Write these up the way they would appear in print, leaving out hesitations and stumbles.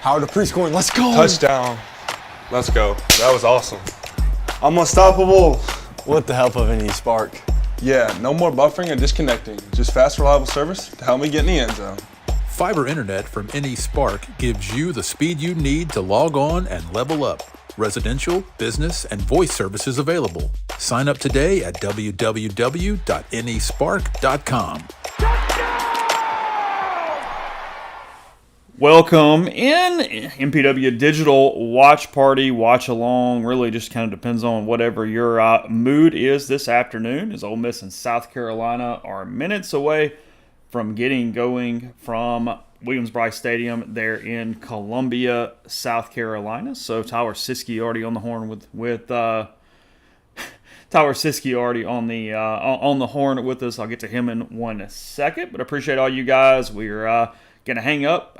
Power to pre-scoring. Let's go. Touchdown. Let's go. That was awesome. I'm unstoppable. With the help of an eSpark. Yeah, no more buffering or disconnecting. Just fast, reliable service to help me get in the end zone. Fiber internet from AnySpark gives you the speed you need to log on and level up. Residential, business, and voice services available. Sign up today at www.anyspark.com. Welcome in MPW Digital Watch Party, Watch Along. Really just kind of depends on whatever your mood is this afternoon, as Ole Miss and South Carolina are minutes away from getting going from Williams-Brice Stadium there in Columbia, South Carolina. So Tyler Siskey already on the horn with Tyler Siskey already on the horn with us. I'll get to him in 1 second, but appreciate all you guys. We're gonna hang out.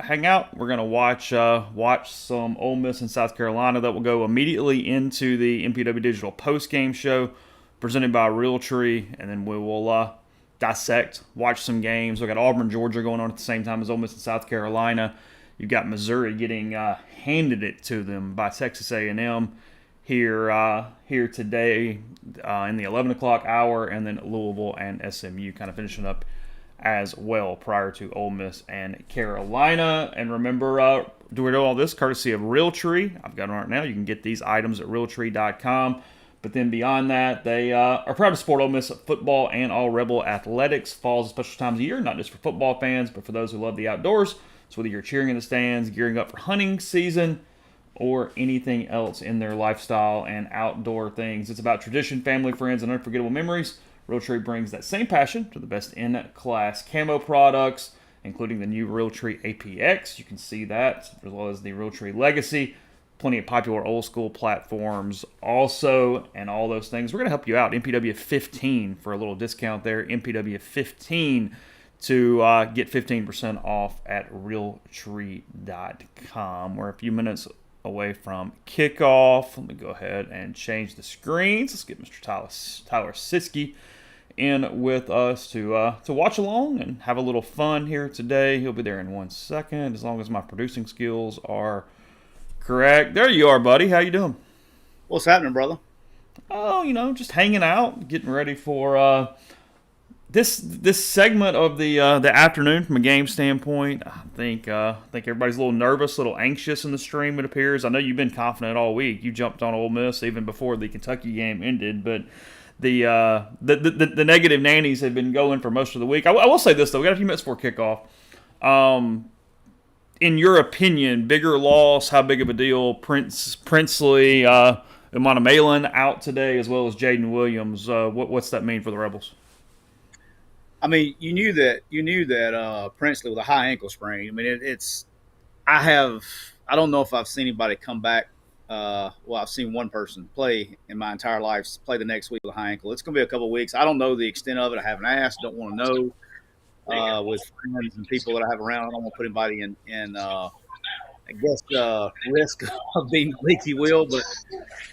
We're gonna watch some Ole Miss and South Carolina. That will go immediately into the MPW Digital Postgame Show presented by Realtree, and then we will dissect, watch some games. We got Auburn, Georgia going on at the same time as Ole Miss and South Carolina. You've got Missouri getting handed it to them by Texas A&M here today in the 11 o'clock hour, and then Louisville and SMU kind of finishing up as well prior to Ole Miss and Carolina. And remember, doing all this courtesy of Realtree. I've got it right now. You can get these items at Realtree.com. But then beyond that, they are proud to support Ole Miss football and all Rebel athletics. Fall's a special times of year, not just for football fans, but for those who love the outdoors. So whether you're cheering in the stands, gearing up for hunting season, or anything else in their lifestyle and outdoor things, it's about tradition, family, friends, and unforgettable memories. Realtree brings that same passion to the best in-class camo products, including the new Realtree APX. You can see that, as well as the Realtree Legacy. Plenty of popular old-school platforms also, and all those things. We're going to help you out. MPW 15 for a little discount there. MPW 15 to get 15% off at Realtree.com. We're a few minutes away from kickoff. Let me go ahead and change the screens. Let's get Mr. Tyler Siskey in with us to watch along and have a little fun here today. He'll be there in 1 second, as long as my producing skills are correct. There you are, buddy. How you doing? What's happening, brother? Oh, just hanging out, getting ready for this segment of the afternoon from a game standpoint. I think everybody's a little nervous, a little anxious in the stream, it appears. I know you've been confident all week. You jumped on Ole Miss even before the Kentucky game ended, but the negative nannies have been going for most of the week. I will say this, though. We got a few minutes before kickoff. In your opinion, bigger loss, how big of a deal? Princely, Imana Malin out today, as well as Jaden Williams. What's that mean for the Rebels? I mean, you knew that Princely with a high ankle sprain. I mean, I don't know if I've seen anybody come back. I've seen one person play in my entire life play the next week with a high ankle. It's going to be a couple of weeks. I don't know the extent of it. I haven't asked. Don't want to know. With friends and people that I have around, I don't want to put anybody in risk of being leaky wheel. But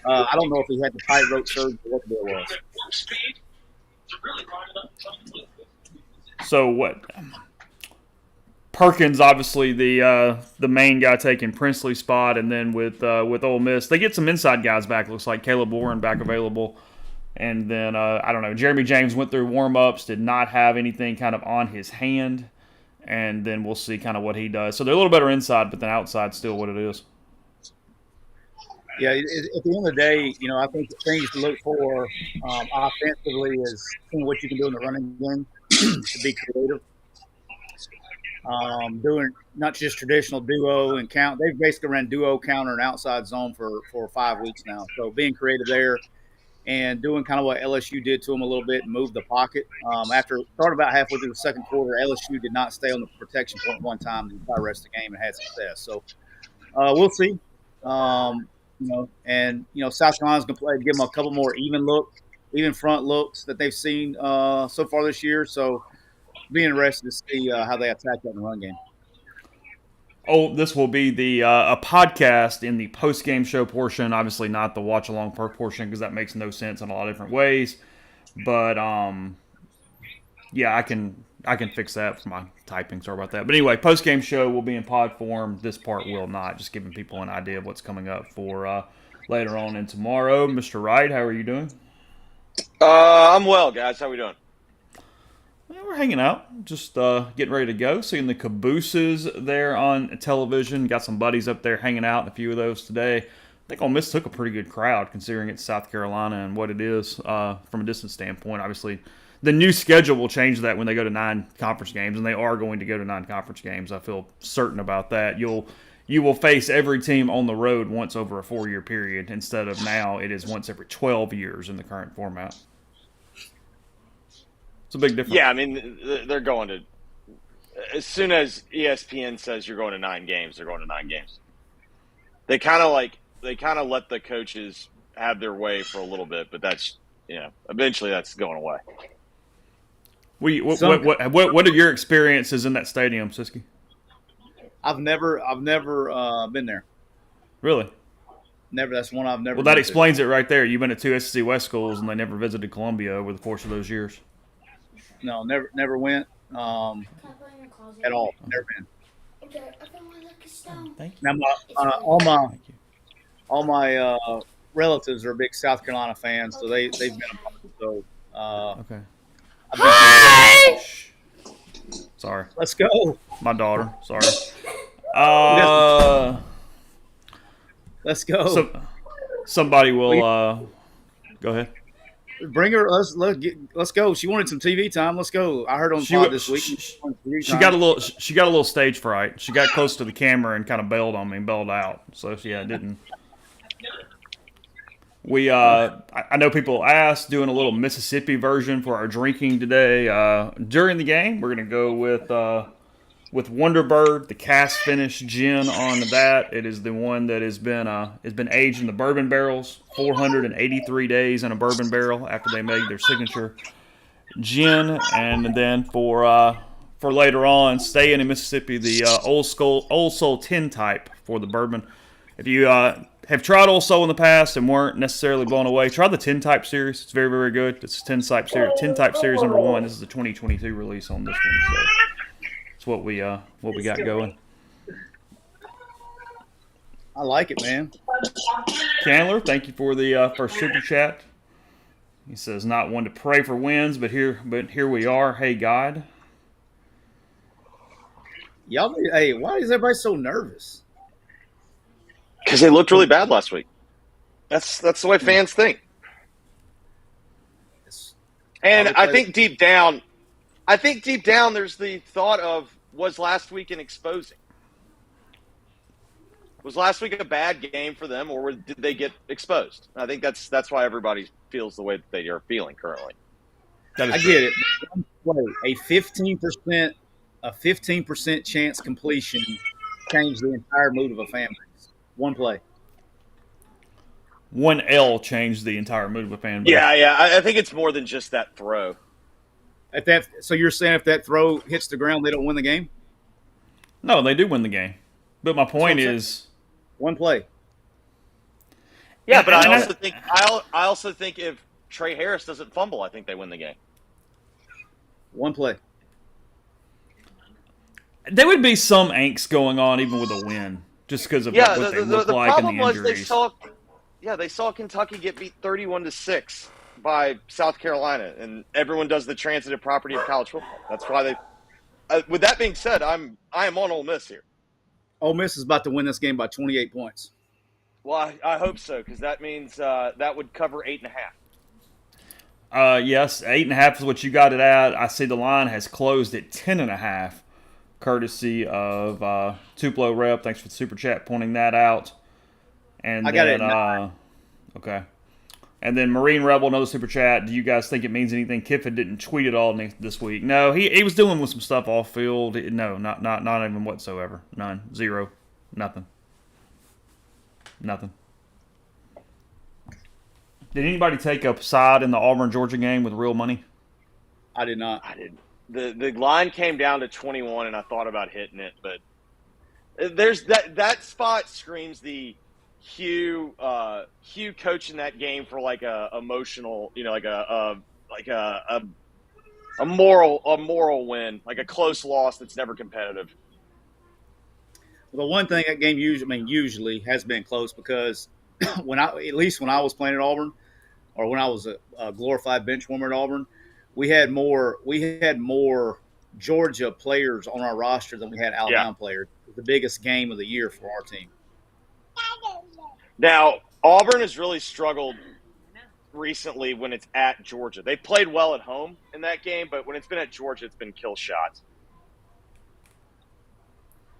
I don't know if he had the tightrope surgery or what the deal was. So what? Perkins, obviously the main guy taking Princely's spot, and then with Ole Miss, they get some inside guys back. Looks like Caleb Warren back available, and then I don't know. Jeremy James went through warm-ups, did not have anything kind of on his hand, and then we'll see kind of what he does. So they're a little better inside, but then outside still what it is. Yeah, at the end of the day, I think the things to look for offensively is seeing what you can do in the running game to be creative. Doing not just traditional duo and count. They've basically ran duo, counter, and outside zone for 5 weeks now. So being creative there and doing kind of what LSU did to them a little bit and move the pocket. After started about halfway through the second quarter, LSU did not stay on the protection point one time the entire rest of the game and had success. So we'll see. South Carolina's going to give them a couple more even front looks that they've seen so far this year. So be interested to see how they attack that in the run game. Oh, this will be the a podcast in the post-game show portion. Obviously not the watch-along portion because that makes no sense in a lot of different ways. But, I can I can fix that for my typing. Sorry about that. But anyway, post-game show will be in pod form. This part will not. Just giving people an idea of what's coming up for later on and tomorrow. Mr. Wright, how are you doing? I'm well, guys. How we doing? Well, we're hanging out, just getting ready to go. Seeing the cabooses there on television. Got some buddies up there hanging out, and a few of those today. I think Ole Miss took a pretty good crowd considering it's South Carolina and what it is from a distance standpoint. Obviously, the new schedule will change that when they go to 9 conference games, and they are going to go to 9 conference games. I feel certain about that. You will face every team on the road once over a 4-year period instead of now it is once every 12 years in the current format. It's a big difference. Yeah, I mean, they're going to – as soon as ESPN says you're going to 9 games, they're going to 9 games. They kind of let the coaches have their way for a little bit, but that's – eventually that's going away. What are your experiences in that stadium, Siski? I've never been there. Really? Never. That's one I've never. Well, that explains it right there. You've been at 2 SEC West schools, and they never visited Columbia over the course of those years. No, never went at all. Never been. Thank you. Now, all my relatives are big South Carolina fans, so they've been a part. So Okay. Hi! Sorry. Let's go. My daughter. Sorry. Let's go. So, somebody will go ahead. Bring her. Let's go. She wanted some TV time. Let's go. I heard on the pod this week. She got a little stage fright. She got close to the camera and kind of bailed on me, bailed out. So yeah, didn't. I know people asked doing a little Mississippi version for our drinking today. During the game, we're gonna go with Wonderbird, the cast finish gin on that. It is the one that has been aged in the bourbon barrels, 483 days in a bourbon barrel after they made their signature gin. And then for later on, staying in Mississippi, the Old Soul 10 type for the bourbon. If you have tried Old Soul in the past and weren't necessarily blown away, try the 10 type series. It's very, very good. It's 10 type series number 1. This is the 2022 release on this one. So it's what we got going. I like it, man. Candler, thank you for the first super chat. He says, not one to pray for wins, but here we are. Hey, God. Hey, why is everybody so nervous? Because they looked really bad last week. That's the way fans think. And I think deep down, there's the thought of, was last week an exposing? Was last week a bad game for them, or did they get exposed? I think that's why everybody feels the way that they are feeling currently. I get it. A 15% chance completion changed the entire mood of a fan base. One play. One L changed the entire mood of a fan base. Yeah. I think it's more than just that throw. So you're saying if that throw hits the ground, they don't win the game? No, they do win the game. But my point is, one play. Yeah, but I also think if Trey Harris doesn't fumble, I think they win the game. One play. There would be some angst going on even with a win, just because of what they look like and the injuries. They saw Kentucky get beat 31-6 by South Carolina, and everyone does the transitive property of college football. That's why they. With that being said, I am on Ole Miss here. Ole Miss is about to win this game by 28 points. Well, I hope so, because that means that would cover 8.5. Yes, 8.5 is what you got it at. I see the line has closed at 10.5, courtesy of Tupelo Rep. Thanks for the super chat pointing that out. And I got it. Okay. And then Marine Rebel, another super chat. Do you guys think it means anything? Kiffin didn't tweet at all this week. No, he was dealing with some stuff off field. No, not even whatsoever. None. Zero. Nothing. Did anybody take a side in the Auburn-Georgia game with real money? I did not. I didn't. The line came down to 21, and I thought about hitting it, but there's that spot screams the Hugh coaching that game for like a emotional, like a A moral win, like a close loss that's never competitive. The one thing that game usually has been close because at least when I was playing at Auburn, or when I was a glorified bench warmer at Auburn, we had more Georgia players on our roster than we had Alabama players. It was the biggest game of the year for our team. Now, Auburn has really struggled recently when it's at Georgia. They played well at home in that game, but when it's been at Georgia, it's been kill shots.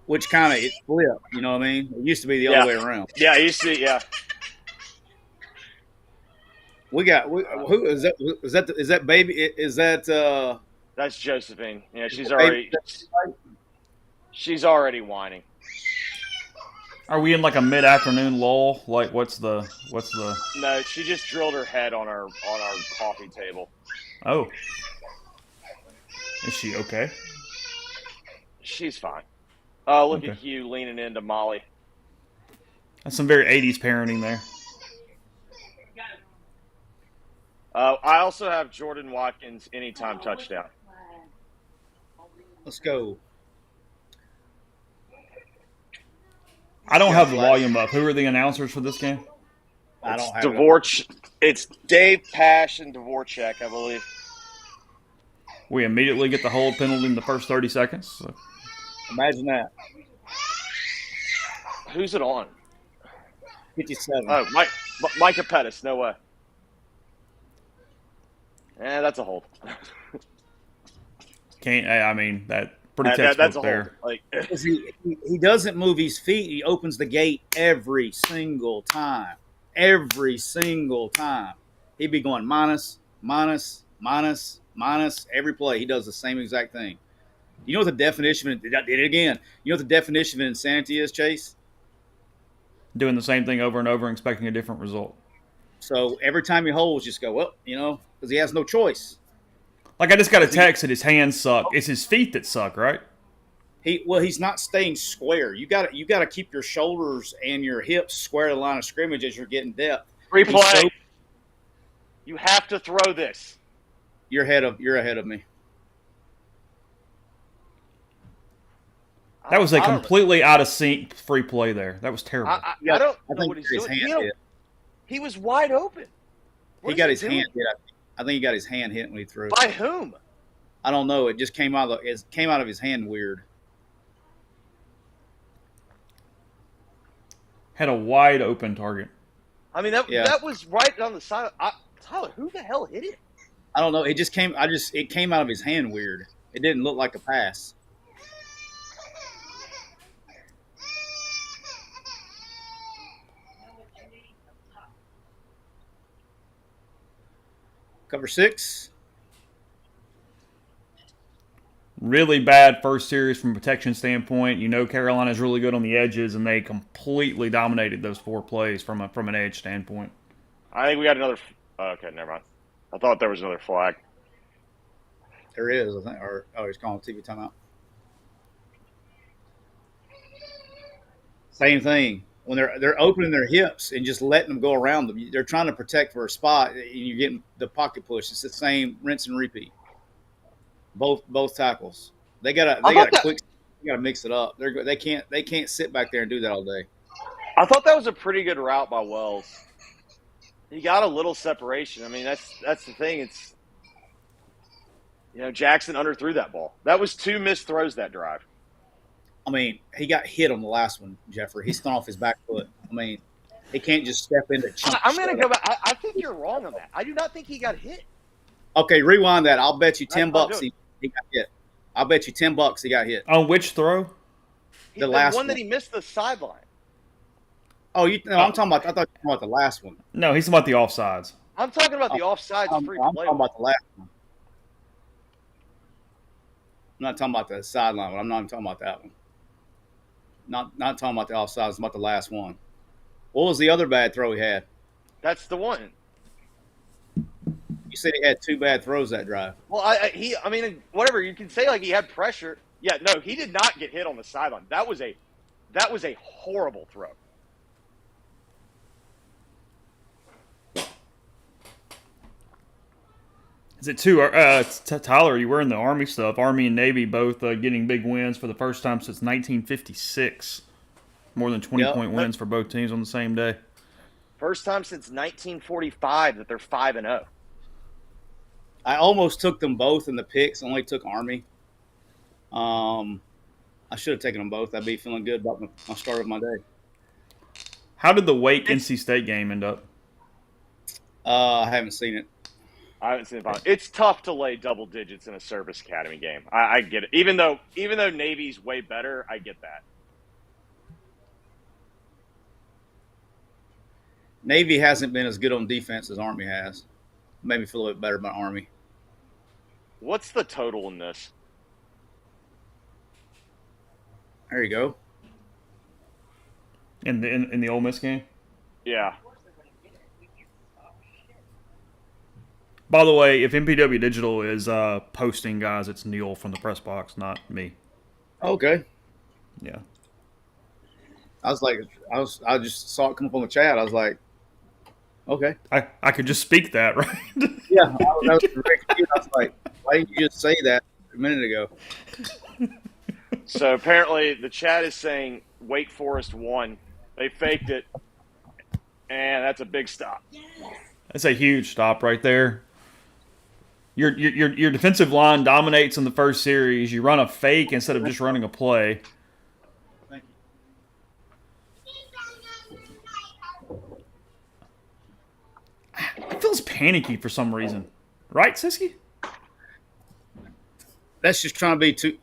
Which kind of it flipped, you know what I mean? It used to be the other way around. Yeah, you see, yeah. We got who is that? Is that baby? Is that? That's Josephine. Yeah, she's already whining. Are we in like a mid-afternoon lull? Like, what's the? No, she just drilled her head on our coffee table. Oh, is she okay? She's fine. Look at Hugh leaning into Molly. That's some very 80s parenting there. I also have Jordan Watkins anytime touchdown. Let's go. I don't have the volume up. Who are the announcers for this game? I don't have It's Dave Pash and Dvorak, I believe. We immediately get the hold penalty in the first 30 seconds. So. Imagine that. Who's it on? 57. Oh, Micah Pettis. No way. That's a hold. That pretty textbook that's a there. Hold. He doesn't move his feet. He opens the gate every single time. Every single time. He'd be going minus, minus, minus, minus every play. He does the same exact thing. You know what the definition of did it again? You know what the definition of insanity is, Chase? Doing the same thing over and over and expecting a different result. So every time he holds, just go, well, because he has no choice. Like I just got a text that his hands suck. It's his feet that suck, right? He's not staying square. You got to keep your shoulders and your hips square to the line of scrimmage as you're getting depth. Replay. You have to throw this. You're ahead of me. That was a completely out of sync free play there. That was terrible. I don't know what he's doing. He was wide open. He got his hand hit. I think he got his hand hit when he threw. By whom? I don't know. It just came out of his hand weird. Had a wide open target. I mean, that was right on the side. Tyler, who the hell hit it? I don't know. It just came. It came out of his hand weird. It didn't look like a pass. Cover 6. Really bad first series from a protection standpoint. Carolina's really good on the edges, and they completely dominated those 4 plays from an edge standpoint. I think we got another. Okay, never mind. I thought there was another flag. There is, I think. He's calling TV timeout. Same thing. When they're opening their hips and just letting them go around them, they're trying to protect for a spot, and you're getting the pocket push. It's the same rinse and repeat. Both tackles. They gotta mix it up. They can't sit back there and do that all day. I thought that was a pretty good route by Wells. He got a little separation. I mean, that's the thing. It's Jackson underthrew that ball. That was 2 missed throws that drive. I mean, he got hit on the last one, Jeffrey. He spun off his back foot. I mean, he can't just step into chunk. I'm going to go back. I think you're wrong on that. I do not think he got hit. Okay, rewind that. I'll bet you $10 he got hit. I'll bet you $10 he got hit. On which throw? The last one that he missed the sideline. Oh, I'm talking about. I thought you were talking about the last one. No, he's talking about the offsides. I'm talking about the offsides free play. I'm talking about the last one. I'm not talking about the sideline one. I'm not even talking about that one. Not talking about the offsides. I'm about the last one. What was the other bad throw he had? That's the one. You said he had 2 bad throws that drive. Well, I mean, whatever. You can say he had pressure. Yeah, no, he did not get hit on the sideline. That was a horrible throw. Is it two? Tyler, you wearing the Army stuff? Army and Navy both getting big wins for the first time since 1956. More than 20-point wins for both teams on the same day. First time since 1945 that they're 5-0. I almost took them both in the picks. Only took Army. I should have taken them both. I'd be feeling good about my start of my day. How did the Wake NC State game end up? I haven't seen it. I haven't seen it. It's tough to lay double digits in a service academy game. I get it. Even though Navy's way better, I get that. Navy hasn't been as good on defense as Army has. Made me feel a bit better about Army. What's the total in this? There you go. In the Ole Miss game? Yeah. By the way, if MPW Digital is posting, guys, it's Neil from the press box, not me. Okay. Yeah. I just saw it come up on the chat. I was like, okay. I could just speak that, right? Yeah. I was like, why didn't you just say that a minute ago? So apparently the chat is saying Wake Forest won. They faked it, and that's a big stop. That's a huge stop right there. Your defensive line dominates in the first series. You run a fake instead of just running a play. Thank you. It feels panicky for some reason, right, Siski? That's just trying to be too.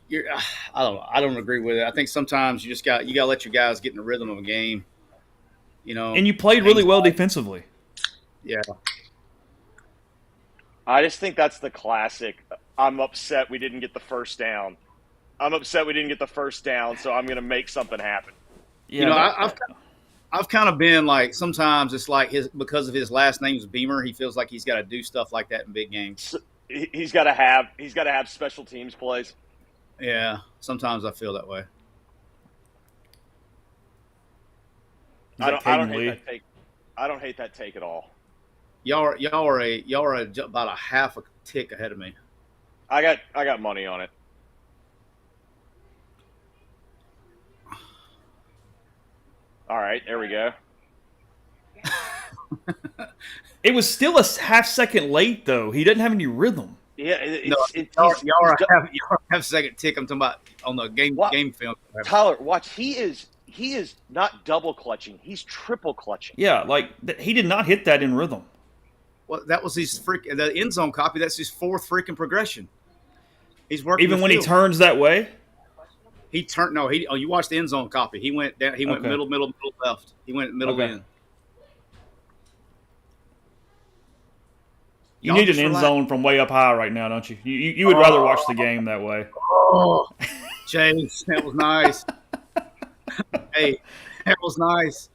I don't know. I don't agree with it. I think sometimes you got to let your guys get in the rhythm of a game. You know. And you played really well defensively. Yeah. I just think that's the classic. I'm upset we didn't get the first down. So I'm going to make something happen. Yeah, you know, I've kind of been like, sometimes it's like because of his last name's Beamer, he feels like he's got to do stuff like that in big games. He's got to have special teams plays. Yeah, sometimes I feel that way. I don't hate that take at all. Y'all are about a half a tick ahead of me. I got money on it. All right, there we go. It was still a half second late, though. He didn't have any rhythm. Yeah, y'all are a half second tick. I'm talking about on the game film. Tyler, watch. He is not double clutching. He's triple clutching. Yeah, like he did not hit that in rhythm. Well, that was the end zone copy. That's his fourth freaking progression. He's working even when he turns that way. He turned. No, you watched the end zone copy. He went down. He went middle left. He went middle in. You need an end zone from way up high right now, don't you? You would rather watch the game that way. Oh, James, that was nice. Hey, that was nice.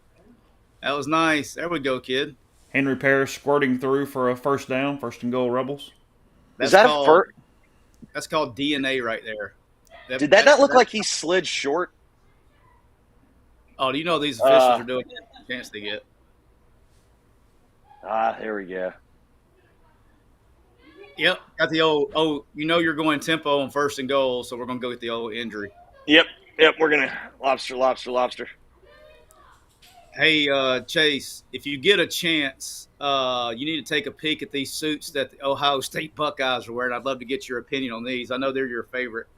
That was nice. There we go, kid. Henry Parrish squirting through for a first down, first and goal, Rebels. Is that a first? That's called DNA right there. Did that not look like he slid short? Oh, do you know these officials are doing a chance to get? There we go. Yep, got the old. You're going tempo on first and goal, so we're gonna go get the old injury. Yep. We're gonna lobster. Hey, Chase, if you get a chance, you need to take a peek at these suits that the Ohio State Buckeyes are wearing. I'd love to get your opinion on these. I know they're your favorite.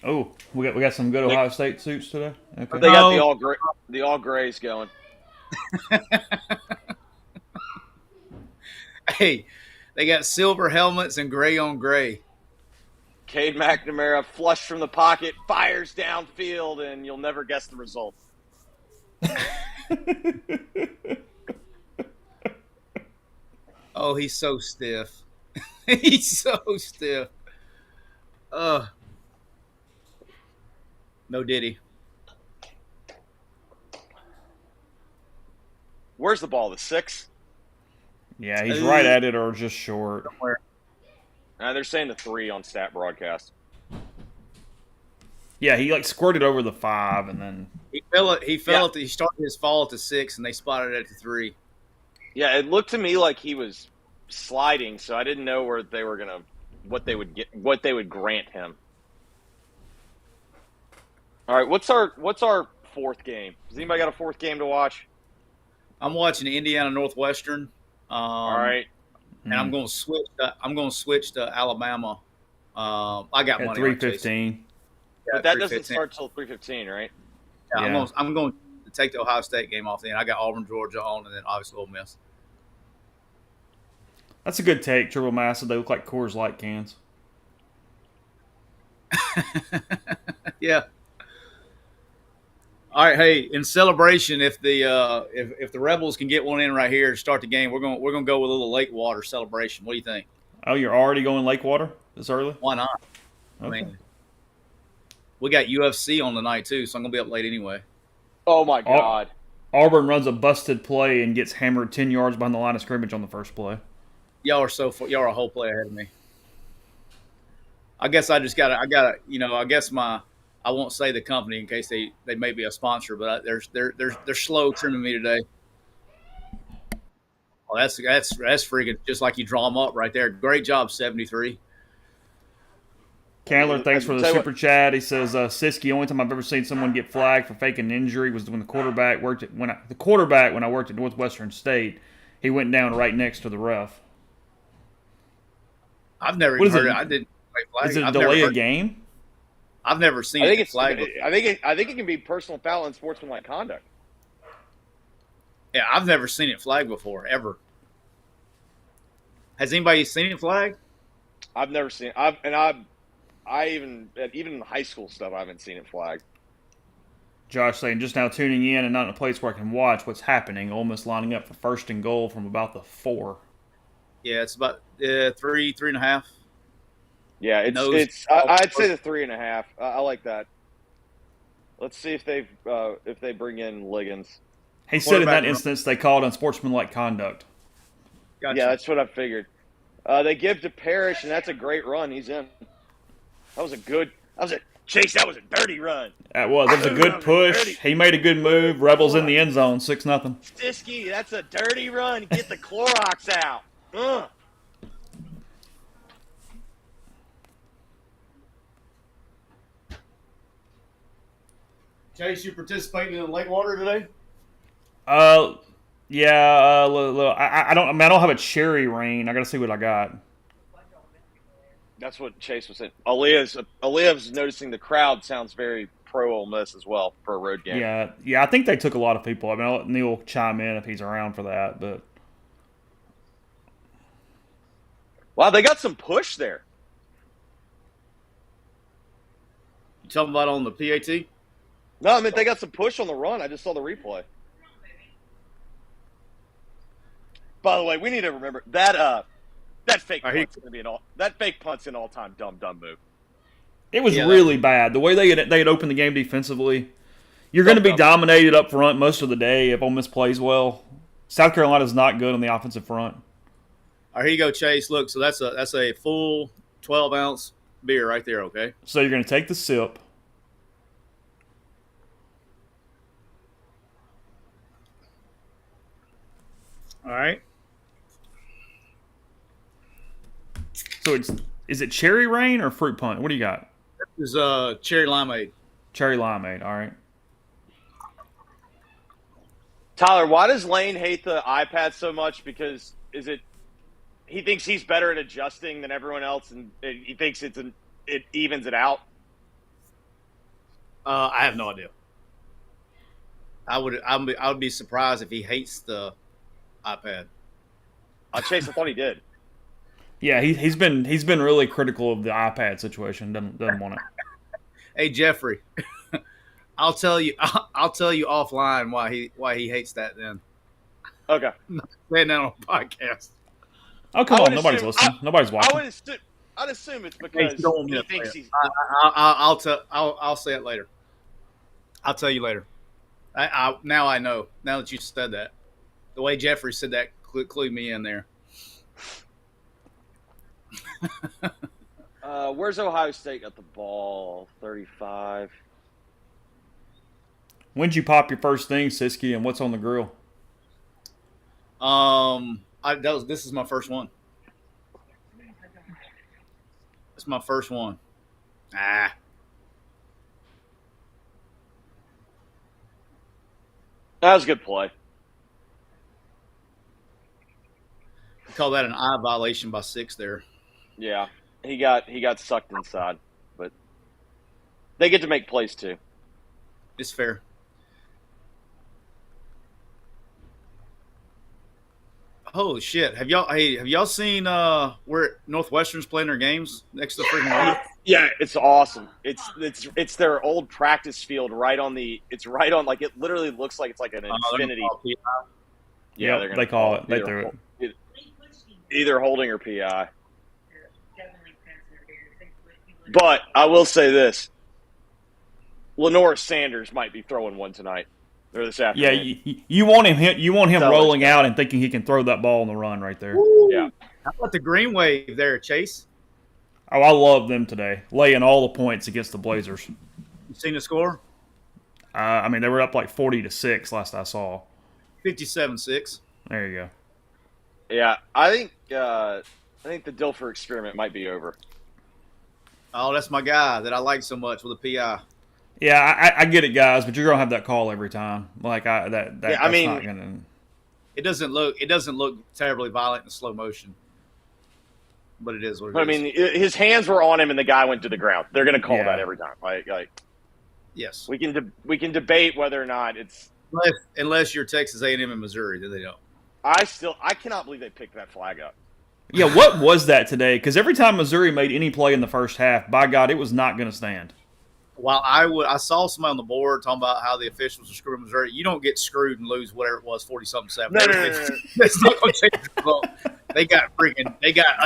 Oh, we got some good Ohio State suits today. Okay. They got the all grays going. Hey, they got silver helmets and gray on gray. Cade McNamara flushed from the pocket, fires downfield, and you'll never guess the result. Oh, he's so stiff. He's so stiff. No diddy. Where's the ball? The 6? Yeah, he's right at it or just short. Somewhere. They're saying the 3 on stat broadcast. Yeah, he squirted over the 5 and then He started his fall at the 6 and they spotted it at the 3. Yeah, it looked to me like he was sliding, so I didn't know where they were gonna what they would grant him. All right, what's our fourth game? Has anybody got a fourth game to watch? I'm watching Indiana Northwestern. All right, and I'm going to switch. I'm going to switch to Alabama. I got At money 3:15. but that doesn't start till 3:15, right? Yeah, Yeah. I'm going to take the Ohio State game off. Then I got Auburn, Georgia on, and then obviously Ole Miss. That's a good take. Triple massive. They look like Coors Light cans. Yeah. All right, hey, in celebration, if the if the Rebels can get one in right here to start the game, we're gonna go with a little lake water celebration. What do you think? Oh, you're already going lake water this early? Why not? I Okay. mean, we got UFC on tonight too, so I'm gonna be up late anyway. Oh my God! Auburn runs a busted play and gets hammered 10 yards behind the line of scrimmage on the first play. Y'all are a whole play ahead of me. I guess I gotta I guess I won't say the company in case they may be a sponsor, but they're slow trimming me today. Oh, that's freaking just like you draw them up right there. Great job, 73. Candler, thanks for the Tell you super chat. He says, Siski, only time I've ever seen someone get flagged for faking an injury was when the quarterback when I worked at Northwestern State. He went down right next to the ref. I've never What even is heard it? it. I didn't play flag. Is it a I've never delay a heard- game? I've never seen I think it it's flag. I think it can be personal foul and sportsmanlike conduct. Yeah, I've never seen it flagged before ever. Has anybody seen it flagged? I've never seen. Even in high school stuff, I haven't seen it flagged. Josh saying, just now tuning in and not in a place where I can watch what's happening. Ole Miss lining up for first and goal from about the 4. Yeah, it's about 3.5. Yeah, I'd say the 3.5. I like that. Let's see if they bring in Liggins. He said in that Quarterback- instance they called unsportsmanlike conduct. Gotcha. Yeah, that's what I figured. They give to Parrish, and that's a great run. He's in. That was a Chase. That was a dirty run. It was a good push. He made a good move. Rebels in the end zone, 6-0. Siski, that's a dirty run. Get the Clorox out. Ugh. Chase, you participating in the lake water today? Yeah. I don't have a cherry rain. I gotta see what I got. That's what Chase was saying. Aaliyah's noticing the crowd sounds very pro Ole Miss as well for a road game. Yeah. I think they took a lot of people. I mean, I'll let Neil chime in if he's around for that. But Wow, they got some push there. You talking about on the PAT? No, I mean they got some push on the run. I just saw the replay. By the way, we need to remember that fake punt's going to be that fake punt's an all-time dumb move. it was really bad. The way they had opened the game defensively. You're going to be dominated up front most of the day if Ole Miss plays well. South Carolina's not good on the offensive front. All right, here you go, Chase. Look, so that's a full 12-ounce beer right there, okay? So you're going to take the sip. All right. So is it cherry rain or fruit punch? What do you got? This is cherry limeade. Cherry limeade. All right. Tyler, why does Lane hate the iPad so much? Because he thinks he's better at adjusting than everyone else, and he thinks it evens it out. I have no idea. I would be surprised if he hates the iPad. Chase, I thought he did. Yeah, he's been really critical of the iPad situation. Doesn't want it. Hey Jeffrey, I'll tell you offline why he hates that. Then Okay. saying that on a podcast. Oh come on, nobody's listening. Nobody's watching. I'd assume it's because he thinks he's. I'll say it later. I'll tell you later. Now I know. Now that you said that, the way Jeffrey said that clued me in there. Where's Ohio State got the ball? 35. When'd you pop your first thing, Siski, and what's on the grill? I This is my first one. It's my first one. Ah. That was a good play. Call that an eye violation by 6 there. Yeah, he got sucked inside, but they get to make plays too. It's fair. Holy shit! Have y'all seen where Northwestern's playing their games next to the freaking water? Yeah, it's awesome. It's their old practice field right on the. It's right on, like, it literally looks like it's like an infinity. Yeah, they're gonna they call it. They threw it. Either holding or PI. But I will say this: Lenore Sanders might be throwing one tonight or this afternoon. Yeah, you want him. You want him So rolling it's- out and thinking he can throw that ball on the run right there. Yeah. How about the green wave there, Chase? Oh, I love them today, laying all the points against the Blazers. You seen the score? I mean, they were up like 40-6 last I saw. 57-6. There you go. Yeah, I think the Dilfer experiment might be over. Oh, that's my guy that I like so much with a PI. Yeah, I get it, guys, but you're gonna have that call every time. Like Yeah, that's I mean- not gonna. It doesn't look terribly violent in slow motion, but it is what it is. But I mean, his hands were on him, and the guy went to the ground. They're going to call Yeah. that every time. Like yes. we can debate whether or not it's. Unless you're Texas A&M and Missouri, then they don't. I cannot believe they picked that flag up. Yeah, what was that today? Because every time Missouri made any play in the first half, by God, it was not going to stand. While I saw somebody on the board talking about how the officials are screwing Missouri. You don't get screwed and lose whatever it was, 40-something-7. No. That's not going to change the result. They got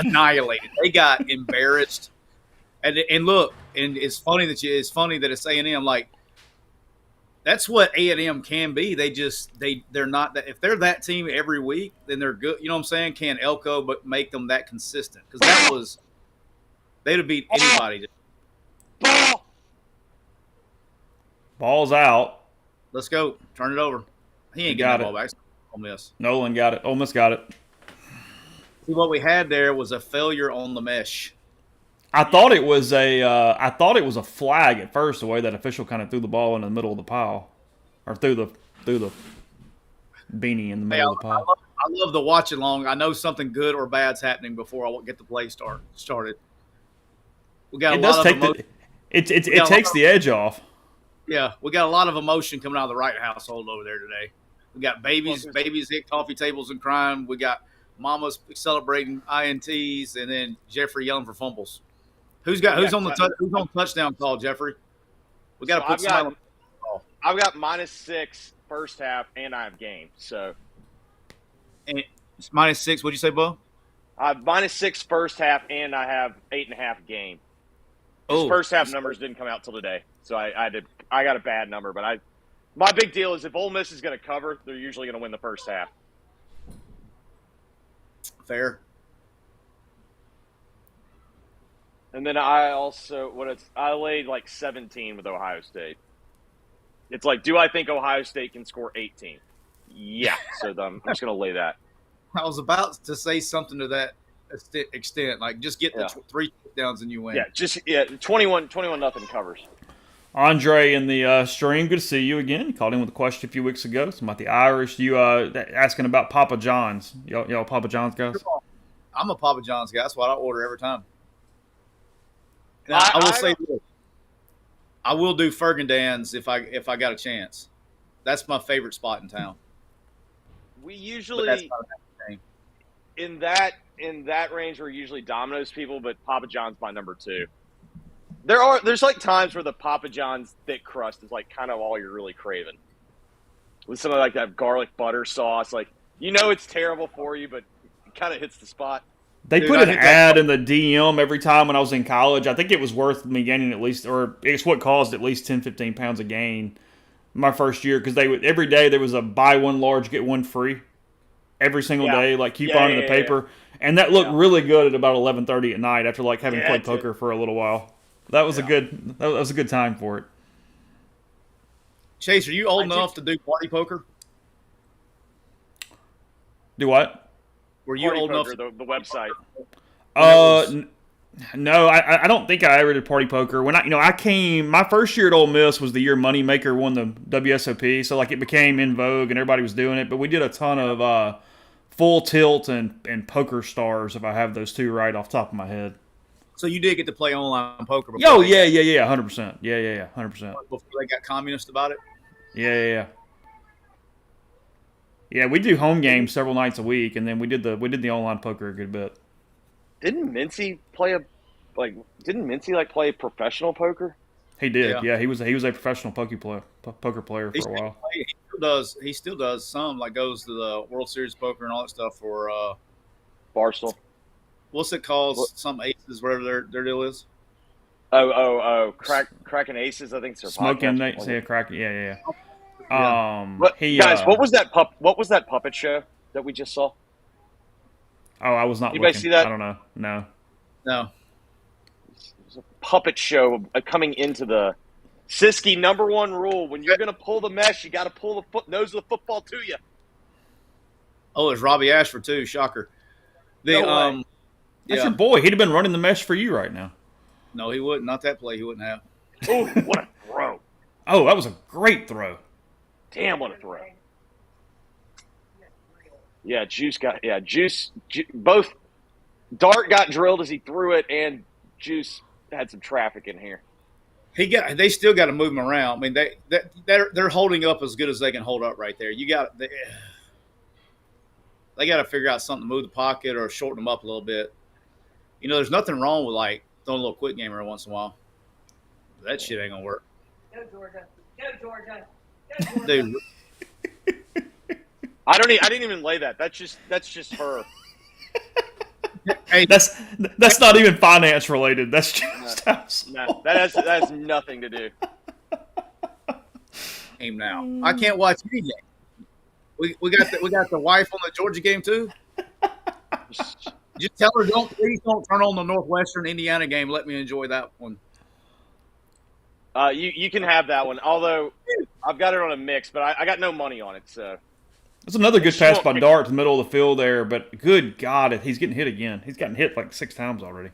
annihilated. They got embarrassed. And look, and it's funny that it's A&M. Like, that's what A&M can be. They're not that. If they're that team every week, then they're good. You know what I'm saying? Can Elko but make them that consistent? Because they'd have beat anybody. Ball! Ball's out. Let's go. Turn it over. He ain't Got getting that it. ball back. Ole Miss. Nolan got it. Ole Miss got it. See, what we had there was a failure on the mesh. I thought it was a flag at first, the way that official kind of threw the ball in the middle of the pile, or threw the beanie in the middle of the pile. I love the watch along. I know something good or bad's happening before I get the play started. We got It a does lot of take emotion. it takes the edge off. Yeah, we got a lot of emotion coming out of the Wright household over there today. We got babies hit coffee tables and crying. We got mamas celebrating INTs, and then Jeffrey yelling for fumbles. Who's on touchdown call, Jeffrey? We got to put somebody on. I've got -6 first half, and I have game. So And it's -6. What'd you say, Bo? I have -6 first half, and I have 8.5 game. His Oh, first half numbers didn't come out till today, so I got a bad number. But my big deal is if Ole Miss is going to cover, they're usually going to win the first half. fair. And then I laid like 17 with Ohio State. It's like, do I think Ohio State can score 18? Yeah, so I'm just going to lay that. I was about to say something to that extent, like just get the 3 downs and you win. Yeah, 21 nothing covers. Andre in the stream, good to see you again. You called in with a question a few weeks ago. It's about the Irish. You asking about Papa John's. Y'all Papa John's guys? I'm a Papa John's guy. That's what I order every time. And I will say this. I will do Fergandans if I got a chance. That's my favorite spot in town. We But usually that's not a thing. in that range we're usually Domino's people, but Papa John's my number 2. There's like times where the Papa John's thick crust is like kind of all you're really craving. With something like that garlic butter sauce, like it's terrible for you, but it kind of hits the spot. They Dude, put I an hit ad in the DM every time when I was in college. I think it was worth me gaining at least, or it's what caused at least 10, 15 pounds of gain my first year, because every day there was a buy one large, get one free every single day, like coupon in the paper. And that looked really good at about 11:30 at night after like having played poker for a little while. That was a good time for it. Chase, are you old enough to do party poker? Do what? Were you Party old Poker, enough? the website. No, I don't think I ever did Party Poker. When I came, my first year at Ole Miss was the year Moneymaker won the WSOP, so like it became in vogue and everybody was doing it. But we did a ton of Full Tilt and Poker Stars, if I have those two right off the top of my head. So you did get to play online poker before Yo, they yeah, 100%. Yeah, 100%. before they got communist about it? Yeah. Yeah, we do home games several nights a week, and then we did the online poker a good bit. Didn't Mincy play professional poker? He did. Yeah. Yeah, he was a professional poker player for a while. He still does some, like goes to the World Series of Poker and all that stuff for Barstool. what's it called? Some Aces, whatever their deal is. Cracking Aces, I think it's their Smoking podcast. Nate, say crack. Yeah. Guys, what was that puppet show that we just saw? Oh, I was not Anybody looking. see that? I don't know. No. No. It was a puppet show coming into the Siski #1 rule: when you're going to pull the mesh, you got to pull the nose of the football to you. Oh, it's Robbie Ashford too. Shocker. No way. That's your boy. He'd have been running the mesh for you right now. No, he wouldn't. Not that play. He wouldn't have. Oh, what a throw! Oh, that was a great throw. Damn, what a throw! Yeah, Juice. Both Dart got drilled as he threw it, and Juice had some traffic in here. They still got to move him around. I mean, they're holding up as good as they can hold up right there. They got to figure out something to move the pocket or shorten them up a little bit. You know, there's nothing wrong with like throwing a little quick game every once in a while. That shit ain't gonna work. Go Georgia! Go Georgia! Dude, I didn't even lay that. That's just her. hey, That's not even finance related. That's just No, that has nothing to do. game now. I can't watch any game. We got the wife on the Georgia game too. Just tell her please don't turn on the Northwestern Indiana game. Let me enjoy that one. You can have that one. Although I've got it on a mix, but I got no money on it. So That's another good pass by Dart to the middle of the field there. But good God, he's getting hit again. He's gotten hit like 6 times already.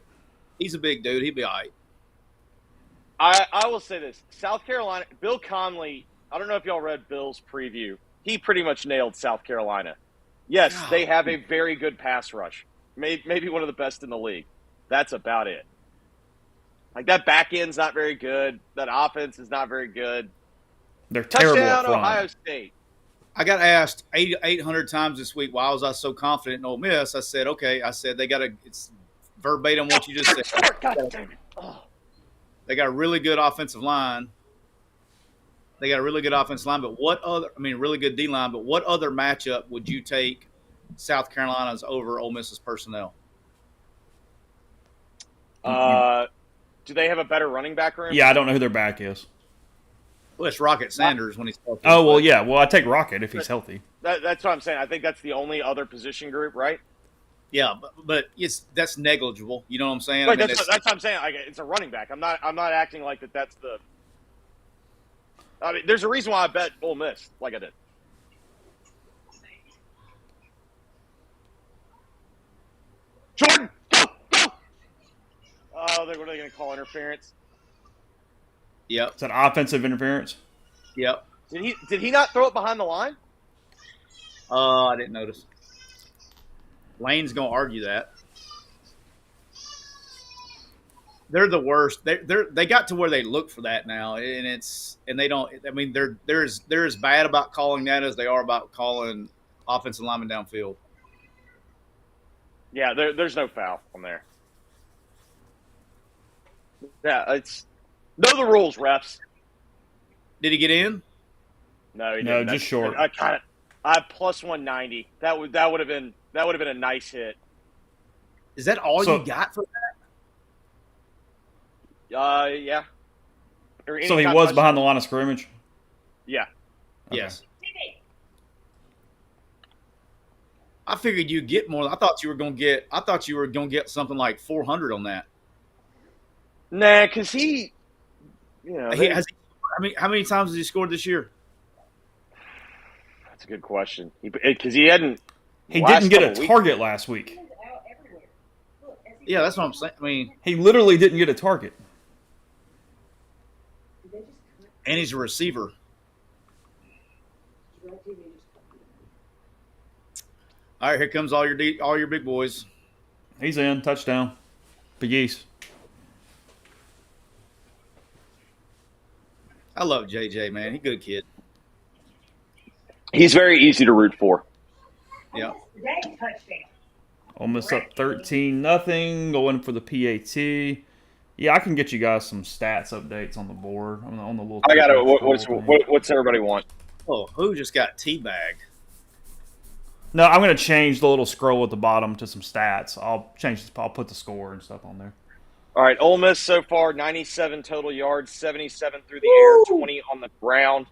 He's a big dude. He'll be all right. I will say this: South Carolina, Bill Conley. I don't know if y'all read Bill's preview. He pretty much nailed South Carolina. Yes, they have a very good pass rush. Maybe one of the best in the league. That's about it. Like, that back end's not very good. That offense is not very good. They're terrible up Touchdown, front. Ohio State. I got asked 800 times this week why was I so confident in Ole Miss. I said, okay. I said it's verbatim what you just said. God damn it. Oh. They got a really good offensive line. They got a really good offensive line, but really good D line. But what other matchup would you take South Carolina's over Ole Miss's personnel? Do they have a better running back room? Yeah, I don't know who their back is. Well, it's Rocket Sanders when he's healthy. Oh, well, yeah. Well, I take Rocket if he's healthy. That's what I'm saying. I think that's the only other position group, right? Yeah, but that's negligible. You know what I'm saying? Right, I mean, that's what I'm saying. Like, it's a running back. I'm not acting like that's the. I mean, there's a reason why I bet Ole Miss like I did. Jordan, go! Oh, what are they going to call interference? Yep. Is that offensive interference? Yep. Did he not throw it behind the line? I didn't notice. Lane's gonna argue that. They're the worst. They got to where they look for that now, and they don't. I mean, they're as bad about calling that as they are about calling offensive linemen downfield. Yeah, there's no foul on there. Yeah, it's know the rules, refs. Did he get in? No, he No, didn't. just short. I have plus 190. That would have been a nice hit. Is that all So- you got for that? Yeah. Or So he anytime was touchdown. behind the line of scrimmage? Yeah. Okay. Yes. I figured you'd get more. I thought you were going to get something like 400 on that. Nah, because he, How many times has he scored this year? That's a good question. Because he hadn't. He Last didn't get a couple weeks- target last week. He's out everywhere. Look, SEC Yeah, that's what I'm saying. I mean, He literally didn't get a target. They just cut and he's a receiver. direct TV, just cut. All right, here comes all your big boys. He's in. Touchdown. Big East. I love JJ, man. He's a good kid. He's very easy to root for. Yeah. Today, touchdown. Ole Miss up 13-0. Going for the PAT. Yeah, I can get you guys some stats updates on the board. On the little. I got it. scroll thing. What's everybody want? Oh, who just got teabagged? No, I'm going to change the little scroll at the bottom to some stats. I'll put the score and stuff on there. All right, Ole Miss so far, 97 total yards, 77 through the air, 20 on the ground.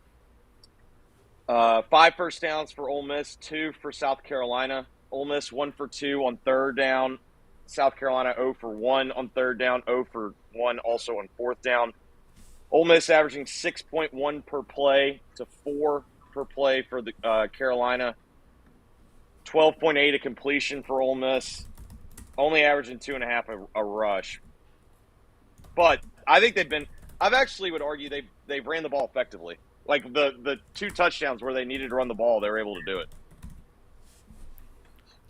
5 first downs for Ole Miss, 2 for South Carolina. Ole Miss 1 for 2 on third down. South Carolina 0 for 1 on third down, 0 for 1 also on fourth down. Ole Miss averaging 6.1 per play to 4 per play for the Carolina. 12.8 a completion for Ole Miss. Only averaging 2.5 a rush. But I think I've actually would argue they ran the ball effectively. Like the 2 touchdowns where they needed to run the ball, they were able to do it.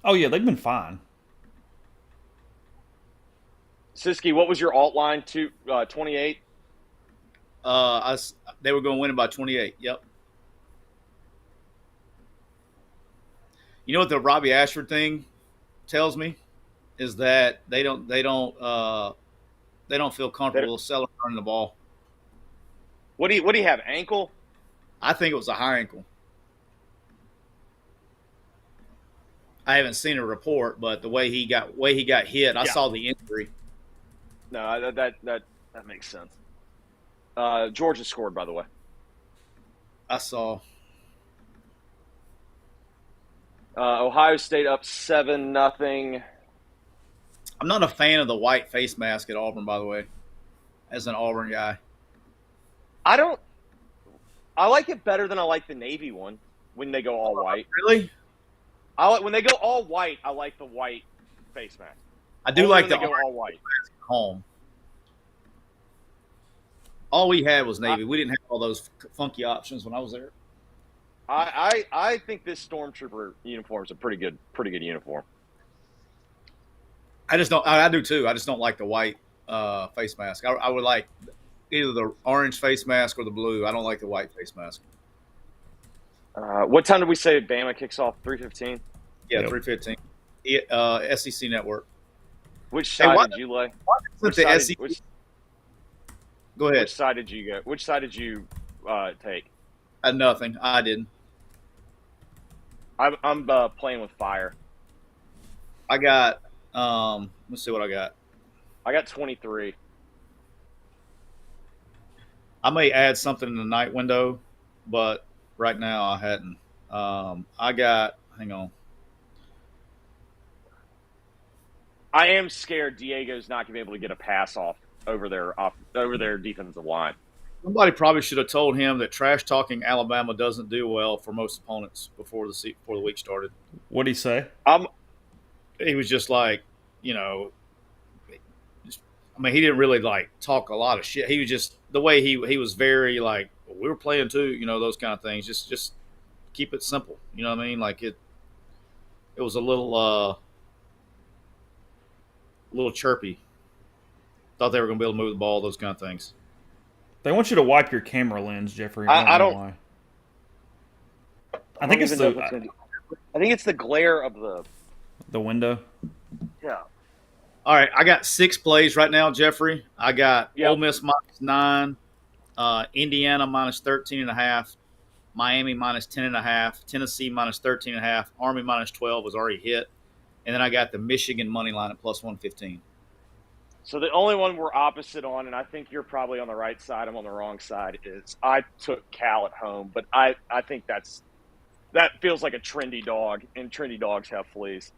Oh, yeah, they've been fine. Siski, what was your alt line to 28? They were going to win it by 28. Yep. You know what the Robbie Ashford thing tells me is that they don't feel comfortable selling running the ball. What do you have? Ankle? I think it was a high ankle. I haven't seen a report, but the way he got hit, I saw the injury. No, that makes sense. Georgia scored, by the way. I saw. Ohio State up 7-0. I'm not a fan of the white face mask at Auburn, by the way, as an Auburn guy. I like it better than I like the Navy one when they go all white. Really? When they go all white, I like the white face mask. I do Only like when the they go all white. home. All we had was Navy. We didn't have all those funky options when I was there. I think this Stormtrooper uniform is a pretty good uniform. I just don't. I do too. I just don't like the white face mask. I would like either the orange face mask or the blue. I don't like the white face mask. What time did we say Bama kicks off? 3:15. Yeah, Yep. 3:15. SEC Network. Which side did you lay? Which The side SEC. did- Go ahead. Which side did you go? Which side did you take? Nothing. I didn't. I'm playing with fire. I got. Let's see what I got. I got 23. I may add something in the night window, but right now I hadn't. I got. Hang on. I am scared Diego's not going to be able to get a pass off over their defensive line. Somebody probably should have told him that trash talking Alabama doesn't do well for most opponents before the week started. What'd he say? He was just like, he didn't really like talk a lot of shit. He was just the way he was very like, we were playing too, those kind of things. Just keep it simple. You know what I mean? Like it was a little chirpy. Thought they were going to be able to move the ball, those kind of things. They want you to wipe your camera lens, Jeffrey. I know don't- why. I think it's I think it's the glare of the window. yeah. All right, I got 6 plays right now, Jeffrey. I got Ole Miss -9, Indiana -13.5, Miami -10.5, Tennessee -13.5, Army -12 was already hit, and then I got the Michigan money line at +115. So the only one we're opposite on, and I think you're probably on the right side, I'm on the wrong side, is I took Cal at home, but I think that feels like a trendy dog, and trendy dogs have fleas.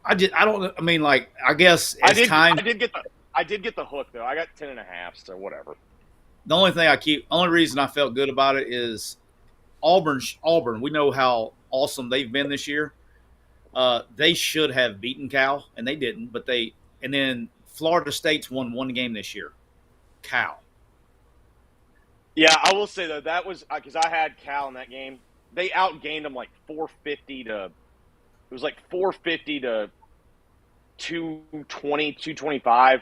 I guess I time. did get the hook though. I got 10.5, so whatever. The only reason I felt good about it is Auburn. We know how awesome they've been this year. They should have beaten Cal, and they didn't. But and then Florida State's won one game this year. Cal. Yeah, I will say though that was because I had Cal in that game. They outgained them like 450 to. It was like 450 to 220, 225.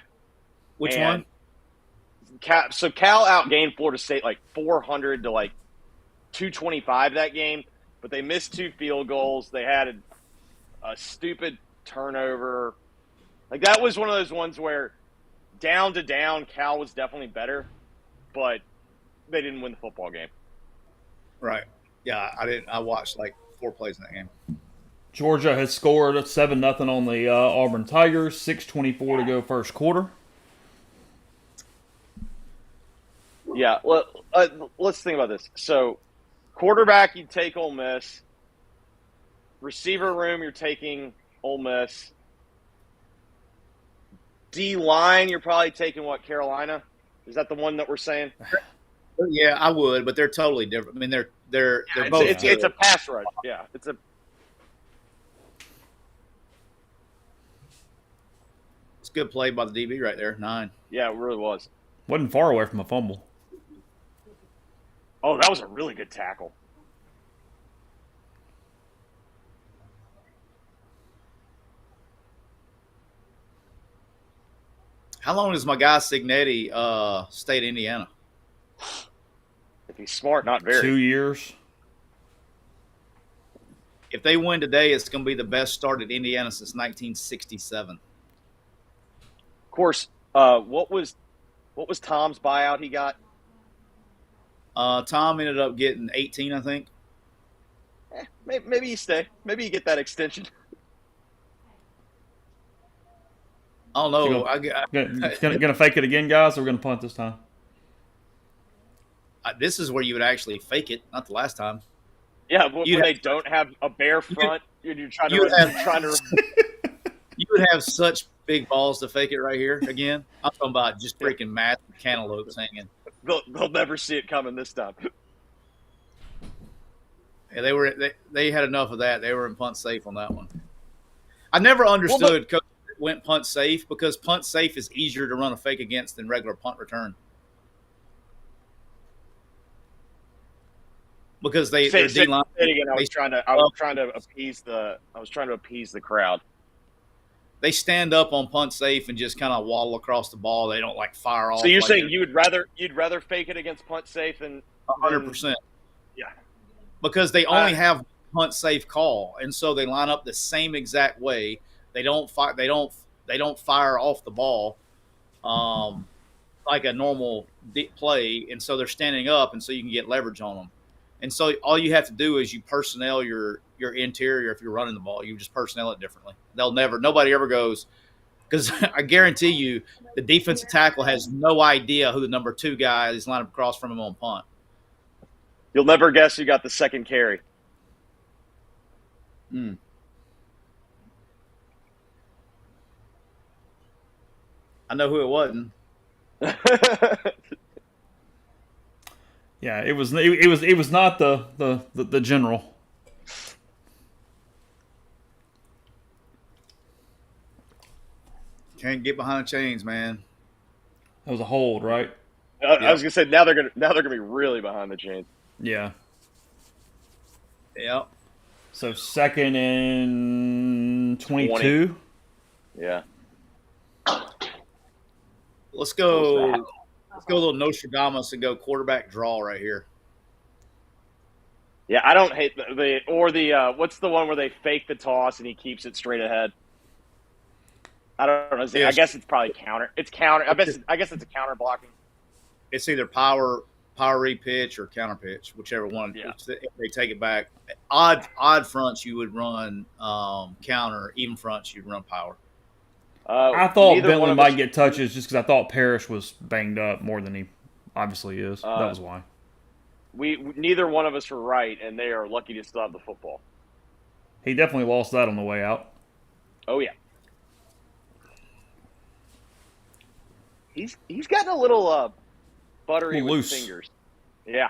Which one? Cal outgained Florida State like 400 to like 225 that game, but they missed 2 field goals. They had a stupid turnover. Like that was one of those ones where down to down, Cal was definitely better, but they didn't win the football game. Right. Yeah, I didn't. I watched like 4 plays in that game. Georgia has scored 7-0 on the Auburn Tigers. 6:24 to go first quarter. Yeah, well, let's think about this. So, quarterback, you take Ole Miss. Receiver room, you're taking Ole Miss. D-line, you're probably taking what, Carolina? Is that the one that we're saying? Yeah, I would, but they're totally different. I mean, they're both. It's a pass rush. Yeah, it's good play by the DB right there. 9. Yeah, it really was. Wasn't far away from a fumble. Oh, that was a really good tackle. How long does my guy Signetti stay at Indiana? If he's smart, not very. 2 years. If they win today, it's going to be the best start at Indiana since 1967. Of course, what was Tom's buyout he got? Tom ended up getting 18, I think. Maybe you stay. Maybe you get that extension. I don't know. Gonna fake it again, guys, or we're gonna punt this time? This is where you would actually fake it, not the last time. Yeah, when they don't have a bare front, you're trying to. You would have such big balls to fake it right here again. I'm talking about just freaking massive cantaloupes hanging. They'll never see it coming this time. Yeah, they had enough of that. They were in punt safe on that one. I never understood coaches that went punt safe because punt safe is easier to run a fake against than regular punt return. Because their D-line. I was trying to appease the crowd. They stand up on punt safe and just kind of waddle across the ball. They don't like fire off. So you're saying you'd rather fake it against punt safe than 100%. Yeah. Because they only have punt safe call, and so they line up the same exact way. They don't fire off the ball like a normal play, and so they're standing up, and so you can get leverage on them. And so all you have to do is you personnel your interior. If you're running the ball, you just personnel it differently. Nobody ever goes, because I guarantee you the defensive tackle has no idea who the number 2 guy is lined up across from him on punt. You'll never guess who got the second carry. I know who it wasn't. Yeah, it was not the general. Can't get behind the chains, man. That was a hold, right? I was gonna say now they're gonna be really behind the chains. Yeah. Yep. So 2nd and 22. Yeah. Let's go a little Nostradamus and go quarterback draw right here. Yeah, I don't hate the what's the one where they fake the toss and he keeps it straight ahead? I don't know. I guess it's probably counter. It's counter. I guess it's a counter blocking. It's either power re-pitch or counter pitch, whichever one. Yeah. If they take it back. Odd fronts you would run counter. Even fronts you'd run power. I thought Bentley might get touches just because I thought Parrish was banged up more than he obviously is. That was why. Neither one of us were right, and they are lucky to still have the football. He definitely lost that on the way out. Oh yeah. He's gotten a little buttery with loose. his fingers. Yeah.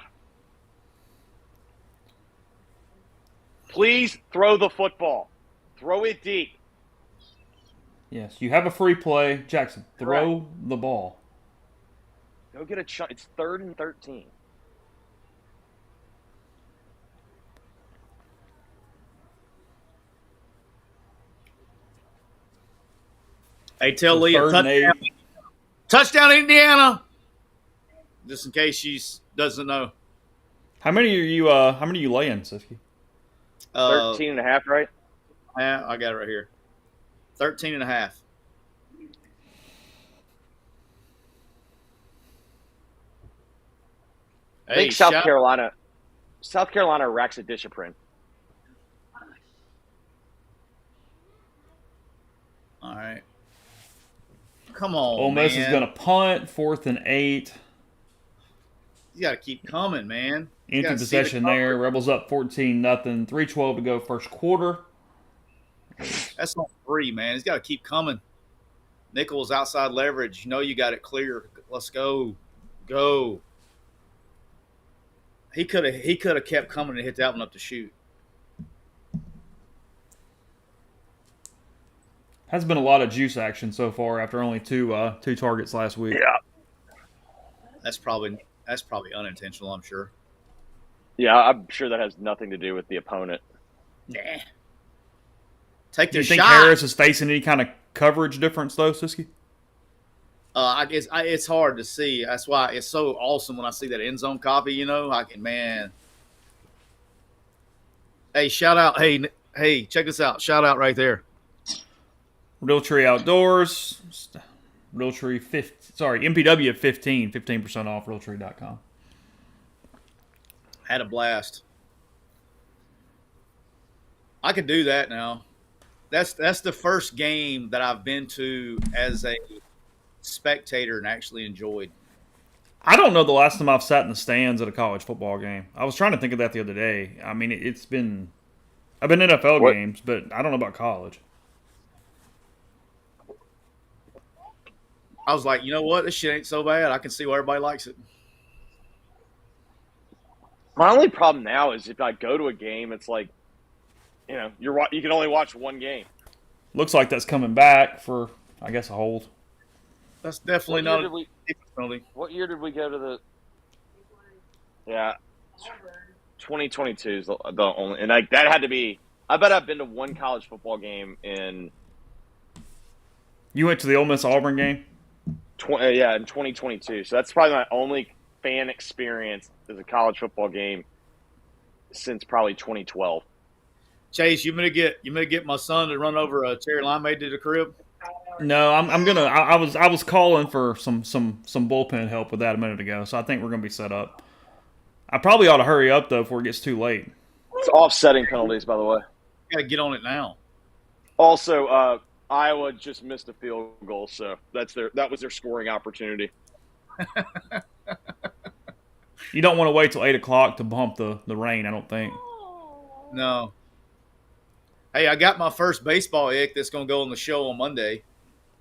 Please throw the football. Throw it deep. Yes, you have a free play. Jackson, throw the ball. Go get a chunk. It's 3rd and 13. Hey, tell So Leah, 3rd and 8. touchdown, Indiana. Just in case she doesn't know. How many are you? How many are you laying, Siski? 13 and a half, right? Yeah, I got it right here. 13 and a half. I think South Carolina racks a discipline. All right. Come on, Ole Miss man. is going to punt. 4th and 8. You got to keep coming, man. You Empty gotta see the possession there. coverage. Rebels up 14-0. 3:12 to go first quarter. That's not free, man. He's got to keep coming. Nichols outside leverage. You know you got it clear. Let's go. Go. He could have kept coming and hit that one up to shoot. Has been a lot of juice action so far after only two targets last week. Yeah. That's probably unintentional, I'm sure. Yeah, I'm sure that has nothing to do with the opponent. Nah. Take Do the you think shot. Harris is facing any kind of coverage difference though, Siski? I guess it's hard to see. That's why it's so awesome when I see that end zone copy. You know, man. Hey, shout out! Hey, check this out! Shout out right there. Realtree Outdoors. Realtree 50. MPW at 15% off. Realtree.com. Had a blast. I could do that now. That's the first game that I've been to as a spectator and actually enjoyed. I don't know the last time I've sat in the stands at a college football game. I was trying to think of that the other day. I mean, I've been NFL games, but I don't know about college. I was like, you know what? This shit ain't so bad. I can see why everybody likes it. My only problem now is if I go to a game, it's like, you can only watch one game. Looks like that's coming back for, I guess, a hold. That's definitely not a penalty. What year did we go to the? Yeah, 2022 is the only, and that had to be. I bet I've been to one college football game in. You went to the Ole Miss Auburn game? in 2022. So that's probably my only fan experience as a college football game since probably 2012. Chase, you gonna get my son to run over a cherry limeade to the crib? No, I'm gonna. I was calling for some bullpen help with that a minute ago, so I think we're gonna be set up. I probably ought to hurry up though before it gets too late. It's offsetting penalties, by the way. You gotta get on it now. Also, Iowa just missed a field goal, so that was their scoring opportunity. You don't want to wait till 8 o'clock to bump the rain, I don't think. No. Hey, I got my first baseball ick that's gonna go on the show on Monday.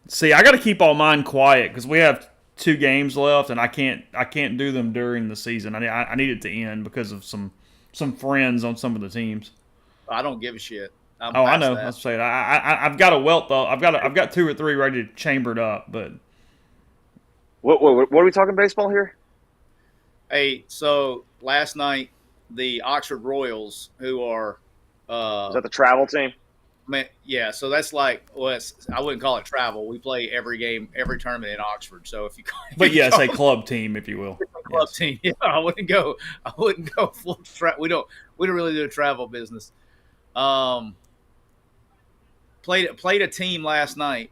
See, I got to keep all mine quiet because we have 2 games left, and I can't do them during the season. I need it to end because of some friends on some of the teams. I don't give a shit. I know. Let's say it. I've got a wealth though. I've got 2 or 3 ready to chambered up, but What are we talking baseball here? Hey, so last night the Oxford Royals, who are Is that the travel team? yeah, so that's like, well, I wouldn't call it travel. We play every game, every tournament in Oxford. So if you, but yes, a club team, if you will. Club team. Yeah, I wouldn't go full we don't really do a travel business. Played a team last night.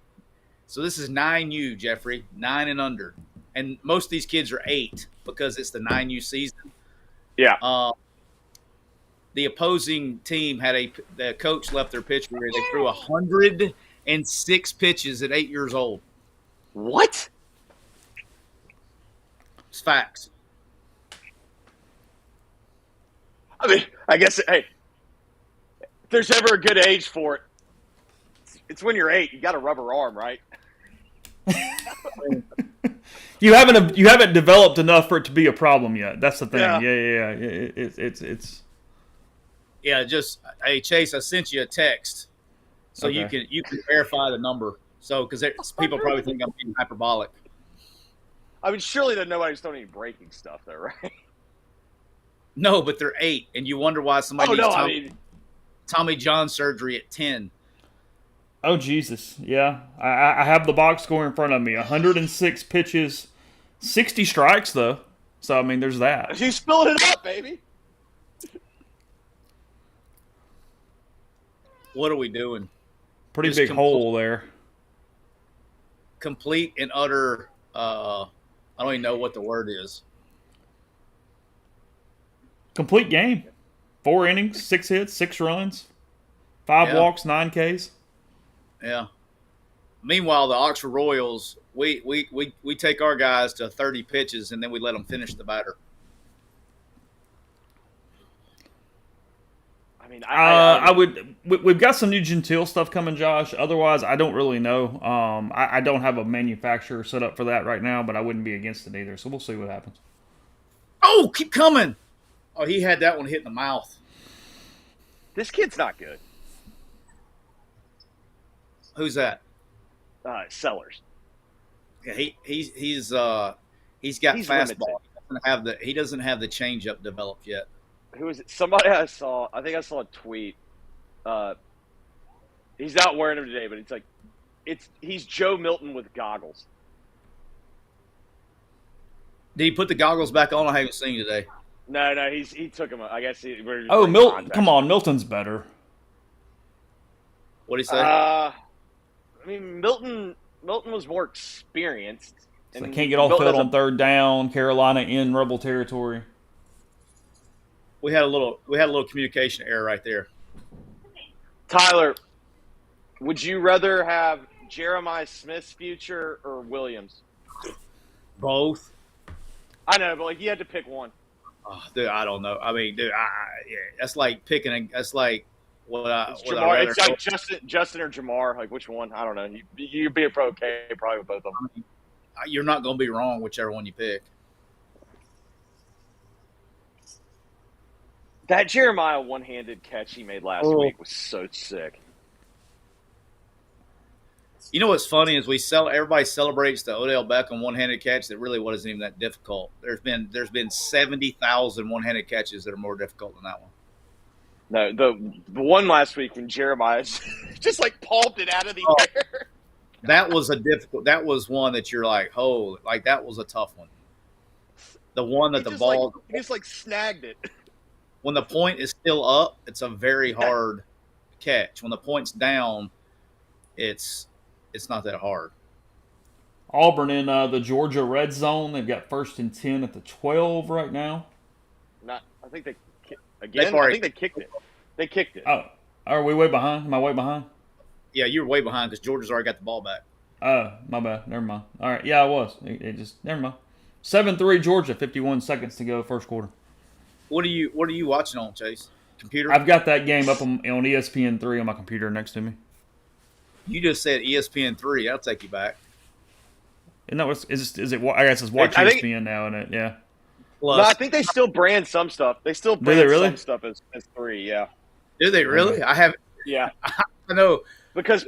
So this is 9U, Jeffrey, 9 and under, and most of these kids are 8 because it's the 9U season. Yeah. The opposing team the coach left their pitcher here. They threw 106 pitches at 8 years old. What? It's facts. I mean, I guess, hey, if there's ever a good age for it, it's when you're 8. You got a rubber arm, right? You haven't developed enough for it to be a problem yet. That's the thing. Yeah. Yeah. It's Yeah, just hey Chase, I sent you a text, so Okay. you can verify the number. So because people probably think I'm being hyperbolic. I mean, surely that nobody's throwing any breaking stuff, though, right? No, but they're 8, and you wonder why somebody Oh needs no, I mean, Tommy John surgery at 10. Oh Jesus, yeah. I have the box score in front of me. 106 pitches, 60 strikes though. So I mean, there's that. he's spilling it up, baby. What are we doing? Pretty Just big hole there. Complete and utter. I don't even know what the word is. Complete game. 4 innings, 6 hits, 6 runs, 5 Yeah. walks, 9 Ks. Yeah. Meanwhile, the Oxford Royals, we take our guys to 30 pitches and then we let them finish the batter. I mean, I would. We've got some new Gentile stuff coming, Josh. Otherwise, I don't really know. I don't have a manufacturer set up for that right now, but I wouldn't be against it either. So we'll see what happens. Oh, keep coming. Oh, he had that one hit in the mouth. this kid's not good. Who's that? Sellers. Yeah, he's got fastball. Limited. He doesn't have the changeup developed yet. Who is it? Somebody I saw. I think I saw a tweet. He's not wearing them today, but it's like, he's Joe Milton with goggles. Did he put the goggles back on? I haven't seen today. No, he took him. I guess he. Oh, Milton! Come on, Milton's better. What did he say? I mean, Milton was more experienced. So they can't get off field on third down. Carolina in Rebel territory. We had a little communication error right there. Tyler, would you rather have Jeremiah Smith's future or Williams? Both. I know, but like you had to pick one. Oh, dude, I don't know. I mean, dude, yeah, that's like picking. That's like It's Jamar. It's like Justin or Jamar. Like which one? I don't know. You'd be okay probably with both of them. You're not going to be wrong whichever one you pick. That Jeremiah one-handed catch he made last week was so sick. You know what's funny is everybody celebrates the Odell Beckham one-handed catch that really wasn't even that difficult. There's been 70,000 one-handed catches that are more difficult than that one. No, the one last week when Jeremiah just like pulped it out of the air. That was that was one that you're like, oh, like that was a tough one. The one that he just like snagged it. When the point is still up, it's a very hard catch. When the point's down, it's not that hard. Auburn in the Georgia red zone. They've got 1st and 10 at the 12 right now. I think they kicked it. They kicked it. Oh, are we way behind? Am I way behind? Yeah, you're way behind because Georgia's already got the ball back. Oh, my bad. Never mind. All right. Yeah, I was. It just never mind. 7-3 Georgia. 51 seconds to go, first quarter. What are you watching on, Chase? Computer? I've got that game up on ESPN3 on my computer next to me. You just said ESPN3. I'll take you back. No, is it? I guess it's Watch ESPN now, isn't it? Yeah. Plus, No, I think they still brand some stuff. They still brand some stuff as 3. Yeah. Do they really? I haven't. Yeah. I know. Because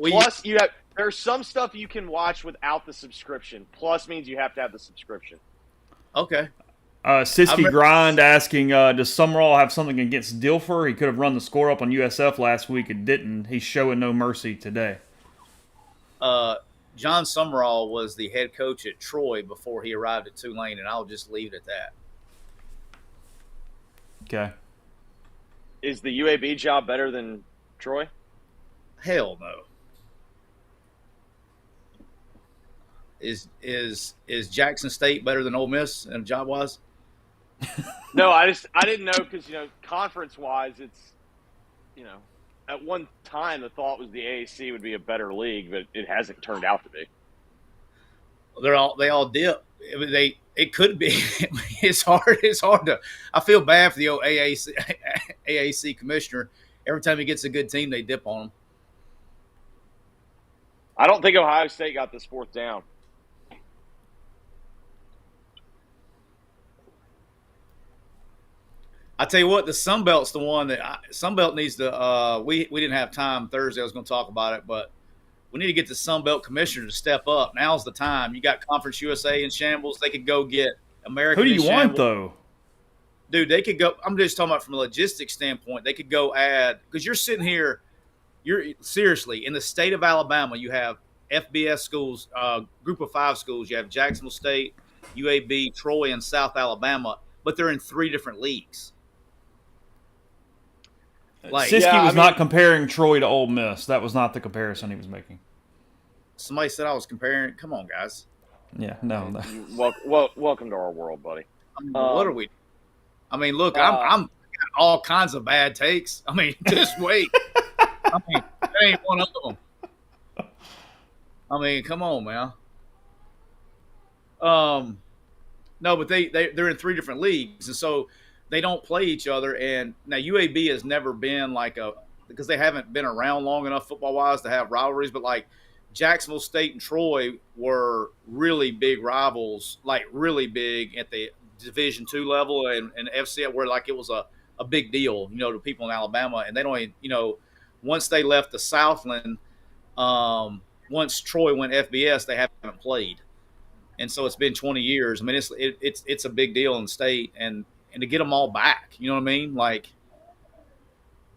there's some stuff you can watch without the subscription. Plus means you have to have the subscription. Okay. Siski Grind asking, does Summerall have something against Dilfer? He could have run the score up on USF last week and didn't. He's showing no mercy today. John Summerall was the head coach at Troy before he arrived at Tulane, and I'll just leave it at that. Okay. Is the UAB job better than Troy? Hell no. Is Jackson State better than Ole Miss and job wise? No, I didn't know because conference wise it's at one time the thought was the AAC would be a better league, but it hasn't turned out to be. They all dip. It could be. It's hard to. I feel bad for the old AAC commissioner. Every time he gets a good team, they dip on him. I don't think Ohio State got this 4th down. I tell you what, the Sun Belt's the one that Sun Belt needs to. We didn't have time Thursday. I was going to talk about it, but we need to get the Sun Belt commissioner to step up. Now's the time. You got Conference USA in shambles. They could go get American. Who do you in want shambles. though? Dude, they could go. I'm just talking about from a logistics standpoint. They could go add because you're sitting here. You're seriously in the state of Alabama. You have FBS schools, Group of 5 schools. You have Jacksonville State, UAB, Troy, and South Alabama, but they're in 3 different leagues. Like, Siski was not comparing Troy to Ole Miss. That was not the comparison he was making. Somebody said I was comparing. Come on, guys. Yeah, no. Welcome to our world, buddy. I mean, what are we? I mean, look, I'm got all kinds of bad takes. I mean, just wait. I mean, that ain't one of them. I mean, come on, man. No, but they're in 3 different leagues, and so they don't play each other. And now UAB has never been because they haven't been around long enough football wise to have rivalries, but like Jacksonville State and Troy were really big rivals, like really big at the Division II level and FCS, where like it was a big deal, to people in Alabama. And they don't even, once they left the Southland, once Troy went FBS, they haven't played. And so it's been 20 years. I mean, it's a big deal in the state, and to get them all back, you know what I mean? Like,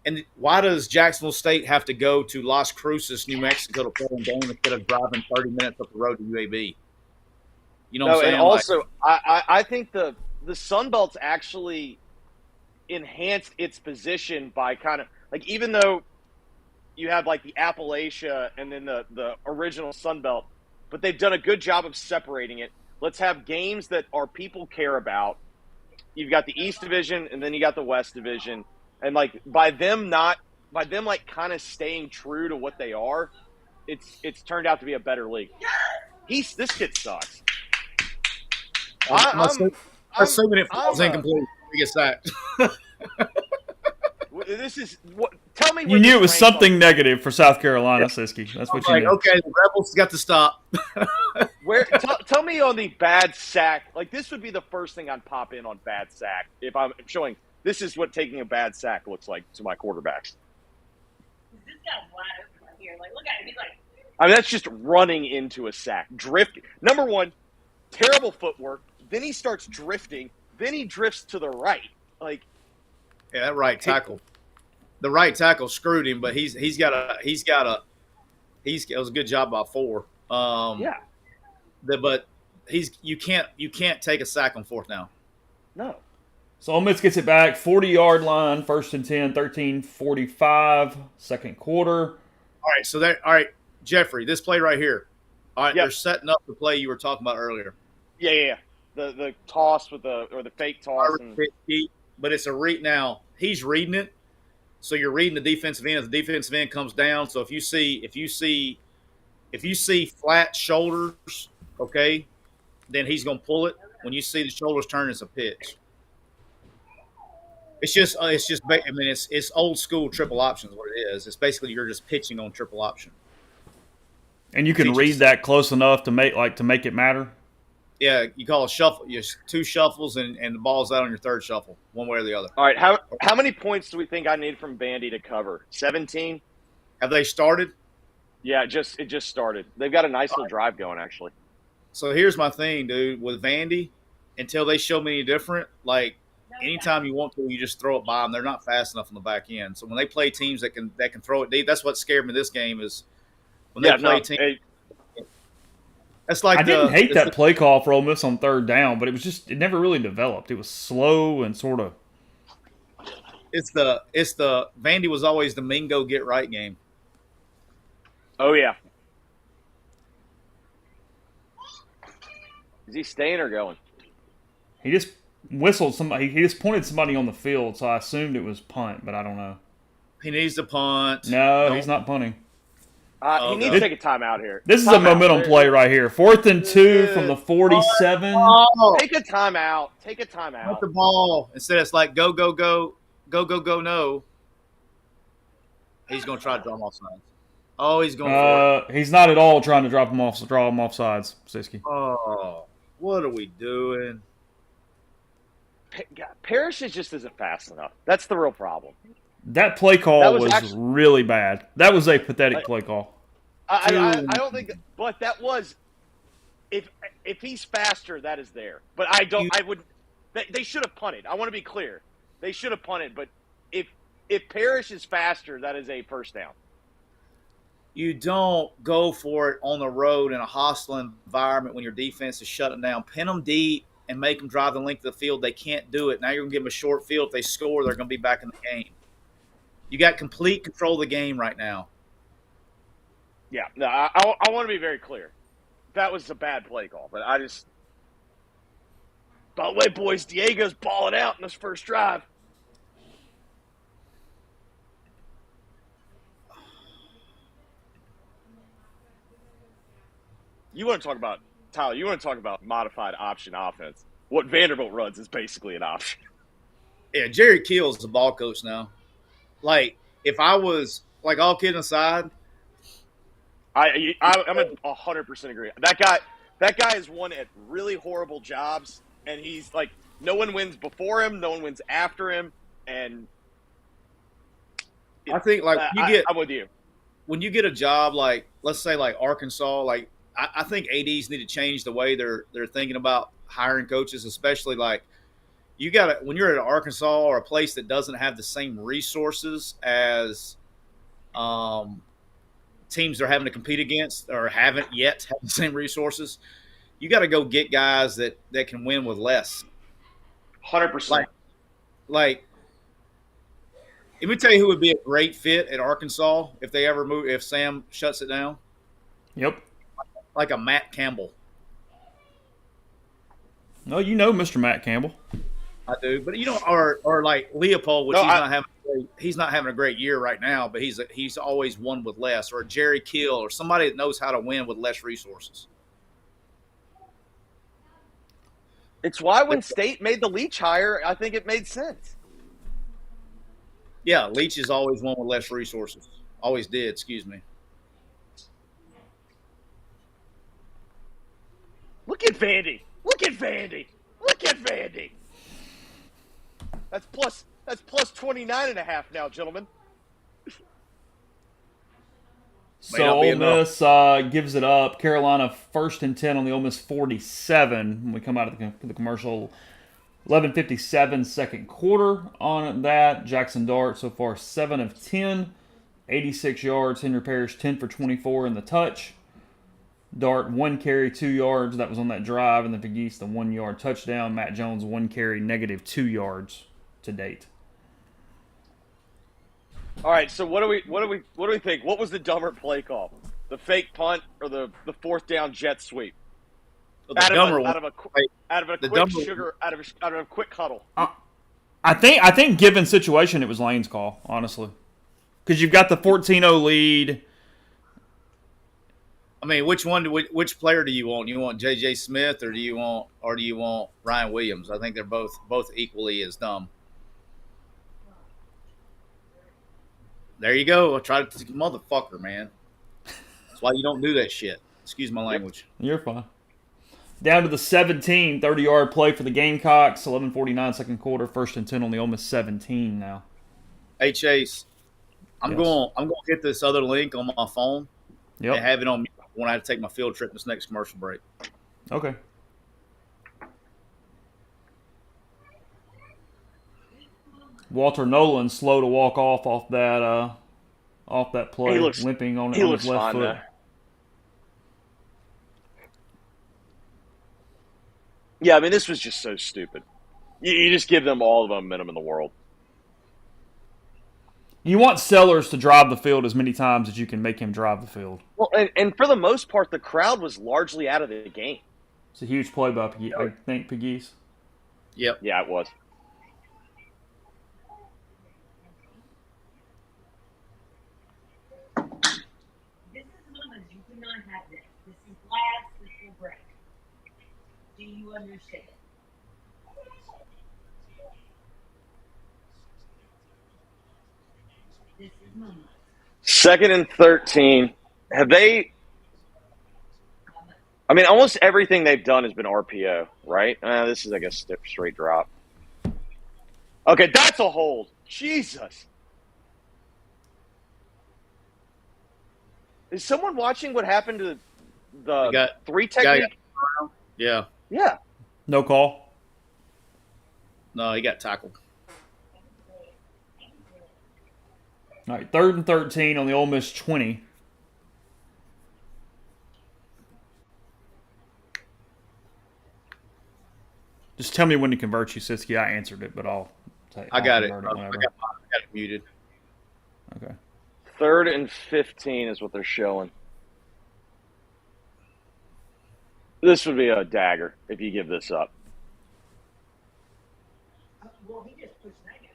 and why does Jacksonville State have to go to Las Cruces, New Mexico to play in game instead of driving 30 minutes up the road to UAB? You know what I'm saying? And also, I think the Sun Belt's actually enhanced its position by kind of like, even though you have like the Appalachia and then the original Sun Belt, but they've done a good job of separating it. Let's have games that our people care about. You've got the East Division and then you got the West Division. And like by them like kind of staying true to what they are, it's turned out to be a better league. This kid sucks. I'm assuming it falls incomplete. We get sacked. This is what. Tell me. You knew it was something negative for South Carolina, Siski. That's what you knew. Okay, the Rebels got to stop. Tell me on the bad sack. Like, this would be the first thing I'd pop in on bad sack if I'm showing. This is what taking a bad sack looks like to my quarterbacks. This guy's wide open right here. Like, look at him. He's like. I mean, that's just running into a sack, drifting. Number one, terrible footwork. Then he starts drifting. Then he drifts to the right. Like, yeah, that right tackle. The right tackle screwed him, but it was a good job by 4. Yeah. But you can't take a sack on 4th down. No. So Ole Miss gets it back, 40-yard line, 1st and 10, 13:45, second quarter. All right, Jeffrey, this play right here. All right, They're setting up the play you were talking about earlier. Yeah. The toss with the fake toss. But it's now he's reading it. So you're reading the defensive end. If the defensive end comes down, so if you see flat shoulders, okay, then he's going to pull it. When you see the shoulders turn, it's a pitch. It's just. I mean, it's old school triple option is what it is. It's basically you're just pitching on triple option. And you can read that close enough to make it matter. Yeah, you call a shuffle. You 2 shuffles, and the ball's out on your 3rd shuffle, one way or the other. All right, how many points do we think I need from Vandy to cover? 17? Have they started? Yeah, it just started. They've got a nice little drive going, actually. So here's my thing, dude. With Vandy, until they show me any different, like anytime you want to, you just throw it by them. They're not fast enough on the back end. So when they play teams that can throw it deep, that's what scared me this game is when they play teams. That's like I didn't hate that play call for Ole Miss on 3rd down, but it never really developed. It was slow and sort of. It's the Vandy was always the Mingo get right game. Oh yeah. Is he staying or going? He just whistled somebody. He just pointed somebody on the field, so I assumed it was punt, but I don't know. He needs to punt. No, he's not punting. He needs to take a timeout here. This is a momentum play right here. 4th and 2 from the 47. Take a timeout. Take a timeout. Put the ball. Instead, it's like go, no. He's going to try to draw him off sides. Oh, he's going for it. He's not at all trying to draw him off sides, Siski. Oh, what are we doing? Parrish just isn't fast enough. That's the real problem. That play call That was was actually- really bad. That was a pathetic play call. I don't think that, but that was if he's faster, that is there. But I would. They should have punted. I want to be clear. They should have punted. But if Parrish is faster, that is a first down. You don't go for it on the road in a hostile environment when your defense is shutting down. Pin them deep and make them drive the length of the field. They can't do it. Now you're going to give them a short field. If they score, they're going to be back in the game. You got complete control of the game right now. Yeah, no, I want to be very clear. That was a bad play call, but I just. By the way, boys, Diego's balling out in this first drive. You want to talk about, Tyler, you want to talk about modified option offense. What Vanderbilt runs is basically an option. Yeah, Jerry Keel's the ball coach now. Like, if I was, like, all kidding aside. I'm 100% agree. That guy has won at really horrible jobs, and he's like, no one wins before him, no one wins after him, and I think, like, I'm with you. When you get a job like, let's say, like Arkansas, like, I think ADs need to change the way they're thinking about hiring coaches, especially like you got to when you're at Arkansas or a place that doesn't have the same resources as teams they're having to compete against or haven't yet had the same resources. You got to go get guys that can win with less. 100%. Like, let me tell you who would be a great fit at Arkansas if they ever move. If Sam shuts it down. Yep. Like a Matt Campbell. No, you know Mr. Matt Campbell. I do, but or like Leopold, which he's not having a great year right now, but he's always won with less, or Jerry Kill, or somebody that knows how to win with less resources. It's why when State made the Leach hire, I think it made sense. Yeah, Leach has always won with less resources. Always did, excuse me. Look at Vandy. Look at Vandy. Look at Vandy. That's plus 29.5 now, gentlemen. So Ole Miss gives it up. Carolina 1st and 10 on the Ole Miss 47 when we come out of the commercial. 11:57 second quarter on that. Jackson Dart so far 7 of 10, 86 yards. Henry Parrish 10 for 24 in the touch. Dart 1 carry, 2 yards. That was on that drive, and then Pegues the 1 yard touchdown. Matt Jones 1 carry, -2 yards to date. All right, so what do we think? What was the dumber play call? The fake punt or the 4th down jet sweep? Out of a quick huddle. I think given situation it was Lane's call, honestly. Because you've got the 14-0 lead. I mean, which which player do you want? You want J.J. Smith or do you want Ryan Williams? I think they're both equally as dumb. There you go. I tried to motherfucker, man. That's why you don't do that shit. Excuse my language. You're fine. Down to the 17, 30-yard play for the Gamecocks. 11:49 second quarter. 1st and 10 on the Ole Miss 17 now. Hey Chase, I'm Yes. going to hit this other link on my phone Yep. and have it on me when I have to take my field trip this next commercial break. Okay. Walter Nolan slow to walk off that play, limping on his left foot. There. Yeah, I mean, this was just so stupid. You just give them all the momentum in the world. You want Sellers to drive the field as many times as you can make him drive the field. Well, and for the most part, the crowd was largely out of the game. It's a huge play by I think Pegues. Yep. Yeah, it was. This is moments you do not have this. This is glass, this will break. Do you understand? This is moments. 2nd and 13. Have they? I mean, almost everything they've done has been RPO, right? This is, I guess, straight drop. Okay, that's a hold. Jesus. Is someone watching what happened to the got- 3 technique? Yeah. Yeah. No call. No, he got tackled. All right, 3rd and 13 on the Ole Miss 20. Just tell me when to convert you, Siski. I answered it, but I'll I got it. convert I whenever. got it muted. Okay. 3rd and 15 is what they're showing. This would be a dagger if you give this up. Well, he just pushed that guy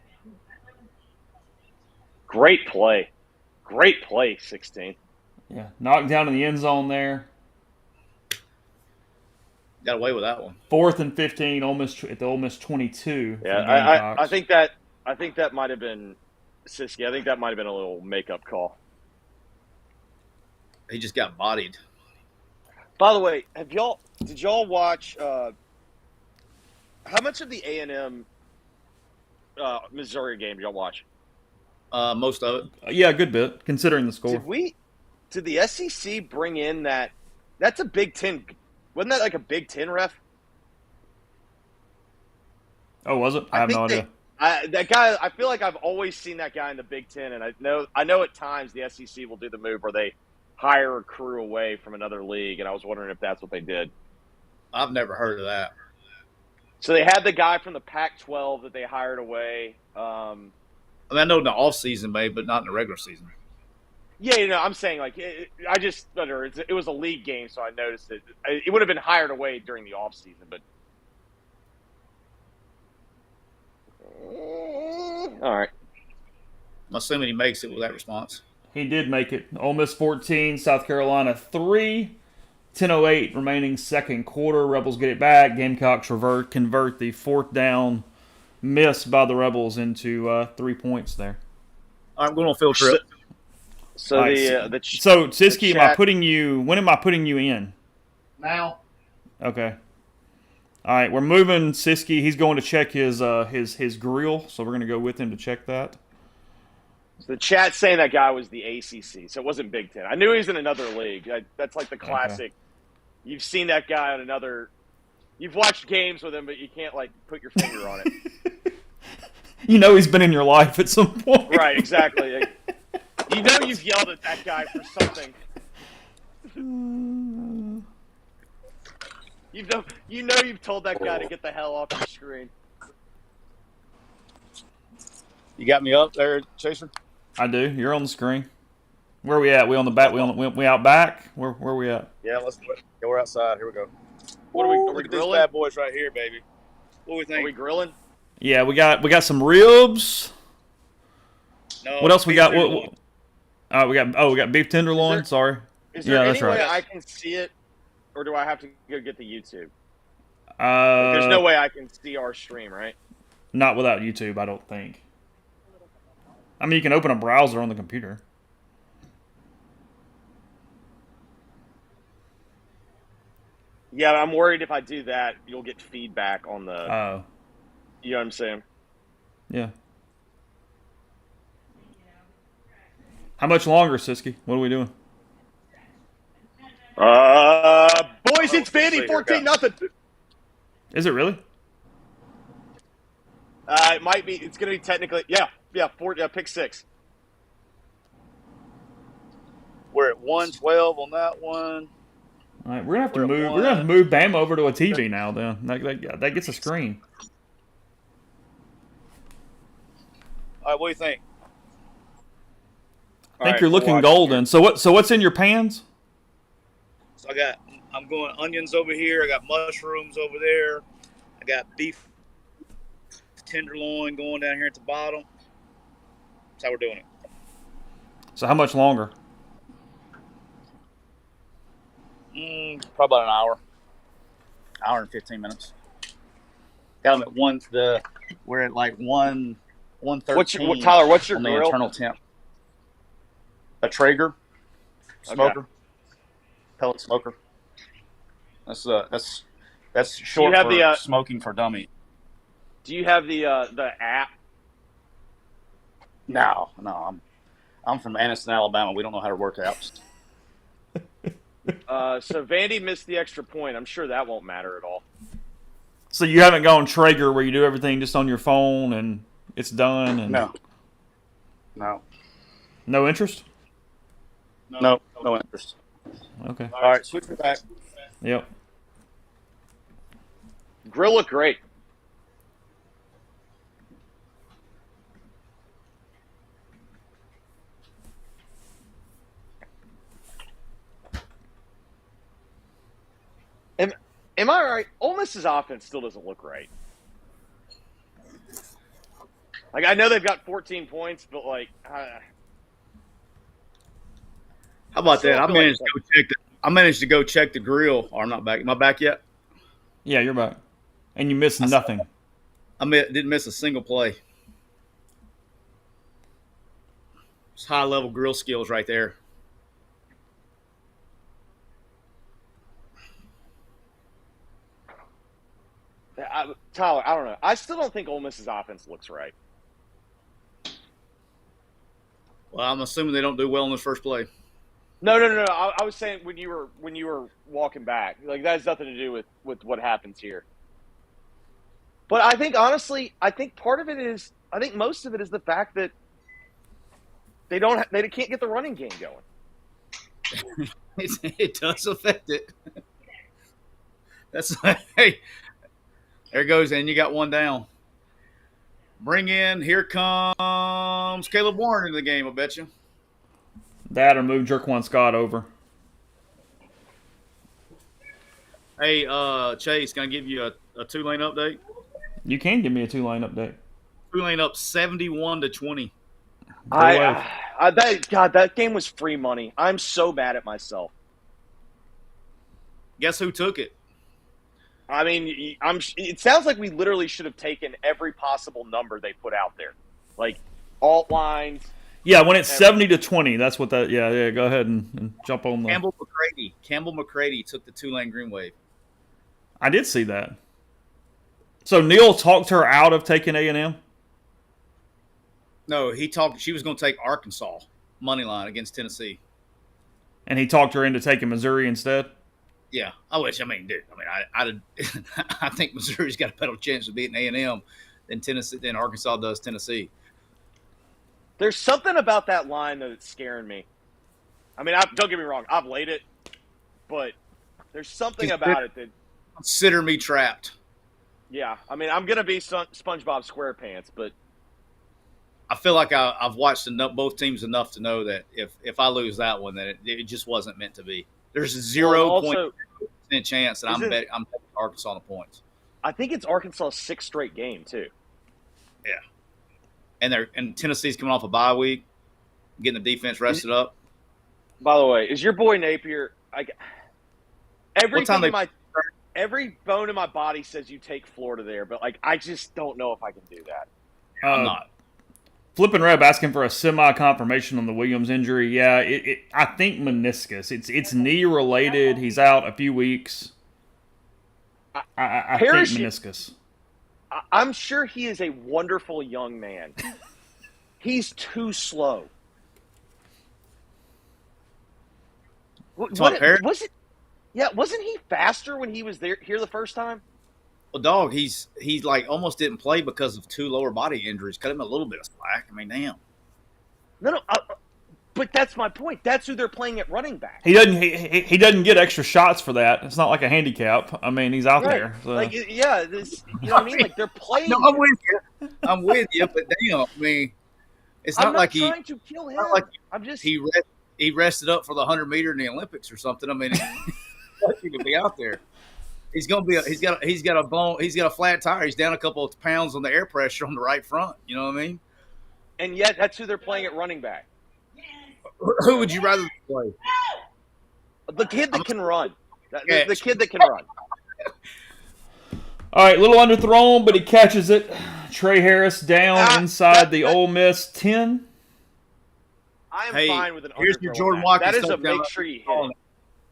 down. Great play. Great play, 16. Yeah, knocked down in the end zone there. Got away with that one. 4th and 15, Ole Miss at the Ole Miss 22. for Yeah, the Gamecocks. I think that might have been Siski. I think that might have been a little makeup call. He just got bodied. By the way, did y'all watch how much of the A&M Missouri game did y'all watch? Most of it. Yeah, a good bit considering the score. Did the SEC bring in that's a Big Ten? Wasn't that like a Big Ten ref? Oh, was it? I have no idea. That guy, I feel like I've always seen that guy in the Big Ten, and I know at times the SEC will do the move where they hire a crew away from another league, and I was wondering if that's what they did. I've never heard of that. So they had the guy from the Pac-12 that they hired away. I mean, I know in the off season, maybe, but not in the regular season. Yeah, I'm saying like it was a league game, so I noticed it. It would have been hired away during the off season, but all right. I'm assuming he makes it with that response. He did make it. Ole Miss 14, South Carolina 3. 10:08 remaining second quarter. Rebels get it back. Gamecocks convert the 4th down miss by the Rebels into 3 points there. I'm going on field trip. So Right, so Siski, when am I putting you in? Now. Okay. All right, we're moving Siski. He's going to check his grill, so we're going to go with him to check that. So the chat's saying that guy was the ACC, so it wasn't Big Ten. I knew he was in another league. That's like the classic. Okay. You've seen that guy on another. You've watched games with him, but you can't like put your finger on it. You know he's been in your life at some point. Right, exactly. You know you've yelled at that guy for something. You've told that guy to get the hell off your screen. You got me up there, Chaser? I do. You're on the screen. Where are we at? We on the back? We out back? Where we at? Yeah, we're outside. Here we go. What are we Look at these grilling? bad boys right here, baby. What do we think? Are we grilling? Yeah, we got some ribs. No. What else we got? We got beef tenderloin. Sorry. Is there that's any way right. I can see it, or do I have to go get the YouTube? There's There's no way I can see our stream, right? Not without YouTube, I don't think. I mean, you can open a browser on the computer. Yeah, I'm worried if I do that, you'll get feedback on the. Oh. You know what I'm saying? Yeah. How much longer, Siski? What are we doing? Boys, it's Vandy, 14-0. Is it really? It might be. It's going to be technically. Yeah. Pick 6. We're at 112 on that one. All right, we're gonna have to move Bama over to a TV now. Then that gets a screen. All right, what do you think? I think you're looking golden. So what's in your pans? So I'm going onions over here. I got mushrooms over there. I got beef tenderloin going down here at the bottom. That's how we're doing it. So how much longer? Probably about an hour. Hour and 15 minutes. Got them at we're at like 113. Tyler, what's your on grill? The internal temp? A Traeger smoker. Okay. Pellet smoker. That's short for smoking for dummy. Do you have the app No. I'm from Anniston, Alabama. We don't know how to work out. So Vandy missed the extra point. I'm sure that won't matter at all. So you haven't gone Traeger where you do everything just on your phone and it's done? And No. No interest? No interest. Okay. All right, switch it back. Yep. Grill looked great. Am I right? Ole Miss's offense still doesn't look right. Like, I know they've got 14 points, but like, How about Still that? feel like it's I managed to go check the grill. Or I'm not back. Am I back yet? Yeah, you're back. And you missed nothing. Didn't miss a single play. It's high level grill skills right there. Tyler, I don't know. I still don't think Ole Miss's offense looks right. Well, I'm assuming they don't do well in this first play. No. I was saying when you were walking back, like that has nothing to do with what happens here. But I think honestly, part of it is, I think most of it is the fact that they can't get the running game going. It does affect it. That's hey. There goes, and you got one down. Here comes Caleb Warren into the game, I bet you. That or move Jerquan Scott over. Hey, Chase, can I give you a two-lane update? You can give me a 2-lane update. Two-lane up 71-20. That game was free money. I'm so bad at myself. Guess who took it? I mean, it sounds like we literally should have taken every possible number they put out there, like alt lines. Yeah, when it's 70-20, that's what that. Yeah. Go ahead and jump on the. Campbell McCready took the two-lane green wave. I did see that. So Neil talked her out of taking A&M. No, she was going to take Arkansas money line against Tennessee, and he talked her into taking Missouri instead. Yeah, I think Missouri's got a better chance of beating A&M than Arkansas does Tennessee. There's something about that line that's scaring me. I mean, don't get me wrong, I've laid it, but there's something about it that consider me trapped. Yeah, I mean, I'm gonna be SpongeBob SquarePants, but I feel like I've watched both teams enough to know that if I lose that one, then it just wasn't meant to be. There's a 0.2% chance that I'm betting Arkansas on the points. I think it's Arkansas' sixth straight game too. Yeah, and Tennessee's coming off a bye week, getting the defense rested up. By the way, is your boy Napier? Every bone in my body says you take Florida there, but I just don't know if I can do that. I'm not. Flipping Reb asking for a semi-confirmation on the Williams injury. Yeah, I think meniscus. It's knee related. He's out a few weeks. I think meniscus. I'm sure he is a wonderful young man. He's too slow. Was it? Yeah, wasn't he faster when he was here the first time? Well, dog, he's almost didn't play because of 2 lower body injuries. Cut him a little bit of slack. I mean, damn. No, but that's my point. That's who they're playing at running back. He doesn't get extra shots for that. It's not like a handicap. I mean, he's out there. So. You know what I mean? Like they're playing. No, I'm with you, but damn, I mean, it's not like I'm not trying to kill him. I'm just he rested up for the 100-meter in the Olympics or something. I mean, he could be out there. He's got a flat tire. He's down a couple of pounds on the air pressure on the right front. You know what I mean? And yet, that's who they're playing at running back. Who would you rather play? The kid that can run. The kid that can run. All right, a little underthrown, but he catches it. Trey Harris down inside the Ole Miss 10. I am fine with an underthrow. Here's your Jordan Watkins. That is a make sure you hit it.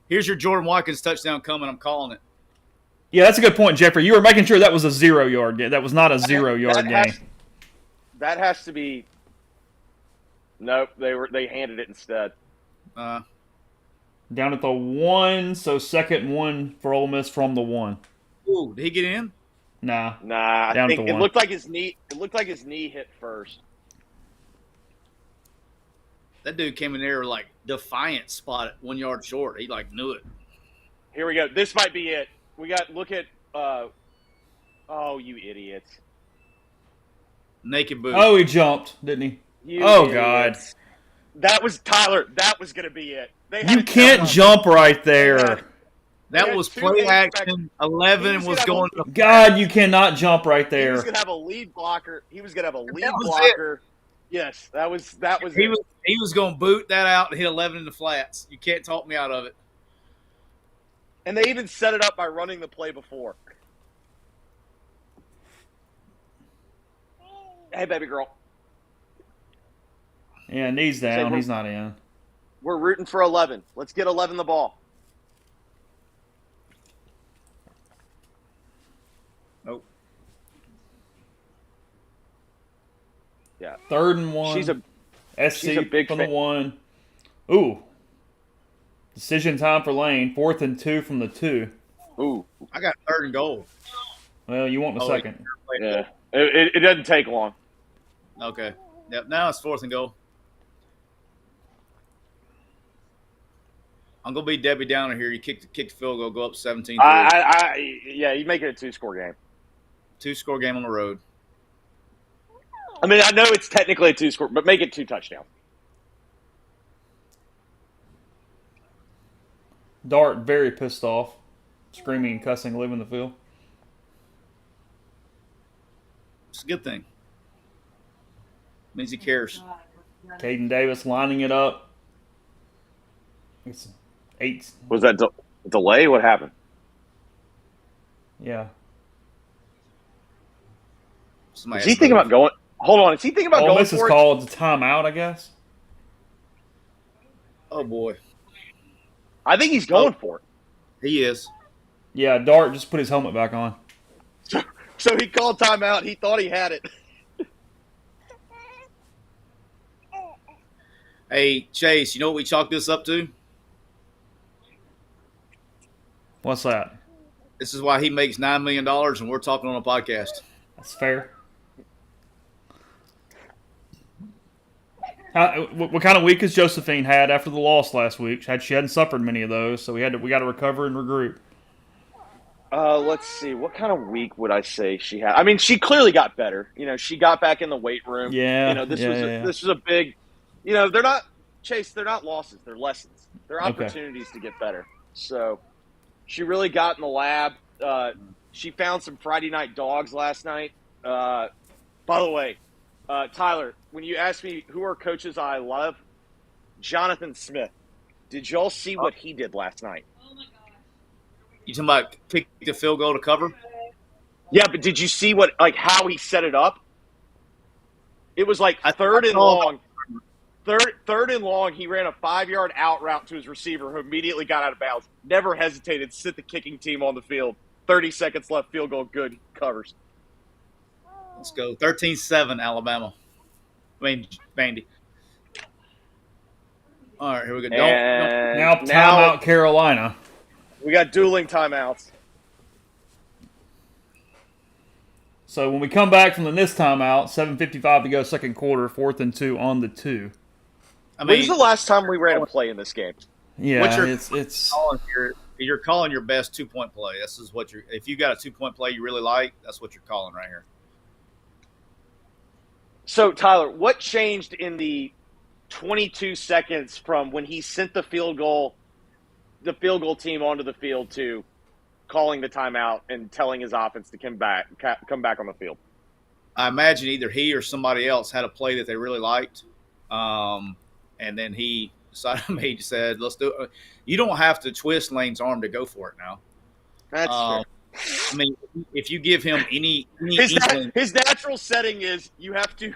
Here's your Jordan Watkins touchdown coming. I'm calling it. Yeah, that's a good point, Jeffrey. You were making sure that was a 0-yard game. That was not a 0-yard game. That has to be Nope, they handed it instead. Uh, Down at the 1, so second and 1 for Ole Miss from the 1. ooh, did he get in? Nah. Nah, I Down at think the it 1. looked like his knee. It looked like his knee hit first. That dude came in there like defiant spot at 1 yard short. He like knew it. Here we go. This might be it. Look at. Oh, you idiots! Naked boot. Oh, he jumped, didn't he? You Oh, idiots. God. That was Tyler. That was going to be it. You can't jump right there. That was play action. 11 was going to God, you cannot jump right He was there. going to have a lead blocker. He was going to have a lead was blocker. Yes, that was he it. was going to boot that out and hit 11 in the flats. You can't talk me out of it. And they even set it up by running the play before. Hey, baby girl. Yeah, knees down. we're- He's not in. We're rooting for 11. Let's get 11 the ball. Nope. Yeah. 3rd and 1. She's a big from the fan. 1. Ooh. Decision time for Lane. 4th and 2 from the 2. Ooh. I got 3rd and goal. Well, you want the second. Yeah. It doesn't take long. Okay. Yep. Now it's 4th and goal. I'm gonna be Debbie Downer here. You kick the field goal, go up 17-3. Yeah, you make it a 2-score game. 2-score game on the road. I mean, I know it's technically a 2-score, but make it 2 touchdowns. Dart very pissed off. Screaming and cussing, leaving the field. It's a good thing. Means he cares. Caden Davis lining it up. It's 8. Was that delay? What happened? Yeah. Somebody Is he has thinking moved. about going? Hold on. Is he thinking about Ole going Miss is for it? called the timeout, I guess. Oh boy, I think he's going for it. he is. Yeah, Dart just put his helmet back on. So he called timeout. He thought he had it. Hey Chase, you know what we chalk this up to? What's that? This is why he makes $9 million, and we're talking on a podcast. That's fair. What kind of week has Josephine had after the loss last week? She hadn't suffered many of those, so we got to recover and regroup. Let's see. What kind of week would I say she had? I mean, she clearly got better. You know, she got back in the weight room. Yeah. You know, this yeah. was a big. You know, they're not Chase. They're not losses. They're lessons. They're Okay. opportunities to get better. So, she really got in the lab. She found some Friday night dogs last night. By the way, Tyler, when you asked me who are coaches I love, Jonathan Smith. Did y'all see what he did last night? You talking about kick the field goal to cover? Yeah, but did you see how he set it up? It was like third and long. Third and long, he ran a 5-yard out route to his receiver who immediately got out of bounds. Never hesitated, sit the kicking team on the field. 30 seconds left, field goal, good, covers. Let's go. 13-7, Alabama. Vandy. All right, here we go. Don't. Now timeout Carolina. We got dueling timeouts. So when we come back from this timeout, 7:55 to go, second quarter, 4th and 2 on the 2. I mean, When's the last time we ran a play in this game? Yeah, What's your- it's you're calling your best 2-point play. This is what if you got a 2-point play you really like, that's what you're calling right here. So, Tyler, what changed in the 22 seconds from when he sent the field goal team onto the field to calling the timeout and telling his offense to come back on the field? I imagine either he or somebody else had a play that they really liked, and then he decided, he said, "Let's do it." You don't have to twist Lane's arm to go for it now. That's true. I mean, if you give him any His natural setting is you have to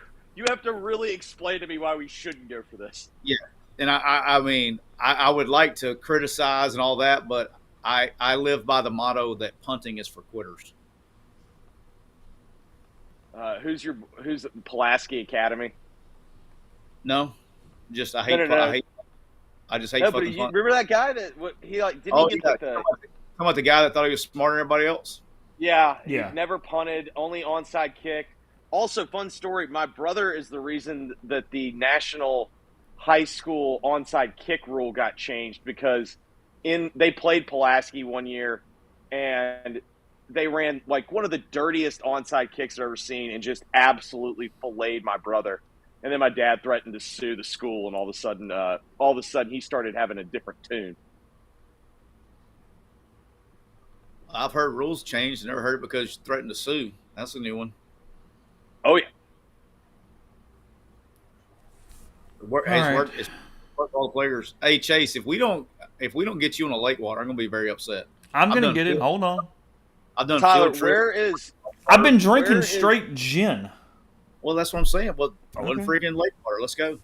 really explain to me why we shouldn't go for this. yeah, and I mean, I would like to criticize and all that, but I live by the motto that punting is for quitters. Who's Pulaski Academy? No, Just I hate. No. I just hate No, but fucking you punt. remember that guy that he like didn't Oh, he get yeah. like the Talking about the guy that thought he was smarter than everybody else. yeah, Yeah. he never punted, only onside kick. Also, fun story, my brother is the reason that the national high school onside kick rule got changed because they played Pulaski one year and they ran like one of the dirtiest onside kicks I've ever seen and just absolutely filleted my brother. And then my dad threatened to sue the school, and all of a sudden, he started having a different tune. I've heard rules changed. Never heard it because you threatened to sue. That's a new one. Oh yeah, It's worked for all the players. Hey Chase, if we don't get you on a lake water, I'm gonna be very upset. I'm I've gonna done get it. field- Hold on. I've done Tyler, field trips. where is? I've been drinking where is- straight gin. Well, that's what I'm saying. Well, throw in Okay. freaking lake water. Let's go.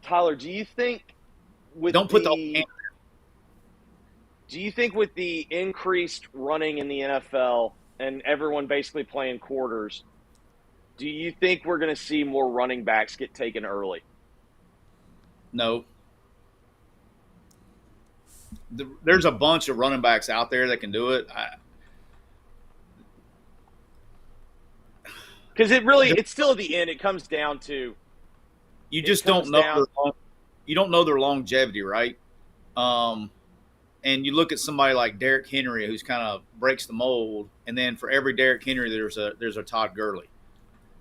Tyler, do you think with Don't put the whole the can. do you think with the increased running in the NFL and everyone basically playing quarters, do you think we're going to see more running backs get taken early? No. There's a bunch of running backs out there that can do it. Because it's still at the end. It comes down to You just comes don't know down- you don't know their longevity, right? And you look at somebody like Derrick Henry, who's kind of breaks the mold, and then for every Derrick Henry, there's a Todd Gurley.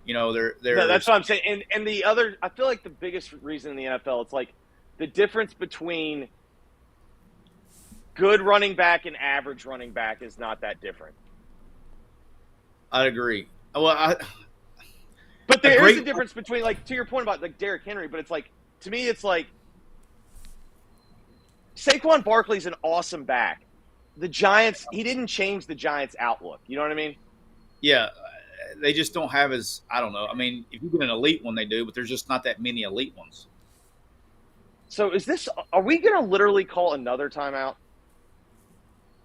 You know, no, that's what I'm saying. And the other, I feel like the biggest reason in the NFL, it's like the difference between good running back and average running back is not that different. I agree. Well, But there is great- a difference between, like, to your point about like Derrick Henry, but it's like, to me, it's like Saquon Barkley's an awesome back. The Giants, he didn't change the Giants' outlook. You know what I mean? yeah, they just don't have as I don't know. I mean, if you get an elite one, they do, but there's just not that many elite ones. So are we going to literally call another timeout?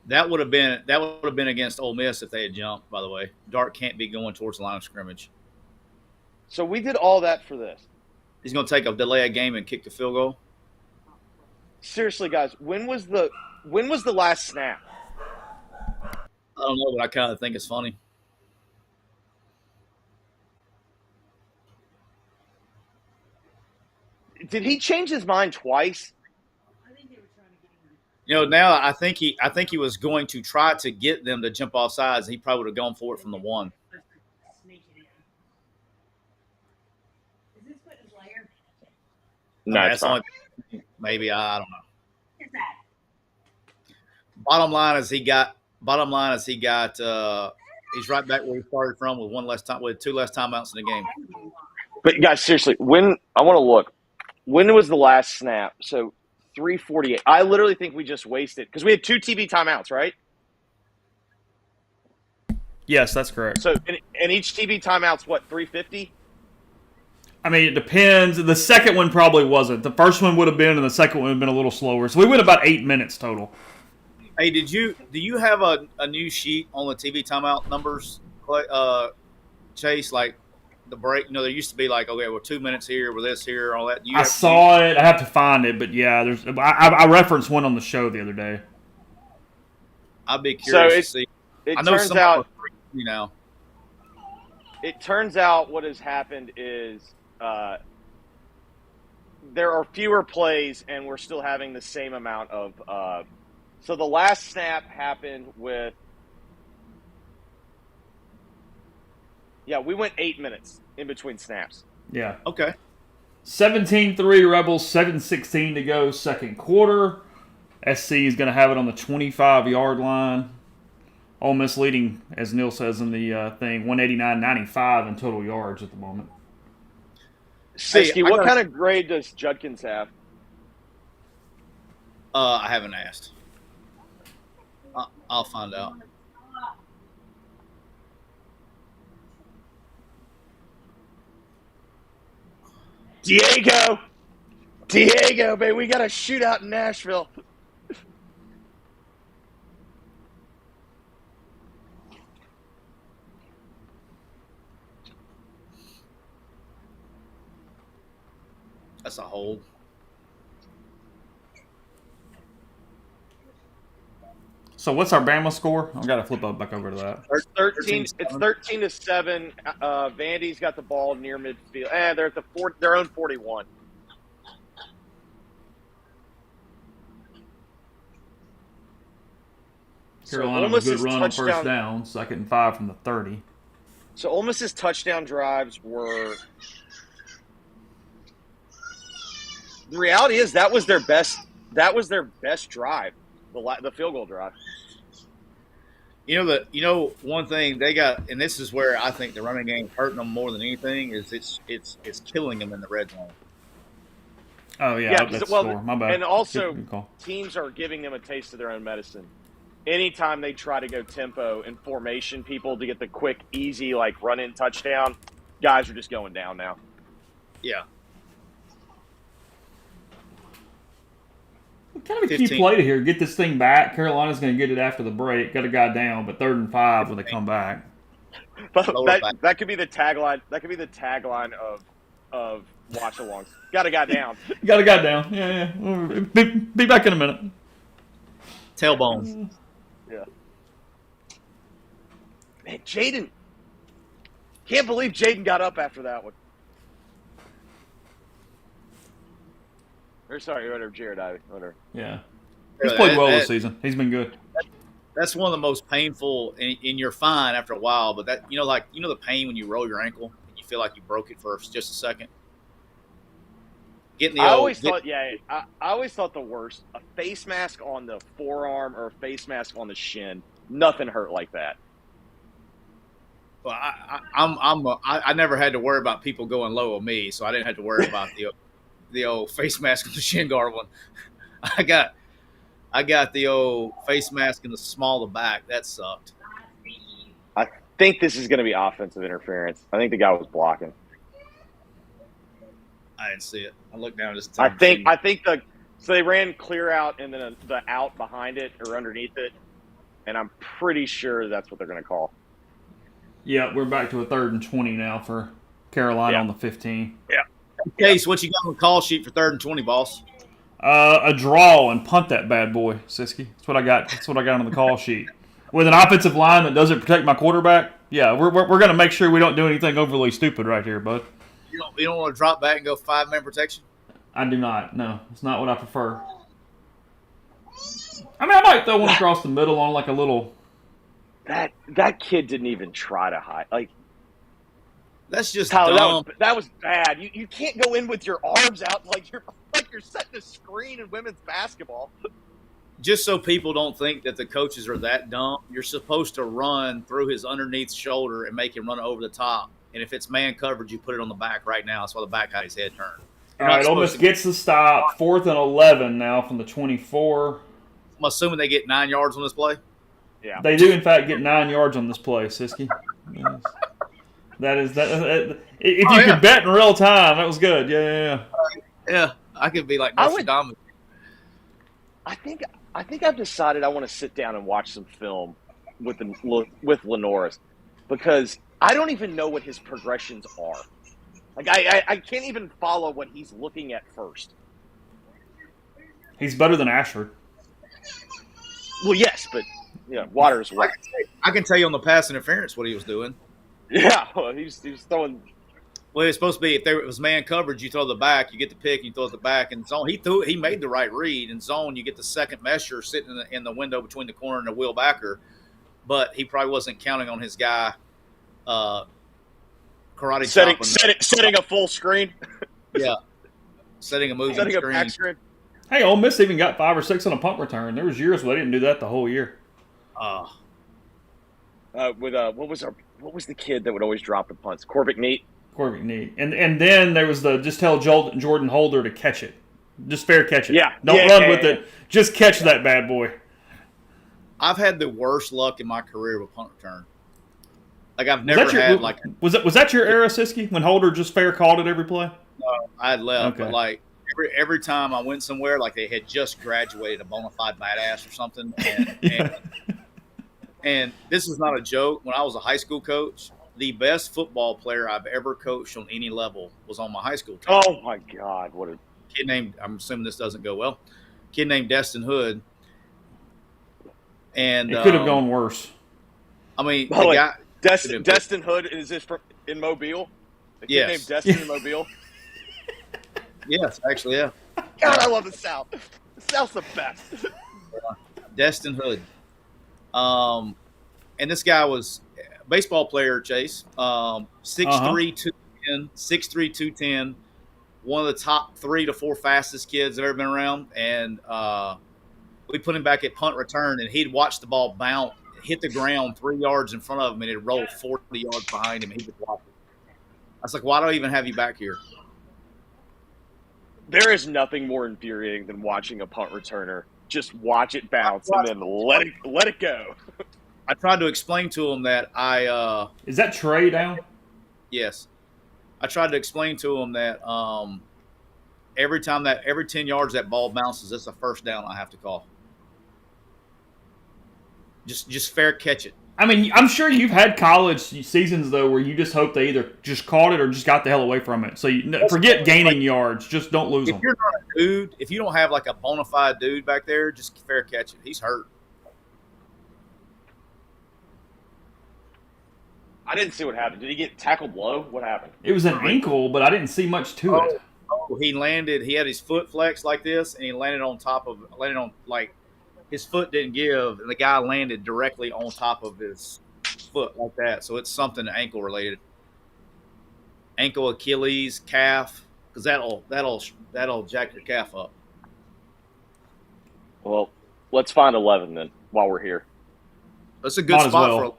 That would have been against Ole Miss if they had jumped. By the way, Dart can't be going towards the line of scrimmage. So we did all that for this. He's going to take a delay a game and kick the field goal. Seriously, guys, when was the last snap? I don't know, but I kind of think it's funny. Did he change his mind twice? You know, now I think he was going to try to get them to jump off sides. He probably would have gone for it from the one. Is this put in player? No, I mean, it's that's not. only, maybe I don't know. Is that? Bottom line is he got. He's right back where he started from with two less timeouts in the game. But guys, seriously, I want to look. When was the last snap? So 3:48. I literally think we just wasted because we had 2 TV timeouts, right? Yes, that's correct. So and each TV timeout's what, 3:50? I mean, it depends. The second one probably wasn't. The first one would have been, and the second one would have been a little slower. So we went about 8 minutes total. Hey, do you have a new sheet on the TV timeout numbers, Chase? Like the break, you know, there used to be like, okay, we're 2 minutes here, we're this here, all that. I saw it. I have to find it, but yeah, there's. I referenced one on the show the other day. I'd be curious to see. It I know turns some out are free now. It turns out what has happened is there are fewer plays, and we're still having the same amount of. So the last snap happened with. Yeah, we went 8 minutes in between snaps. Yeah. Okay. 17-3 Rebels, 7:16 to go, second quarter. SC is going to have it on the 25-yard line. Ole Miss leading, as Neil says in the thing, 189.95 in total yards at the moment. Siski, what kind of grade does Judkins have? I haven't asked. I'll find out. Diego, baby, we got a shootout in Nashville. That's a hold. So what's our Bama score? I've got to flip up back over to that. 13. It's 13-7. Vandy's got the ball near midfield. They're at their own 41. Carolina with a good run on first down, 2nd and 5 from the 30. So Ole Miss's touchdown drives were. The reality is that was their best. That was their best drive, the field goal drive. One thing they got, and this is where I think the running game hurting them more than anything, is it's killing them in the red zone. Oh yeah, that's score. My bad. And also, good call. Teams are giving them a taste of their own medicine. Anytime they try to go tempo and formation people to get the quick, easy, like run-in touchdown, guys are just going down now. Yeah. Kind of a key play to here. Get this thing back. Carolina's going to get it after the break. Got a guy down, but 3rd and 5 when they come back. But that could be the tagline. That could be the tagline of watch-alongs. Got a guy down. Got a guy down. Yeah. Be back in a minute. Tailbone. Yeah. Man, Jaden. Can't believe Jaden got up after that one. Or sorry, whatever, Jared Ivey. Whatever. Yeah. He's played well this season. He's been good. That's one of the most painful, and you're fine after a while, but that, the pain when you roll your ankle and you feel like you broke it for just a second? I always thought the worst. A face mask on the forearm or a face mask on the shin. Nothing hurt like that. Well, I never had to worry about people going low on me, so I didn't have to worry about the old face mask on the shin guard one. I got the old face mask in the small of the back. That sucked. I think this is going to be offensive interference. I think the guy was blocking. I didn't see it. I looked down. I think so they ran clear out and then the out behind it or underneath it, and I'm pretty sure that's what they're going to call. Yeah, we're back to a 3rd and 20 now for Carolina on the 15. Yeah. Case, what you got on the call sheet for 3rd and 20, boss? A draw and punt that bad boy, Siski. That's what I got. That's what I got on the call sheet. With an offensive line that doesn't protect my quarterback, yeah, we're going to make sure we don't do anything overly stupid right here, bud. You don't want to drop back and go 5-man protection? I do not. No, it's not what I prefer. I mean, I might throw one across the middle on like a little. That kid didn't even try to hide. Like, that's just dumb. That was bad. You can't go in with your arms out like you're setting a screen in women's basketball. Just so people don't think that the coaches are that dumb, you're supposed to run through his underneath shoulder and make him run over the top. And if it's man coverage, you put it on the back right now. That's why the back got his head turned. All right, Ole Miss gets the stop. 4th and 11 now from the 24. I'm assuming they get 9 yards on this play? Yeah. They do, in fact, get 9 yards on this play, Siski. Yes. That is that. If you could bet in real time, that was good. Yeah. Yeah, I could be like Nostradamus. I think I've decided I want to sit down and watch some film with Lenoris because I don't even know what his progressions are. Like I can't even follow what he's looking at first. He's better than Ashford. Well, yes, but water is wet. I can tell you on the pass interference what he was doing. Yeah, well, he was throwing. Well, it's supposed to be if it was man coverage, you throw the back, you get the pick, you throw the back, and zone. He made the right read. In zone, you get the second mesher sitting in the window between the corner and the wheel backer, but he probably wasn't counting on his guy. Karate setting a full screen. Yeah, setting a moving screen. A back screen. Hey, Ole Miss even got 5 or 6 on a punt return. There was years where they didn't do that the whole year. What was the kid that would always drop the punts? Corvick Neat. And then there was just tell Jordan Holder to catch it. Just fair catch it. Yeah. Don't run with it. Just catch that bad boy. I've had the worst luck in my career with punt return. Like I've never had like. Was that your era, Siski, when Holder just fair called it every play? No, I had left, but like every time I went somewhere, like they had just graduated a bona fide badass or something, and this is not a joke. When I was a high school coach, the best football player I've ever coached on any level was on my high school team. Oh my God, what a Kid named, I'm assuming this doesn't go well, kid named Destin Hood. And It could have gone worse. I mean, By the the way, guy. Destin Hood, is this from in Mobile? The kid Yes. named Destin in Mobile. Yes, actually, yeah. God, I love the South. The South's the best. Destin Hood. And this guy was a baseball player, Chase. 6'3", 210, 6'3", 210. One of the top 3 to 4 fastest kids I've ever been around. And we put him back at punt return, and he'd watch the ball bounce, hit the ground 3 yards in front of him, and it'd roll 40 yards behind him, and he would watch it. I was like, why do I even have you back here? There is nothing more infuriating than watching a punt returner just watch it bounce and then let it go. I tried to explain to him that Is that Trey down? yes. I tried to explain to him that every 10 yards that ball bounces, it's a first down I have to call. Just fair catch it. I mean, I'm sure you've had college seasons, though, where you just hope they either just caught it or just got the hell away from it. So forget gaining yards. Just don't lose them. If you're not a dude, if you don't have like a bona fide dude back there, just fair catch it. He's hurt. I didn't see what happened. Did he get tackled low? What happened? It was an ankle, but I didn't see much to it. He landed. He had his foot flexed like this, and he landed on like his foot didn't give, and the guy landed directly on top of his foot like that. So it's something ankle related. Ankle, Achilles, calf, because that'll jack your calf up. Well, let's find 11 then while we're here. That's a good Might as spot well. for.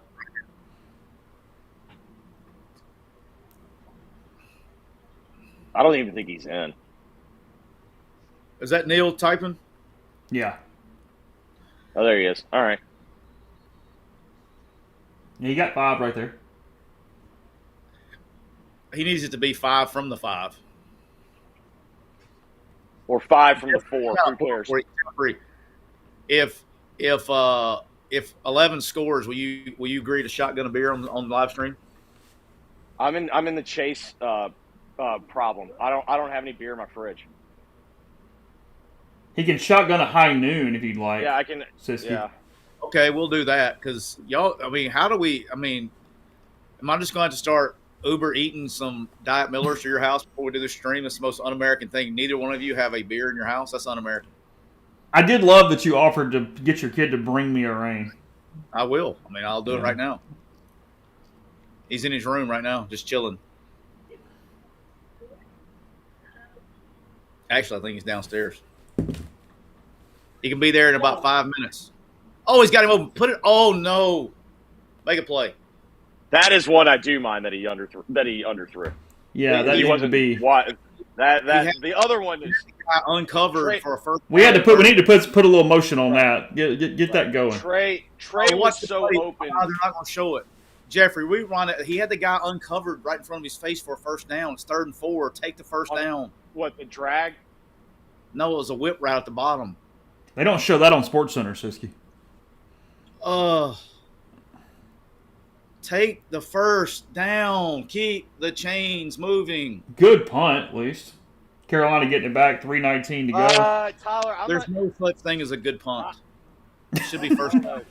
I don't even think he's in. Is that Neil typing? Yeah. Oh, there he is. All right. Yeah, you got 5 right there. He needs it to be 5 from the 5. Or 5 from the 4. 3 players. If 11 scores, will you agree to shotgun a beer on the live stream? I'm in the Chase problem. I don't have any beer in my fridge. He can shotgun a high noon if you'd like. Yeah, I can. Siski. Yeah. Okay, we'll do that because y'all. I mean, how do we? I mean, am I just going to start Uber eating some Diet Millers to your house before we do the stream? It's the most un-American thing. Neither one of you have a beer in your house. That's un-American. I did love that you offered to get your kid to bring me a rain. I will. I mean, I'll do it right now. He's in his room right now, just chilling. Actually, I think he's downstairs. He can be there in about 5 minutes. Oh, he's got him open. Put it. Oh no! Make a play. That is one I do mind that he underthrew. Yeah, that he needed to wasn't. be. What? The other one is Uncovered Trey, for a first. We need to put a little motion on that. Get that going. Trey Oh, was so open. Oh, they're not going to show it. Jeffrey, we run it. He had the guy uncovered right in front of his face for a first down. It's 3rd and 4. Take the first down. What, the drag? No, it was a whip right at the bottom. They don't show that on Sports Center, Siski. Take the first down. Keep the chains moving. Good punt, at least. Carolina getting it back. 3:19 to go. Tyler, There's no such thing as a good punt. It should be first down.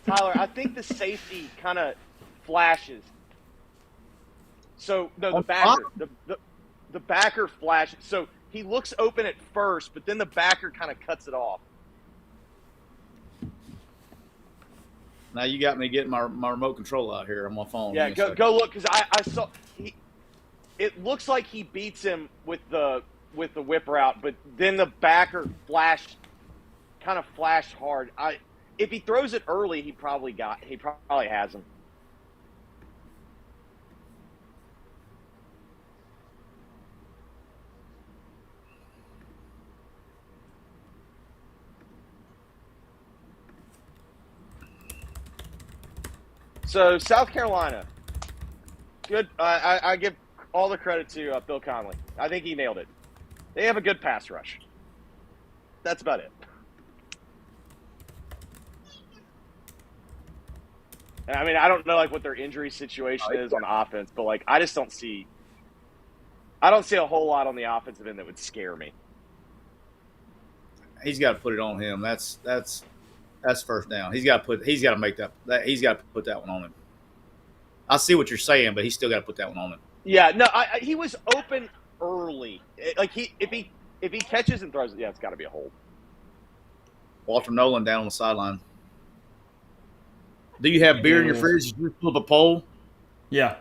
Tyler, I think the safety kind of flashes. So no, the backer flashes. So he looks open at first, but then the backer kind of cuts it off. Now you got me getting my remote control out here on my phone. Yeah, go look because I saw. It looks like he beats him with the whip route, but then the backer kind of flashed hard. If he throws it early, he probably has him. So South Carolina, good. I give all the credit to Bill Conley. I think he nailed it. They have a good pass rush. That's about it. I mean, I don't know like what their injury situation is on offense, but like I just don't see. I don't see a whole lot on the offensive end that would scare me. He's got to put it on him. That's first down. He's got to make that. He's got to put that one on him. I see what you're saying, but he's still got to put that one on him. Yeah, no, he was open early. Like if he catches and throws it, yeah, it's got to be a hold. Walter Nolan down on the sideline. Do you have beer in your fridge? Did you pull up a poll? Yeah.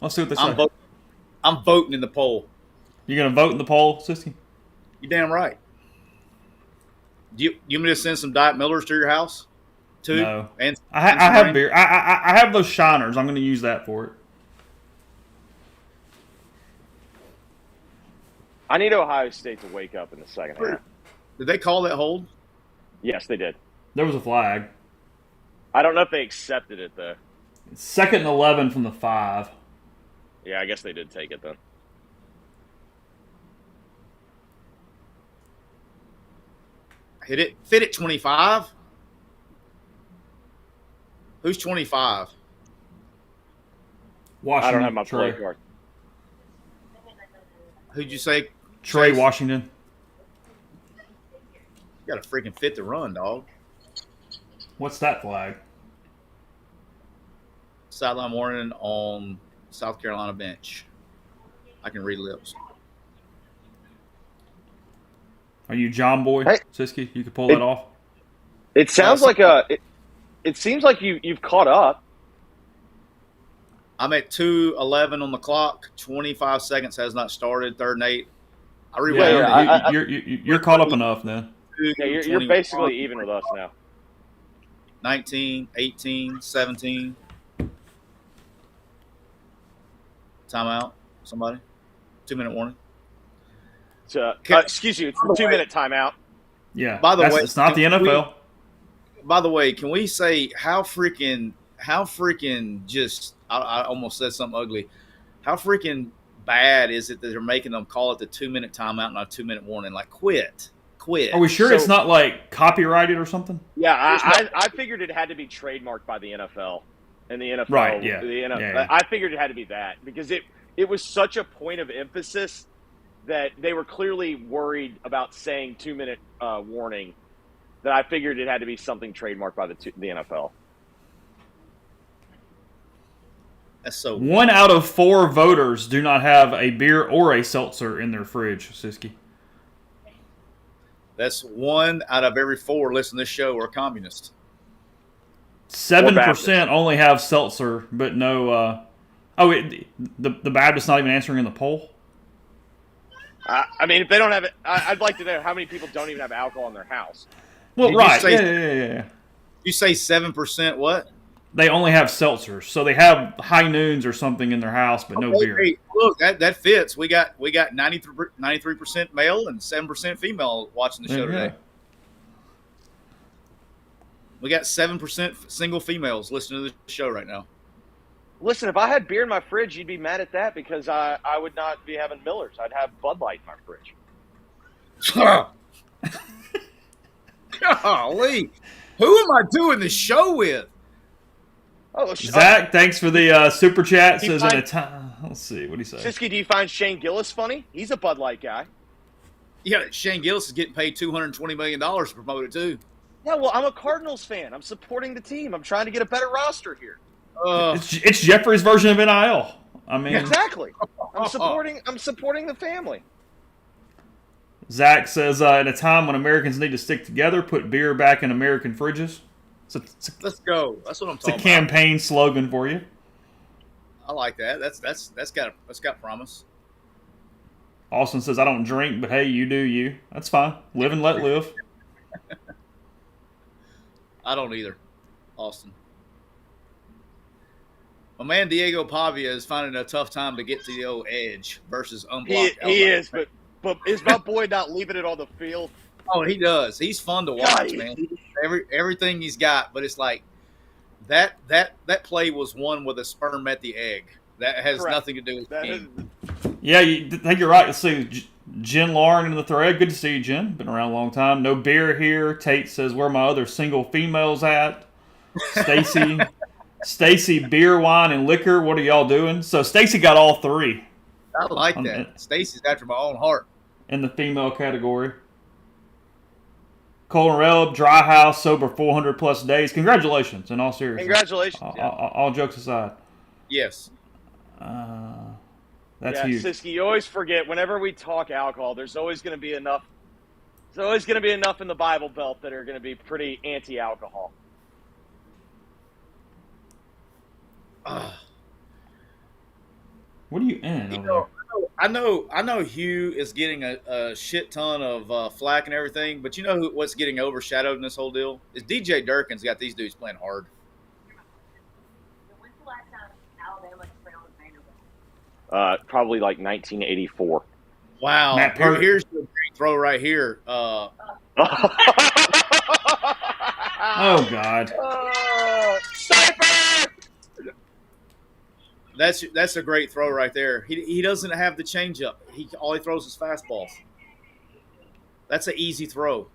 Let's see what they say. I'm voting in the poll. You going to vote in the poll, Siski? You damn right. Do you want me to send some Diet Millers to your house? Too? No. And I have beer. I have those shiners. I'm going to use that for it. I need Ohio State to wake up in the second half. Did they call that hold? Yes, they did. There was a flag. I don't know if they accepted it, though. 2nd and 11 from the 5. Yeah, I guess they did take it, then. Hit it. Fit it 25. Who's 25? Washington. I don't have my Trey. play card. Who'd you say? Trey Washington. You got to freaking fit the run, dog. What's that flag? Sideline warning on South Carolina bench. I can read lips. Are you John Boy, Hey. Siski? You could pull that off. It sounds like it seems like you've caught up. I'm at 2:11 on the clock. 25 seconds has not started. 3rd and 8. I Yeah, rewound. you're caught up enough then. Yeah, you're basically even with us now. 19, 18, 17. Timeout. Somebody. 2-minute warning. Excuse you, it's a 2-minute timeout. Yeah. By the way, it's not the NFL. By the way, can we say how freaking just I almost said something ugly. How freaking bad is it that they're making them call it the 2-minute timeout, not a 2-minute warning? Like, quit. Are we sure it's not like copyrighted or something? Yeah, I figured it had to be trademarked by the NFL. And the NFL, Right, yeah. The NFL, Yeah. I figured it had to be that because it was such a point of emphasis that they were clearly worried about saying 2-minute warning that I figured it had to be something trademarked by the NFL. That's so 1 out of 4 voters do not have a beer or a seltzer in their fridge, Siski. That's 1 out of every 4 listening to this show are communists. 7% only have seltzer, but no. The Baptist not even answering in the poll. I mean, if they don't have it, I'd like to know how many people don't even have alcohol in their house. Well, Did you right. say- Yeah. You say 7% what? They only have seltzers, so they have High Noons or something in their house, but no beer. Hey, look, that fits. We got 93% male and 7% female watching the show Yeah. today. We got 7% single females listening to the show right now. Listen, if I had beer in my fridge, you'd be mad at that because I would not be having Millers. I'd have Bud Light in my fridge. Golly. Who am I doing this show with? Oh, Zach, thanks for the super chat. He Says might- in a time. Let's see. What do you say? Siski, do you find Shane Gillis funny? He's a Bud Light guy. Yeah, Shane Gillis is getting paid $220 million to promote it, too. Yeah, well, I'm a Cardinals fan. I'm supporting the team. I'm trying to get a better roster here. It's Jeffrey's version of NIL. I mean, Exactly. I'm supporting the family. Zach says, at a time when Americans need to stick together, put beer back in American fridges. Let's go. That's what I'm It's a talking campaign slogan for you. about. I like that. That's got promise. Austin says, I don't drink, but hey, you do you. That's fine. Live and let live. I don't either, Austin. My man Diego Pavia is finding a tough time to get to the old edge versus unblocked. He is, but is my boy not leaving it on the field? Oh, he does. He's fun to watch, man. Everything he's got, but it's like that play was won with a sperm met the egg. That has Correct. nothing to do with the game. Yeah, I think you're right. Let's see. Jen Lauren in the thread. Good to see you, Jen. Been around a long time. No beer here. Tate says, where are my other single females at? Stacy. Stacy, beer, wine, and liquor. What are y'all doing? So Stacy got all three I like that. Stacy's after my own heart. in the female category. Colin Reb, dry house, sober 400 plus days. Congratulations, in all seriousness. Congratulations. All jokes aside. Yes. That's yeah, huge. Siski, you always forget whenever we talk alcohol, there's always going to be enough. There's always going to be enough in the Bible Belt that are going to be pretty anti-alcohol. What are you in over there? I know Hugh is getting a shit ton of flack and everything, but you know what's getting overshadowed in this whole deal is DJ Durkin's got these dudes playing hard. When's the last time Alabama trailed Vanderbilt? Probably like 1984. Wow. Matt Pert- Here's the great throw right here. Oh God. Sniper! That's a great throw right there. He doesn't have the changeup. All he throws is fastballs. That's an easy throw.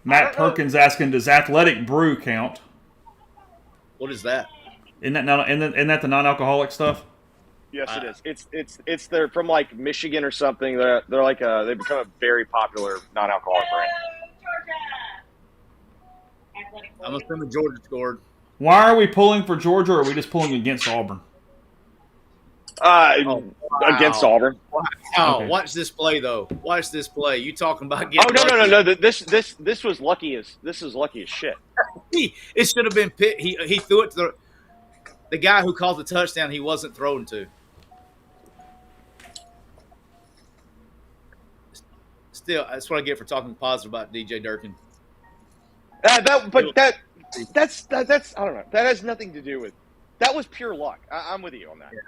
Matt Perkins asking, does Athletic Brew count? What is that? Isn't that the non-alcoholic stuff? Yes, it is. It's they're from like Michigan or something. They're like they become a very popular non-alcoholic brand. Georgia. Athletic I'm assuming Georgia scored. Why are we pulling for Georgia, or are we just pulling against Auburn? Against Auburn. Wow. Okay. Watch this play though. Watch this play. You talking about Oh getting no! This was lucky as shit. It should have been pit. He threw it to the guy who called the touchdown. He wasn't thrown to. Still, that's what I get for talking positive about DJ Durkin. That's I don't know. That has nothing to do with. That was pure luck. I'm with you on that. Yeah.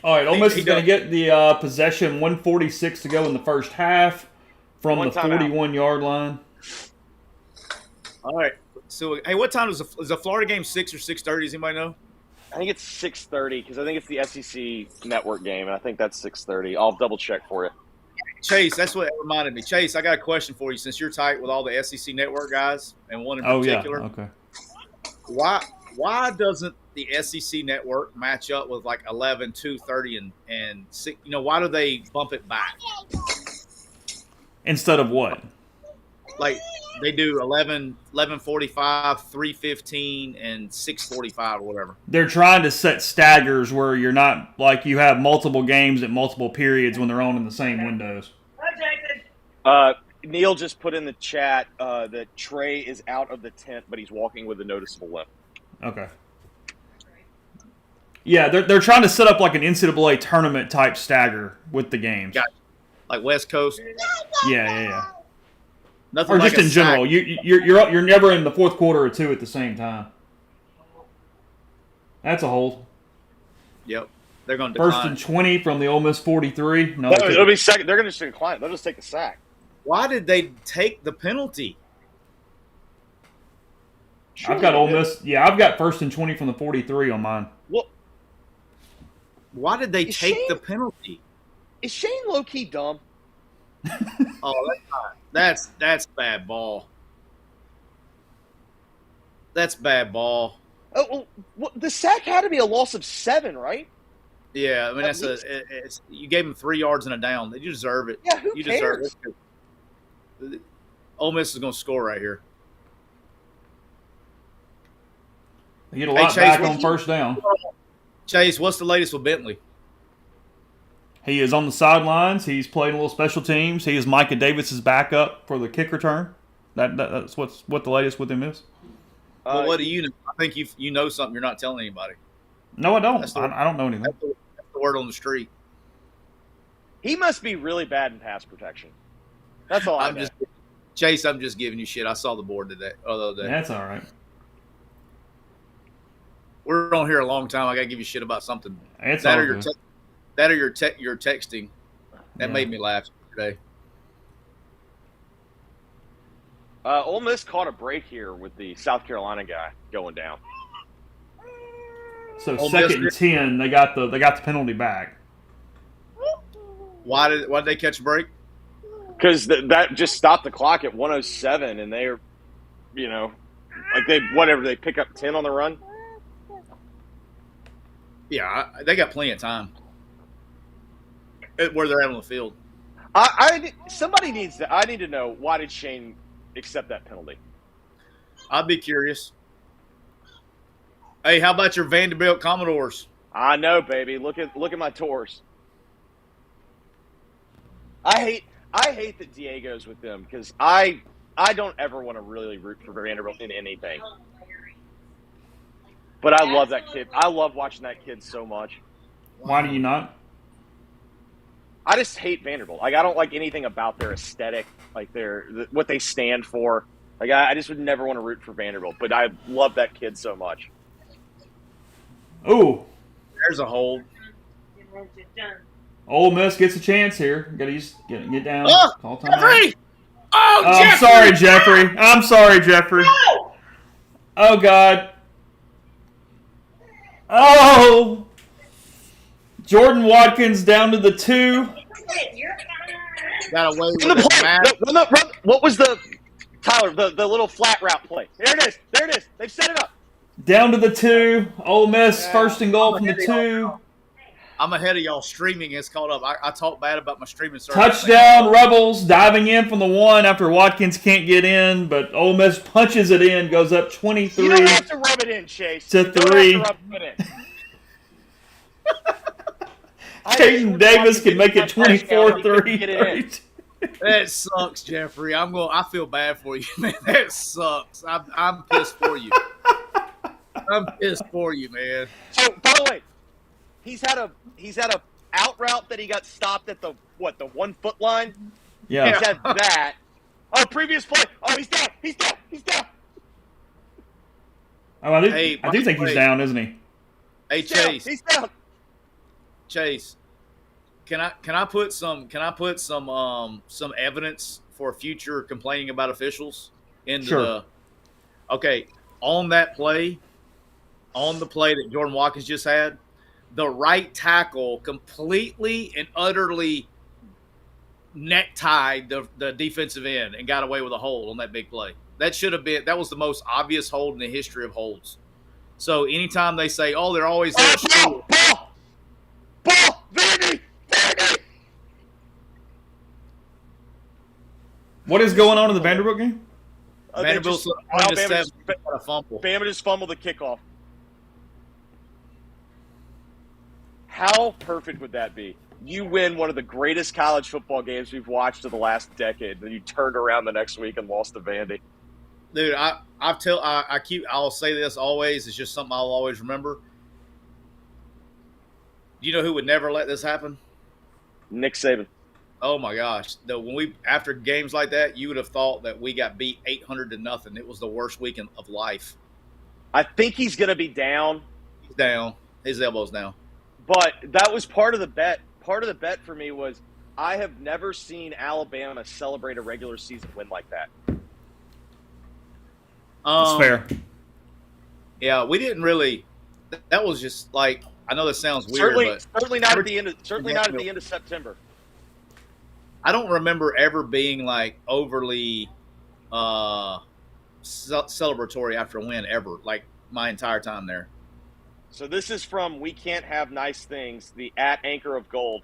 All right, Ole Miss He is going to get the possession. 1:46 to go in the first half from the 41-yard line. All right. So, hey, what time is the Florida game? 6 or 6:30? Does anybody know? I think it's 6:30 because I think it's the SEC network game, and I think that's 6:30. I'll double check for you. Chase, that's what it reminded me. Chase, I got a question for you since you're tight with all the SEC network guys and one in particular. Oh, yeah. Okay. Why doesn't the SEC network match up with like 11, 2:30, and 6? You know, why do they bump it back? Instead of what? Like they do 11, 11:45, 3:15, and 6:45 or whatever. They're trying to set staggers where you're not like you have multiple games at multiple periods when they're on in the same windows. Neil just put in the chat that Trey is out of the tent, but he's walking with a noticeable limp. Okay. Yeah, they're trying to set up like an NCAA tournament type stagger with the games. Gotcha. Like West Coast. Yeah. Nothing Or like just a in general, sack. you're never in the fourth quarter or two at the same time. That's a hold. Yep, they're going to decline. First and 20 from the Ole Miss 43. No, It'll be second. They're going to just decline. They'll just take the sack. Why did they take the penalty? I've got Ole Miss. Yeah, I've got first and 20 from the 43 on mine. Well, why did they take the penalty? is Shane low key dumb? Oh, that's bad ball. That's bad ball. Oh, well, the sack had to be a loss of 7, right? Yeah, I mean it's you gave him 3 yards and a down. You deserve it. Yeah, who you cares? deserve it. Ole Miss is going to score right here. They get a lot Chase, back what on you- first down. Chase, what's the latest with Bentley? He is on the sidelines. He's playing a little special teams. He is Micah Davis's backup for the kick return. That's what the latest with him is. Well, what do you know? I think you know something you're not telling anybody. No, I don't. That's the- I don't know anything. That's the word on the street. He must be really bad in pass protection. That's all I'm just. Chase, I'm just giving you shit. I saw the board today. The other day. That's all right. We're on here a long time. I got to give you shit about something. It's That all or your good. that or your texting. That Yeah. made me laugh today. Ole Miss caught a break here with the South Carolina guy going down. So Ole second and Miss- 10, they got the penalty back. Why did they catch a break? Because that just stopped the clock at 1:07, and they're, like they pick up 10 on the run. Yeah, they got plenty of time where they're at on the field. Somebody needs to. I need to know, why did Shane accept that penalty? I'd be curious. Hey, how about your Vanderbilt Commodores? I know, baby. Look at my tours. I hate that Diego's with them, because I don't ever want to really root for Vanderbilt in anything. But I love that kid. I love watching that kid so much. Why do you not? I just hate Vanderbilt. Like, I don't like anything about their aesthetic, like what they stand for. Like, I just would never want to root for Vanderbilt, but I love that kid so much. Ooh, There's a hold. Ole Miss gets a chance here. Got to get down. Oh, Call time. Jeffrey! Oh, I'm sorry, Jeffrey. I'm sorry, Jeffrey. No! Oh, God. Oh! Jordan Watkins down to the 2. Got away with Run the it, play. Matt. What was Tyler, the little flat route play? There it is. There it is. They've set it up. Down to the 2. Ole Miss first and goal from the 2. I'm ahead of y'all. Streaming is caught up. I talk bad about my streaming service. Touchdown, Rebels diving in from the 1 after Watkins can't get in, but Ole Miss punches it in, goes up 23. You don't have to rub it in, Chase. To You don't 3. have to rub it in. Caden Davis can make it 24-3. Get it in. That sucks, Jeffrey. I feel bad for you, man. That sucks. I'm pissed for you. I'm pissed for you, man. So, by the way, he's had a out route that he got stopped at the 1 foot line. Yeah. He's had that. Oh, previous play. Oh, he's down. He's down. He's down. Oh, I do Hey, think he's down, isn't he? Hey, He's down. Chase. He's down. Chase, can I put some evidence for future complaining about officials into Sure. the okay on that play, on the play that Jordan Watkins just had, the right tackle completely and utterly necktied the defensive end and got away with a hold on that big play. That was the most obvious hold in the history of holds. So anytime they say, "Oh, they're always there," Ball! Vandy! What is going on in the Vanderbilt game? Vanderbilt's Alabama a fumble. Bama just fumbled the kickoff. How perfect would that be? You win one of the greatest college football games we've watched in the last decade, then you turned around the next week and lost to Vandy. Dude, I'll say this always. It's just something I'll always remember. You know who would never let this happen? Nick Saban. Oh my gosh! After games like that, you would have thought that we got beat 800-0. It was the worst weekend of life. I think he's going to be down. He's down. His elbow's down. But that was part of the bet. Part of the bet for me was I have never seen Alabama celebrate a regular season win like that. That's fair. Yeah, we didn't really. That was just like, I know that sounds weird, but certainly not at the end of September. I don't remember ever being like overly celebratory after a win ever. Like my entire time there. So this is from We Can't Have Nice Things, the @ Anchor of Gold.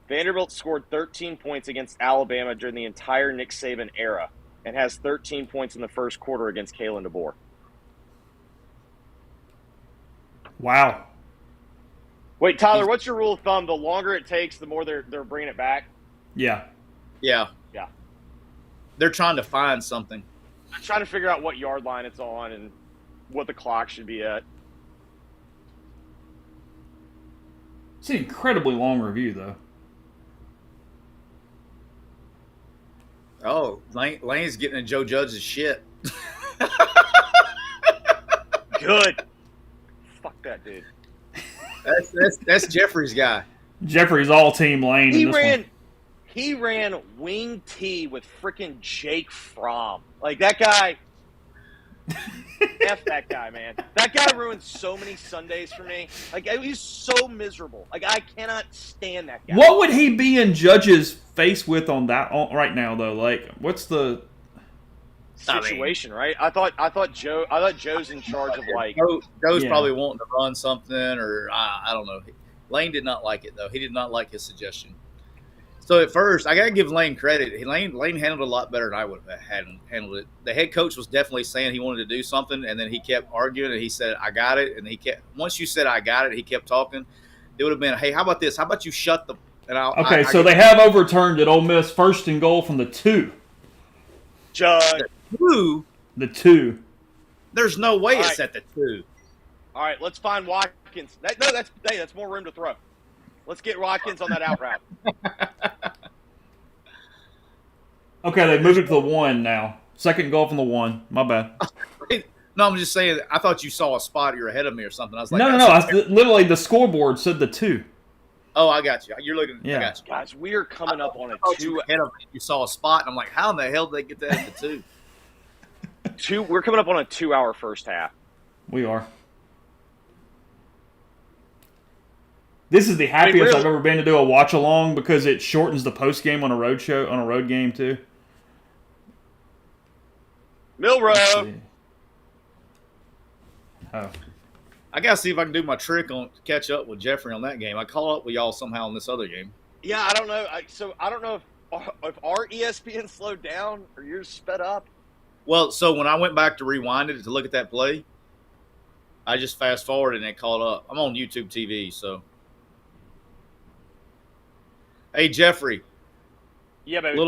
Vanderbilt scored 13 points against Alabama during the entire Nick Saban era and has 13 points in the first quarter against Kalen DeBoer. Wow. Wait, Tyler, what's your rule of thumb? The longer it takes, the more they're bringing it back? Yeah. Yeah. Yeah. They're trying to find something. I'm trying to figure out what yard line it's on and what the clock should be at. It's an incredibly long review, though. Oh, Lane's getting in Joe Judge's shit. Good. Fuck that dude. That's Jeffrey's guy. Jeffrey's all team Lane in this one. He ran wing T with freaking Jake Fromm. Like, that guy. F that guy, man. That guy ruined so many Sundays for me. Like, he's so miserable. Like, I cannot stand that guy. What would he be in Judge's face with on that right now, though? Like, what's the... situation, right? I thought Joe's in charge of like. Joe's Yeah. probably wanting to run something, or I don't know. Lane did not like it though. He did not like his suggestion. So at first, I got to give Lane credit. Lane handled it a lot better than I would have handled it. The head coach was definitely saying he wanted to do something, and then he kept arguing, and he said, "I got it." And he kept. Once you said, "I got it," he kept talking. It would have been, "Hey, how about this? How about you shut the?" And Okay, so they have overturned at Ole Miss 1st and goal from the 2. Judge. Two. The 2. There's no way All it's right. at the 2. All right, let's find Watkins. That's more room to throw. Let's get Watkins on that out route. Okay, they moved it to the 1 now. 2nd goal from the 1. My bad. No, I'm just saying. I thought you saw a spot. You're ahead of me or something. I was like, No. Literally, the scoreboard said the 2. Oh, I got you. You're looking. Yeah. I got you. Guys, we are coming up on I a thought you 2. were ahead of me. You saw a spot, and I'm like, how in the hell did they get that at the 2? We're coming up on a 2-hour first half. We are. This is the happiest really- I've ever been to do a watch along because it shortens the post game on a road game too. Milrow. Oh, I gotta see if I can do my trick on catch up with Jeffrey on that game. I call up with y'all somehow on this other game. Yeah, I don't know. I don't know if our ESPN slowed down or yours sped up. Well, so when I went back to rewind it to look at that play, I just fast forwarded and it caught up. I'm on YouTube TV, so. Hey Jeffrey, Yeah, baby.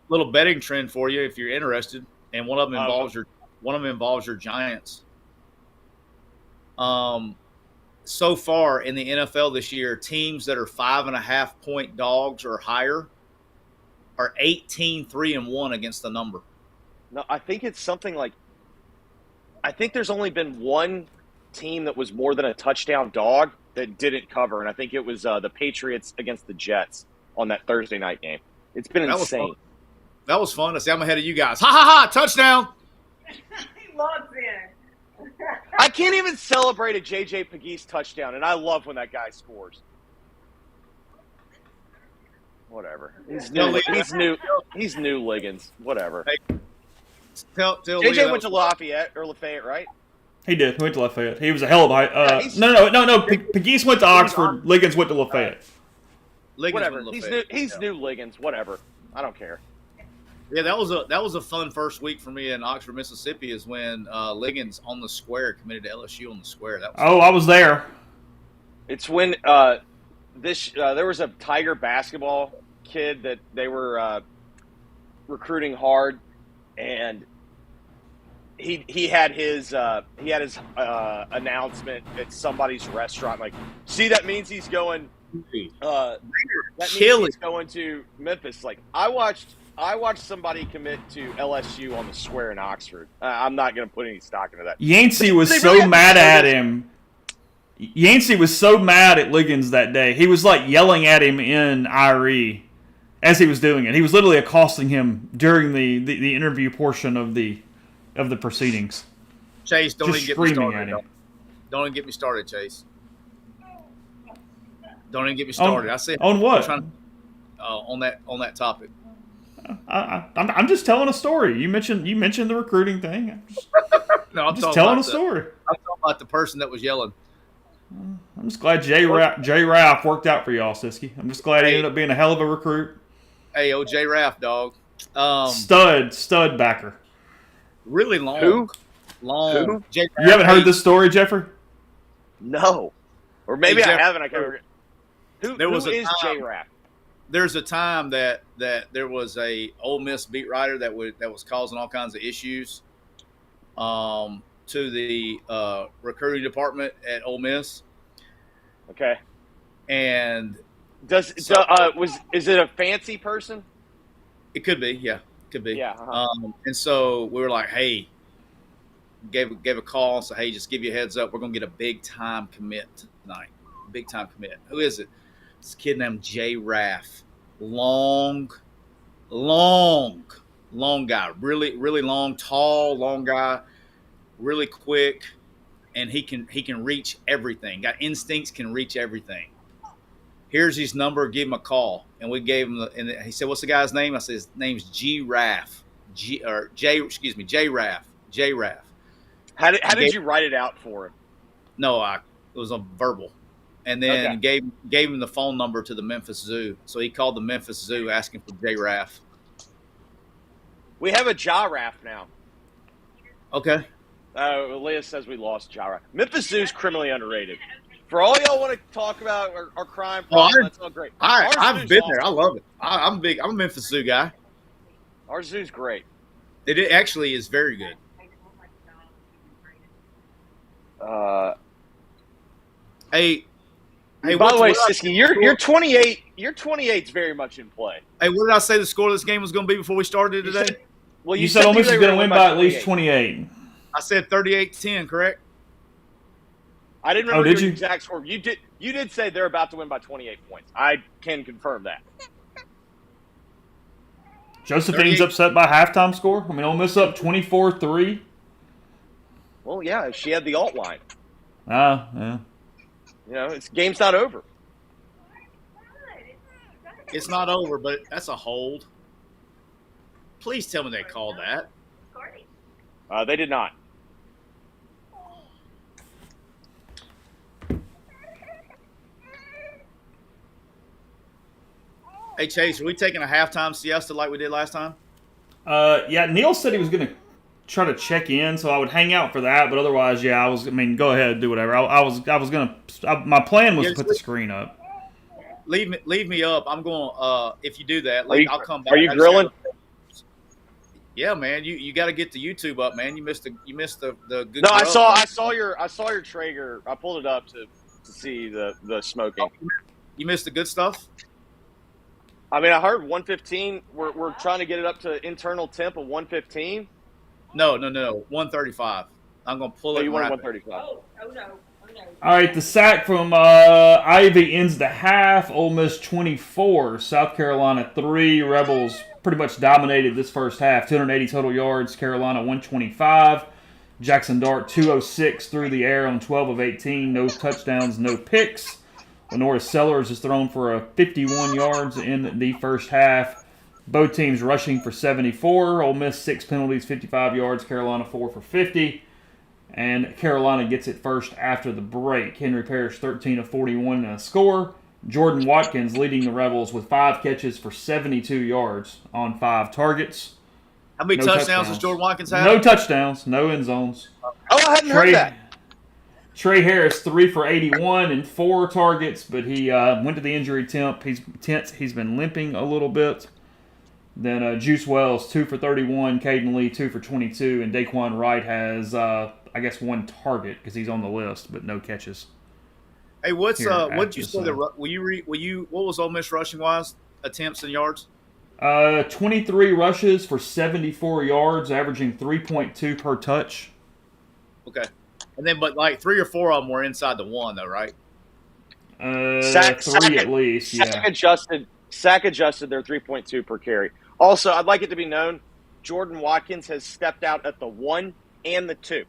little betting trend for you if you're interested, and one of them Oh. involves your Giants. So far in the NFL this year, teams that are 5.5 point dogs or higher are 18-3-1 against the number. No, I think it's something like. I think there's only been one team that was more than a touchdown dog that didn't cover, and I think it was the Patriots against the Jets on that Thursday night game. It's been That was insane. fun. That was fun to see. I'm ahead of you guys. Ha ha ha! Touchdown! He loves in. I can't even celebrate a JJ Pegues touchdown, and I love when that guy scores. Whatever. He's new Liggins. Whatever. Tell JJ Leah went to Lafayette, right? he did. He went to Lafayette. He was a hell of a. he's- No. Pegues went to Oxford. Liggins went to Lafayette. Liggins Whatever. went He's Lafayette. new. He's new Liggins. Whatever. I don't care. Yeah, that was a fun first week for me in Oxford, Mississippi. Is when Liggins on the square committed to LSU on the square. That was Oh, I was there. It's when there was a Tiger basketball kid that they were recruiting hard, and he had his announcement at somebody's restaurant. Like, see, that means he's going. That means Chilly. he's going to Memphis. Like, I watched somebody commit to LSU on the square in Oxford. I'm not going to put any stock into that. Yancey was They so really have mad to at know him. Yancey was so mad at Liggins that day. He was like yelling at him in IRE as he was doing it. He was literally accosting him during the interview portion of the proceedings. Chase, don't Just even get me screaming started. at him. Don't even get me started, Chase. Don't even get me started. I see. On what? On that topic. I'm just telling a story. You mentioned the recruiting thing. No, I'm just telling a story. I'm talking about the person that was yelling. I'm just glad Jay Ralph worked out for y'all, Siski. I'm just glad he ended up being a hell of a recruit. Hey, OJ Raff, dog. Stud backer. Really long. Who? Long. Who? Jay You Raff, haven't heard this story, Jeffrey? No, or maybe Hey, I Jeff- haven't. I can't remember. Who is J Raff? There's a time that there was a Ole Miss beat writer that was causing all kinds of issues to the recruiting department at Ole Miss, Okay. and Is it a fancy person? it could be, yeah, could be, Yeah. Uh-huh. And so we were like, hey, gave a call and said, hey, just give you a heads up, we're gonna get a big time commit tonight. Big time commit. Who is it? It's a kid named Jay Raff. Long guy. Really, really long, tall, long guy. Really quick, and he can reach everything. Got instincts, can reach everything. Here's his number. Give him a call, and we gave him. And he said, "What's the guy's name?" I said, "His name's G Raff." J Raff. How did you write it out for him? No, it was a verbal, and then Okay. gave him the phone number to the Memphis Zoo. So he called the Memphis Zoo asking for J Raff. We have a giraffe now. Okay. Leah says we lost Jara. Memphis Zoo's criminally underrated. For all y'all want to talk about our crime problem, that's all great. I've been there. I love it. I'm big. I'm a Memphis Zoo guy. Our zoo's great. It actually is very good. Hey, by the way, Siski, you're 28. You're 28 is very much in play. Hey, what did I say the score of this game was going to be before we started today? You said Ole Miss is going to win by at least 28. I said 38-10, correct? I didn't remember your exact score. You did say they're about to win by 28 points. I can confirm that. Josephine's upset by halftime score. I mean, Ole Miss up 24-3. Well, yeah, she had the alt line. Yeah. You know, game's not over. It's not over, but that's a hold. Please tell me they called that. They did not. Hey, Chase, are we taking a halftime siesta like we did last time? Yeah, Neil said he was going to try to check in, so I would hang out for that. But otherwise, yeah, go ahead, do whatever. I was going to. My plan was to put the screen up. Leave me up. I'm going. If you do that, I'll come back. Are you grilling? Yeah, man. You got to get the YouTube up, man. You missed the good. No, I saw your Traeger. I pulled it up to see the smoking. You missed the good stuff. I mean, I heard 115. We're trying to get it up to internal temp of 115. No, 135. I'm gonna pull it. You want 135? Oh no. All right, the sack from Ivy ends the half. Ole Miss 24, South Carolina 3. Rebels pretty much dominated this first half. 280 total yards. Carolina 125. Jackson Dart 206 through the air on 12 of 18. No touchdowns, no picks. Lenora Sellers is thrown for 51 yards in the first half. Both teams rushing for 74. Ole Miss 6 penalties, 55 yards. Carolina 4 for 50. And Carolina gets it first after the break. Henry Parrish 13 of 41 and a score. Jordan Watkins leading the Rebels with 5 catches for 72 yards on 5 targets. How many touchdowns does Jordan Watkins have? No touchdowns, no end zones. Oh, I hadn't heard that. Trey Harris 3 for 81 and 4 targets, but he went to the injury tent. He's been limping a little bit. Then Juice Wells 2 for 31, Caden Lee 2 for 22, and Daquan Wright has 1 target because he's on the list, but no catches. Hey, what did you say? What was Ole Miss rushing wise? Attempts and yards? 23 rushes for 74 yards, averaging 3.2 per touch. Okay. And then, but like 3 or 4 of them were inside the 1, though, right? 3 at least, yeah. Sack adjusted, they're 3.2 per carry. Also, I'd like it to be known, Jordan Watkins has stepped out at the 1 and the 2.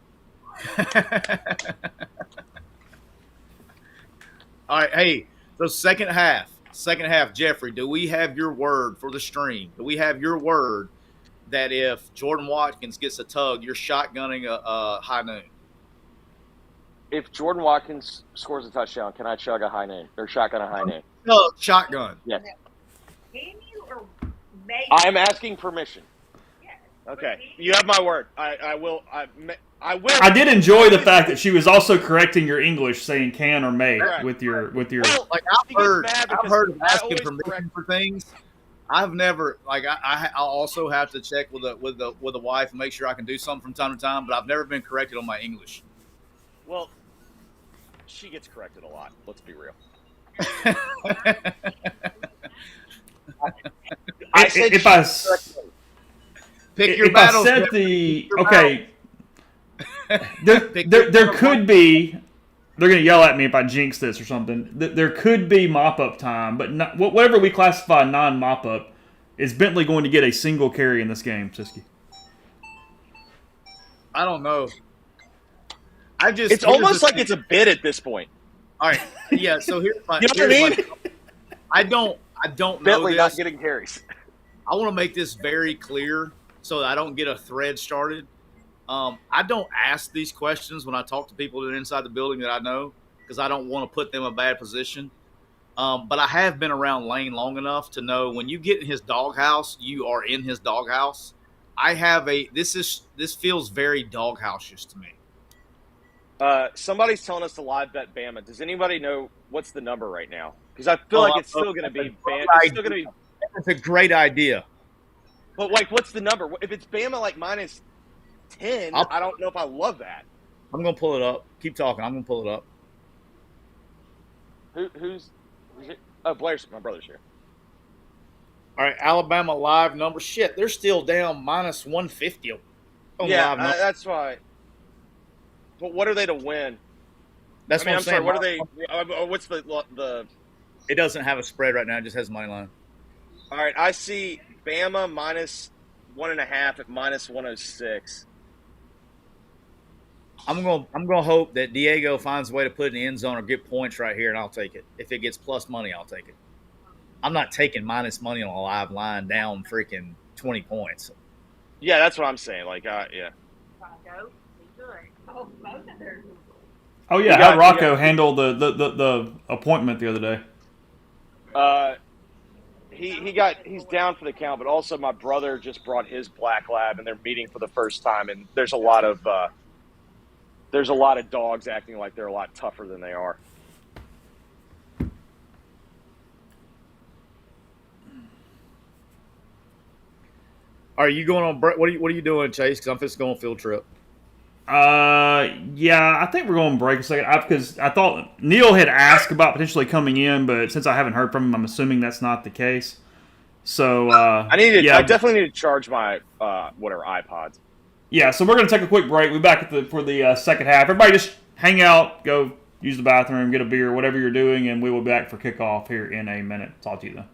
All right, hey, so second half, Jeffrey, do we have your word for the stream? Do we have your word that if Jordan Watkins gets a tug, you're shotgunning a high noon? If Jordan Watkins scores a touchdown, can I chug a high noon or shotgun a high noon? No, shotgun. Yes. Can you or maybe? I am asking permission. Yes. Okay, you have my word. I will. I will. I did enjoy the fact that she was also correcting your English, saying can or may Correct. with your. Well, Like I've heard of asking permission for things. I've never I also have to check with a wife and make sure I can do something from time to time, but I've never been corrected on my English. Well, she gets corrected a lot. Let's be real. There could be. They're going to yell at me if I jinx this or something. There could be mop-up time, but not, whatever we classify non-mop-up, is Bentley going to get a single carry in this game, Siski? I don't know. It's almost like it's a bid at this point. All right, yeah. So here's my. You know what I mean? I don't know. Bentley this. not getting carries. I want to make this very clear. so I don't get a thread started. I don't ask these questions when I talk to people that are inside the building that I know because I don't want to put them in a bad position. But I have been around Lane long enough to know when you get in his doghouse, you are in his doghouse. I have a this feels very doghouse-ish to me. Somebody's telling us to live bet Bama. Does anybody know what's the number right now? Because I feel Oh, like it's still going to that's a be great Bama. It's still going to idea. be. That's a great idea. But like, what's the number? If it's Bama like minus 10, I don't know if I love that. I'm gonna pull it up. Keep talking. I'm gonna pull it up. Who's it? Oh, Blair's my brother's here. All right, Alabama live number. Shit, they're still down minus 150 on Yeah, live number. that's why. But what are they to win? That's what I'm saying. sorry. What are they? What's the? It doesn't have a spread right now. It just has money line. All right, I see Bama minus 1.5 at minus 106. I'm gonna hope that Diego finds a way to put it in the end zone or get points right here, and I'll take it. If it gets plus money, I'll take it. I'm not taking minus money on a live line down freaking 20 points. Yeah, that's what I'm saying. Like, yeah. Oh yeah, how'd Rocco handle the appointment the other day? He's down for the count, but also my brother just brought his black lab, and they're meeting for the first time, and there's a lot of dogs acting like they're a lot tougher than they are. Are you going on? What are you doing, Chase? Because I'm just going on a field trip. Yeah, I think we're going to break a second because I thought Neil had asked about potentially coming in, but since I haven't heard from him, I'm assuming that's not the case. So I definitely need to charge my iPods. Yeah, so we're going to take a quick break. We'll be back for the second half. Everybody just hang out, go use the bathroom, get a beer, whatever you're doing, and we will be back for kickoff here in a minute. Talk to you then.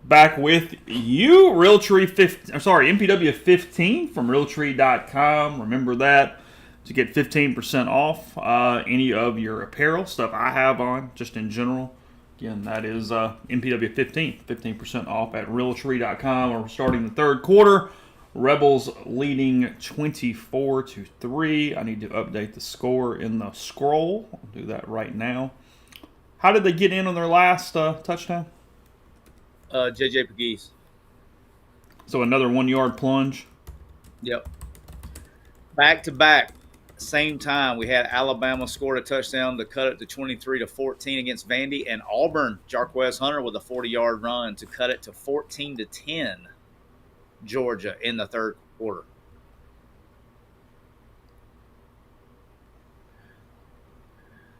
back with you. Realtree 15, I'm sorry, MPW 15 from Realtree.com. Remember that to get 15% off any of your apparel stuff I have on, just in general. Again, that is MPW 15% off at Realtree.com. We're starting the third quarter. Rebels leading 24-3. I need to update the score in the scroll. I'll do that right now. How did they get in on their last touchdown? JJ Pegues. So another 1 yard plunge. Yep. Back to back, same time, we had Alabama scored a touchdown to cut it to 23-14 against Vandy, and Auburn, Jarquez Hunter with a 40-yard run to cut it to 14-10, Georgia in the third quarter.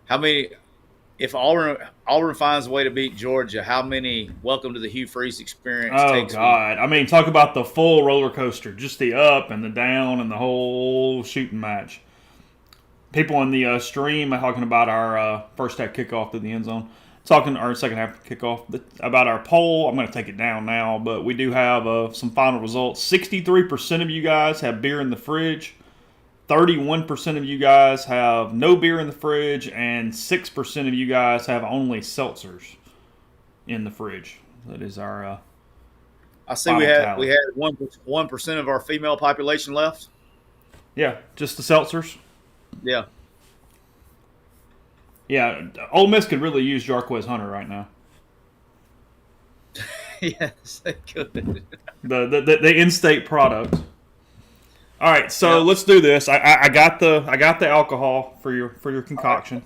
How many? If Auburn finds a way to beat Georgia, how many welcome to the Hugh Freeze experience takes? Oh, God. I mean, talk about the full roller coaster. Just the up and the down and the whole shooting match. People in the stream are talking about our first half kickoff to the end zone. Talking our second half kickoff about our poll. I'm going to take it down now, but we do have some final results. 63% of you guys have beer in the fridge. 31% of you guys have no beer in the fridge, and 6% of you guys have only seltzers in the fridge. That is our. I see we had 1% of our female population left. Yeah, just the seltzers. Yeah. Yeah, Ole Miss could really use Jarquez Hunter right now. Yes, they could. The in-state product. All right, so let's do this. I got the alcohol for your concoction.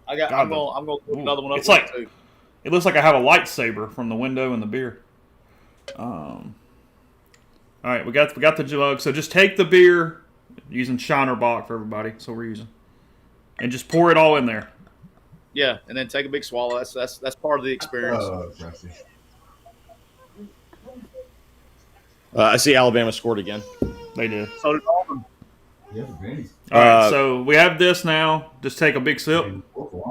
I'm gonna put another one up. It's like it looks like I have a lightsaber from the window and the beer. All right, we got the jug. So just take the beer, using Shiner Bock for everybody. That's what we're using, and just pour it all in there. Yeah, and then take a big swallow. That's part of the experience. I see Alabama scored again. They did. So did Auburn. All right, so we have this now. Just take a big sip.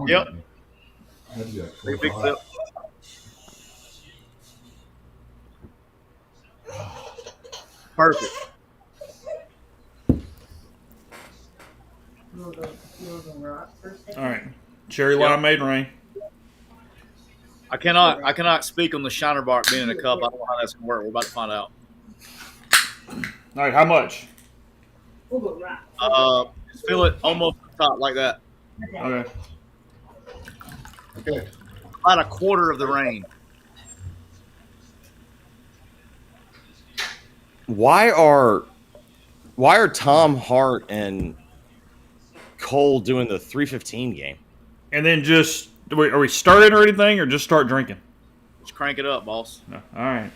Yep. Big sip. Perfect. All right, cherry limeade rain. I cannot speak on the Shiner Bock being in a cup. I don't know how that's gonna work. We're about to find out. All right, how much? Fill it almost to the top like that. Okay. About a quarter of the rain. Why are Tom Hart and Cole doing the 3:15 game? And then just are we starting or anything, or just start drinking? Let's crank it up, boss. No. All right.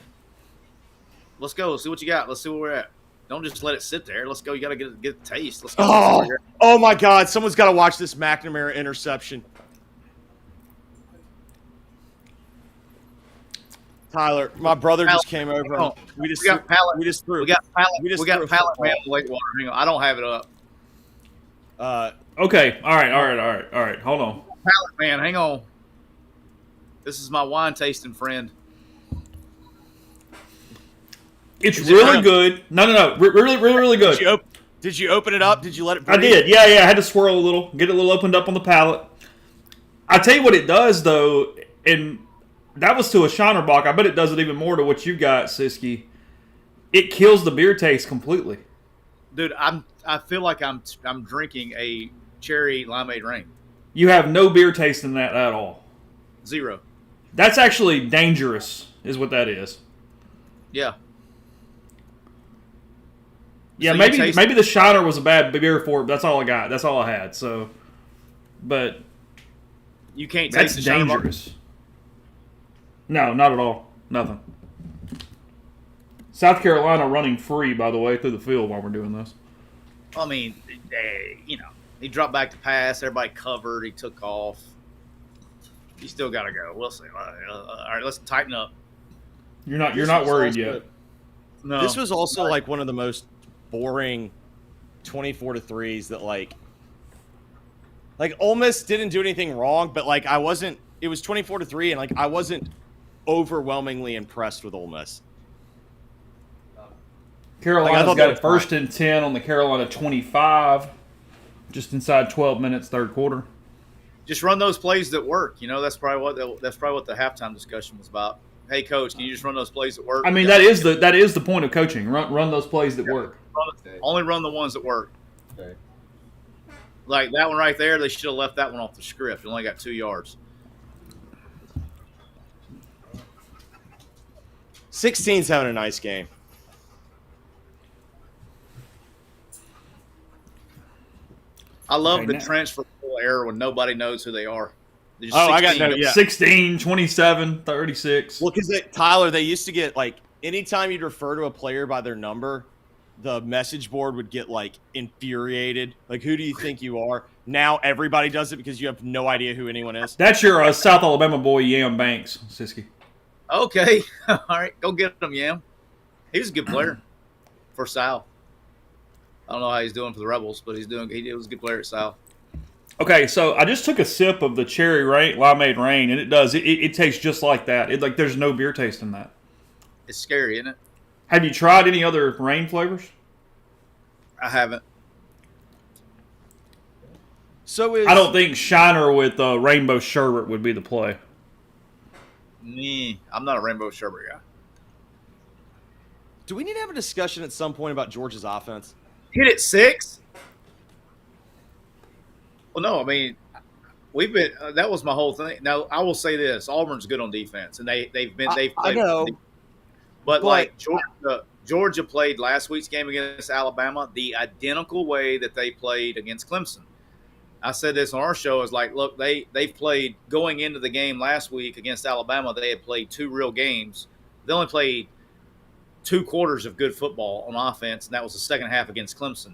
Let's go. Let's see what you got. Let's see where we're at. Don't just let it sit there. Let's go. You got to get the taste. Let's go. Oh my God! Someone's got to watch this McNamara interception. Tyler, my brother just came over. We got pallet. We just threw. We got pallet man late water. Hang on. I don't have it up. Okay. All right. Hold on. Pallet man, hang on. This is my wine tasting friend. It's really good. No. Really good. Did you open it up? Did you let it breathe? I did. Yeah. I had to swirl a little, get it a little opened up on the palate. I tell you what it does, though, and that was to a Shiner Bock. I bet it does it even more to what you got, Siski. It kills the beer taste completely. Dude, I feel like I'm drinking a cherry limeade rain. You have no beer taste in that at all. Zero. That's actually dangerous, is what that is. Yeah. Yeah, So maybe the Shiner was a bad beer for it. That's all I got. That's all I had. So, but you can't that's taste the Shiner Bock? dangerous. No, not at all. Nothing. South Carolina running free, by the way, through the field while we're doing this. I mean, he dropped back to pass. Everybody covered. He took off. You still got to go. We'll see. All right, let's tighten up. You're not worried yet. No. This was also like one of the most boring 24-3s that like Ole Miss didn't do anything wrong, but like it was 24-3, and like I wasn't overwhelmingly impressed with Ole Miss. Carolina's thought got that it first and 10 on the Carolina 25, just inside 12 minutes, third quarter. Just run those plays that work. You know, that's probably what the halftime discussion was about. Hey, coach, can you just run those plays that work? I mean, that is the point of coaching. Run those plays that work. Only run the ones that work. Okay. Like that one right there, they should have left that one off the script. It only got 2 yards. 16's having a nice game. I love Okay, the now- transfer portal era when nobody knows who they are. They're just Oh, I got 16. no, yeah. 16, 27, 36. Well, because Tyler, they used to get like anytime you'd refer to a player by their number, the message board would get like infuriated. Like, who do you think you are? Now everybody does it because you have no idea who anyone is. That's your South Alabama boy, Yam Banks, Siski. Okay. All right. Go get him, Yam. He was a good player for Sal. I don't know how he's doing for the Rebels, but he was a good player at Sal. Okay, so I just took a sip of the cherry limeade rain, and it tastes just like that. There's no beer taste in that. It's scary, isn't it? Have you tried any other rain flavors? I haven't. So is I don't think Shiner with rainbow sherbet would be the play. I'm not a rainbow sherbet guy. Do we need to have a discussion at some point about Georgia's offense? Hit it 6? Well, no, I mean, we've been that was my whole thing. Now, I will say this: Auburn's good on defense, and they've played. I know, but like Georgia played last week's game against Alabama the identical way that they played against Clemson. I said this on our show: is like, look, they've played going into the game last week against Alabama. They had played 2 real games. They only played 2 quarters of good football on offense, and that was the second half against Clemson.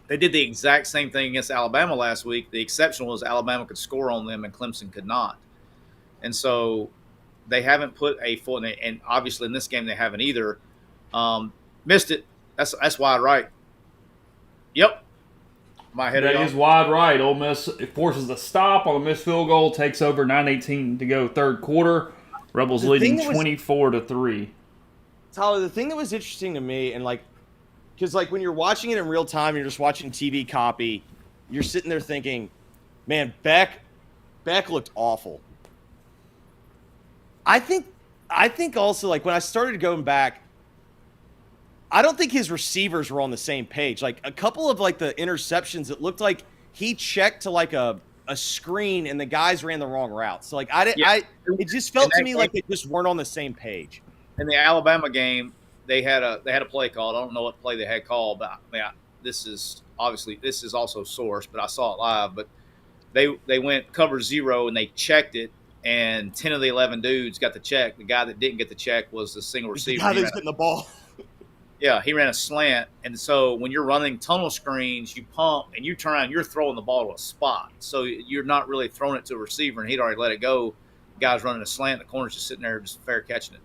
They did the exact same thing against Alabama last week. The exception was Alabama could score on them and Clemson could not. And so they haven't put a full – and obviously in this game they haven't either. Missed it. That's wide right. Yep. My head That on. is wide right. Ole Miss forces a stop on a missed field goal, takes over 9:18 to go third quarter. Rebels leading 24-3. Tyler, the thing that was interesting to me, and like, because like when you're watching it in real time, you're just watching TV copy, you're sitting there thinking, man, Beck looked awful. I think also, like, when I started going back, I don't think his receivers were on the same page. Like, a couple of like the interceptions, it looked like he checked to like a screen and the guys ran the wrong route. So like it just felt to me like they just weren't on the same page. In the Alabama game, they had a play called. I don't know what play they had called, but I mean, this is also source, but I saw it live. But they went cover 0 and they checked it, and 10 of the 11 dudes got the check. The guy that didn't get the check was the single receiver. The guy that was getting the ball. Yeah, he ran a slant, and so when you're running tunnel screens, you pump and you turn around, you're throwing the ball to a spot. So you're not really throwing it to a receiver, and he'd already let it go. The guy's running a slant, the corner's just sitting there just fair catching it.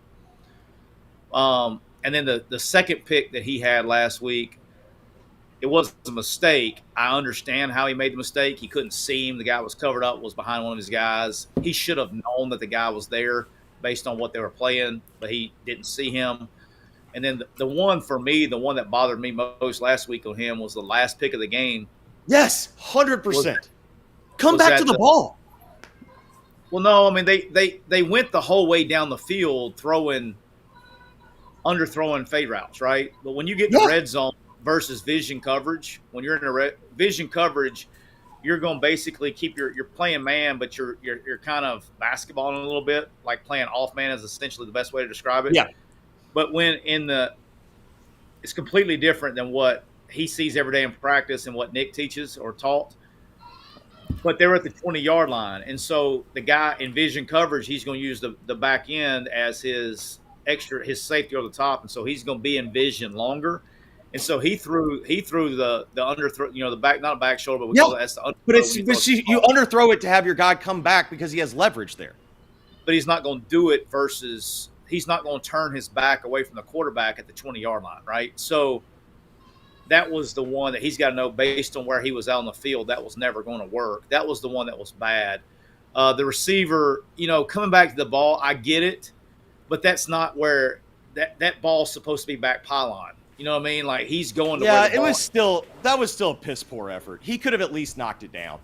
And then the second pick that he had last week, it was a mistake. I understand how he made the mistake. He couldn't see him. The guy was covered up, was behind one of his guys. He should have known that the guy was there based on what they were playing, but he didn't see him. And then the one for me, the one that bothered me most last week on him was the last pick of the game. Yes, 100%. Come back to the ball. Well, no, I mean they went the whole way down the field underthrowing fade routes, right? But when you get to red zone versus vision coverage, when you're in a vision coverage, you're going to basically keep you're playing man, but you're kind of basketballing a little bit, like playing off man is essentially the best way to describe it. Yeah. But when it's completely different than what he sees every day in practice and what Nick teaches or taught. But they're at the 20-yard line. And so the guy in vision coverage, he's going to use the back end as his safety over the top. And so he's going to be in vision longer. And so he threw the underthrow, the back, not a back shoulder, but we call it that's the underthrow. But you underthrow it to have your guy come back because he has leverage there. But he's not going to do it versus he's not going to turn his back away from the quarterback at the 20-yard line, right? So that was the one that he's got to know based on where he was out on the field. That was never going to work. That was the one that was bad. The receiver, coming back to the ball, I get it. but that's not where that ball's supposed to be back pylon. You know what I mean? Like he's going to Yeah, where the it ball, was still that was still a piss poor effort. He could have at least knocked it down.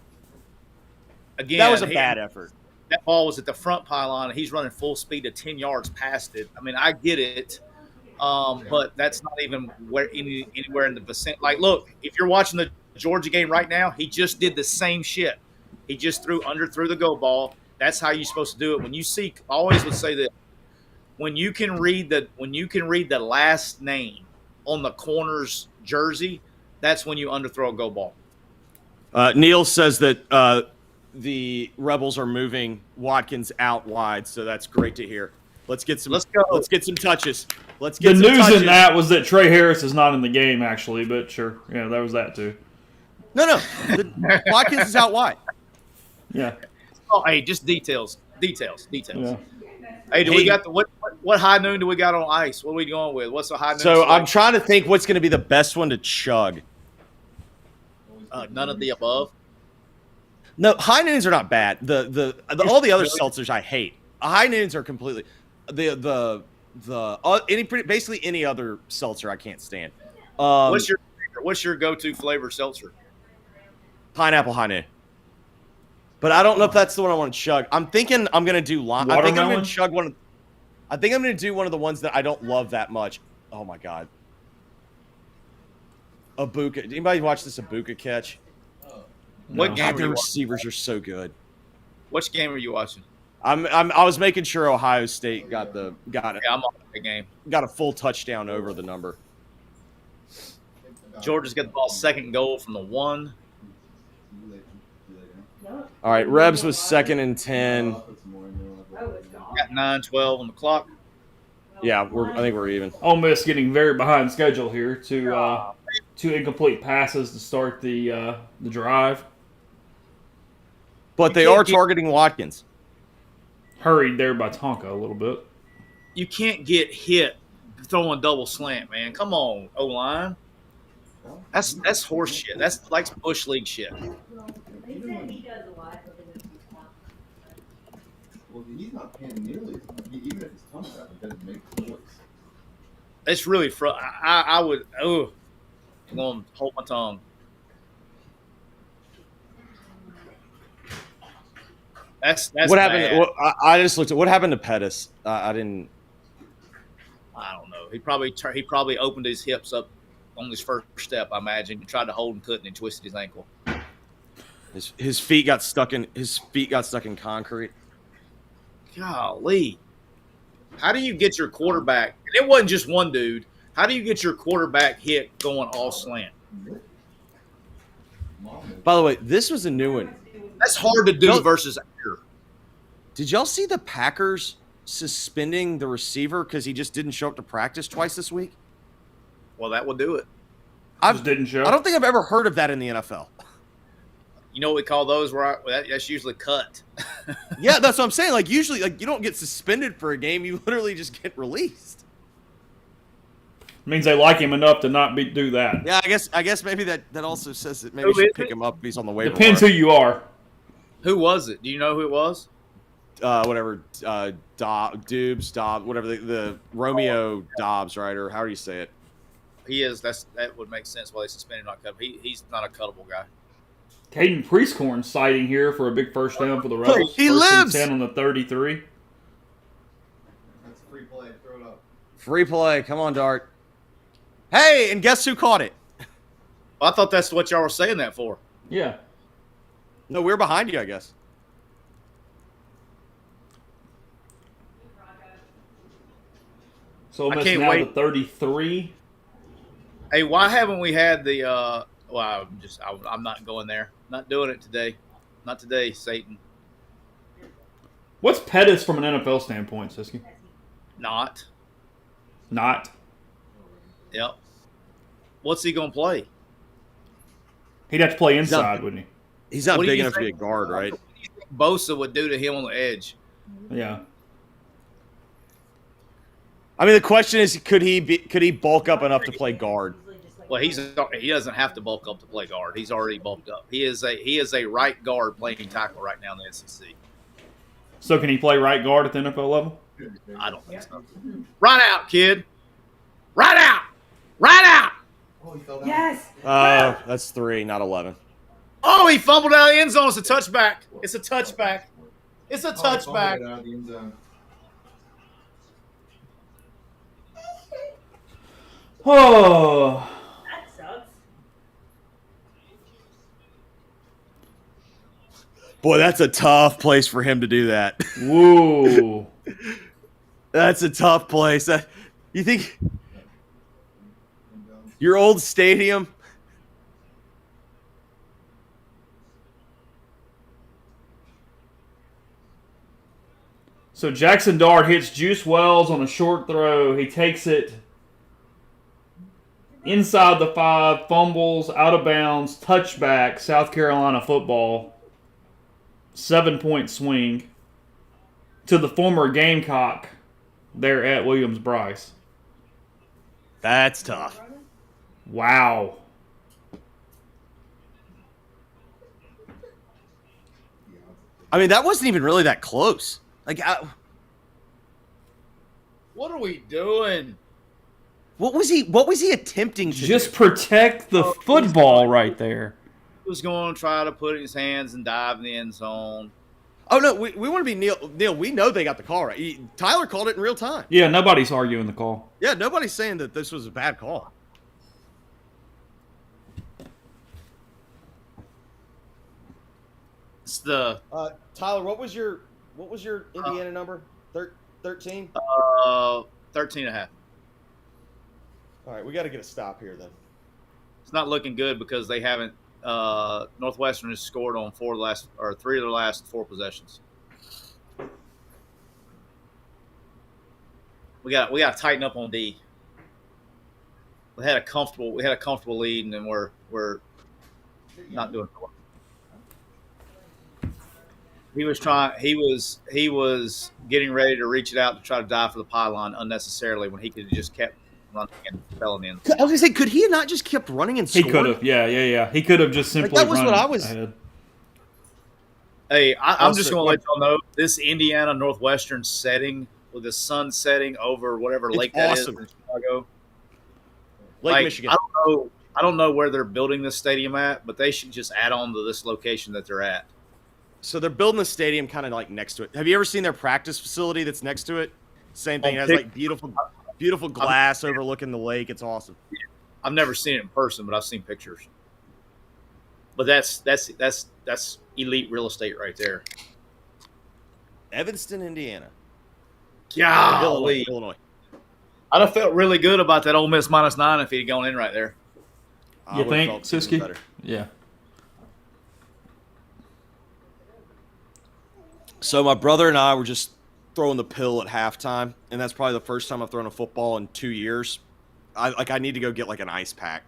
again. That was a bad effort. That ball was at the front pylon, and he's running full speed to 10 yards past it. I mean, I get it, but that's not even anywhere in the vicinity. Like, look, if you're watching the Georgia game right now, he just did the same shit. He just threw the go ball. That's how you're supposed to do it. When you see, I always would say that when you can read the last name on the corner's jersey, that's when you underthrow a go ball. Neil says that the Rebels are moving Watkins out wide, so that's great to hear. Let's get some. Let's go. Let's get some touches. Let's The get some news touches. in that was that Trey Harris is not in the game, actually, but sure. Yeah, there was that, too. No. Watkins is out wide. Yeah. Oh, hey, just details. Yeah. Hey, we got what high noon do we got on ice? What are we going with? What's the high noon? So select? I'm trying to think what's going to be the best one to chug. None of the above. No, high noons are not bad. The all the other seltzers I hate. High noons are completely basically any other seltzer I can't stand. What's your go-to flavor seltzer? Pineapple high noon. But I don't know if that's the one I want to chug. I'm thinking I'm gonna do lime. I think I'm gonna chug one. I think I'm gonna do one of the ones that I don't love that much. Oh my god. Abuka. Anybody watch this Abuka catch? What game? God, their receivers are so good. Which game are you watching? I was making sure Ohio State got it. Yeah, I'm on the game. Got a full touchdown over the number. Georgia's got the ball, second goal from the 1. All right, Rebs was 2nd and 10. Got 9:12 on the clock. Yeah, I think we're even. Ole Miss getting very behind schedule here to two incomplete passes to start the drive. But they are targeting Watkins. Hurried there by Tonka a little bit. You can't get hit throwing double slant, man. Come on, O-line. That's horse shit. That's like Bush League shit. They said he does a lot of it. Well, he's not paying nearly as much. Even if it's tongue out, it doesn't make noise. It's really I would. Oh, I'm gonna hold my tongue. That's what happened. bad. I just looked at what happened to Pettis. I didn't. I don't know. He probably opened his hips up on his first step. I imagine and tried to hold and couldn't and twisted his ankle. His feet got stuck in concrete. Golly, how do you get your quarterback? And it wasn't just one dude. How do you get your quarterback hit going all slant? By the way, this was a new one. That's hard to do versus air. Did y'all see the Packers suspending the receiver because he just didn't show up to practice twice this week? Well, that will do it. Just didn't show. I don't think I've ever heard of that in the NFL. You know what we call those? That's usually cut. Yeah, that's what I'm saying. Like usually, like you don't get suspended for a game; you literally just get released. Means they like him enough to not do that. Yeah, I guess maybe that also says that maybe you should pick him up if he's on the waiver. Depends who you are. Who was it? Do you know who it was? Whatever, Dobbs, whatever the Romeo Dobbs, right? Or how do you say it? He is. That would make sense why they suspended not cut. He's not a cuttable guy. Caden Priestcorn sighting here for a big first down for the Rebels. He First and lives! 10 on the 33. That's a free play. Throw it up. Free play. Come on, Dart. Hey, and guess who caught it? Well, I thought that's what y'all were saying that for. Yeah. No, we're behind you, I guess. So I Miss can't now wait. the 33. Hey, why haven't we had the? Well, I'm not going there. Not doing it today. Not today, Satan. What's Pettis from an NFL standpoint, Siski? Not. Not. Yep. What's he gonna play? He'd have to play inside, wouldn't He's not What do big you enough to be a think- guard, right? What do you think Bosa would do to him on the edge? he? Yeah. I mean, the question is, could he bulk up enough to play guard? Well, he doesn't have to bulk up to play guard. He's already bulked up. He is a right guard playing tackle right now in the SEC. So can he play right guard at the NFL level? I don't think so. Right out, kid. Right out. Right out. Oh, he fell down. Yes. That's 3, not 11. Oh, he fumbled out of the end zone. It's a touchback. It's a touchback. It's a Oh, he fumbled touchback. it out of the end zone. Oh, That sucks. Boy, that's a tough place for him to do that. whoa. That's a tough place. You think your old stadium? So Jackson Dart hits Juice Wells on a short throw. He takes it inside the 5, fumbles, out of bounds, touchback, South Carolina football. 7-point swing to the former Gamecock there at Williams-Brice. That's tough. Wow. I mean, that wasn't even really that close. Like, What are we doing? what was he attempting to Just do? protect the football right there. He was going to try to put his hands and dive in the end zone. Oh no, we want to be Neil. We know they got the call right. Tyler called it in real time. Yeah, nobody's arguing the call. Yeah, nobody's saying that this was a bad call. It's the Tyler, what was your Indiana number? 13? 13 and a half. All right, we got to get a stop here then. It's not looking good because they haven't. Northwestern has scored on 3 of their last 4 possessions. We got to tighten up on D. We had a comfortable lead, and then we're not doing well. He was getting ready to reach it out to try to dive for the pylon unnecessarily when he could have just kept running and fell in the end. I was gonna say, could he have not just kept running and He scored? could have. Yeah. He could have just simply that was run what I was- ahead. Hey, I'm just Also- going to let y'all know this Indiana Northwestern setting with the sun setting over whatever It's lake that is awesome. in Chicago. Lake Michigan. I don't know where they're building this stadium at, but they should just add on to this location that they're at. So they're building the stadium kind of like next to it. Have you ever seen their practice facility that's next to it? Same thing. It has like beautiful glass overlooking the lake. It's awesome. I've never seen it in person, but I've seen pictures. But that's elite real estate right there. Evanston, Indiana. Golly. Illinois. I'd have felt really good about that Ole Miss -9 if he'd gone in right there. I You would've think, felt even Siski? better. Yeah. So my brother and I were just throwing the pill at halftime, and that's probably the first time I've thrown a football in 2 years. I need to go get like an ice pack.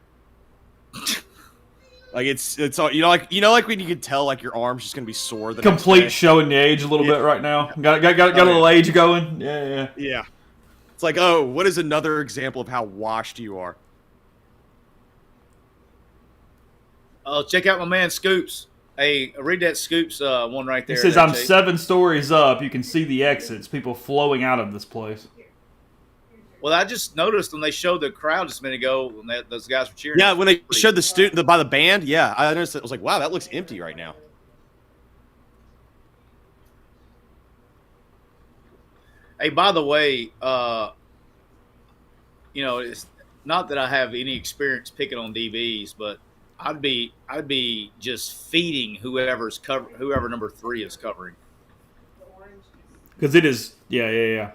Like it's all like when you can tell like your arm's just gonna be sore. The next Complete day. showing the age a little bit right now. Got a little age going. Yeah. Yeah. It's like, oh, what is another example of how washed you are? Oh, check out my man Scoops. Hey, read that Scoops one right there. He says, there, I'm Chase. 7 stories up. You can see the exits. People flowing out of this place. Well, I just noticed when they showed the crowd just a minute ago when those guys were cheering. Yeah, when they showed the student by the band, yeah, I noticed it. I was like, wow, that looks empty right now. Hey, by the way, it's not that I have any experience picking on DBs, but I'd be just feeding whoever number 3 is covering. Because it is, yeah.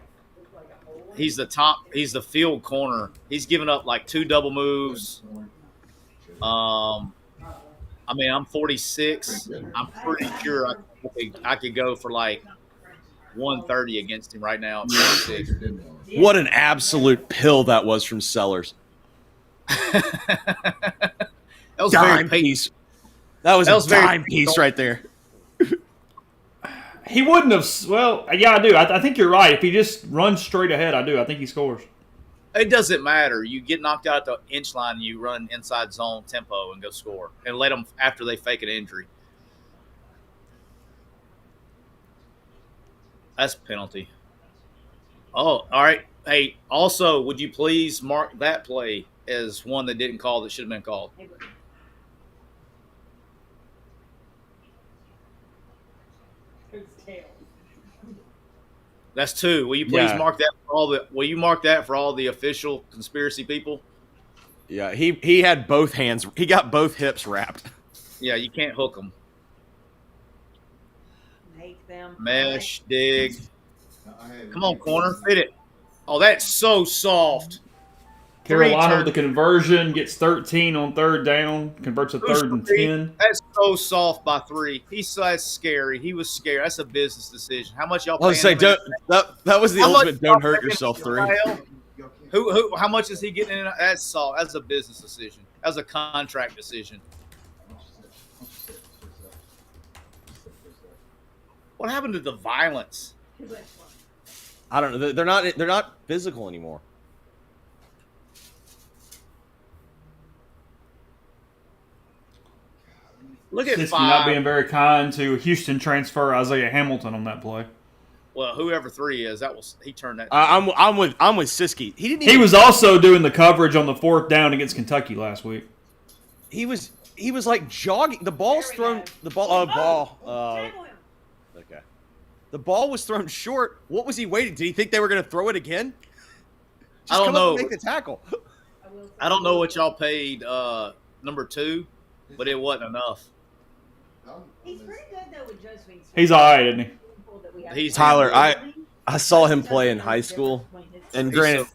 He's the field corner. He's given up like 2 double moves. I'm 46. I'm pretty sure I could go for like 130 against him right now at 46. What an absolute pill that was from Sellers. That was Dime very piece. That was a dime piece right there. He wouldn't have. Well, yeah, I do. I think you're right. If he just runs straight ahead, I do. I think he scores. It doesn't matter. You get knocked out at the inch line, and you run inside zone tempo and go score, and let them after they fake an injury. That's a penalty. Oh, all right. Hey, also, would you please mark that play as one that didn't call that should have been called? That's two. Will you please Yeah. mark that for all the? Will you mark that for all the official conspiracy people? Yeah, he had both hands. He got both hips wrapped. Yeah, you can't hook them. Make them Mesh, dig. I had Come on, corner, fit it. Oh, that's so soft. Carolina with Three the conversion gets 13 on third down, converts a third and 10. That's so soft by three. That's scary. He was scared. That's a business decision. How much y'all I was paying say, him? that was the How much ultimate y'all don't hurt paying yourself him, three. Kyle? Who? How much is he getting in? That's soft. That's a business decision. That's a contract decision. What happened to the violence? I don't know. They're not physical anymore. Look at Siski not five. being very kind to Houston transfer Isaiah Hamilton on that play. Well, whoever three is, he turned that. I'm with Siski. He didn't. He was also doing the coverage on the fourth down against Kentucky last week. He was like jogging. The ball's thrown. The ball. Okay. The ball was thrown short. What was he waiting? Did he think they were going to throw it again? I don't come up know. and make the tackle. I don't know what y'all paid number two, but it wasn't enough. He's pretty good though with Josephine. He's all right, isn't he? He's Tyler, I saw him play in high school, and granted,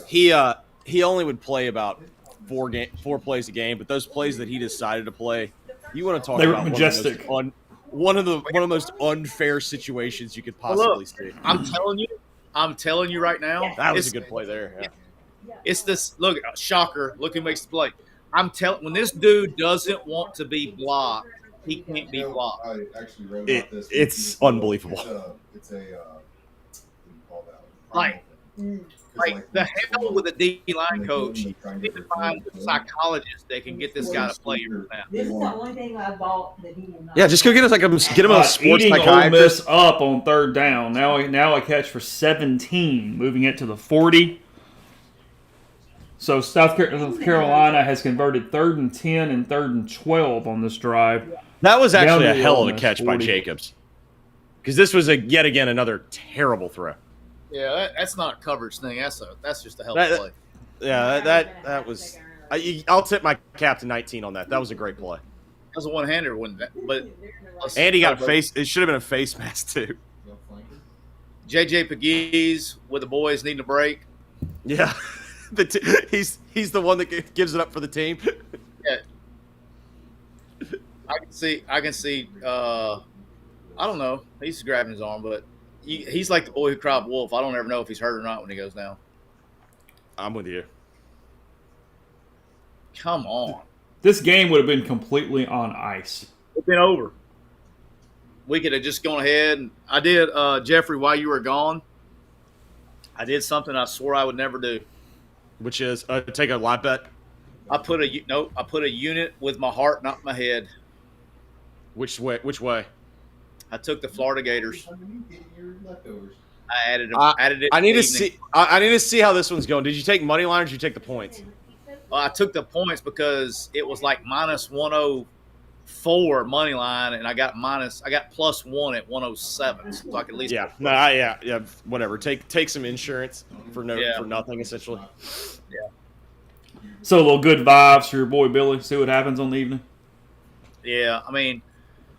he only would play about four plays a game, but those plays that he decided to play, you want to talk They were about majestic. one of the most unfair situations you could possibly see. I'm telling you right now. That was a good play there. Yeah. It's this look shocker. Look who makes the play. When this dude doesn't want to be blocked, he can't be blocked. I actually wrote about this. It's unbelievable. It's a what do you call that? Like the hell with a D line coach. You need to find a psychologist that can get this guy to play every snap. This is the only thing I bought that he did not. Yeah, just go get him a sports Eating Ole psychiatrist. Miss up on third down. Now a catch for 17, moving it to the 40. So South Carolina has converted 3rd and 10 and 3rd and 12 on this drive. That was actually Down a to the hell Ole of a Miss catch by 40. Jacobs, because this was yet again another terrible throw. Yeah, that's not a coverage thing. That's just a hell of a play. Yeah, that was. I'll tip my cap to 19 on that. That was a great play. That was a one-hander, wasn't it? But And he got a face. It should have been a face mask too. JJ Pegues with the boys needing a break. Yeah, he's the one that gives it up for the team. Yeah. I can see. I don't know. He's grabbing his arm, but he's like the boy who cried wolf. I don't ever know if he's hurt or not when he goes down. I'm with you. Come on. This game would have been completely on ice. It's been over. We could have just gone ahead. And I did, Jeffrey, while you were gone, I did something I swore I would never do. Which is take a live bet. I put a unit with my heart, not my head. Which way? I took the Florida Gators. I added it. I need to see. I need to see how this one's going. Did you take money line or did you take the points? I took the points because it was like minus 104 money line, and I got plus one at 107, so I could at least yeah. Whatever. Take some insurance for nothing essentially. Yeah. So a little good vibes for your boy Billy. See what happens on the evening. Yeah, I mean,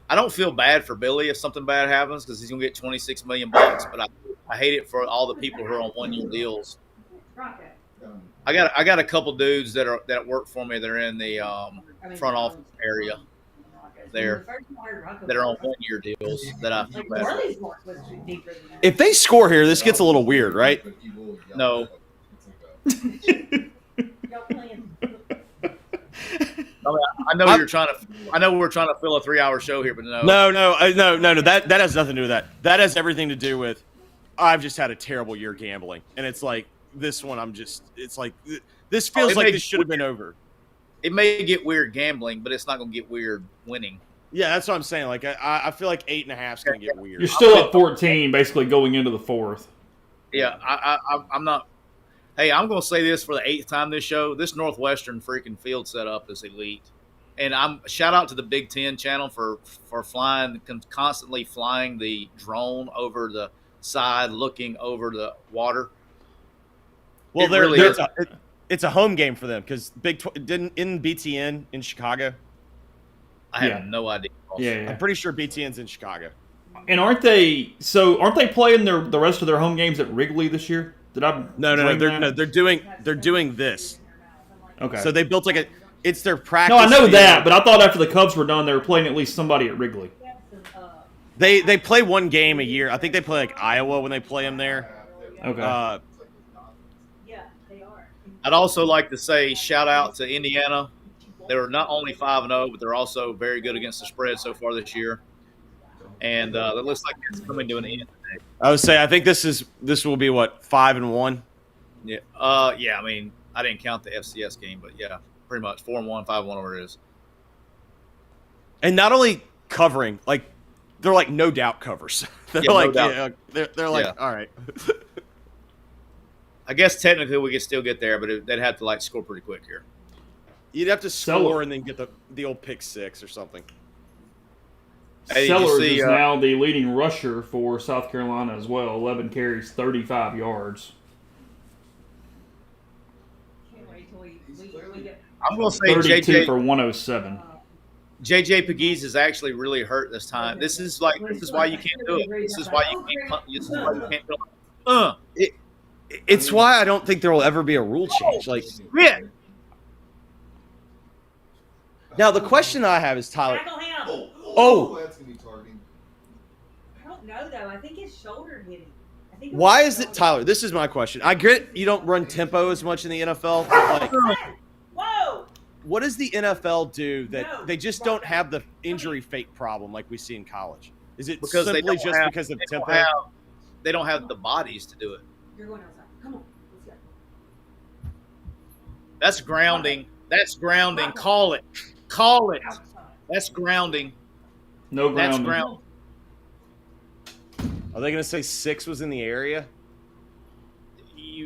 I don't feel bad for Billy if something bad happens because he's gonna get $26 million. But I hate it for all the people who are on 1-year deals. I got a couple dudes that work for me that are in the front office area there that are on 1-year deals that I feel bad for. If they score here, this gets a little weird, right? No. I know we're trying to fill a 3-hour show here, but no. No. That has nothing to do with that. That has everything to do with I've just had a terrible year gambling, and it's like this one. It's like this feels like this should have been over. It may get weird gambling, but it's not going to get weird winning. Yeah, that's what I'm saying. Like I feel like 8.5 is going to get weird. You're still up 14, basically going into the fourth. Yeah, I'm not. Hey, I'm going to say this for the 8th time this show. This Northwestern freaking field setup is elite, and I'm shout out to the Big Ten channel for flying, constantly flying the drone over the side, looking over the water. Well, It really is. it's a home game for them because didn't in BTN in Chicago. I have Yeah. no idea. Yeah. I'm pretty sure BTN's in Chicago. And aren't they playing the rest of their home games at Wrigley this year? Did I No. dream that? They're doing this. Okay. So they built it's their practice. No, I know field. that, but I thought after the Cubs were done, they were playing at least somebody at Wrigley. They play one game a year. I think they play like Iowa when they play them there. Okay. Yeah, they are. I'd also like to say shout out to Indiana. They were not only 5-0, but they're also very good against the spread so far this year. And it looks like it's coming to an end today. I would say I think this will be what 5-1. Yeah. Yeah. I mean, I didn't count the FCS game, but yeah, pretty much 4-1, 5-1, whatever it is. And not only covering, like they're like no doubt covers. They're Yeah, no like doubt. they're like Yeah. all right. I guess technically we could still get there, but they'd have to like score pretty quick here. You'd have to Sell score it. and then get the old pick six or something. Hey, did you Sellers see, is now the leading rusher for South Carolina as well. 11 carries, 35 yards. Can't wait till we get. I'm going to say 32 for 107. JJ Pegues is actually really hurt this time. This is why you can't do it. This is why you can't do it. It's why I don't think there will ever be a rule change. Like Yeah. now, the question I have is Tyler. Tackle him. Oh, That's gonna be targeting. I don't know though. I think his shoulder hit him. I think why is it Tyler? This is my question. I get you don't run tempo as much in the NFL, but like, Whoa! what does the NFL do that No. they just don't have the injury fake problem like we see in college? Is it Because they simply don't just have, because of they tempo? they don't have the bodies to do it. You're going outside. Come on. Let's go. That's grounding. That's grounding. Call it. Call it. Outside. That's grounding. No That's grounding. ground. Are they going to say 6 was in the area?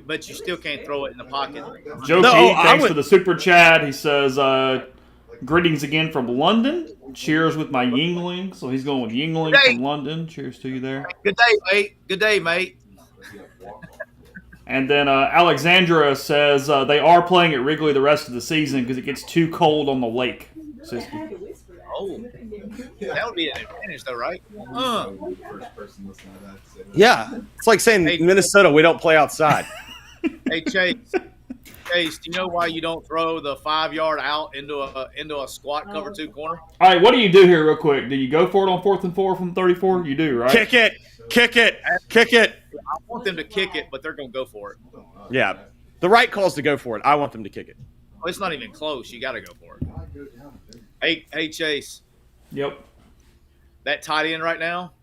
But you still can't throw it in the pocket. Joe No, P, I thanks would- for the super chat. He says, greetings again from London. Cheers with my Yingling. So he's going with Yingling Hey. from London. Cheers to you there. Good day, mate. Good day, mate. And then Alexandra says they are playing at Wrigley the rest of the season because it gets too cold on the lake. Siski. Oh, that would be an advantage, though, right? First person listening to that say that. Yeah. It's like saying Hey. Minnesota, we don't play outside. Hey, Chase. Chase, do you know why you don't throw the 5-yard out into a squat cover 2 corner? All right, what do you do here real quick? Do you go for it on 4th and 4 from 34? You do, right? Kick it. Kick it. Kick it. I want them to kick it, but they're going to go for it. Yeah. The right call is to go for it. I want them to kick it. Well, it's not even close. You got to go for it. Hey, Chase. Yep. That tight end right now,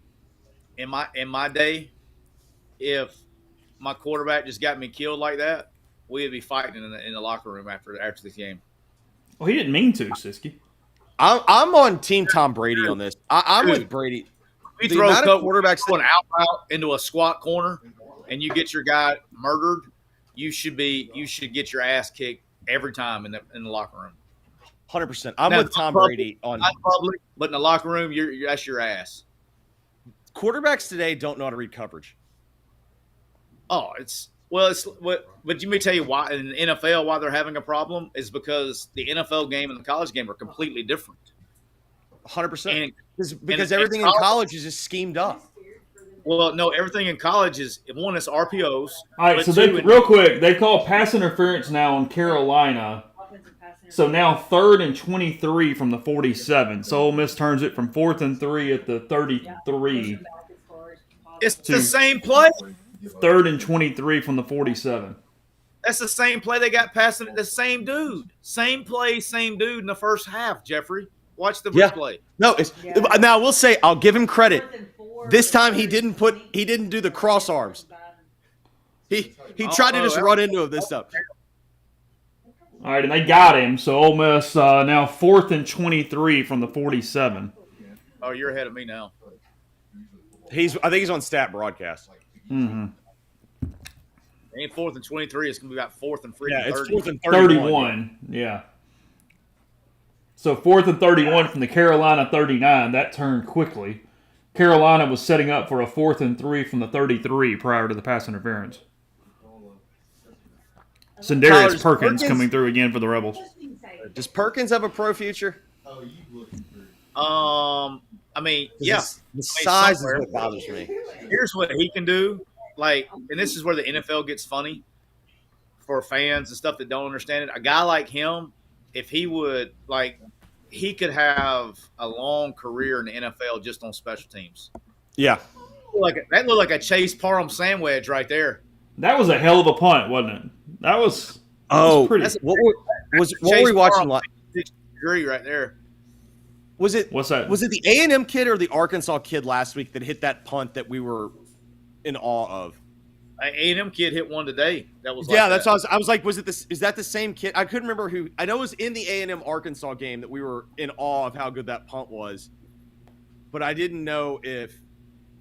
in my day, if my quarterback just got me killed like that, we'd be fighting in the locker room after this game. Well, he didn't mean to, Siski. I'm on Team Tom Brady on this. I'm Dude. with Brady. We The throw amount of quarterbacks going out into a squat corner, and you get your guy murdered. You should get your ass kicked every time in the locker room. 100%. I'm Now, with Tom not Brady on Not public, but in the locker room, that's your ass. quarterbacks today don't know how to read coverage. Oh, but you may tell you why in the NFL why they're having a problem is because the NFL game and the college game are completely different. 100%. Because and everything in college- college is just schemed up. Well, no, everything in college is one is RPOs. All right, but so two, real quick, they call pass interference now on Carolina. So now 3rd and 23 from the 47. So Ole Miss turns it from 4th and 3 at the 33. it's the same play. 3rd and 23 from the 47. That's the same play they got passing it. The same dude, same play, same dude in the first half. Jeffrey, watch the Yeah. replay. No, now I will say I'll give him credit. This time he didn't do the cross arms. He tried to just run into him this time. All right, and they got him. So Ole Miss now 4th and 23 from the 47. Oh, you're ahead of me now. I think he's on stat broadcast. Mm-hmm. Ain't 4th and 23. It's gonna be about 4th and freaking Yeah, it's 30. 4th and 31. 31. Yeah. So 4th and 31 from the Carolina 39. That turned quickly. Carolina was setting up for a 4th and 3 from the 33 prior to the pass interference. Sendarius Perkins coming through again for the Rebels. Does Perkins have a pro future? Oh, you looking for? I mean, yeah. The size is what bothers me. Here's what he can do. Like, and this is where the NFL gets funny for fans and stuff that don't understand it. A guy like him, if he would, like, he could have a long career in the NFL just on special teams. Yeah. That looked like a Chase Parham sandwich right there. That was a hell of a punt, wasn't it? That was pretty. What were we watching? Degree right there. Was it? What's that? Was it the A&M kid or the Arkansas kid last week that hit that punt that we were in awe of? A&M kid hit one today. That was that's what I was like. Was it this? Is that the same kid? I couldn't remember who. I know it was in the A&M Arkansas game that we were in awe of how good that punt was, but I didn't know if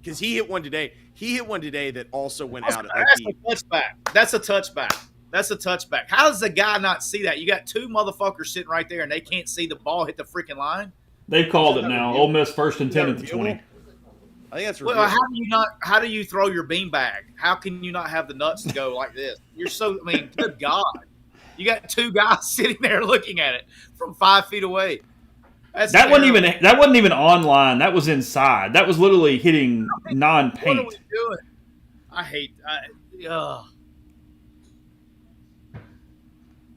because he hit one today. He hit one today that also went out. That's a touchback. That's a touchback. That's a touchback. How does the guy not see that? You got two motherfuckers sitting right there, and they can't see the ball hit the freaking line. They've called it now. Ole Miss 1st and 10 at the 20. I think that's well. How do you throw your beanbag? How can you not have the nuts to go like this? You're so. I mean, good God, you got two guys sitting there looking at it from 5 feet away. That wasn't even online. That was inside. That was literally hitting non-paint. What are we doing? I hate.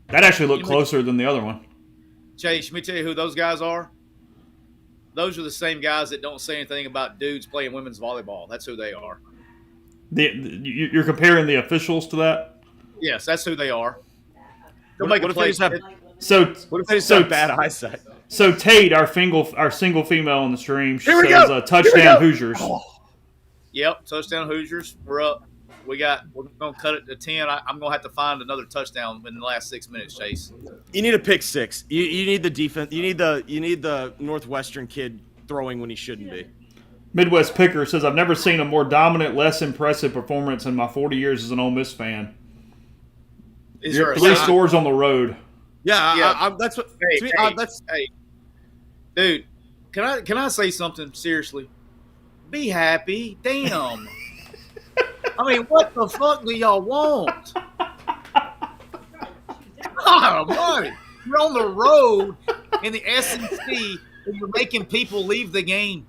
That actually looked closer than the other one. Chase, let me tell you who those guys are. Those are the same guys that don't say anything about dudes playing women's volleyball. That's who they are. You're comparing the officials to that? Yes, that's who they are. What if they just have bad eyesight? So Tate, our single female on the stream, she says touchdown Hoosiers. Yep, touchdown Hoosiers. We're up. We're gonna cut it to 10. I'm gonna have to find another touchdown in the last 6 minutes, Chase. You need a pick six. You need the defense. You need the Northwestern kid throwing when he shouldn't be. Midwest Picker says, I've never seen a more dominant, less impressive performance in my 40 years as an Ole Miss fan. You're 3 scores on the road. Yeah. That's what. Hey, dude, can I say something seriously? Be happy, damn. I mean, what the fuck do y'all want? God, buddy, you're on the road in the SEC and you're making people leave the game.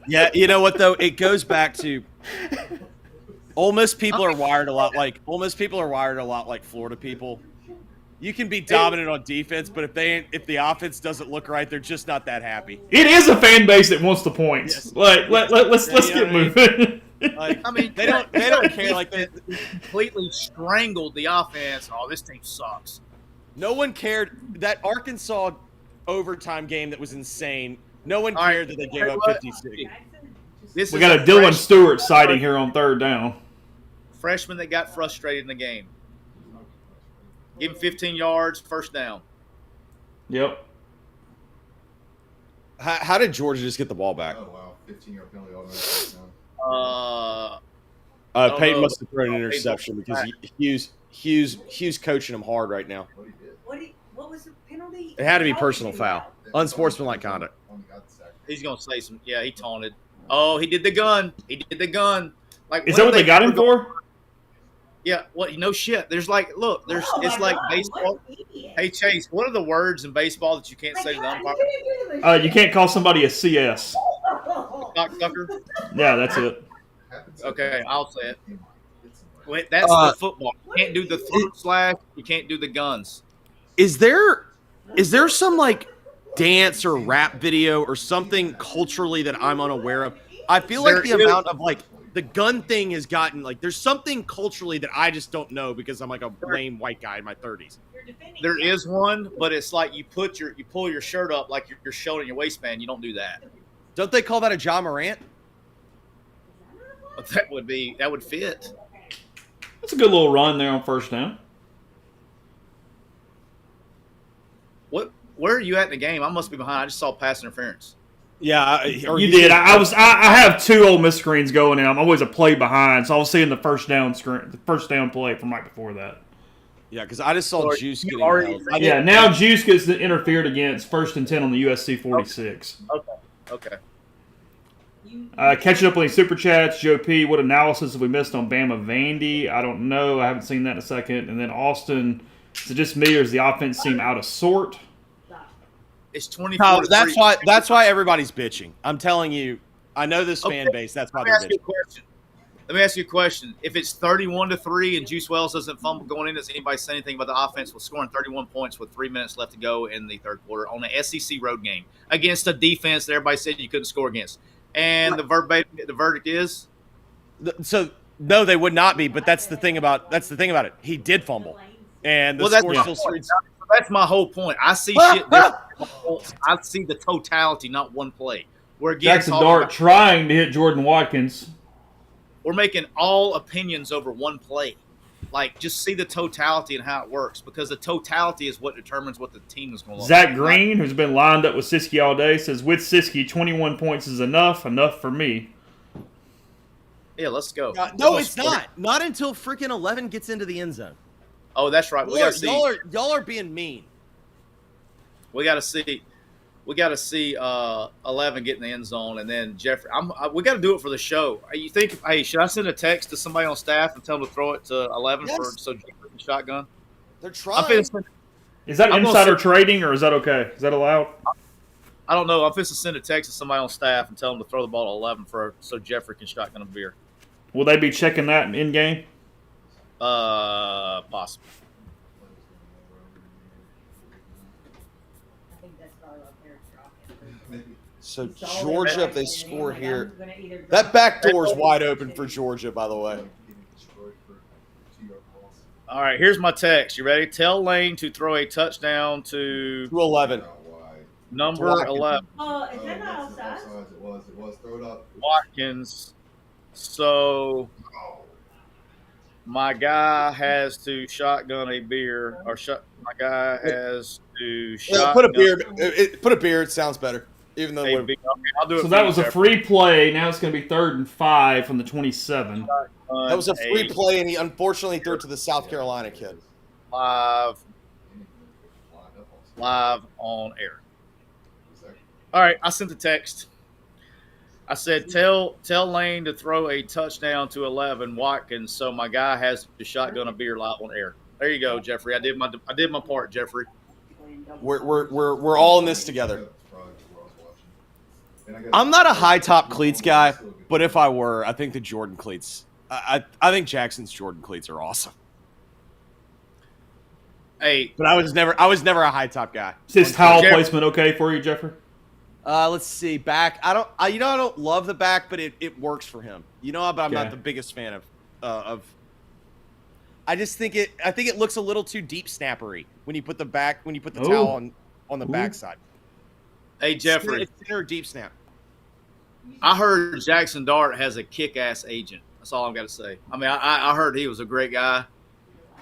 Yeah, you know what though? It goes back to Ole Miss people are wired a lot like Florida people. You can be dominant on defense, but if the offense doesn't look right, they're just not that happy. It is a fan base that wants the points. Yes. Like let's get moving. Like, I mean, they don't care. Like they completely strangled the offense. Oh, this team sucks. No one cared. That Arkansas overtime game that was insane. No one cared that they gave up 56. We got a Dylan Stewart sighting here on 3rd down. Freshman that got frustrated in the game. Give him 15 yards, 1st down. Yep. How did Georgia just get the ball back? Oh wow, 15-yard penalty Peyton must have thrown an interception because Hughes coaching him hard right now. What was the penalty? It had to be personal foul, unsportsmanlike conduct. He's gonna say some. Yeah, he taunted. Oh, he did the gun. Like, is that what they got him for? Yeah. What? No shit. There's like, look. It's like baseball. Hey Chase, what are the words in baseball that you can't say to the umpire? You can't call somebody a CS. Cocksucker. Yeah, that's it. Okay, I'll say it. Wait, that's the football. You can't do the throat slash. You can't do the guns. Is there some like dance or rap video or something culturally that I'm unaware of? I feel like the amount of like the gun thing has gotten like there's something culturally that I just don't know because I'm like a lame white guy in my 30s. There is one, but it's like you pull your shirt up like you're showing your waistband. You don't do that. Don't they call that a John Morant? But that would fit. That's a good little run there on 1st down. Where are you at in the game? I must be behind. I just saw pass interference. Yeah, You did. I have 2 Ole Miss screens going, and I'm always a play behind, so I was seeing the first down play from right before that. Yeah, because I just saw So Juice you getting already- held. Yeah, now Juice gets interfered against 1st and 10 on the USC 46. Okay. Catching up on these super chats, Joe P. What analysis have we missed on Bama Vandy? I don't know. I haven't seen that in a second. And then Austin, is it just me or does the offense seem out of sort? It's 24. No, that's why everybody's bitching. I'm telling you, I know this fan base. That's why they're bitching. Let me ask you a question. If it's 31-3 and Juice Wells doesn't fumble going in, does anybody say anything about the offense with scoring 31 points with 3 minutes left to go in the third quarter on an SEC road game against a defense that everybody said you couldn't score against? And the verdict is? So no, they would not be. But that's the thing about it. He did fumble, and the score still reads. That's my whole point. I see shit different. I see the totality, not one play. Jackson Dart trying to hit Jordan Watkins. We're making all opinions over one play. Like, just see the totality and how it works, because the totality is what determines what the team is going to look like. Zach Green, who's been lined up with Siski all day, says, with Siski, 21 points is enough for me. Yeah, let's go. No, it's not. Not until freaking 11 gets into the end zone. Oh, that's right. We got to see. Y'all are being mean. We got to see. We got to see 11 get in the end zone, and then Jeffrey. We got to do it for the show. You think? Hey, should I send a text to somebody on staff and tell them to throw it to 11 so Jeffrey can shotgun? They're trying. Is that insider trading, or is that okay? Is that allowed? I don't know. I'm supposed to send a text to somebody on staff and tell them to throw the ball to 11 so Jeffrey can shotgun a beer. Will they be checking that in game? Possible. So Georgia, if they score here, that back door is wide open for Georgia. By the way. All right, here's my text. You ready? Tell Lane to throw a touchdown to 11. Number 11. Is that not outside? It was. Throw it up. Watkins. So my guy has to shotgun a beer, my guy has to shotgun. Put a beer. It sounds better. Even though a beer. Okay, I'll do it. So that was a free play. Now it's going to be 3rd and 5 from the 27. That was a free play, and he unfortunately threw it to the South Carolina kid. Live on air. All right, I sent the text. I said, tell Lane to throw a touchdown to 11 Watkins, so my guy has to shotgun a beer live on air. There you go, Jeffrey. I did my part, Jeffrey. We're all in this together. I'm not a high top cleats guy, but if I were, I think the Jordan cleats. I think Jackson's Jordan cleats are awesome. Hey, but I was never a high top guy. Is this towel placement okay for you, Jeffrey? Let's see. Back. I don't love the back, but it works for him. But I'm not the biggest fan of. I just think it looks a little too deep snappery when you put the towel on the backside. Hey, Jeffrey. It's thinner deep snap. I heard Jackson Dart has a kick-ass agent. That's all I've got to say. I mean, I heard he was a great guy.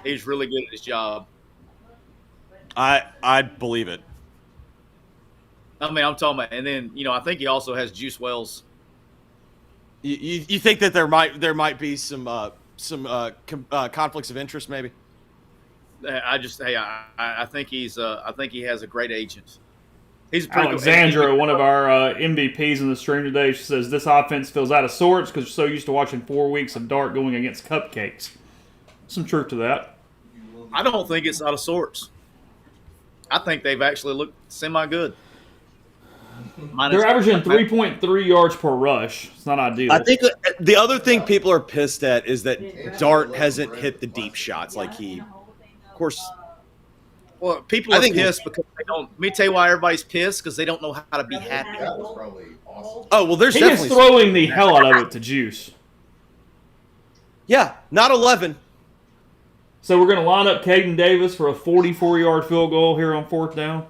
He's really good at his job. I believe it. I mean, I'm talking about, and then I think he also has Juice Wells. You think that there might be some conflicts of interest, maybe? I think he has a great agent. He's Alexandra, one of our MVPs in the stream today, she says this offense feels out of sorts because you're so used to watching 4 weeks of Dart going against cupcakes. Some truth to that. I don't think it's out of sorts. I think they've actually looked semi-good. They're averaging 3.3 yards per rush. It's not ideal. I think the other thing people are pissed at is that Dart hasn't hit the deep shots like he. Of course. Well, people are pissed because they don't. Let me tell you why everybody's pissed, because they don't know how to be happy. That was probably awesome. Oh well, there's definitely throwing the hell out of it to Juice. Yeah, not 11. So we're going to line up Caden Davis for a 44-yard field goal here on 4th down.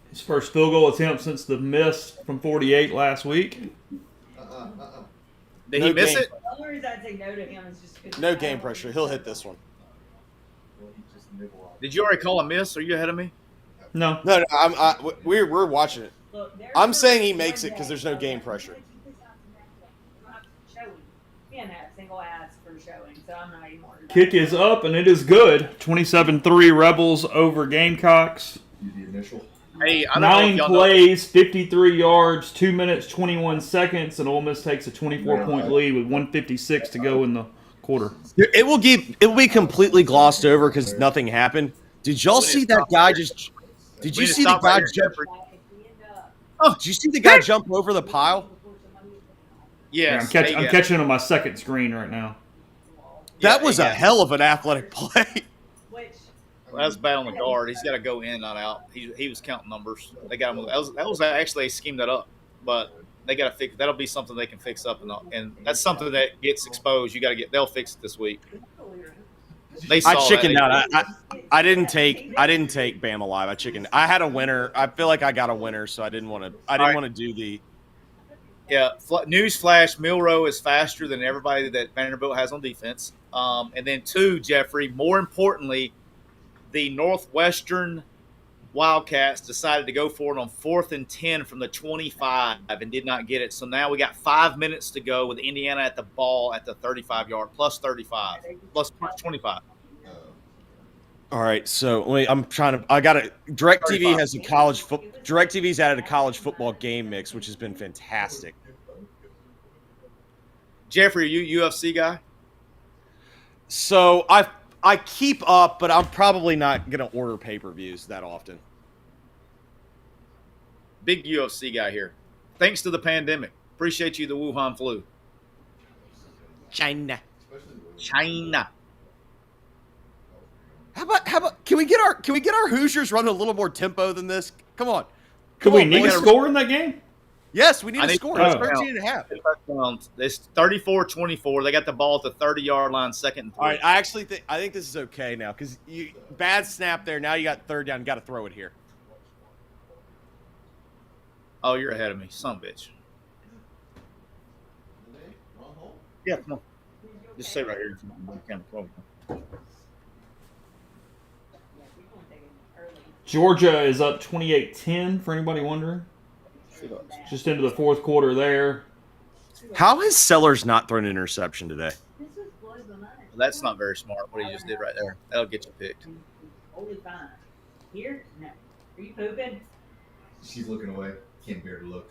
His first field goal attempt since the miss from 48 last week. Did he miss it? The only reason I'd say no to him is just because no game pressure. He'll hit this one. Well, he just nibble off Did you already call a miss? Are you ahead of me? No. No, we're watching it. I'm saying he makes it because there's no game pressure. Can't have single ads for showing, so I'm not even worried. Kick is up, and it is good. 27-3 Rebels over Gamecocks. The initial. Hey, I don't know if 9 y'all plays, 53 yards, 2 minutes, 21 seconds, and Ole Miss takes a 24-point lead with 1:56 to go in the quarter. It will be completely glossed over because nothing happened. Did y'all see that guy just? Did you see the guy jump? Oh, did you see the guy jump over the pile? Yes. Yeah, I'm catching it on my second screen right now. That was a hell of an athletic play. Well, that's bad on the guard. He's got to go in, not out. He was counting numbers. They got him. That was actually, they schemed that up, but they got to fix. That'll be something they can fix up, and that's something that gets exposed. You got to get. They'll fix it this week. They saw I chickened that. out. I didn't take Bam alive. I had a winner. I feel like I got a winner, so I didn't want to do the. Yeah, news flash, Milroe is faster than everybody that Vanderbilt has on defense. And then 2, Jeffrey, more importantly, the Northwestern Wildcats decided to go for it on 4th and 10 from the 25 and did not get it. So now we got 5 minutes to go with Indiana at the ball at the 35-yard, plus 35, plus 25. All right, so DirecTV has DirecTV's added a college football game mix, which has been fantastic. Jeffrey, are you UFC guy? So I keep up, but I'm probably not gonna order pay-per-views that often. Big UFC guy here. Thanks to the pandemic. Appreciate you, the Wuhan flu. China. How about can we get our Hoosiers running a little more tempo than this? Come on. Could we need a score in that game? Yes, we need a score. It's 13 and a half. It's 34-24. They got the ball at the 30-yard line, 2nd and 3. All right, I think this is okay now because bad snap there. Now you got 3rd down. You got to throw it here. Oh, you're ahead of me, son of a bitch. Yeah, come on. Just stay right here. Georgia is up 28-10 for anybody wondering. Just into the 4th quarter there. How has Sellers not thrown an interception today? That's not very smart what he just did right there. That'll get you picked. Totally fine. Here? No. Are you pooping? She's looking away. Can't bear to look.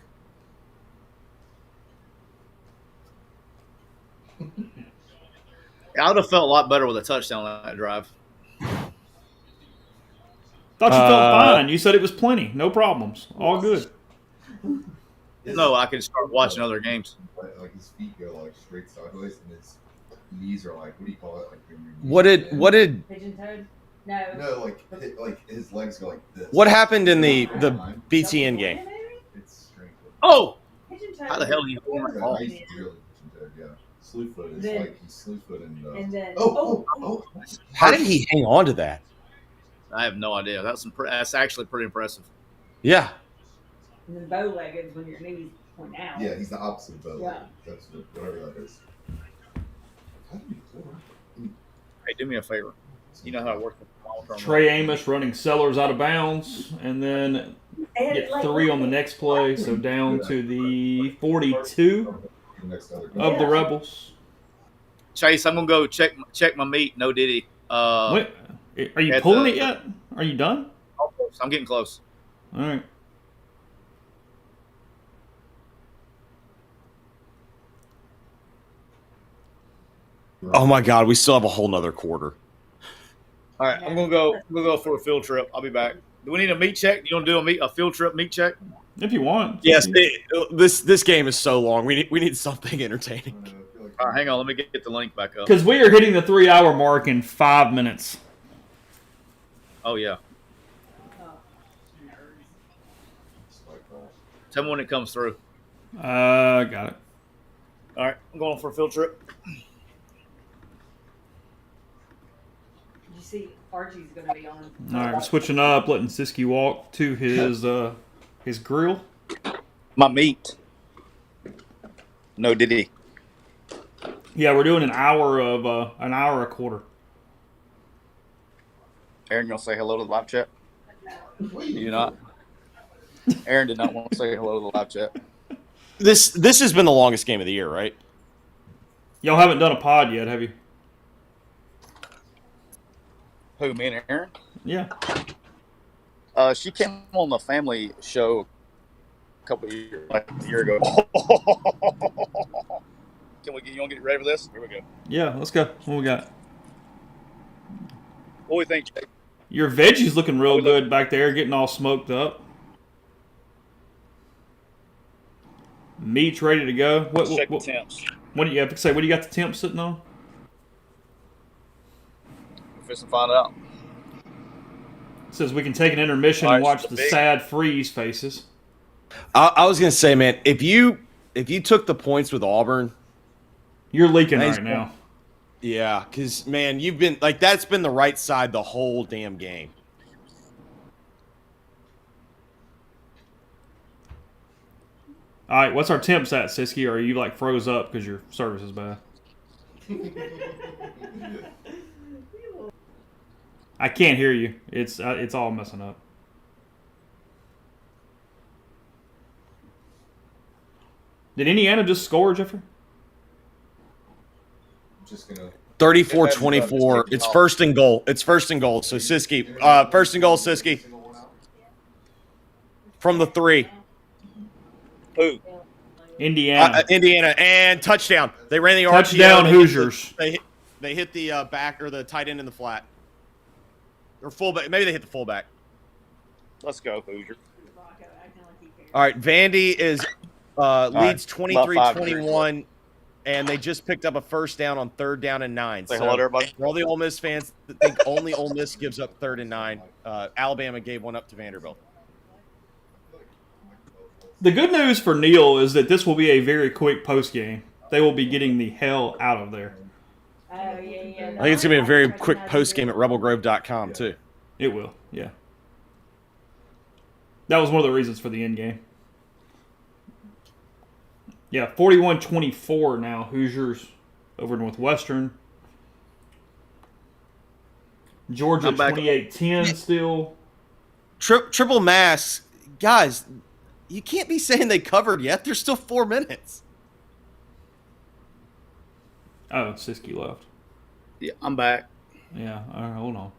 I would have felt a lot better with a touchdown on that drive. Thought you felt fine. You said it was plenty. No problems. All good. No, I can start watching other games. Like his feet go like straight sideways, and his knees are like, what do you call it? Like What did Pigeon toed? No. No, like his legs go like this. what happened in the BTN game? It's strange. Oh! Pigeon toed. How the hell do you hold my Yeah, ball? he's really pigeon-toed, yeah. Slew foot is Then- like he's slew foot and And then oh. How did he hang on to that? I have no idea. That's actually pretty impressive. Yeah. And then bow legged when your knees point out. Yeah, he's the opposite of bow. Yeah. That's whatever that is. How do you pull him? Hey, do me a favor. You know how it works with long-term. Trey Amos running Sellers out of bounds, and then get 3 on the next play, so down to the 42 The next other of the Rebels. Chase, I'm gonna go check my meat. No Diddy. Wait, are you at pulling the- it yet? Are you done? Almost. I'm getting close. All right. Oh my God, we still have a whole nother quarter. All right, I'm gonna go for a field trip. I'll be back. Do we need a meat check? You want to do a field trip meat check? If you want. Yes, this game is so long. We need something entertaining. All right, hang on. Let me get the link back up. Because we are hitting the 3-hour mark in 5 minutes. Oh yeah. Tell me when it comes through. Got it. All right, I'm going for a field trip. You see, Archie's going to be on. All right, we're switching up, letting Siski walk to his grill. My meat. No Diddy. Yeah, we're doing an hour a quarter. Aaron, you want to say hello to the live chat? You not? Aaron did not want to say hello to the live chat. This has been the longest game of the year, right? Y'all haven't done a pod yet, have you? Who, me and Aaron? Yeah. She came on the family show a couple of years, like a year ago. You want to get ready for this? Here we go. Yeah, let's go. What we got? What do we think, Jake? Your veggie's looking real good back there, getting all smoked up. Meat's ready to go. Check the temps. What do you have to say? What do you got the temp sitting on? We're fixing to find out. It says we can take an intermission and watch the sad freeze faces. I was gonna say, man, if you took the points with Auburn, you're leaking right now. Yeah, because man, you've been like that's been the right side the whole damn game. All right, what's our temps at, Siski? Or are you like froze up because your service is bad? I can't hear you. It's all messing up. Did Indiana just score, Jeffrey? I'm just gonna 34-24. It's first and goal. It's first and goal. So Siski, first and goal, Siski. From the 3. Who? Indiana. Indiana and touchdown. They ran the touchdown. RPO. Hoosiers. They hit the back or the tight end in the flat. Or fullback. Maybe they hit the fullback. Let's go, Hoosier. All right, Vandy is leads 23-21, and they just picked up a first down on 3rd down and 9. Say hello to everybody. For all the Ole Miss fans that think only Ole Miss gives up 3rd and 9, Alabama gave one up to Vanderbilt. The good news for Neil is that this will be a very quick post game. They will be getting the hell out of there. I think it's going to be a very quick post game at rebelgrove.com, too. It will, yeah. That was one of the reasons for the end game. Yeah, 41-24 now, Hoosiers over Northwestern. Georgia 28-10 still. Triple masks. Guys, you can't be saying they covered yet. There's still 4 minutes. Oh, Siski left. Yeah, I'm back. Yeah, all right, hold on.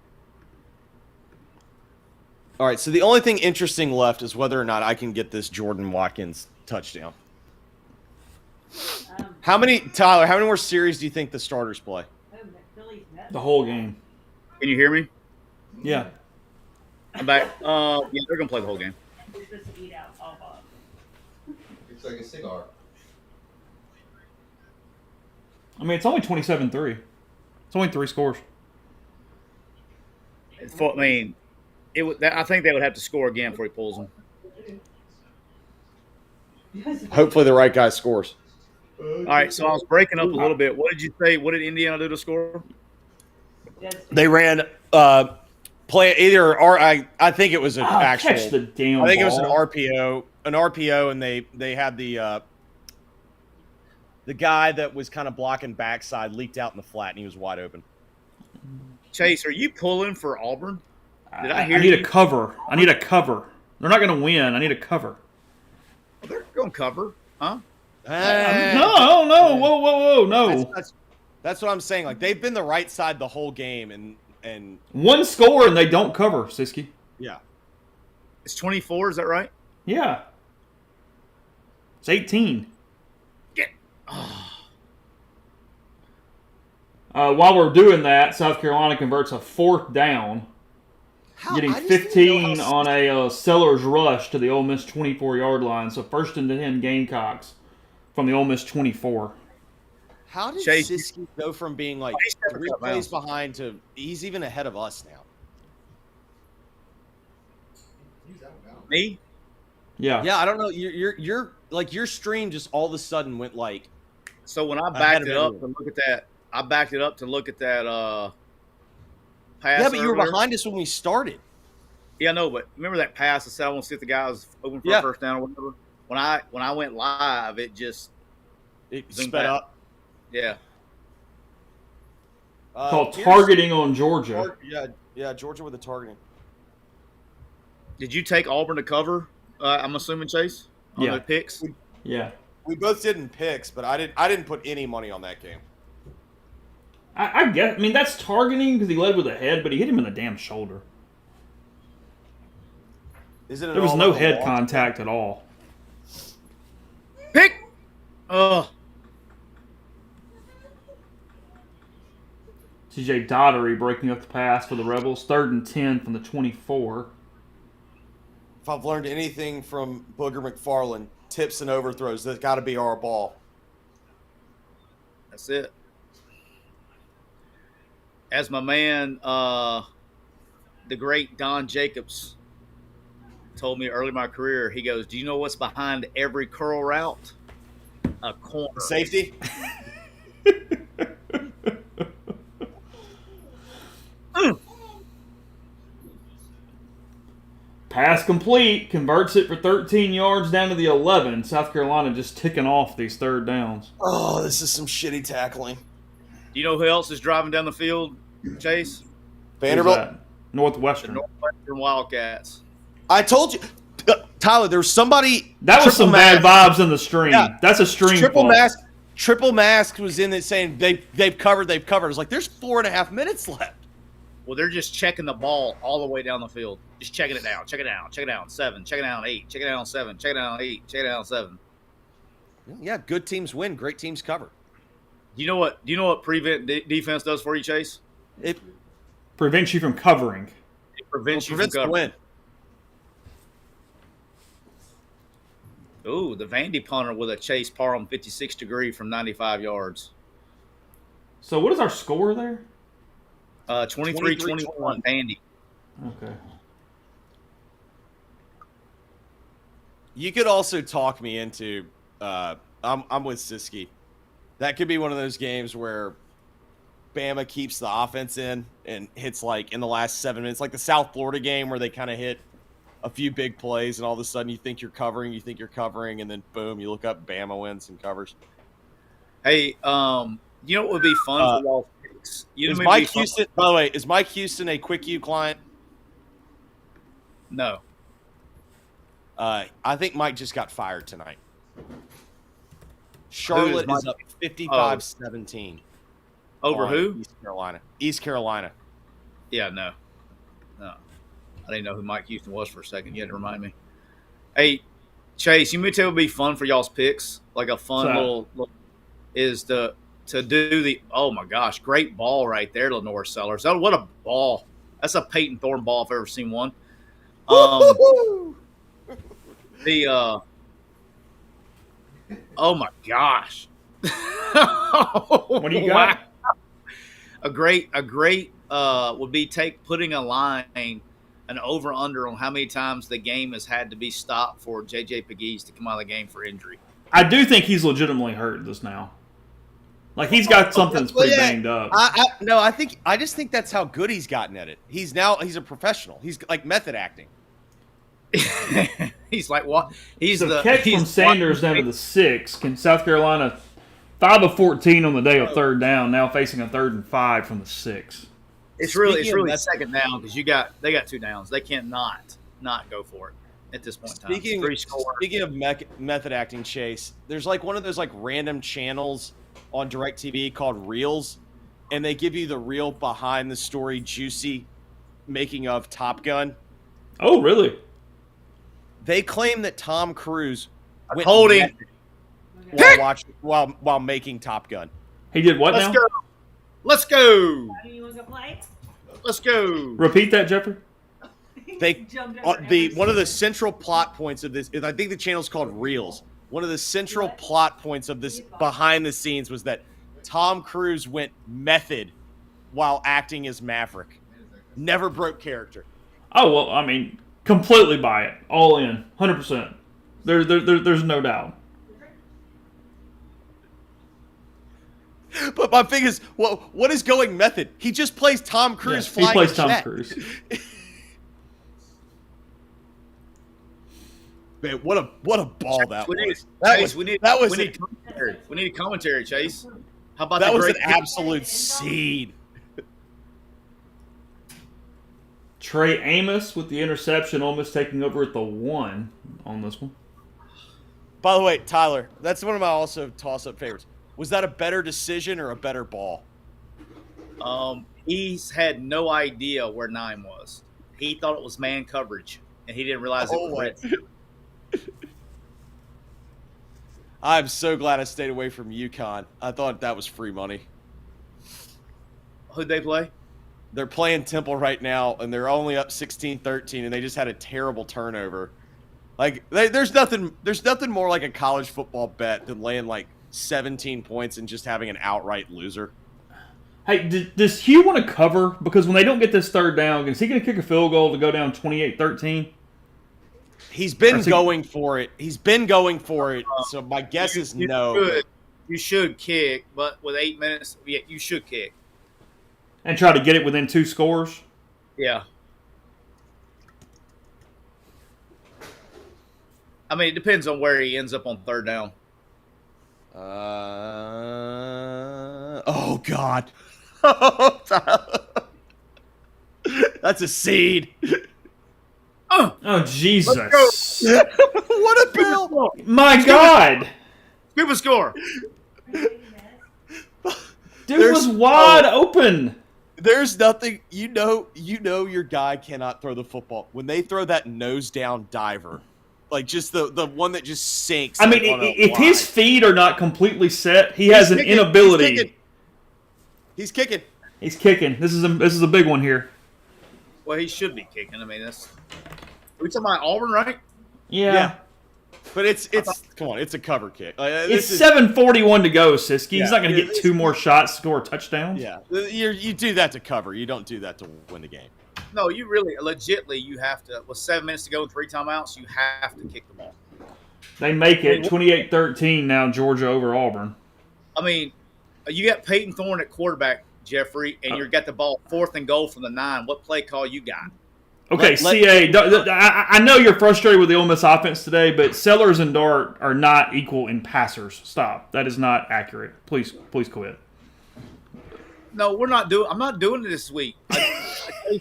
All right, so the only thing interesting left is whether or not I can get this Jordan Watkins touchdown. How many more series do you think the starters play? The whole game. Can you hear me? Yeah. I'm back. Yeah, they're going to play the whole game. It's like a cigar. I mean, it's only 27-3. It's only 3 scores. I mean, I think they would have to score again before he pulls them. Hopefully the right guy scores. All right, so I was breaking up a little bit. What did you say? What did Indiana do to score? They ran play either or I think it was an actual. Catch the damn I think ball. it was an RPO, and they had the guy that was kind of blocking backside leaked out in the flat, and he was wide open. Chase, are you pulling for Auburn? Did I hear I need you? a cover. I need a cover. They're not going to win. I need a cover. They're going to cover, huh? No. Whoa, no. That's what I'm saying. Like, they've been the right side the whole game, and one score and they don't cover, Siski. Yeah. It's 24, is that right? Yeah. It's 18. While we're doing that, South Carolina converts a 4th down, getting 15 on a seller's rush to the Ole Miss 24-yard line. So 1st and 10 Gamecocks from the Ole Miss 24. How did Chase, Siski go from being like 3 plays behind to he's even ahead of us now? Me? Yeah. Yeah, I don't know. You're like your stream just all of a sudden went like. So when I backed it up to look at that, pass. Yeah, but you were earlier. behind us when we started. Yeah, no, but remember that pass? I said I want to see if the guy was open for a first down or whatever. When I went live, it sped up. Yeah. Called targeting on Georgia. Yeah, Georgia with the targeting. Did you take Auburn to cover? I'm assuming, Chase, on Yeah. the picks. Yeah. We both did in picks, but I didn't put any money on that game. I guess. I mean, that's targeting because he led with the head, but he hit him in the damn shoulder. Is it? There was no head contact at all. Pick. Oh, CJ Dottery breaking up the pass for the Rebels. 3rd and 10 from the 24. If I've learned anything from Booger McFarland, tips and overthrows, that's got to be our ball. that's it. As my man, the great Don Jacobs, told me early in my career, he goes, "Do you know what's behind every curl route? A corner." Safety. Pass complete. Converts it for 13 yards down to the 11. South Carolina just ticking off these 3rd downs. Oh, this is some shitty tackling. Do you know who else is driving down the field, Chase? Who's Vanderbilt. that? The Northwestern. Northwestern Wildcats. I told you, Tyler. There was somebody. That was some bad vibes in the stream. Yeah. That's a stream Triple fault. mask. Triple mask was in it saying they've covered. They've covered. It's like there's 4.5 minutes left. Well, they're just checking the ball all the way down the field. Just checking it down, check it down, check it down, 7, check it down, 8, check it down, 7, check it down, 8, check it down, 7. Yeah, good teams win. Great teams cover. Do you know what prevent defense does for you, Chase? It Prevents you from covering. It prevents you prevents from the win. Ooh, the Vandy punter with a Chase Parham 56 degree from 95 yards. So what is our score there? 23-21 Vandy. Okay. You could also talk me into. I'm with Siski. That could be one of those games where Bama keeps the offense in and hits like in the last 7 minutes, like the South Florida game where they kind of hit a few big plays, and all of a sudden you think you're covering, and then boom, you look up, Bama wins and covers. Hey, you know what would be fun for y'all picks? Is Mike Houston? By the way, is Mike Houston a Quick U client? No. I think Mike just got fired tonight. Charlotte is up 55-17. Over who? East Carolina. Yeah, no. I didn't know who Mike Houston was for a second. You had to remind me. Hey, Chase, you may tell it would be fun for y'all's picks, like a fun little is to do the, oh my gosh, great ball right there, Lenore Sellers. Oh, what a ball. That's a Peyton Thorne ball if I've ever seen one. Oh my gosh. What do you got? Wow. A great would be putting a line, an over under on how many times the game has had to be stopped for JJ Pegues to come out of the game for injury. I do think he's legitimately hurt this now. Like he's got something that's pretty banged up. I just think that's how good he's gotten at it. He's a professional. He's like method acting. He's like what? He's so the catch from Sanders down to the 6. Can South Carolina 5 of 14 on the day of 3rd down, now facing a 3rd and 5 from the 6. It's really second down because they got 2 downs. They can't not go for it at this point in time. Speaking of method acting, Chase, there's like one of those like random channels on DirecTV called Reels, and they give you the real behind the story juicy making of Top Gun. Oh, really? They claim that Tom Cruise went holding while making Top Gun. He did what now? Let's go. Do you want to go play? Let's go. Repeat that, Jeffrey. One of the central plot points of this is, I think the channel's called Reels. One of the central plot points of this behind the scenes was that Tom Cruise went method while acting as Maverick. Never broke character. Oh, well, I mean, completely buy it. All in. 100%. There's no doubt. But my thing is, what is going method? He just plays Tom Cruise flying he plays a Tom jet. Cruise. Man, what a ball that was. We need a commentary, Chase. How about that? Was an absolute seed. Trey Amos with the interception. Ole Miss taking over at the 1 on this one. By the way, Tyler, that's one of my also toss-up favorites. Was that a better decision or a better ball? He's had no idea where 9 was. He thought it was man coverage, and he didn't realize it was red. I'm so glad I stayed away from UConn. I thought that was free money. Who'd they play? They're playing Temple right now, and they're only up 16-13, and they just had a terrible turnover. Like, there's nothing more like a college football bet than laying like 17 points and just having an outright loser. Hey, does Hugh want to cover? Because when they don't get this third down, is he going to kick a field goal to go down 28-13? He's been going for it. So my guess is no. You should kick, but with 8 minutes, yeah, you should kick. And try to get it within 2 scores? Yeah. I mean, it depends on where he ends up on third down. Oh, God. That's a seed. Oh, Jesus. What a bill. My God. Scuba score. Dude was wide open. There's nothing, you know your guy cannot throw the football. When they throw that nose down diver, like just the one that just sinks. I mean, if his feet are not completely set, he's has an inability. He's kicking. He's kicking. This is a big one here. Well, he should be kicking. I mean, we talking about Auburn, right? Yeah. But it's come on, it's a cover kick. It's 7:41 to go, Siski. He's not going to get 2 more shots, score a touchdown. Yeah, you do that to cover. You don't do that to win the game. No, you really, legitly, you have to. With 7 minutes to go and 3 timeouts, you have to kick the ball. They make it 28-13 now, Georgia over Auburn. I mean, you got Peyton Thorne at quarterback, Jeffrey, and you got the ball 4th and goal from the 9. What play call you got? Okay, CA, I know you're frustrated with the Ole Miss offense today, but Sellers and Dart are not equal in passers. Stop. That is not accurate. Please quit. No, we're not doing. I'm not doing it this week.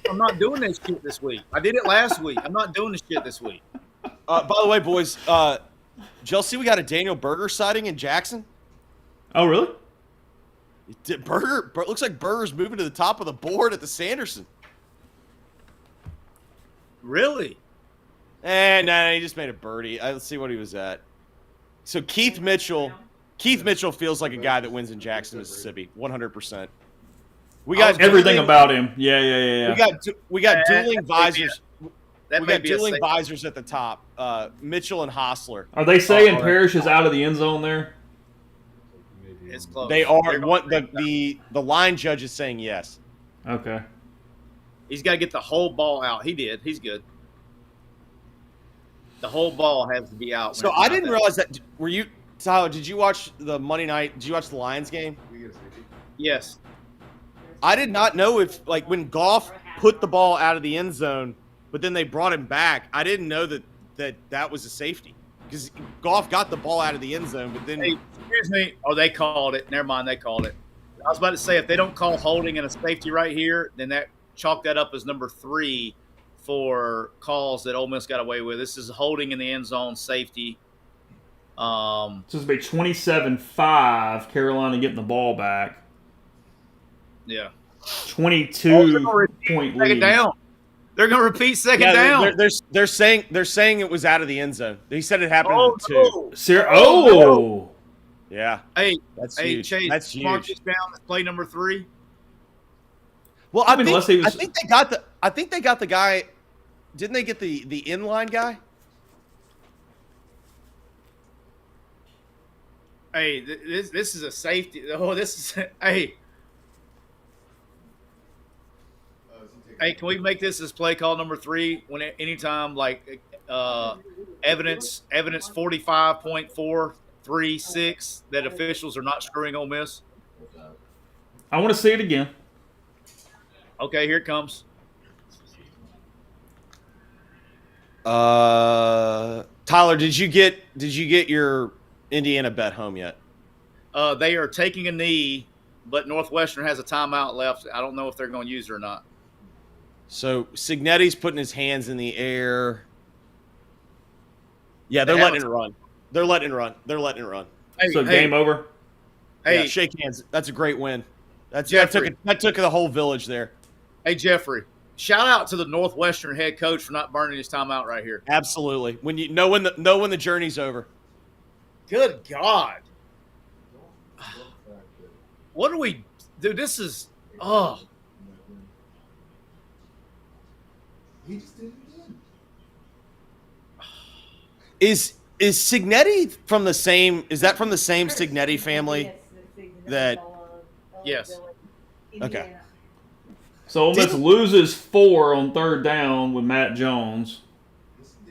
I'm not doing this shit this week. I did it last week. I'm not doing this shit this week. By the way, boys, did y'all see we got a Daniel Berger sighting in Jackson? Oh, really? Berger looks like Berger's moving to the top of the board at the Sanderson. Really? No, he just made a birdie. Let's see what he was at. So Keith Mitchell feels like a guy that wins in Jackson, Mississippi, 100%. We got everything about him. Yeah. We got dueling visors. We got dueling visors at the top. Mitchell and Hostler. Are they saying Parrish is out of the end zone there? It's close. They are. The line judge is saying yes. Okay. He's got to get the whole ball out. He did. He's good. The whole ball has to be out. So I didn't realize that. Were you, Tyler? Did you watch the Monday night? Did you watch the Lions game? Yes. I did not know if, like, when Goff put the ball out of the end zone, but then they brought him back. I didn't know that was a safety because Goff got the ball out of the end zone, but then. Hey, excuse me. Oh, they called it. Never mind. They called it. I was about to say if they don't call holding and a safety right here, then that chalk that up as number 3 for calls that Ole Miss got away with. This is holding in the end zone, safety. So it's be 27-5. Carolina getting the ball back. Yeah. 22-point lead. Second down. They're going to repeat second down. They're saying it was out of the end zone. He said it happened no. Oh. Yeah. Hey, that's huge. Chase, that's huge. Mark this down. That's play number 3. Well, I think they got the guy. Didn't they get the inline guy? Hey, this is a safety. Oh, this is hey. Hey, can we make this as play call number 3 when anytime like evidence 45.436 that officials are not screwing Ole Miss? I want to see it again. Okay, here it comes. Tyler, did you get your Indiana bet home yet? They are taking a knee, but Northwestern has a timeout left. I don't know if they're going to use it or not. So Signetti's putting his hands in the air. Yeah, they're They letting it haven't- run. They're letting it run. They're letting it run. Hey, So hey, game over. Hey, Yeah, shake hands. That's a great win. That Jeffrey. took the whole village there. hey, Jeffrey. Shout out to the Northwestern head coach for not burning his time out right here. Absolutely. When you know when the journey's over. Good God. What do we do? This is He just did it again. Is Signetti from the same? Is that from the same Signetti family? That- Yes. Okay. So Ole Miss loses 4 on 3rd down with Matt Jones.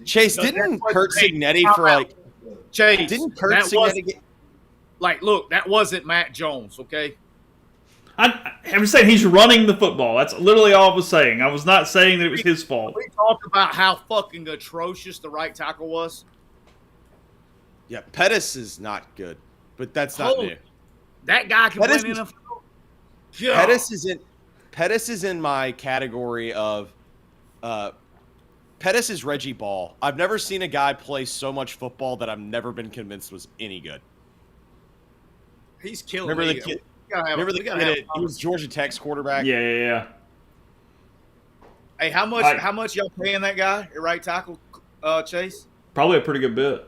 Chase No, didn't that's what Kurt they- Signetti for Time out. like Chase. didn't Kurt that Signetti wasn't- get, Look, that wasn't Matt Jones, okay? I'm saying he's running the football. That's literally all I was saying. I was not saying that it was his fault. We talked about how fucking atrocious the right tackle was. Yeah, Pettis is not good, but that's not Holy- new. That guy can Pettis win is- NFL. Pettis is in my category of Pettis is Reggie Ball. I've never seen a guy play so much football that I've never been convinced was any good. He's killing Remember me. the kid? We gotta have- Remember the we gotta kid? have- He was Georgia Tech's quarterback. Yeah. Hey, how much y'all paying that guy at right tackle, Chase? Probably a pretty good bit.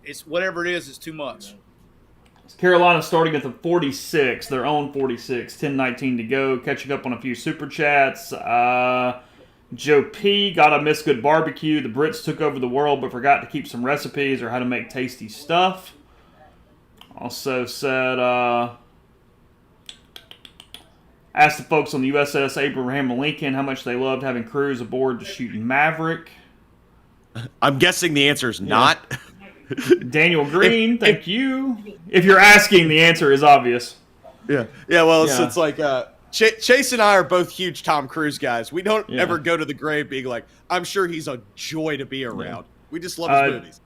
It's whatever it is. It's too much. Carolina starting at the 46, their own 46, 10:19 to go. Catching up on a few super chats. Joe P. got a miss good barbecue. The Brits took over the world but forgot to keep some recipes or how to make tasty stuff. Also said, asked the folks on the USS Abraham Lincoln how much they loved having crews aboard to shoot Maverick. I'm guessing the answer is not. Daniel Green, thank you. If you're asking, the answer is obvious. Yeah. Well, Yeah. it's like Chase and I are both huge Tom Cruise guys. We don't Yeah. ever go to the grave being like, I'm sure he's a joy to be around. We just love his movies.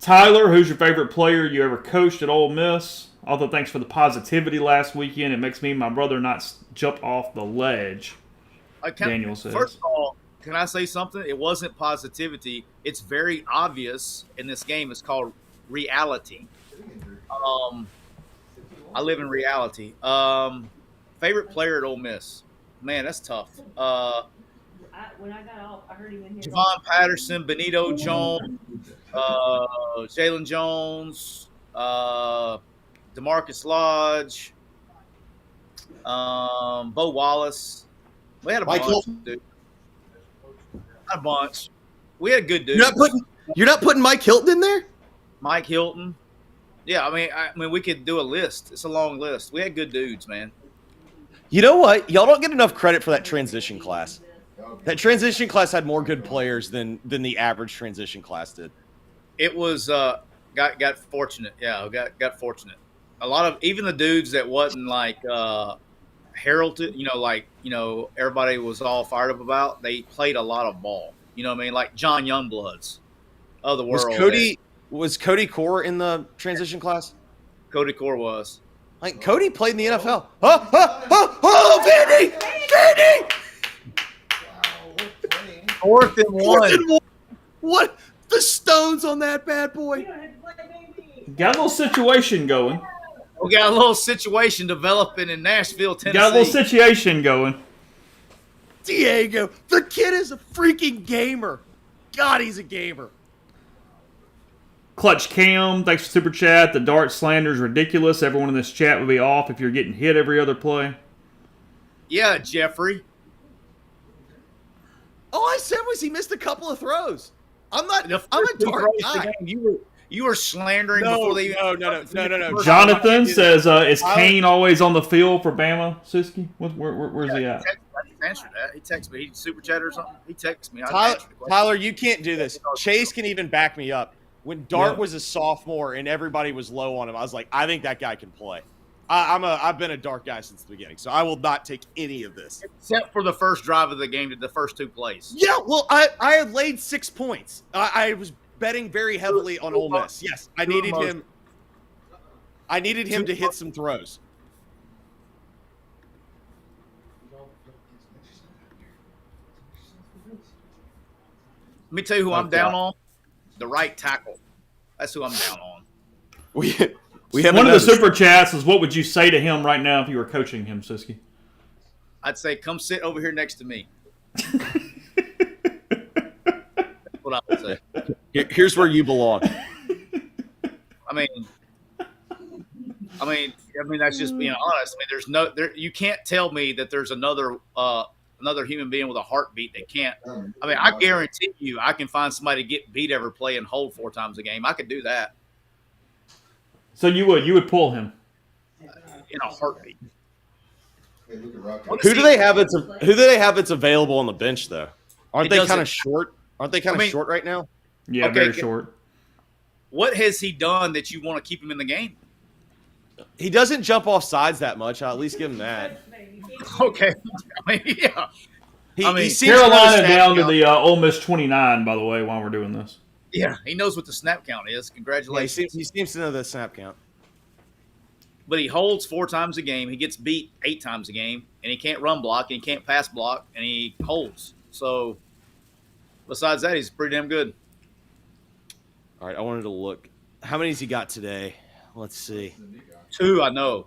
Tyler, who's your favorite player you ever coached at Ole Miss? Although thanks for the positivity last weekend. It makes me and my brother not jump off the ledge. Daniel says. First of all, can I say something? It wasn't positivity. It's very obvious in this game. It's called reality. I live in reality. Favorite player at Ole Miss? Man, that's tough. When I got off, I heard him in here. Javon Patterson, Benito Jones, Jalen Jones, DeMarcus Lodge, Bo Wallace. We had a Mike bunch, Hilton. dude. A bunch. We had good dudes. You're not putting Mike Hilton in there? Mike Hilton. Yeah, I mean, we could do a list. It's a long list. We had good dudes, man. You know what? Y'all don't get enough credit for that transition class. That transition class had more good players than the average transition class did. It was got fortunate. Yeah, got fortunate. A lot of even the dudes that wasn't like heralded, everybody was all fired up about. They played a lot of ball. You know what I mean? Like John Youngbloods of the world. Was Cody Core in the transition class? Cody Core was. Like Cody played in the NFL. Vandy! Vandy! Fourth and one. What? The stones on that bad boy. Got a little situation going. We got a little situation developing in Nashville, Tennessee. Got a little situation going. Diego, the kid is a freaking gamer. God, he's a gamer. Clutch Cam, thanks for super chat. The dart slander is ridiculous. Everyone in this chat would be off if you're getting hit every other play. Yeah, Jeffrey. All I said was he missed a couple of throws. I'm a The dart first two guy. throws of the game, you were slandering before they. No. Jonathan says, is Kane always on the field for Bama, Siski? Where's he at? I didn't answer that. He texted me. He super chat or something. He texted me. I didn't answer the question. Tyler, you can't do this. Chase can even back me up. When Dart was a sophomore and everybody was low on him, I was like, I think that guy can play. I've been a Dart guy since the beginning, so I will not take any of this. Except for the first drive of the game, the first two plays. Yeah, well, I had laid 6 points. I was betting very heavily on Ole Miss. Yes, I needed him. I needed him to hit some throws. Let me tell you who I'm Okay. down on. The right tackle. That's who I'm down on. We One haven't of the noticed. super chats is, what would you say to him right now if you were coaching him, Siski? I'd say, come sit over here next to me. That's what I would say. Here's where you belong. I mean, that's just being honest. I mean, you can't tell me that there's another human being with a heartbeat that can't. I mean, I guarantee you, I can find somebody to get beat ever play and hold 4 times a game. I could do that So you would pull him. in a heartbeat. Hey, look at Rocky. Who do they have that's available on the bench though? Aren't It they doesn't- kind of short? Aren't they kind of I mean- short right now? Yeah, Okay, very okay. short. What has he done that you want to keep him in the game? He doesn't jump off sides that much. I'll at least give him that. Okay, I mean, yeah. He seems to Carolina know the down to snap the Ole Miss 29, by the way, while we're doing this. Yeah, he knows what the snap count is. count. Congratulations. He seems to know the snap count. But he holds 4 times a game. He gets beat 8 times a game, and he can't run block, and he can't pass block, and he holds. So, besides that, he's pretty damn good. All right, I wanted to look. How many has he got today? Let's see. 2, I know.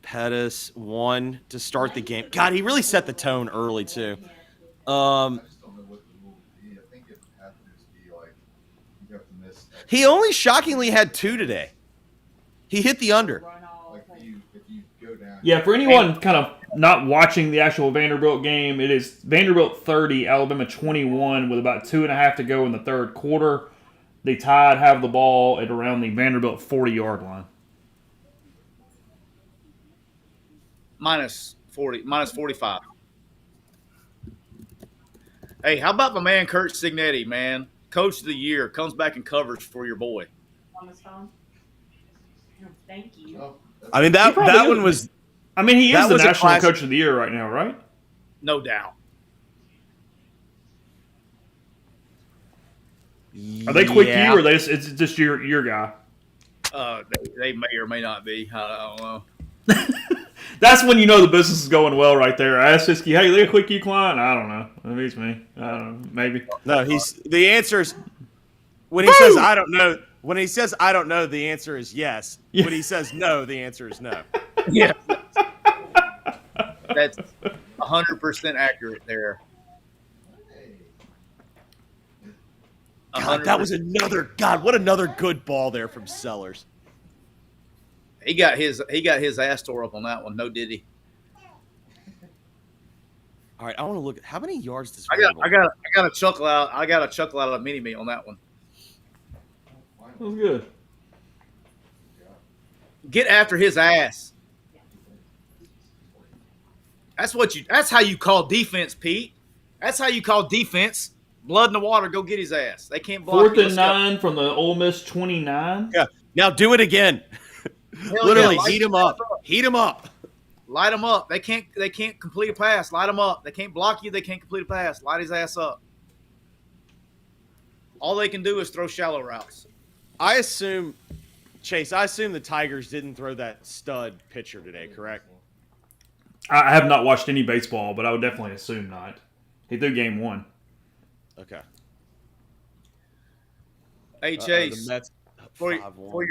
Pettis 1 to start the game. God, he really set the tone early too. I just don't know what the rule would be. I think it would have to just be like you have to miss. He only shockingly had 2 today. He hit the under. Like if you go down. Yeah, for anyone kind of not watching the actual Vanderbilt game, it is Vanderbilt 30, Alabama 21, with about 2.5 to go in the third quarter. The Tide have the ball at around the Vanderbilt 40-yard line. Minus 45. Hey, how about my man Kurt Signetti, man? Coach of the year, comes back and covers for your boy. On his phone? No, thank you. Oh, that's- I mean that probably that is. one was I mean, he That is the was a National classic- Coach of the Year right now, right? No doubt. Are they quick yeah. you, or it's just your guy? They may or may not be. I don't know. That's when you know the business is going well right there. I asked Siski, hey, they a quick you client? I don't know. Maybe it's me. I don't know. Maybe. No, the answer is when he says I don't know. When he says I don't know, the answer is yes. Yeah. When he says no, the answer is no. Yeah. That's 100% accurate there. God, that was what another good ball there from Sellers. He got his ass tore up on that one. No, did he? All right, I want to look at how many yards does I got a chuckle out. I got a chuckle out of Mini Me on that one. That was good. Get after his ass. That's how you call defense, Pete. That's how you call defense. Blood in the water, go get his ass. They can't block. 4th you. and Let's go. 9 from the Ole Miss 29. Yeah. Now do it again. Hell Literally yeah, heat him up. Heat him up. Light them up. They can't complete a pass. Light them up. They can't block you. They can't complete a pass. Light his ass up. All they can do is throw shallow routes. I assume the Tigers didn't throw that stud pitcher today, correct? I have not watched any baseball, but I would definitely assume not. He threw game 1. Okay. Hey The Chase, Mets for 5-1.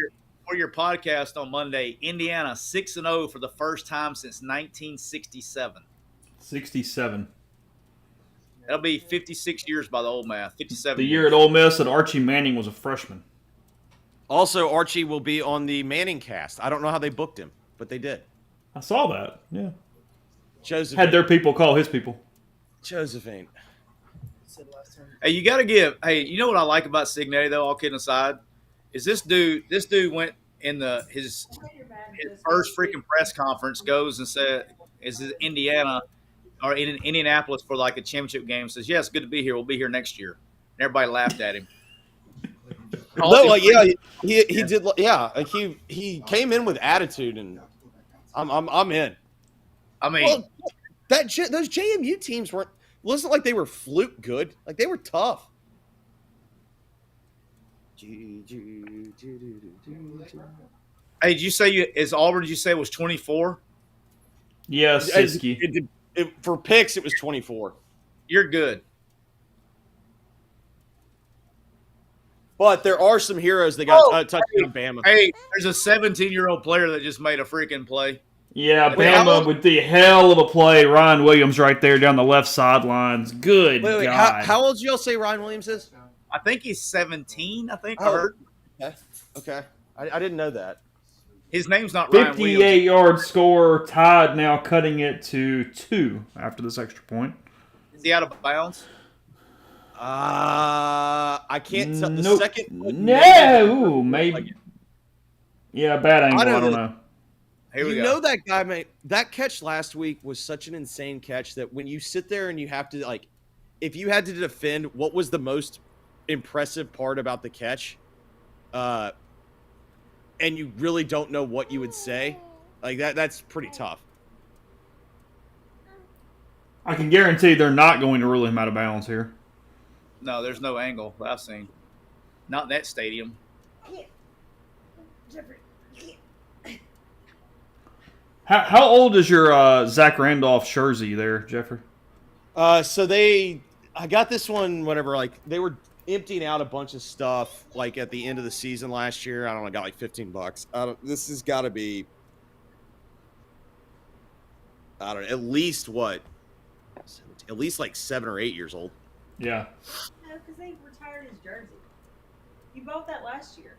your podcast on Monday, Indiana 6-0 for the first time since 1967. 67. That'll be 56 years by the old math. 57. The year at Ole Miss that Archie Manning was a freshman. Also, Archie will be on the Manning cast. I don't know how they booked him, but they did. I saw that. Yeah. Josephine. Had their people call his people. Josephine. Hey, you got to give. Hey, you know what I like about Signetti though? All kidding aside, is this dude went in his first freaking press conference, goes and said, "Is it Indiana or in Indianapolis for like a championship game?" Says, "Yes, good to be here. We'll be here next year." And everybody laughed at him. No, like yeah, he did. Yeah, like he came in with attitude, and I'm in. I mean, Well, those JMU teams wasn't like they were fluke good. Like they were tough. hey, did you say is Auburn? Did you say was 24? Yes, Siski. For picks, it was 24. You're good. But there are some heroes that got touchdown Bama. Hey, there's a 17-year-old player that just made a freaking play. Yeah, Wait, how Bama old- with the hell of a play. Ryan Williams right there down the left sidelines. Good Wait, God. how old did y'all say Ryan Williams is? I think he's 17. I think I Oh. heard. Okay. I didn't know that. His name's not Ryan Williams. 58-yard score, tied now, cutting it to 2 after this extra point. Is he out of bounds? I can't tell. The Nope. second. No, maybe. Yeah, bad angle. I don't know. Here we You go. know that guy made that catch last week was such an insane catch that when you sit there and you have to if you had to defend what was the most impressive part about the catch, and you really don't know what you would say, that's pretty tough. I can guarantee they're not going to rule him out of bounds here. No, there's no angle that I've seen. Not in that stadium. How old is your Zach Randolph jersey there, Jeffrey? So I got this one whenever they were emptying out a bunch of stuff at the end of the season last year. I don't know, I got $15. This has got to be, I don't know, at least 7 or 8 years old. Yeah. No, because they retired his jersey. You bought that last year.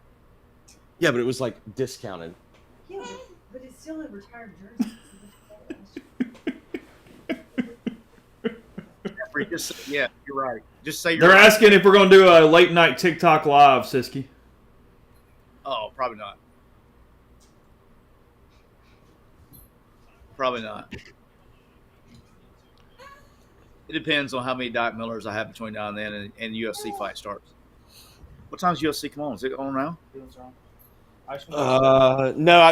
Yeah, but it was discounted. Yeah, but it's still a retired jersey. Yeah, you're right. Just say you're They're right. asking if we're going to do a late night TikTok live, Siski. Oh, probably not. Probably not. It depends on how many Doc Millers I have between now and then and UFC fight starts. What time's UFC come on? Is it on now? No, I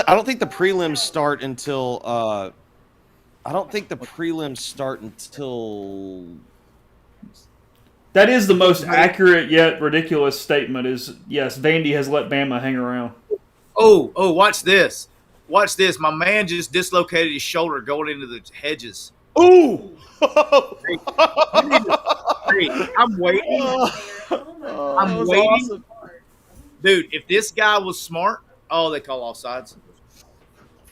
don't think the prelims start until. That is the most accurate yet ridiculous statement is, yes, Vandy has let Bama hang around. Oh, watch this. Watch this. My man just dislocated his shoulder going into the hedges. Ooh! Hey, I'm waiting. I'm waiting. Awesome. Dude, if this guy was smart, they call offsides.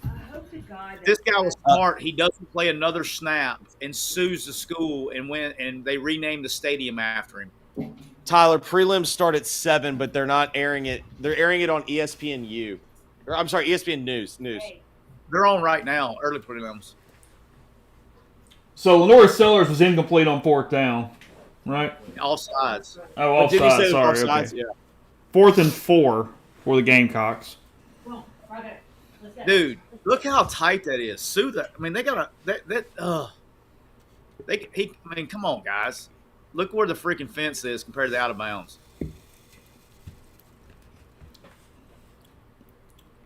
I hope to God. If this guy was smart, he doesn't play another snap and sues the school and they rename the stadium after him. Tyler, prelims start at 7, but they're not airing it. They're airing it on ESPNU. I'm sorry, ESPN News. Hey, They're on right now, early prelims. So Lenora Sellers was incomplete on 4th down, right? Offsides. Oh, Did he say offside. Sorry. offsides? Okay. Yeah. 4th and 4 for the Gamecocks. come on, Friday. Let's go. Dude, look how tight that is. Sue that. I mean, they got come on, guys. Look where the freaking fence is compared to the out of bounds.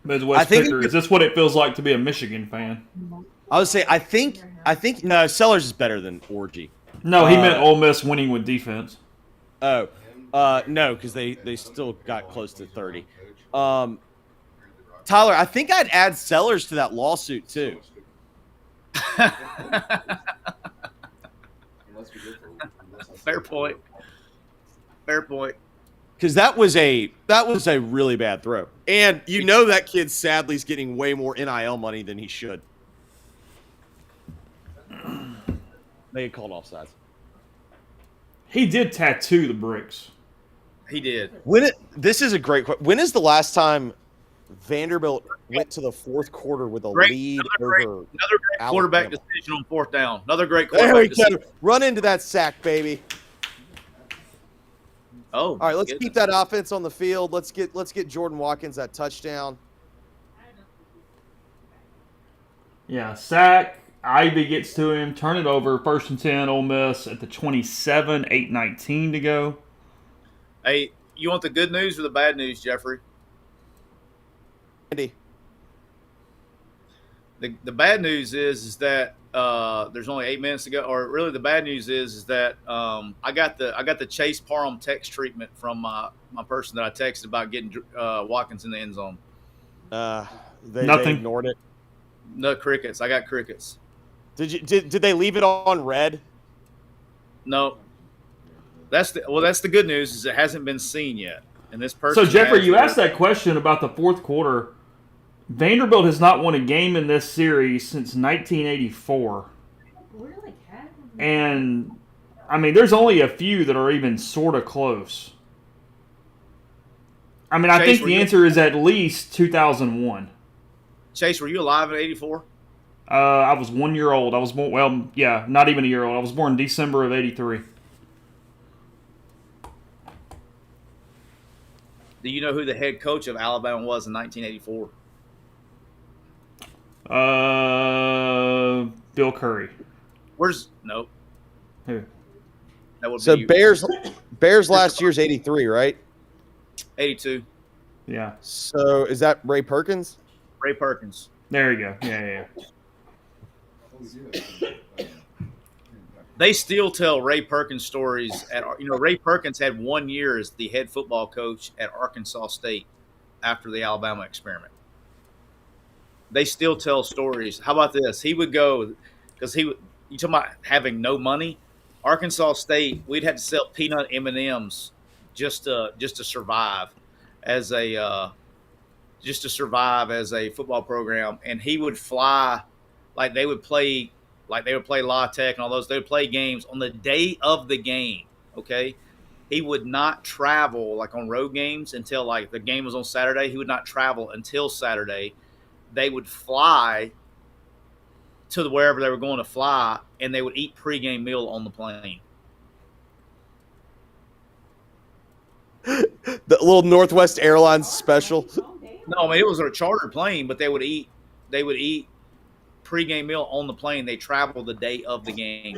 Midwest Picker. Is this what it feels like to be a Michigan fan? I would say I think no, Sellers is better than Orgy. No, he meant Ole Miss winning with defense. Oh, no, because they still got close to 30. Tyler, I think I'd add Sellers to that lawsuit too. Fair point. Fair point. Because that was a really bad throw, and that kid sadly is getting way more NIL money than he should. They had called offsides. He did tattoo the bricks. He did. This is a great question. When is the last time Vanderbilt went to the fourth quarter with a lead over Another great quarterback Alabama? decision on 4th down. Another great There we quarterback go. decision. Run into that sack, baby. Oh, All right, let's keep that offense on the field. Let's get Jordan Watkins that touchdown. Yeah, sack. Ivy gets to him. Turn it over. 1st and 10, Ole Miss at the 27, 8:19 to go. Hey, you want the good news or the bad news, Jeffrey? Andy. The bad news is that there's only 8 minutes to go. Or really, the bad news is that I got the Chase Parham text treatment from my person that I texted about getting Watkins in the end zone. They Nothing. ignored it. No crickets. I got crickets. Did they leave it on red? No. That's the good news is it hasn't been seen yet. And this person. So Jeffrey, you asked that question about the fourth quarter. Vanderbilt has not won a game in this series since 1984. And, I mean, there's only a few that are even sort of close. I mean, I think the answer is at least 2001. Chase, were you alive in '84? I was 1 year old. I was born, well, yeah, not even a year old. I was born in December of '83. Do you know who the head coach of Alabama was in 1984? Bill Curry. Nope. Who? That would So be Bears last year's 83, right? 82. Yeah. So is that Ray Perkins? Ray Perkins. There you go. Yeah. They still tell Ray Perkins stories. Ray Perkins had 1 year as the head football coach at Arkansas State after the Alabama experiment. They still tell stories. How about this? He would go because you talking about having no money. Arkansas State, we'd have to sell peanut M&Ms just to survive as a football program. And he would fly like they would play La Tech and all those. They would play games on the day of the game. Okay, he would not travel like on road games until like the game was on Saturday. He would not travel until Saturday. They would fly to wherever they were going to fly, and they would eat pregame meal on the plane. The little Northwest Airlines special. No, I mean it was a chartered plane, but they would eat pregame meal on the plane. They traveled the day of the game.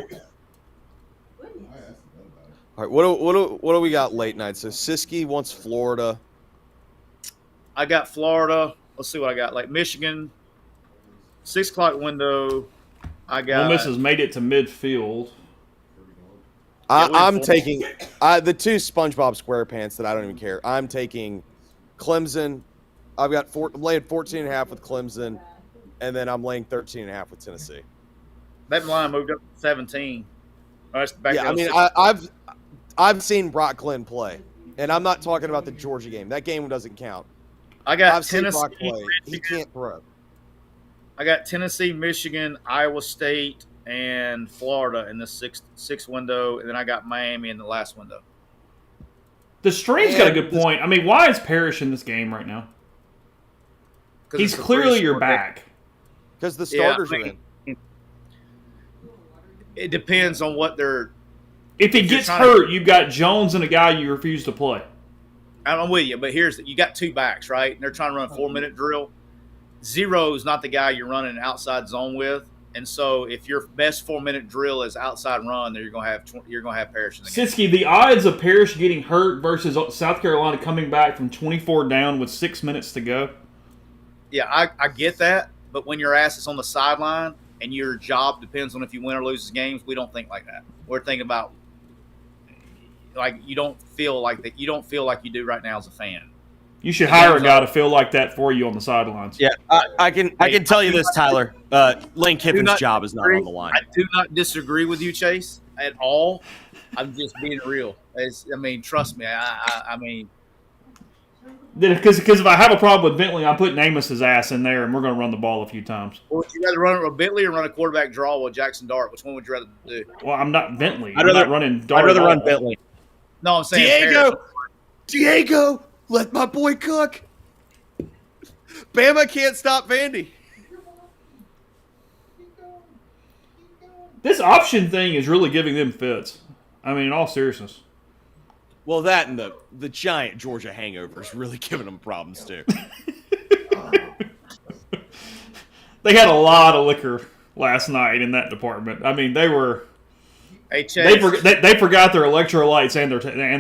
All right, what do we got late night? So Siski wants Florida. I got Florida. Let's see what I got. Like Michigan, 6 o'clock window. I got. Ole Miss has made it to midfield. I'm taking the two SpongeBob SquarePants that I don't even care. I'm taking Clemson. I've got I'm laying 14.5 with Clemson, and then I'm laying 13.5 with Tennessee. That line moved up to 17. Oh, that's back Yeah, I mean, I've seen Brock Glenn play, and I'm not talking about the Georgia game. That game doesn't count. I got I've seen Tennessee. Brock play. He can't throw. I got Tennessee, Michigan, Iowa State, and Florida in the sixth window, and then I got Miami in the last window. The stream's got a good point. I mean, why is Parrish in this game right now? He's clearly your back. Because the starters are in. It depends on what they're. If he gets hurt, you've got Jones and a guy you refuse to play. I'm with you, but you got two backs, right? And they're trying to run a 4-minute drill. Zero is not the guy you're running an outside zone with, and so if your best 4-minute drill is outside run, then you're gonna have Parrish in the game. Siski, the odds of Parrish getting hurt versus South Carolina coming back from 24 down with 6 minutes to go. Yeah, I get that, but when your ass is on the sideline and your job depends on if you win or lose games, we don't think like that. We're thinking about like you don't feel like that. You don't feel like you do right now as a fan. You should hire a guy to feel like that for you on the sidelines. Yeah, I can tell you this, Tyler. Lane Kiffin's job is not on the line. I do not disagree with you, Chase, at all. I'm just being real. Trust me. I mean, because if I have a problem with Bentley, I'm putting Amos's ass in there, and we're going to run the ball a few times. Would you rather run it with Bentley or run a quarterback draw with Jackson Dart? Which one would you rather do? Well, I'm not Bentley. I'm not running Dart. I'd rather run Bentley. No, I'm saying Diego, let my boy cook. Bama can't stop Vandy. This option thing is really giving them fits. I mean, in all seriousness. Well, that and the giant Georgia hangover is really giving them problems, too. They had a lot of liquor last night in that department. I mean, they were... Hey, Chase. They forgot their electrolytes and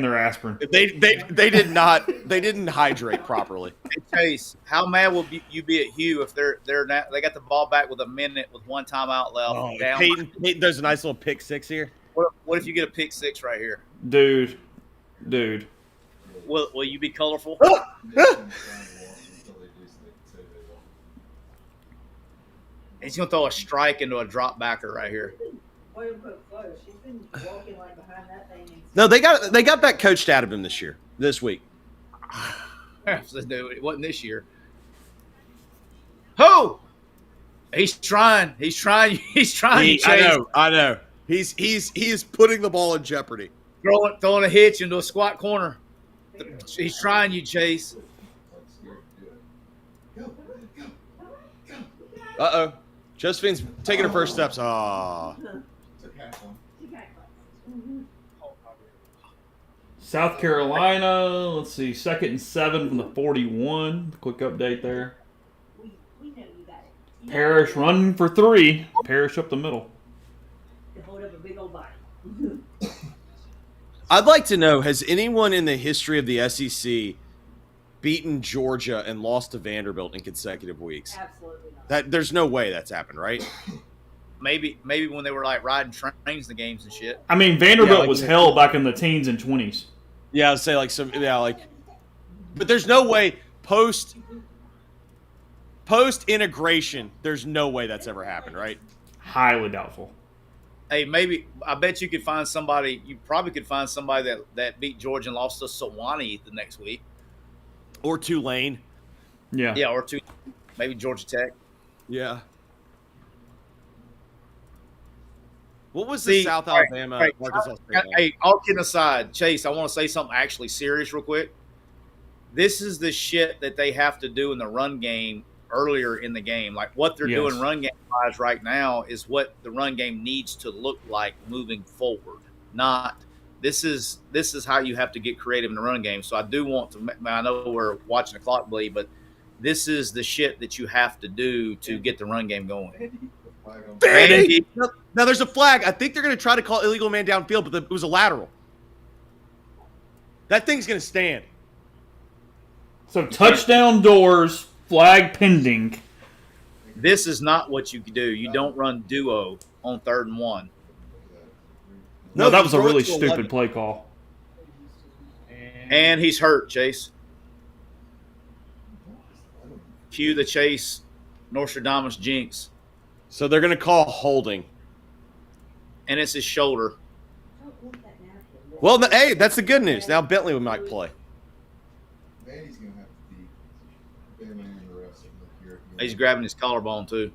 their aspirin. They didn't hydrate properly. Hey, Chase, how mad will you be at Hugh if they got the ball back with a minute with one timeout left? Oh, down? Peyton, there's a nice little pick six here. What if you get a pick six right here? Dude. Will you be colorful? He's going to throw a strike into a drop backer right here. quote unquote close. She's been walking like behind that thing. And No, they got that coached out of him this week. It wasn't this year. Who? He's trying. I know. He is putting the ball in jeopardy. Throwing a hitch into a squat corner. He's trying you, Chase. Uh-oh. Josephine's taking her first steps. Ah. South Carolina, let's see, 2nd and 7 from the 41. Quick update there. we know you got it. Parrish running for 3. Parrish up the middle. To hold up a big old body. I'd like to know, has anyone in the history of the SEC beaten Georgia and lost to Vanderbilt in consecutive weeks? Absolutely not. That there's no way that's happened, right? Maybe when they were like riding trains the games and shit. I mean, Vanderbilt like- was hell back in the teens and 20s. Yeah, I'd say but there's no way post integration. There's no way that's ever happened, right? Highly doubtful. Hey, maybe I bet you could find somebody. You probably could find somebody that beat Georgia and lost to Sewanee the next week. Or Tulane. Yeah. Yeah, or two, maybe Georgia Tech. Yeah. What was the South Alabama? Right. Arkansas State game? Hey, all kidding aside, Chase, I want to say something actually serious real quick. This is the shit that they have to do in the run game earlier in the game. Like what they're doing run game wise right now is what the run game needs to look like moving forward. Not this is how you have to get creative in the run game. So I do want to. I know we're watching the clock bleed, but this is the shit that you have to do to get the run game going. Vandy! Now there's a flag. I think they're going to try to call illegal man downfield, but it was a lateral. That thing's going to stand. So touchdown doors, flag pending. This is not what you do. You don't run duo on 3rd and 1. No, that was a throw it really to stupid 11. play call. And he's hurt, Chase. Cue the Chase Nostradamus jinx. So they're going to call holding. And it's his shoulder. Well, hey, that's the good news. Now Bentley might play. Vandy's gonna have to be Bentley and the rest of the year. He's grabbing his collarbone, too.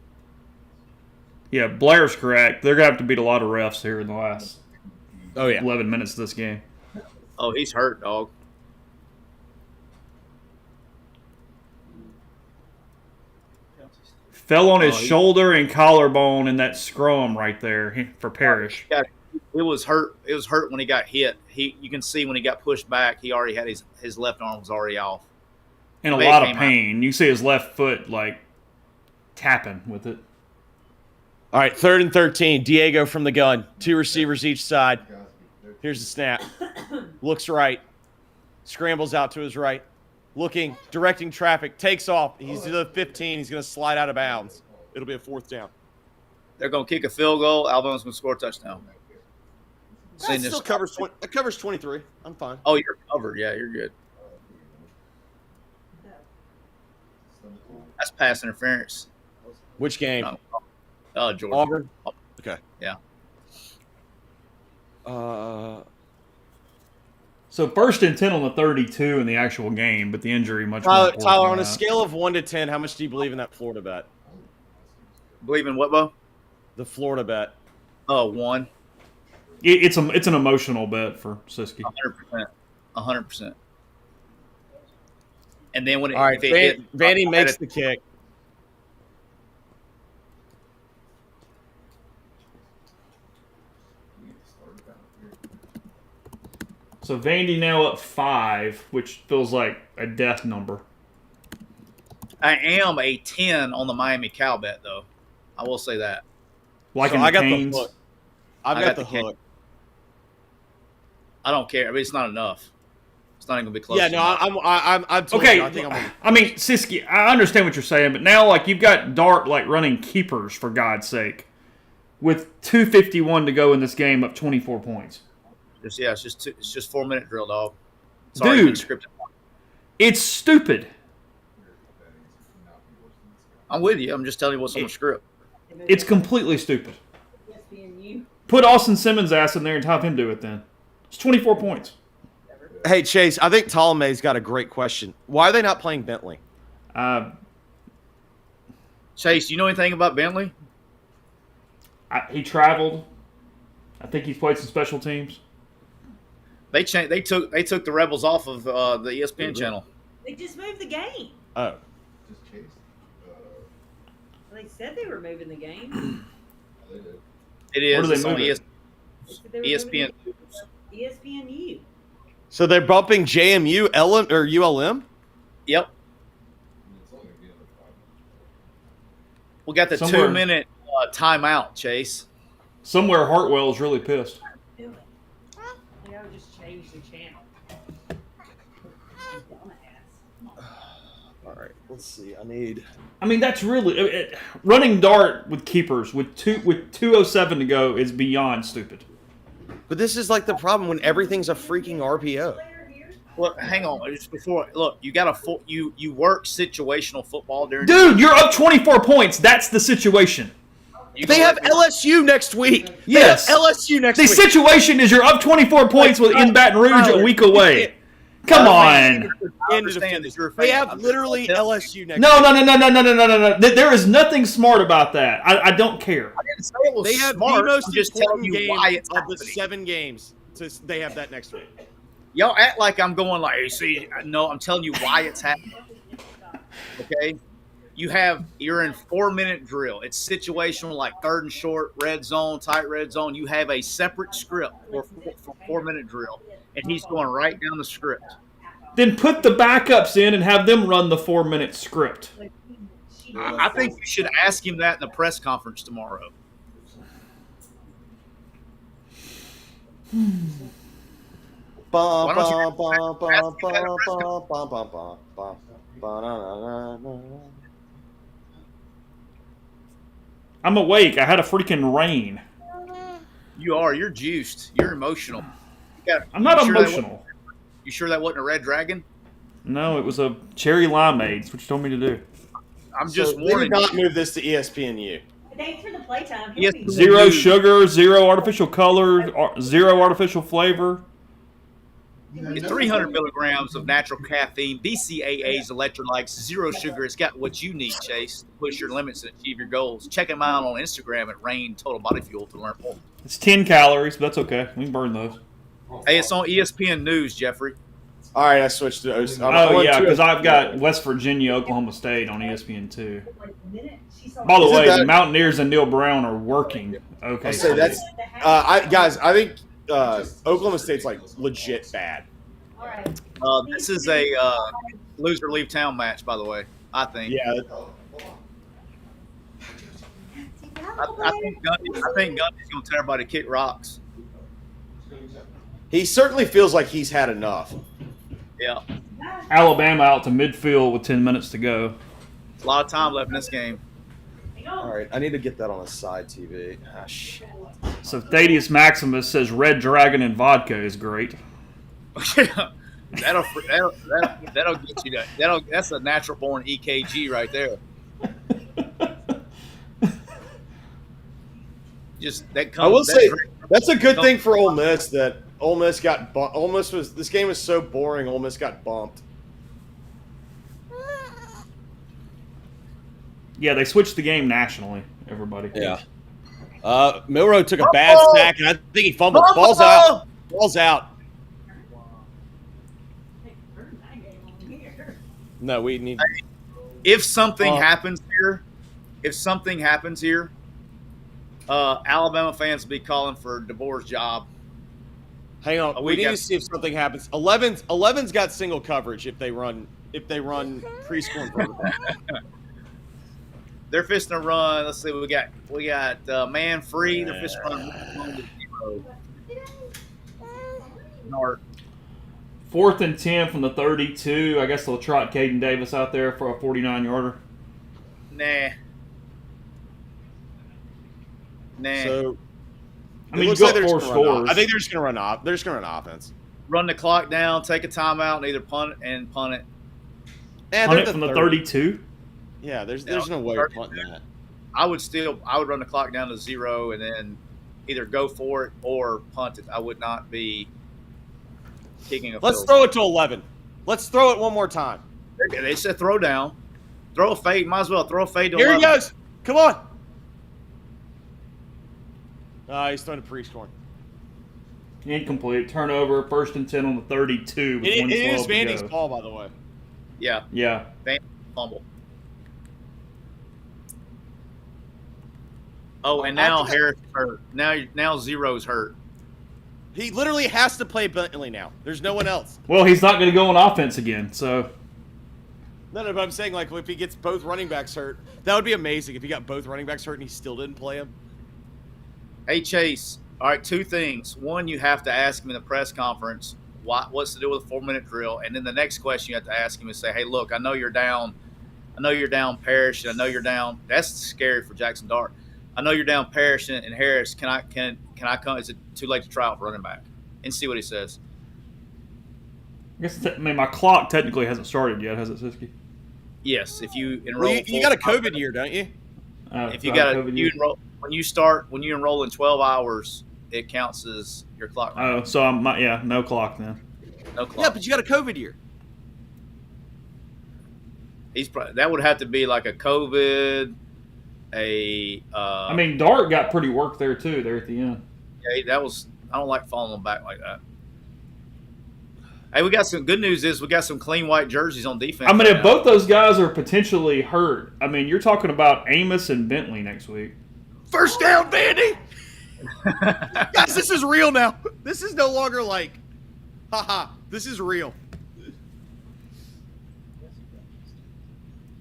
Yeah, Blair's correct. They're going to have to beat a lot of refs here in the last Oh, yeah. 11 minutes of this game. Oh, he's hurt, dog. Fell on his shoulder and collarbone in that scrum right there for Parrish. Yeah, it was hurt. It was hurt when he got hit. You can see when he got pushed back, he already had his left arm was already off. In a lot of pain. You see his left foot, like, tapping with it. All right, 3rd and 13. Diego from the gun. 2 receivers each side. Here's the snap. Looks right. Scrambles out to his right. Looking, directing traffic. Takes off. He's to the 15. He's going to slide out of bounds. It'll be a 4th down. They're going to kick a field goal. Alabama's going to score a touchdown. That still covers 20. That covers 23. I'm fine. Oh, you're covered. Yeah, you're good. That's pass interference. Which game? Georgia. Auburn? Okay. Yeah. So 1st and 10 on the 32 in the actual game, but the injury much more important Tyler, than on a that. scale of 1 to 10, how much do you believe in that Florida bet? Believe in what, Bo? The Florida bet. Oh, 1. It's an emotional bet for Siski. 100%. 100%. And then when All right, Vandy makes the kick. So Vandy now up 5, which feels like a death number. I am a 10 on the Miami Cal bet, though. I will say that. Like So in I the got the Canes. hook. I've got the hook. I don't care. I mean, it's not enough. It's not even gonna be close. Yeah, no, I'm told Okay, you, I think I'm gonna, I mean, Siski, I understand what you're saying, but now, like, you've got Dart, like, running keepers, for God's sake, with 2:51 to go in this game, up 24 points. it's just 4-minute drill, dog. It's Dude. already been scripted. It's stupid. I'm with you. I'm just telling you what's on the script. It's completely stupid. ESPNU. Put Austin Simmons' ass in there and have him do it then. It's 24 points. Hey, Chase, I think Ptolemy's got a great question. Why are they not playing Bentley? Chase, do you know anything about Bentley? He traveled. I think he's played some special teams. They took the Rebels off of the ESPN channel. They just moved the game. Oh. Just Chase. They said they were moving the game. They did. It is. Where do they It's on move it? They said they were ESPN. moving it. ESPNU. So they're bumping JMU, or ULM? Yep. It's only gonna be another 5 minutes. We got the Somewhere- 2-minute timeout, Chase. Somewhere Hartwell is really pissed. Do it. They ought to just change the channel. Dumbass. All right, let's see. I need. I mean, that's really running dart with keepers with 2:07 to go is beyond stupid. But this is like the problem when everything's a freaking RPO. Look, hang on. Just before, look, you got you work situational football during. Dude, you're up 24 points. That's the situation. They have LSU next week. Yes. They have LSU next The week. situation is you're up 24 points with in Baton Rouge a week away. Come on. I understand that you're a fan. They have I'm just literally telling- LSU next No, week. no. There is nothing smart about that. I don't care. I didn't say it was They have smart. the most I'm just telling important you game why it's of the happening. 7 games. So they have that next week. Y'all act like I'm going like, hey, see, no, I'm telling you why it's happening. Okay? You're in 4-minute drill. It's situational, like 3rd and short, red zone, tight red zone. You have a separate script for 4-minute drill, and he's going right down the script. Then put the backups in and have them run the 4-minute script. I think you should ask him that in the press conference tomorrow. Why don't you ask him that in a press I'm awake. I had a freaking rain. You're juiced. You're emotional. I'm not You sure that wasn't- emotional. You sure that wasn't a red dragon? No, it was a cherry limeade. That's what you told me to do. I'm just So they did warning not you. move this to ESPNU. Thanks for the playtime. Yes, He'll be- Zero Dude. sugar, zero artificial color, zero artificial flavor. It's 300 milligrams of natural caffeine, BCAAs, electrolytes, zero sugar. It's got what you need, Chase, to push your limits and achieve your goals. Check him out on Instagram at Rain Total Body Fuel to learn more. It's 10 calories, but that's okay. We can burn those. Hey, it's on ESPN News, Jeffrey. All right, I switched to. Oh, yeah, because I've got West Virginia, Oklahoma State on ESPN2. By the Isn't way, that- the Mountaineers and Neil Brown are working. Okay. I'll say that's. I think Oklahoma State's like legit bad. This is a loser leave town match, by the way. I think. Yeah. I think Gundy's going to tell everybody to kick rocks. He certainly feels like he's had enough. Yeah, Alabama out to midfield with 10 minutes to go. a lot of time left in this game. All right, I need to get that on a side TV. Ah, shit. So Thaddeus Maximus says Red Dragon and vodka is great. that'll get you that. That's a natural born EKG right there. Just that comes. I will that say drink- that's a good thing for Ole Miss that Ole Miss got this game was so boring. Ole Miss got bumped. Yeah, they switched the game nationally, everybody. Yeah. Milrow took a bad sack, and I think he fumbled. Ball's out. Ball's out. No, we need. If something happens here, Alabama fans will be calling for DeBoer's job. Hang on. We need to see if something happens. 11's got single coverage if they run preschool and protocol. They're fisting to run. Let's see. We got man free. They're fisting to run 1-0. 4th and 10 from the 32. I guess they'll trot Caden Davis out there for a 49-yarder. Nah. So I mean, you looks got like they're 4 just gonna run scores. I think they're just going to run off. They're just going to run offense. Run the clock down, take a timeout, and either punt it. Punt they're it from the 32. Yeah, there's no way of punting that. I would run the clock down to 0 and then either go for it or punt it. I would not be kicking a Let's field throw it to 11. Let's throw it one more time. goal. They said throw down. Throw a fade. Might as well throw a fade to Here 11. he goes. Come on. He's throwing a pre-scoring. Incomplete. Turnover. 1st and 10 on the 32. With It is 1:12 to Vandy's go. ball, by the way. Yeah. Yeah. Fumble. Oh, and now Harris hurt. Now Zero's hurt. He literally has to play Bentley now. There's no one else. Well, he's not going to go on offense again, so. No, but I'm saying, like, if he gets both running backs hurt, that would be amazing if he got both running backs hurt and he still didn't play him. Hey, Chase. All right, 2 things. One, you have to ask him in the press conference what's to do with a 4-minute drill, and then the next question you have to ask him is say, "Hey, look, I know you're down. I know you're down Parrish, and I know you're down." That's scary for Jackson Dart. I know you're down Parrish and Harris. Can I come? Is it too late to try out for running back? And see what he says. I guess my clock technically hasn't started yet, has it, Siski? Yes, if you enroll. Well, you got a COVID year, don't you? If you got you enroll when you enroll in 12 hours, it counts as your clock. Oh, so I'm no clock then. No clock. Yeah, but you got a COVID year. That would have to be like a COVID. I mean, Dart got pretty work there too. There at the end. Yeah, that was. I don't like falling on back like that. Hey, we got some good news. Is we got some clean white jerseys on defense. I mean, right if now. both those guys are potentially hurt, I mean, you're talking about Amos and Bentley next week. First down, Vandy. Guys, this is real now. This is no longer like, haha. This is real.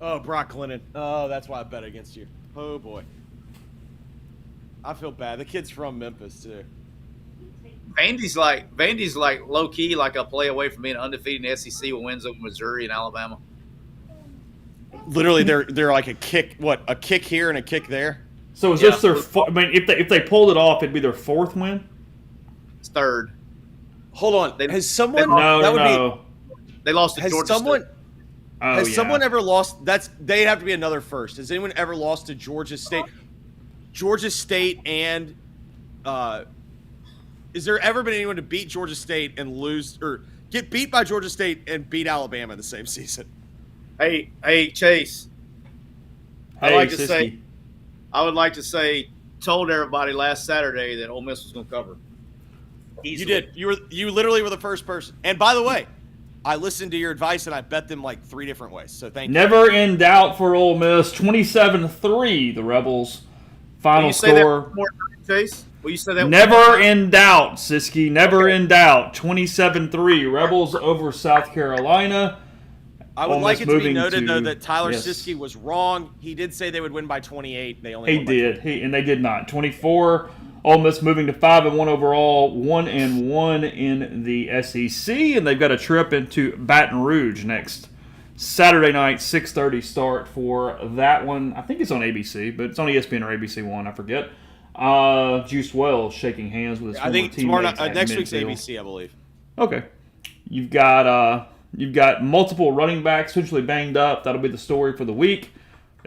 Oh, Brock Glennon. Oh, that's why I bet against you. Oh boy. I feel bad. The kid's from Memphis too. Vandy's like low key, like a play away from being undefeated in the SEC with wins over Missouri and Alabama. Literally, they're like a kick. What, a kick here and a kick there? So is this their? I mean, if they pulled it off, it'd be their 4th win. It's 3rd. Hold on. Has someone? No. They lost to Has Georgia someone? State. Has someone ever lost? They'd have to be another first. Has anyone ever lost to Georgia State? Georgia State and is there ever been anyone to beat Georgia State and lose, or get beat by Georgia State and beat Alabama in the same season? Hey, Chase. I would like to say, told everybody last Saturday that Ole Miss was going to cover. Easily. You did. You literally were the first person. And by the way, I listened to your advice and I bet them like 3 different ways. So thank you. Never in doubt for Ole Miss. 27-3, the Rebels. Final score. Chase? Will you say that? Never in doubt, Siski. Never in doubt. 27-3, Rebels over South Carolina. I would like it to be noted, though, that Tyler yes. Siski was wrong. He did say they would win by 28. They only He won by did. And they did not. 24. Ole Miss moving to 5-1 overall, 1-1 in the SEC, and they've got a trip into Baton Rouge next Saturday night, 6:30 start for that one. I think it's on ABC, but it's on ESPN or ABC1. I forget. Juice Wells shaking hands with his former teammates. Tomorrow night, at next week's midfield. ABC, I believe. Okay. You've got multiple running backs essentially banged up. That'll be the story for the week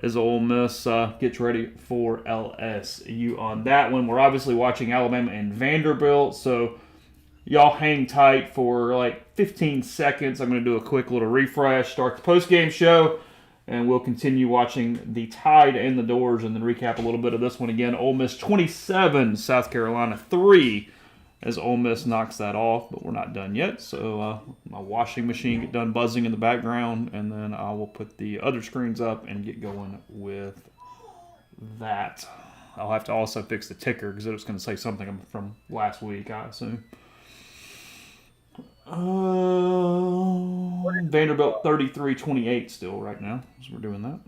as Ole Miss gets ready for LSU on that one. We're obviously watching Alabama and Vanderbilt, so y'all hang tight for like 15 seconds. I'm going to do a quick little refresh, start the postgame show, and we'll continue watching the Tide and the Doors and then recap a little bit of this one again. Ole Miss 27, South Carolina 3. As Ole Miss knocks that off, but we're not done yet. So my washing machine get done buzzing in the background, and then I will put the other screens up and get going with that. I'll have to also fix the ticker because it was going to say something from last week, I assume. Vanderbilt 33-28 still right now as we're doing that.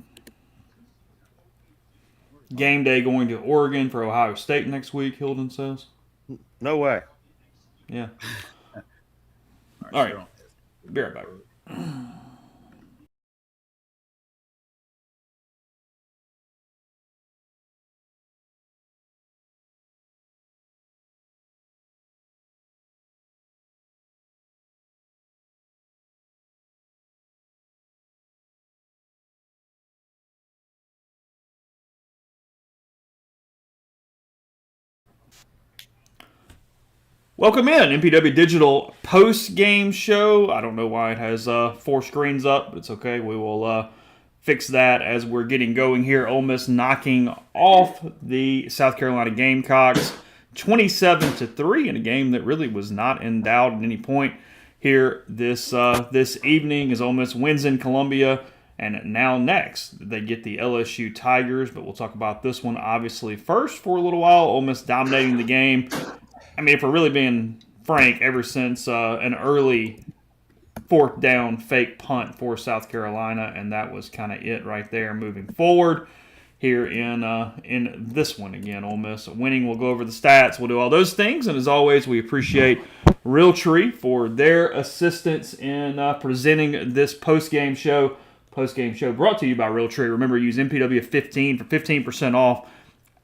Game day going to Oregon for Ohio State next week, Hilden says. No way. Yeah. All right. Be right back. Welcome in, MPW Digital Postgame Show. I don't know why it has 4 screens up, but it's okay. We will fix that as we're getting going here. Ole Miss knocking off the South Carolina Gamecocks 27-3 in a game that really was not in doubt at any point here this evening as Ole Miss wins in Columbia. And now next, they get the LSU Tigers, but we'll talk about this one obviously first for a little while. Ole Miss dominating the game. I mean, if we're really being frank, ever since an early 4th down fake punt for South Carolina, and that was kind of it right there moving forward here in this one. Again, Ole Miss winning. We'll go over the stats. We'll do all those things, and as always, we appreciate Realtree for their assistance in presenting this post-game show. Post-game show brought to you by Realtree. Remember, use MPW15 for 15% off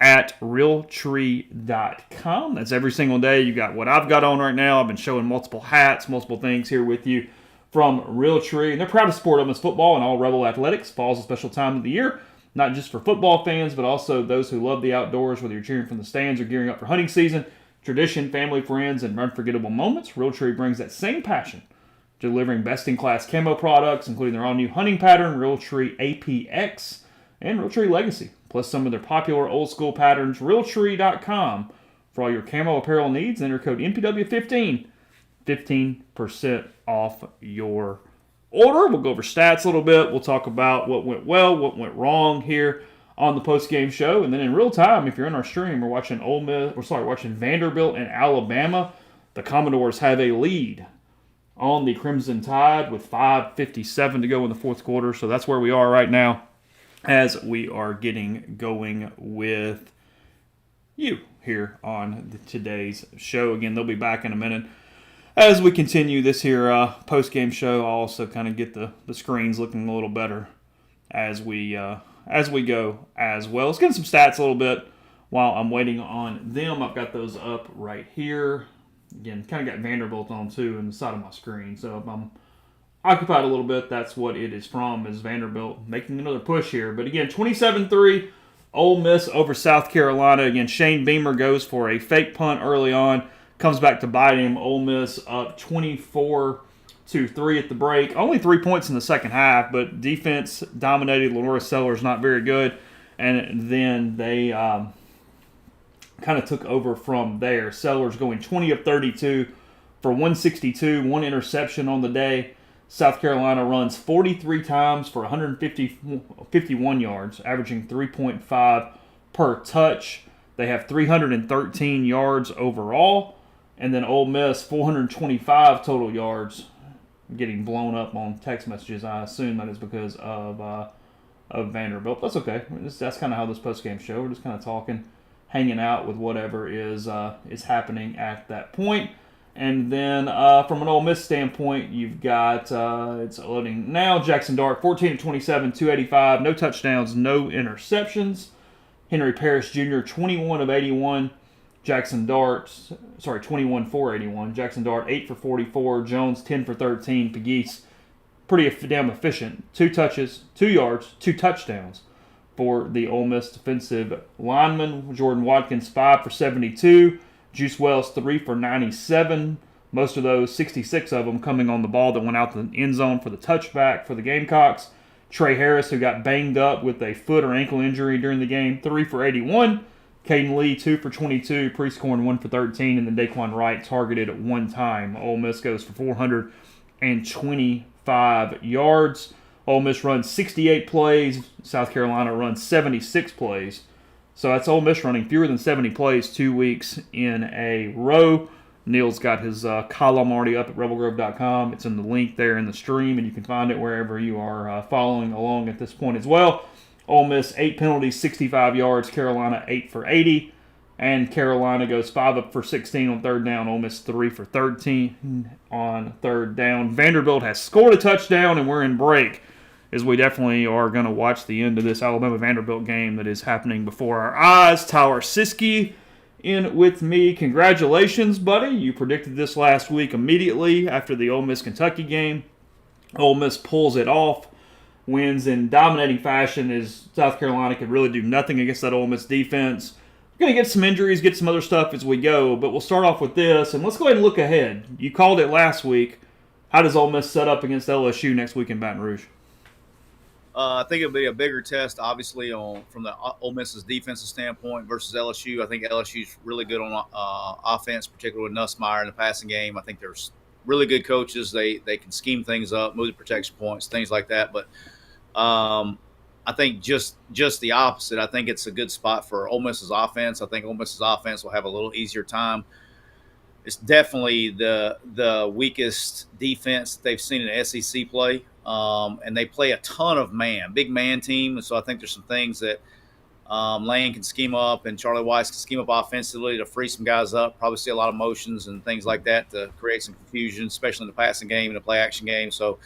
at Realtree.com. That's every single day. You got what I've got on right now. I've been showing multiple hats, multiple things here with you from Realtree. And they're proud to support Ole Miss football and all Rebel athletics. Fall's a special time of the year, not just for football fans, but also those who love the outdoors, whether you're cheering from the stands or gearing up for hunting season, tradition, family, friends, and unforgettable moments. Realtree brings that same passion, delivering best-in-class camo products, including their all-new hunting pattern, Realtree APX, and Realtree Legacy, plus some of their popular old-school patterns. Realtree.com for all your camo apparel needs. Enter code MPW15, 15% off your order. We'll go over stats a little bit. We'll talk about what went well, what went wrong here on the post-game show, and then in real time, if you're in our stream, we're watching watching Vanderbilt and Alabama. The Commodores have a lead on the Crimson Tide with 5:57 to go in the 4th quarter. So that's where we are right now as we are getting going with you here on today's show. Again, they'll be back in a minute as we continue this here post-game show. I'll also kind of get the screens looking a little better as we go as well. Let's get some stats a little bit while I'm waiting on them. I've got those up right here. Again, kind of got Vanderbilt on too on the side of my screen. So if I'm occupied a little bit, that's what it is from, is Vanderbilt making another push here. But again, 27-3, Ole Miss over South Carolina. Again, Shane Beamer goes for a fake punt early on, comes back to bite him. Ole Miss up 24-3 at the break. Only 3 points in the second half, but defense dominated. Lenora Sellers not very good. And then they kind of took over from there. Sellers going 20 of 32 for 162, 1 interception on the day. South Carolina runs 43 times for 151 yards, averaging 3.5 per touch. They have 313 yards overall. And then Ole Miss, 425 total yards. I'm getting blown up on text messages. I assume that is because of Vanderbilt. That's okay. That's kind of how this postgame show. We're just kind of talking, hanging out with whatever is happening at that point. And then from an Ole Miss standpoint, you've got, it's loading now, Jackson Dart, 14 of 27, 285, no touchdowns, no interceptions. Henry Parrish Jr., 21 of 81. 21 for 81. Jackson Dart, 8 for 44. Jones, 10 for 13. Pegues, pretty damn efficient. 2 touches, 2 yards, 2 touchdowns for the Ole Miss defensive lineman. Jordan Watkins, 5 for 72. Juice Wells, 3 for 97. Most of those, 66 of them, coming on the ball that went out the end zone for the touchback for the Gamecocks. Trey Harris, who got banged up with a foot or ankle injury during the game, 3 for 81. Caden Lee, 2 for 22. Priestcorn, 1 for 13. And then Daquan Wright targeted at 1 time. Ole Miss goes for 425 yards. Ole Miss runs 68 plays. South Carolina runs 76 plays. So that's Ole Miss running fewer than 70 plays 2 weeks in a row. Neil's got his column already up at rebelgrove.com. It's in the link there in the stream, and you can find it wherever you are following along at this point as well. Ole Miss, 8 penalties, 65 yards. Carolina, 8 for 80. And Carolina goes 5 for 16 on 3rd down. Ole Miss, 3 for 13 on 3rd down. Vanderbilt has scored a touchdown, and we're in break, as we definitely are going to watch the end of this Alabama-Vanderbilt game that is happening before our eyes. Tyler Siskey in with me. Congratulations, buddy. You predicted this last week immediately after the Ole Miss-Kentucky game. Ole Miss pulls it off, wins in dominating fashion as South Carolina could really do nothing against that Ole Miss defense. going to get some injuries, get some other stuff as we go, but we'll start off with this, and let's go ahead and look ahead. You called it last week. How does Ole Miss set up against LSU next week in Baton Rouge? I think it'll be a bigger test, obviously, from the Ole Miss's defensive standpoint versus LSU. I think LSU's really good on offense, particularly with Nussmeier in the passing game. I think there's really good coaches. They can scheme things up, move the protection points, things like that. But I think just the opposite. I think it's a good spot for Ole Miss's offense. I think Ole Miss's offense will have a little easier time. It's definitely the weakest defense they've seen in SEC play, and they play a ton of big man team. And so I think there's some things that Lane can scheme up and Charlie Weiss can scheme up offensively to free some guys up. Probably see a lot of motions and things like that to create some confusion, especially in the passing game and the play action game. So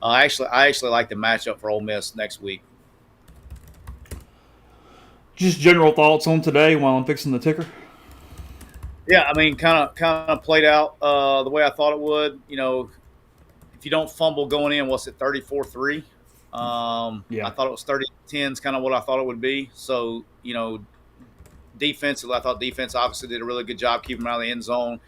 I actually like the matchup for Ole Miss next week. Just general thoughts on today while I'm fixing the ticker. Yeah, I mean, kind of played out the way I thought it would. You know, if you don't fumble going in, what's it, 34-3? Yeah. I thought it was 30-10 is kind of what I thought it would be. So, you know, defensively, I thought defense obviously did a really good job keeping them out of the end zone.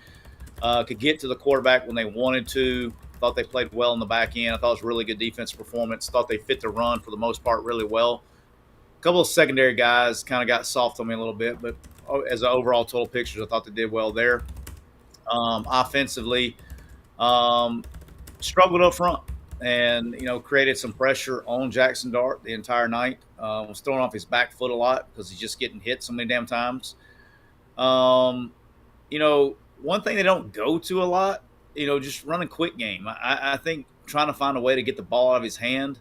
Could get to the quarterback when they wanted to. Thought they played well in the back end. I thought it was a really good defensive performance. Thought they fit the run for the most part really well. A couple of secondary guys kind of got soft on me a little bit, but as an overall total picture, I thought they did well there. Offensively, struggled up front and, you know, created some pressure on Jackson Dart the entire night. Was throwing off his back foot a lot because he's just getting hit so many damn times. You know, one thing they don't go to a lot, you know, just running quick game. I think trying to find a way to get the ball out of his hand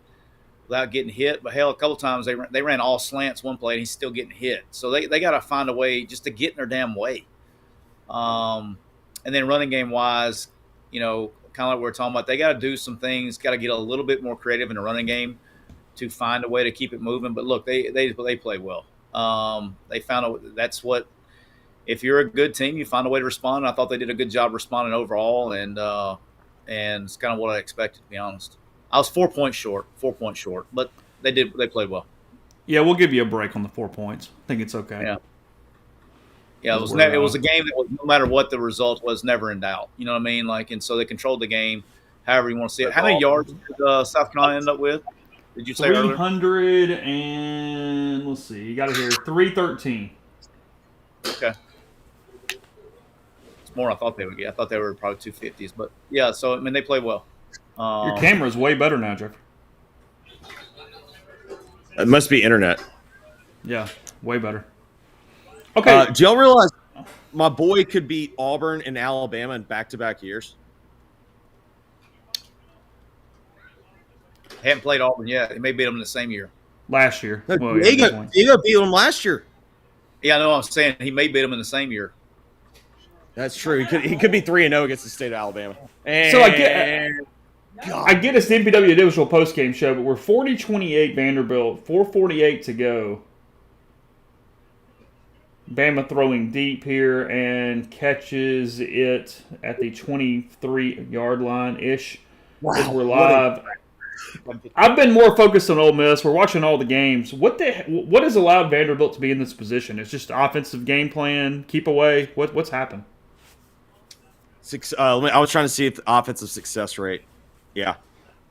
without getting hit. But, hell, a couple times they ran all slants one play and he's still getting hit. So they got to find a way just to get in their damn way. And then running game-wise, you know, kind of like we were talking about, they got to do some things, got to get a little bit more creative in the running game to find a way to keep it moving. But, look, they play well. They found that's what – if you're a good team, you find a way to respond. And I thought they did a good job responding overall, and it's kind of what I expected, to be honest. I was 4 points short, but they played well. Yeah, we'll give you a break on the 4 points. I think it's okay. Yeah, it was a game that was, no matter what the result was, never in doubt. You know what I mean? Like, and so they controlled the game, however you want to see it. How many yards did South Carolina end up with? Did you say 300 and let's see, you got it here, 313. Okay. It's more than I thought they would get. I thought they were probably 250s, but yeah. So I mean, they played well. Your camera's way better now, Jeff. It must be internet. Yeah, way better. Okay. Do y'all realize my boy could beat Auburn and Alabama in back-to-back years? Haven't played Auburn yet. He may beat them in the same year. Last year. No, Well, Diego beat them last year. Yeah, I know. I'm saying he may beat them in the same year. That's true. He could be 3-0 against the state of Alabama. And So I get it's the MPW Digital Postgame Show, but we're 40-28 Vanderbilt, 4:48 to go. Bama throwing deep here and catches it at the 23-yard line-ish. Wow, As we're live. I've been more focused on Ole Miss. We're watching all the games. What has allowed Vanderbilt to be in this position? It's just offensive game plan, keep away. What's happened? I was trying to see if the offensive success rate. Yeah.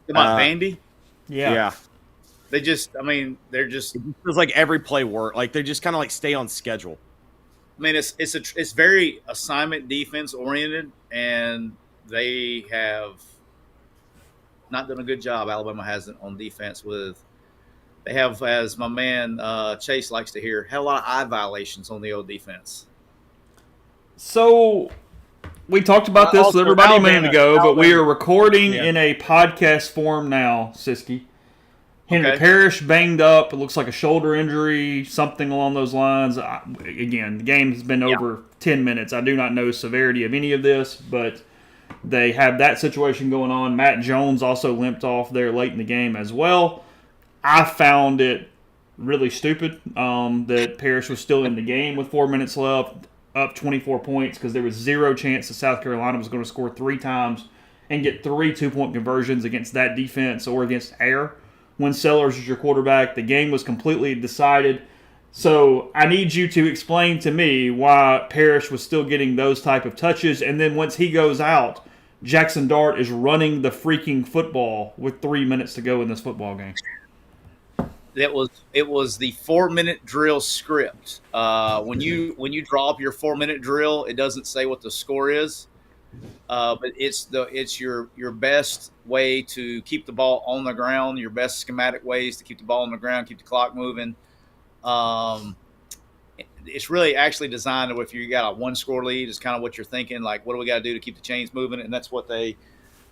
About Vandy? Yeah. They just, I mean, they're just. It feels like every play work. Like they just kind of like stay on schedule. I mean, it's very assignment defense oriented, and they have not done a good job. Alabama hasn't on defense. They have, as my man Chase likes to hear, had a lot of eye violations on the old defense. So we talked about this with everybody a minute ago, but we are recording in a podcast form now, Siski. Henry Parrish banged up. It looks like a shoulder injury, something along those lines. Again, the game has been over 10 minutes. I do not know the severity of any of this, but they have that situation going on. Matt Jones also limped off there late in the game as well. I found it really stupid that Parrish was still in the game with 4 minutes left, up 24 points, because there was zero chance that South Carolina was going to score 3 times and get 3 2-point conversions against that defense or against air. When Sellers is your quarterback, the game was completely decided. So I need you to explain to me why Parrish was still getting those type of touches, and then once he goes out, Jackson Dart is running the freaking football with 3 minutes to go in this football game. It was the 4-minute drill script. When you draw up your 4-minute drill, it doesn't say what the score is, but it's your best way to keep the ball on the ground. Your best schematic ways to keep the ball on the ground, keep the clock moving. It's really actually designed to if you got a 1-score lead, it's kind of what you're thinking. Like, what do we got to do to keep the chains moving? And that's what they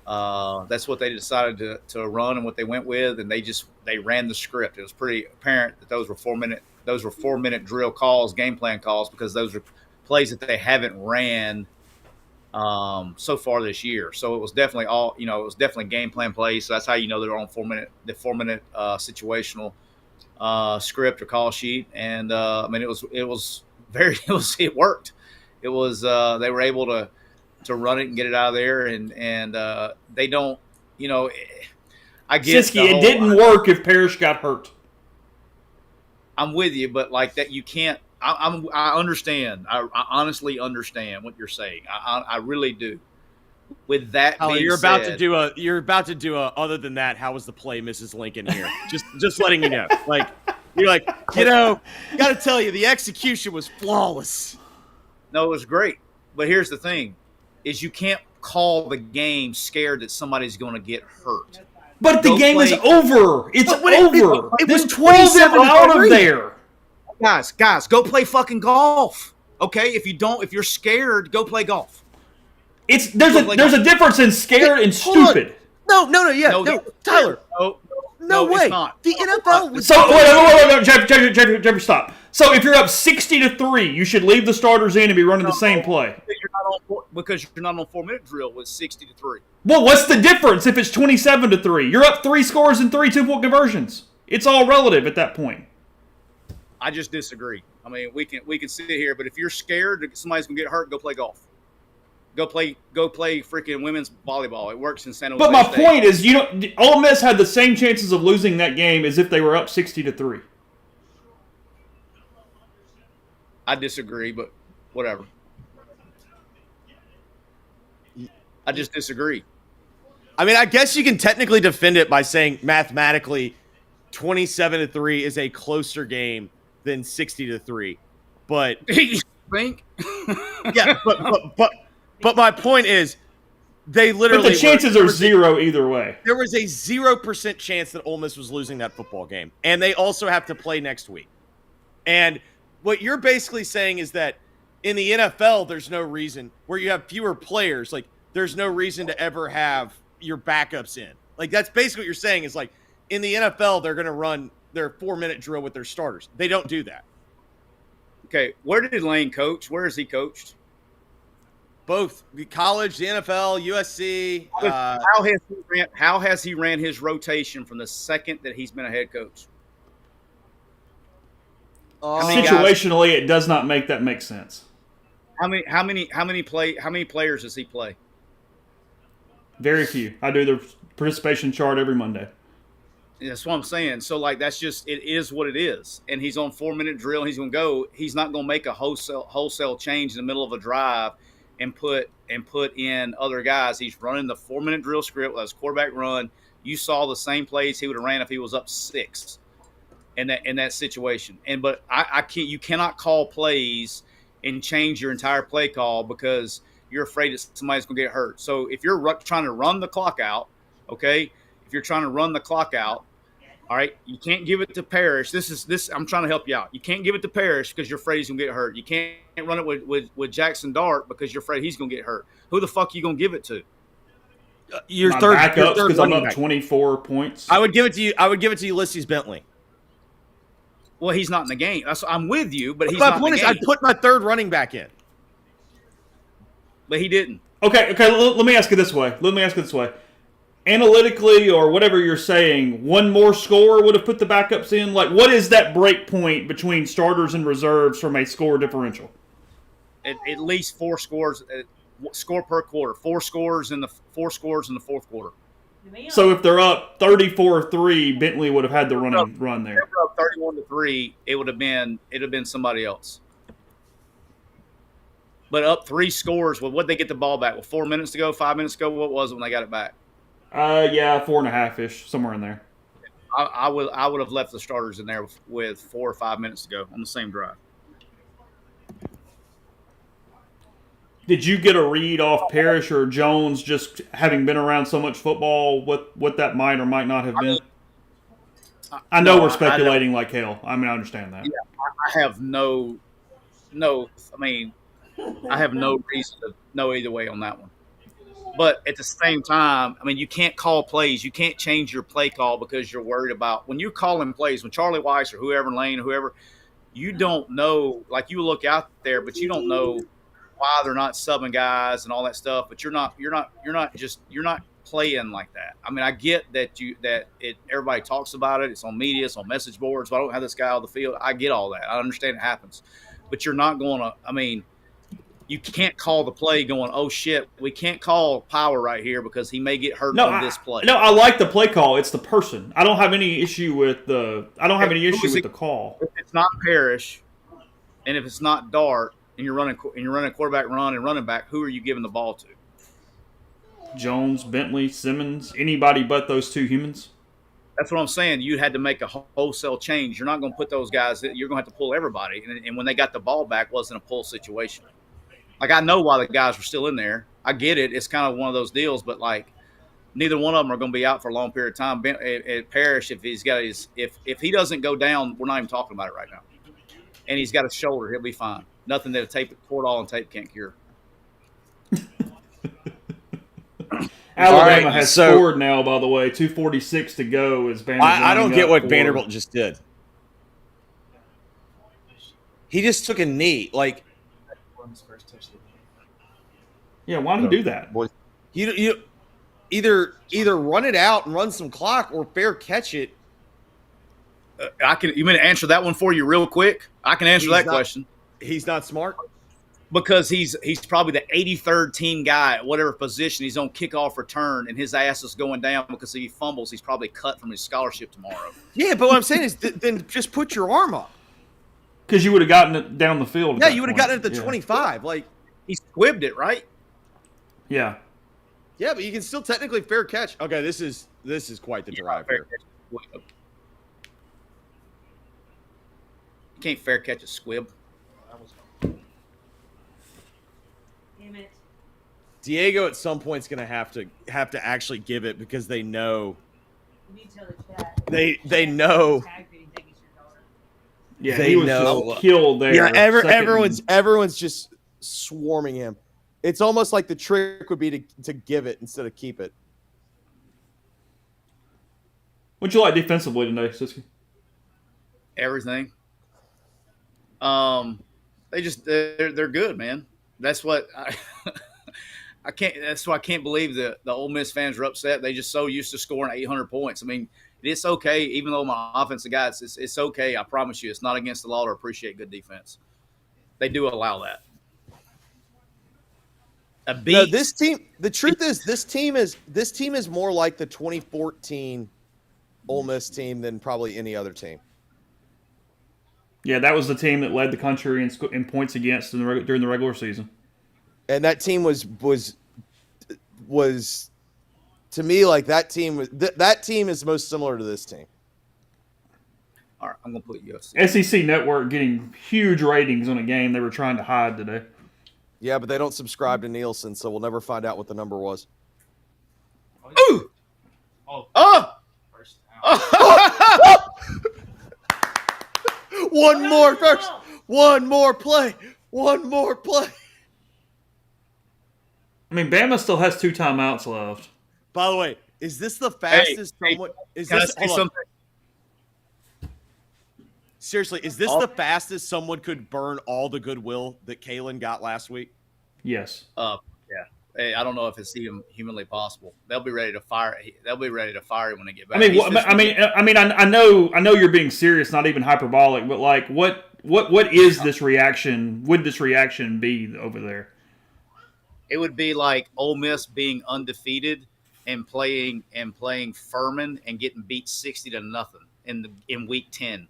decided to run and what they went with. And they ran the script. It was pretty apparent that those were 4-minute drill calls, game plan calls, because those are plays that they haven't ran so far this year. So it was definitely it was definitely game plan plays. So that's how you know they're on 4-minute situational script or call sheet. And I mean, it worked. It was they were able to run it and get it out of there, and they don't, I guess Siski, it didn't work if Parrish got hurt. I'm with you, but like that, you can't. I understand. I honestly understand what you're saying. I really do. With that being you're said, about to do a other than that, how was the play, Mrs. Lincoln here? just letting you know. Like, you're like, gotta tell you, the execution was flawless. No, it was great. But here's the thing, is you can't call the game scared that somebody's going to get hurt. But the game is over. It's over. It was Then 27 out of there. Guys, go play fucking golf. Okay? If you're scared, go play golf. There's a difference in scared and stupid. No, Tyler. No way. It's not. The NFL was So wait, Jeffrey, stop. So if you're up 60-3, you should leave the starters in and be running the same play. Because you're not on 4-minute drill with 60-3. Well, what's the difference if it's 27-3? You're up 3 scores and 3 2-point conversions. It's all relative at that point. I just disagree. I mean, we can sit here, but if you're scared that somebody's gonna get hurt, go play golf. Go play freaking women's volleyball. It works in San Jose. But my State. point is, Ole Miss had the same chances of losing that game as if they were up 60-3. I disagree, but whatever. I just disagree. I mean, I guess you can technically defend it by saying mathematically 27-3 is a closer game than 60-3. But You think? yeah, but my point is they literally But the chances are zero either way. There was a 0% chance that Ole Miss was losing that football game. And they also have to play next week. And what you're basically saying is that in the NFL, there's no reason where you have fewer players. Like, there's no reason to ever have your backups in. Like, that's basically what you're saying is like in the NFL, they're going to run their 4-minute drill with their starters. They don't do that. Okay, where did Lane coach? Where has he coached? Both the college, the NFL, USC. How has he ran his rotation from the second that he's been a head coach? Situationally, it does not make sense. How many players does he play? Very few. I do the participation chart every Monday. That's what I'm saying. So, like, that's just, it is what it is. And he's on 4-minute drill. And he's going to go. He's not going to make a wholesale change in the middle of a drive and put in other guys. He's running the 4-minute drill script with his quarterback run. You saw the same plays he would have ran if he was up 6 in that situation. But you cannot call plays and change your entire play call because you're afraid that somebody's going to get hurt. So if you're trying to run the clock out, okay, if you're trying to run the clock out, all right, you can't give it to Parrish. I'm trying to help you out. You can't give it to Parrish because you're afraid he's going to get hurt. You can't run it with Jackson Dart because you're afraid he's going to get hurt. Who the fuck are you going to give it to? Your My third backups because I'm up back. 24 points. I would give it to Ulysses Bentley. Well, he's not in the game. I'm with you, but he's my not point in is, the game. I put my third running back in. But he didn't. Okay. Let me ask it this way. Analytically, or whatever you're saying, one more score would have put the backups in? Like, what is that break point between starters and reserves from a score differential? At least 4 scores, score per quarter. 4 scores in the fourth quarter. So if they're up 34-3, Bentley would have had the run there. If they're up 31-3, it'd have been somebody else. But up 3 scores, well, what'd they get the ball back? Well, 4 minutes to go, 5 minutes ago? What was it when they got it back? Yeah, 4.5-ish, somewhere in there. I would have left the starters in there with 4 or 5 minutes to go on the same drive. Did you get a read off Parrish or Jones, just having been around so much football, what that might or might not have been? I know we're speculating like hell. I mean, I understand that. Yeah, I have I have no reason to know either way on that one. But at the same time, I mean, you can't call plays. You can't change your play call because you're worried about when you're calling plays, when Charlie Weiss or whoever, Lane or whoever, you don't know, like you look out there, but you don't know why they're not subbing guys and all that stuff. But you're not playing like that. I mean, I get that everybody talks about it. It's on media, it's on message boards. But I don't have this guy on the field. I get all that. I understand it happens. But you're not going to, I mean, you can't call the play going, oh, shit, we can't call Power right here because he may get hurt on this play. No, I like the play call. It's the person. I don't have any issue with the call. If it's not Parrish and if it's not Dart and you're running quarterback run and running back, who are you giving the ball to? Jones, Bentley, Simmons, anybody but those two humans. That's what I'm saying. You had to make a wholesale change. You're not going to put those guys – you're going to have to pull everybody. And when they got the ball back, it wasn't a pull situation. Like, I know why the guys were still in there. I get it. It's kind of one of those deals, but, like, neither one of them are going to be out for a long period of time. Parrish, if if he doesn't go down, we're not even talking about it right now. And he's got a shoulder. He'll be fine. Nothing that Cordall and tape can't cure. Alabama has scored now, by the way. 2:46 to go as Vanderbilt. I don't get what Vanderbilt just did. He just took a knee. Like, yeah, why did he do that? You either run it out and run some clock or fair catch it. You mean to answer that one for you real quick? I can answer that question. He's not smart? Because he's probably the 83rd team guy at whatever position. He's on kickoff return, and his ass is going down because if he fumbles, he's probably cut from his scholarship tomorrow. Yeah, but what I'm saying is then just put your arm up. Because you would have gotten it down the field. Yeah, you would have gotten it at the 25. Like, he squibbed it, right? Yeah. Yeah, but you can still technically fair catch. Okay, this is quite the drive here. You can't fair catch a squib. Damn it. Diego at some point is going to have to actually give it because they know. You need to tell the chat. They know. Yeah, they he was know. just killed there. Yeah, everyone's just swarming him. It's almost like the trick would be to give it instead of keep it. What'd you like defensively today, Siski? Everything. They're good, man. That's what I can't. That's why I can't believe that the Ole Miss fans are upset. They just so used to scoring 800 points. I mean, it's okay. Even though my offensive guy, it's okay. I promise you, it's not against the law to appreciate good defense. They do allow that. No, this team. The truth is, this team is more like the 2014 Ole Miss team than probably any other team. Yeah, that was the team that led the country in points against during the regular season. And that team was to me like that team was that team is most similar to this team. All right, I'm gonna put USC. SEC Network getting huge ratings on a game they were trying to hide today. Yeah, but they don't subscribe to Nielsen, so we'll never find out what the number was. Ooh! Oh! First down. One more first. One more play. One more play. I mean, Bama still has 2 timeouts left. By the way, is this the fastest someone? Is Can this I say something? Seriously, is this the fastest someone could burn all the goodwill that Kalen got last week? Yes. Yeah. Hey, I don't know if it's even humanly possible. They'll be ready to fire. They'll be ready to fire him when they get back. I know you're being serious, not even hyperbolic, but like, what is this reaction? Would this reaction be over there? It would be like Ole Miss being undefeated and playing Furman and getting beat 60-0 in week 10.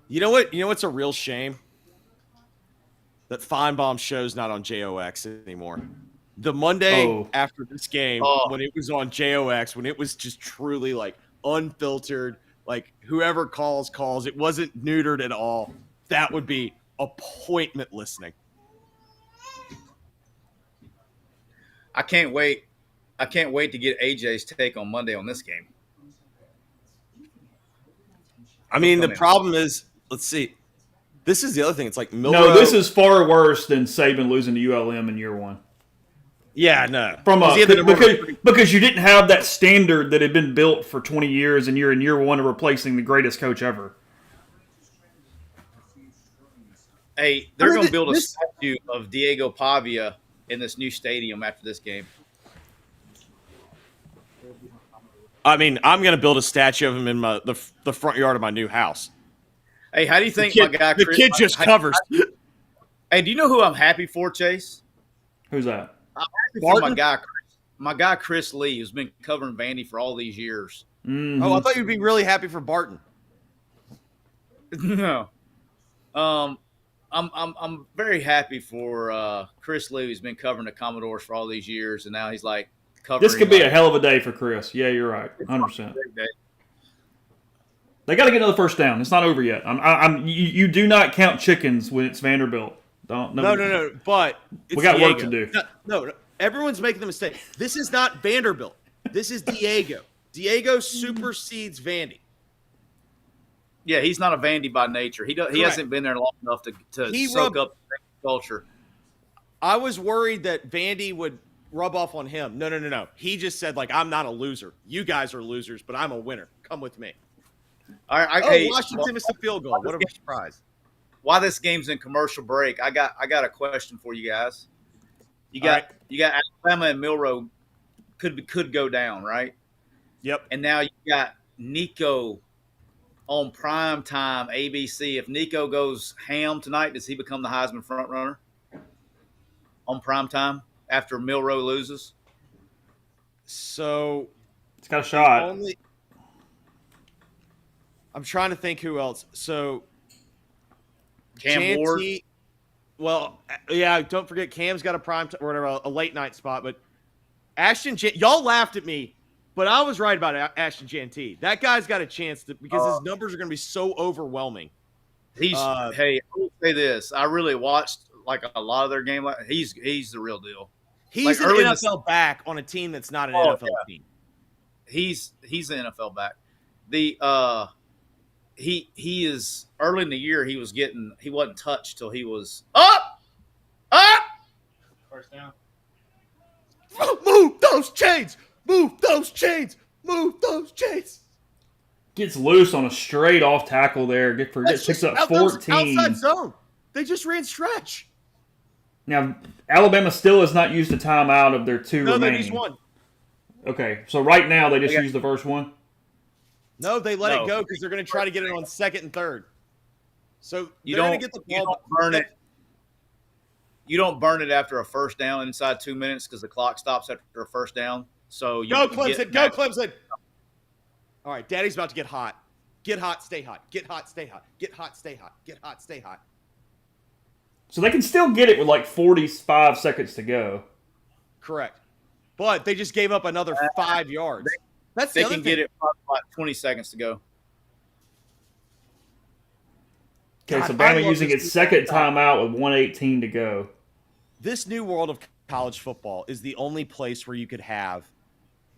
You know what? You know what's a real shame? That Feinbaum show's not on JOX anymore. The Monday after this game, when it was on JOX, when it was just truly like unfiltered, like whoever calls, it wasn't neutered at all. That would be appointment listening. I can't wait. I can't wait to get AJ's take on Monday on this game. I mean, the problem is, let's see. This is the other thing. It's like Milroe. No, this is far worse than Saban losing to ULM in year one. Yeah, no. Because you didn't have that standard that had been built for 20 years, and you're in year one of replacing the greatest coach ever. Hey, they're going to build a statue of Diego Pavia in this new stadium after this game. I mean, I'm going to build a statue of him in the front yard of my new house. Hey, how do you think my guy Chris? The kid just covers. Hey, do you know who I'm happy for, Chase? Who's that? I'm happy for my guy Chris Lee, who's been covering Vandy for all these years. Mm-hmm. Oh, I thought you'd be really happy for Barton. No, I'm very happy for Chris Lee, who's been covering the Commodores for all these years, and now he's like covering. This could be a hell of a day for Chris. Yeah, you're right, 100%. They got to get another first down. It's not over yet. You do not count chickens when it's Vanderbilt. No. But we got Diego. work to do. No, everyone's making the mistake. This is not Vanderbilt. This is Diego. Diego supersedes Vandy. Yeah, he's not a Vandy by nature. He hasn't been there long enough to soak up the culture. I was worried that Vandy would rub off on him. No. He just said, like, I'm not a loser. You guys are losers, but I'm a winner. Come with me. Washington missed a field goal. What a surprise. While this game's in commercial break, I got a question for you guys. You got Alabama and Milroe could go down, right? Yep. And now you got Nico on prime time ABC. If Nico goes ham tonight, does he become the Heisman front runner on prime time after Milroe loses? So it's got a shot. I'm trying to think who else. So Cam Ward. Well, yeah, don't forget Cam's got a prime or whatever, a late night spot. But Ashton, y'all laughed at me, but I was right about Ashton Jeanty. That guy's got a chance because his numbers are going to be so overwhelming. Hey, I will say this: I really watched like a lot of their game. He's the real deal. He's an NFL back on a team that's not an NFL team. He's an NFL back. He is early in the year. He wasn't touched till he was up. First down. Move those chains. Move those chains. Move those chains. Gets loose on a straight off tackle there. Picks up 14. Outside zone. They just ran stretch. Now Alabama still is not used a timeout of their two remaining. No, they used one. Okay, so right now they just used the first one. No, they let it go because they're going to try to get it on second and third. So you don't get the ball. You don't burn it. You don't burn it after a first down inside 2 minutes because the clock stops after a first down. So go Clemson! Go Clemson! All right, Daddy's about to get hot. Get hot, stay hot. Get hot, stay hot. Get hot, stay hot. Get hot, stay hot. So they can still get it with like 45 seconds to go. Correct. But they just gave up another 5 yards. They can get it about 20 seconds to go. Okay, so Bama using its second timeout with 1:18 to go. This new world of college football is the only place where you could have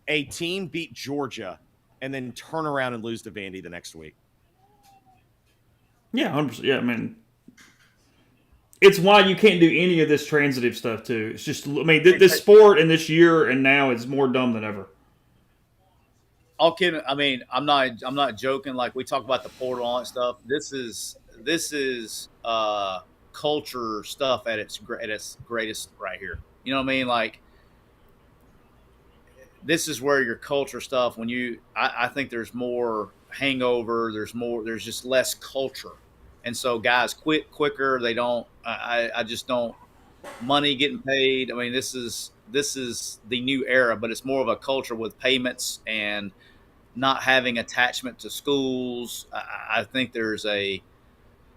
a team beat Georgia and then turn around and lose to Vandy the next week. Yeah, 100%. Yeah, I mean, it's why you can't do any of this transitive stuff too. It's just, I mean, this sport and this year and now is more dumb than ever. All kidding. I mean, I'm not joking. Like we talk about the portal and stuff. This is culture stuff at its greatest right here. You know what I mean? Like this is where your culture stuff. When I think there's more hangover. There's just less culture, and so guys quit quicker. They don't. I just don't. Money getting paid. I mean, this is this is the new era, but it's more of a culture with payments and not having attachment to schools. I think there's a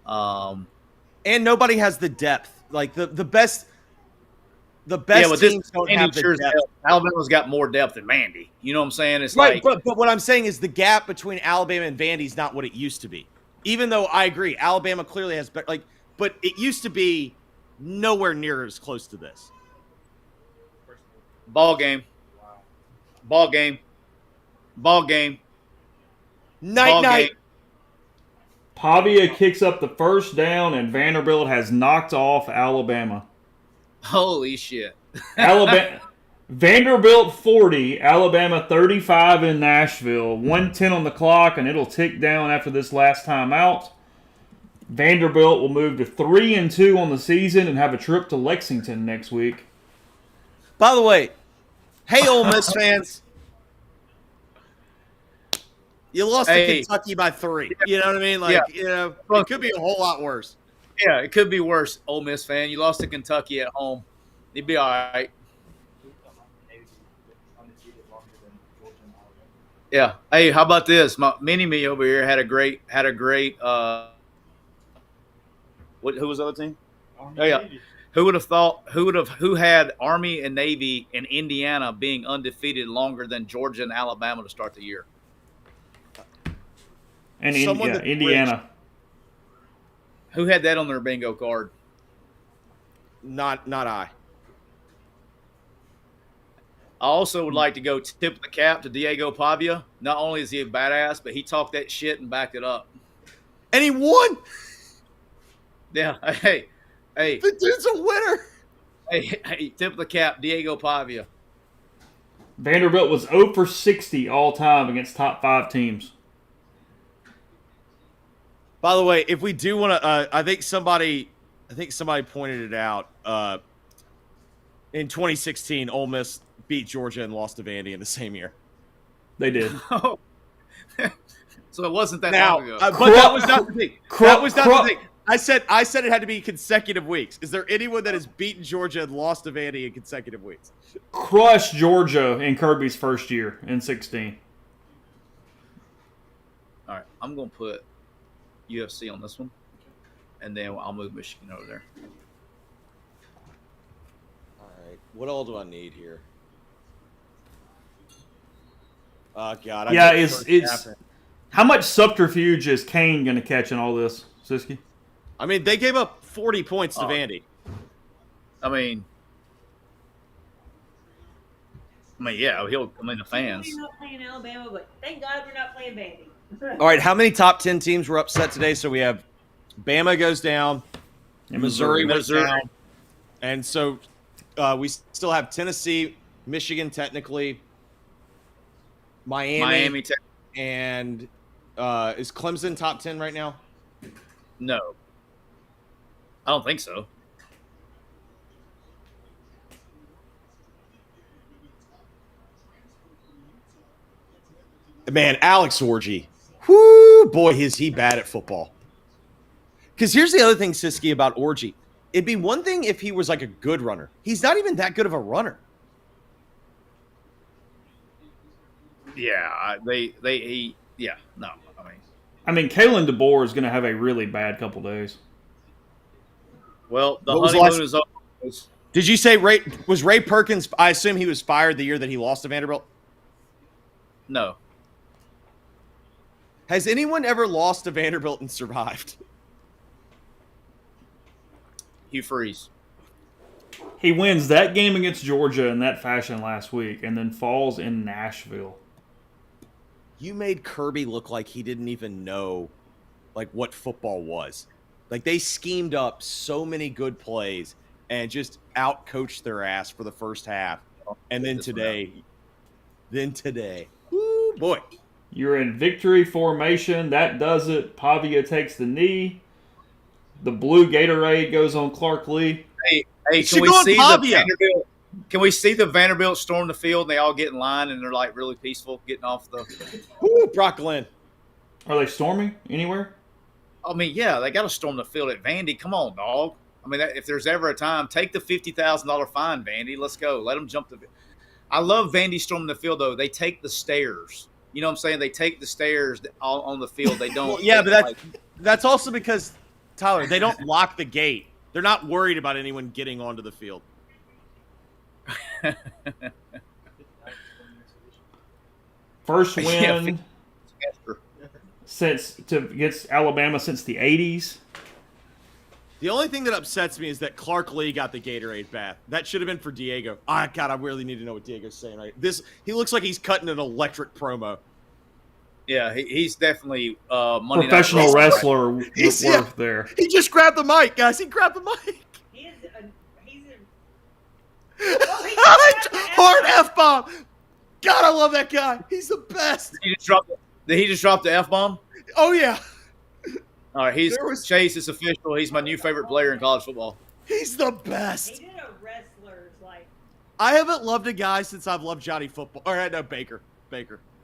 and nobody has the depth. Like the best but teams don't have the depth. Alabama's got more depth than Vandy. You know what I'm saying? It's Right, like, but what I'm saying is the gap between Alabama and Vandy is not what it used to be. Even though I agree, Alabama clearly has better, but it used to be nowhere near as close to this. ball game. Night. Ball game. Pavia kicks up the first down, and Vanderbilt has knocked off Alabama. Holy shit. Vanderbilt 40, Alabama 35 in Nashville. 1:10 on the clock, and it'll tick down after this last time out. Vanderbilt will move to 3-2 on the season and have a trip to Lexington next week. By the way, hey, Ole Miss fans. You lost to Kentucky by 3. You know what I mean? It could be a whole lot worse. Yeah, it could be worse, Ole Miss fan. You lost to Kentucky at home. You'd be all right. Yeah. Hey, how about this? My mini-me over here had a great who was the other team? Who would have thought who had Army and Navy and Indiana being undefeated longer than Georgia and Alabama to start the year? And Indiana. Who had that on their bingo card? Not I. I also would like to go tip the cap to Diego Pavia. Not only is he a badass, but he talked that shit and backed it up. And he won. Yeah. Hey. The dude's a winner. Hey, tip the cap, Diego Pavia. Vanderbilt was 0 for 60 all time against top 5 teams. By the way, if we do want to, I think somebody pointed it out. In 2016, Ole Miss beat Georgia and lost to Vandy in the same year. They did. So it wasn't that long ago. But that was not the thing. That was not the thing. I said it had to be consecutive weeks. Is there anyone that has beaten Georgia and lost to Vandy in consecutive weeks? Crushed Georgia in Kirby's first year in 16. All right, I'm going to put UFC on this one, and then I'll move Michigan over there. All right, what all do I need here? Oh God! It's how much subterfuge is Kane going to catch in all this, Siski? I mean, they gave up 40 points to Vandy. I mean, yeah, the fans. We're not playing Alabama, but thank God we're not playing Vandy. All right, how many top 10 teams were upset today? So we have Bama goes down, Missouri went down, and so we still have Tennessee, Michigan technically, Miami and is Clemson top 10 right now? No. I don't think so. Man, Alex Orji. Whoo, boy, is he bad at football. Because here's the other thing, Siski, about Orji. It'd be one thing if he was like a good runner. He's not even that good of a runner. Yeah, no. I mean, Kalen DeBoer is going to have a really bad couple days. Well, the honeymoon is over. Did you say Ray Perkins? I assume he was fired the year that he lost to Vanderbilt. No. Has anyone ever lost to Vanderbilt and survived? Hugh Freeze. He wins that game against Georgia in that fashion last week and then falls in Nashville. You made Kirby look like he didn't even know what football was. Like, they schemed up so many good plays and just out-coached their ass for the first half. And then today, woo, boy. You're in victory formation. That does it. Pavia takes the knee. The blue Gatorade goes on Clark Lee. Hey, can we see the Vanderbilt storm the field and they all get in line and they're like really peaceful getting off the Woo, Brock Glenn. Are they storming anywhere? I mean, yeah, they got to storm the field at Vandy. Come on, dog. I mean, if there's ever a time, take the $50,000 fine, Vandy. Let's go. Let them jump the. I love Vandy storming the field though. They take the stairs. You know what I'm saying? They take the stairs on the field. They don't. Well, yeah, but that's also because Tyler, they don't lock the gate. They're not worried about anyone getting onto the field. First win against Alabama since the 80s. The only thing that upsets me is that Clark Lee got the Gatorade bath. That should have been for Diego. Oh, God, I really need to know what Diego's saying. Right, he looks like he's cutting an electric promo. Yeah, he's definitely Monday professional Night wrestler worth there. He just grabbed the mic, guys. He grabbed the mic. He's Hard F-bomb. God, I love that guy. He's the best. Did he just drop the F-bomb? Oh, yeah. All right, Chase. It's official. He's my new favorite player in college football. He's the best. He did a wrestler's like. I haven't loved a guy since I've loved Johnny Football. Or no, Baker.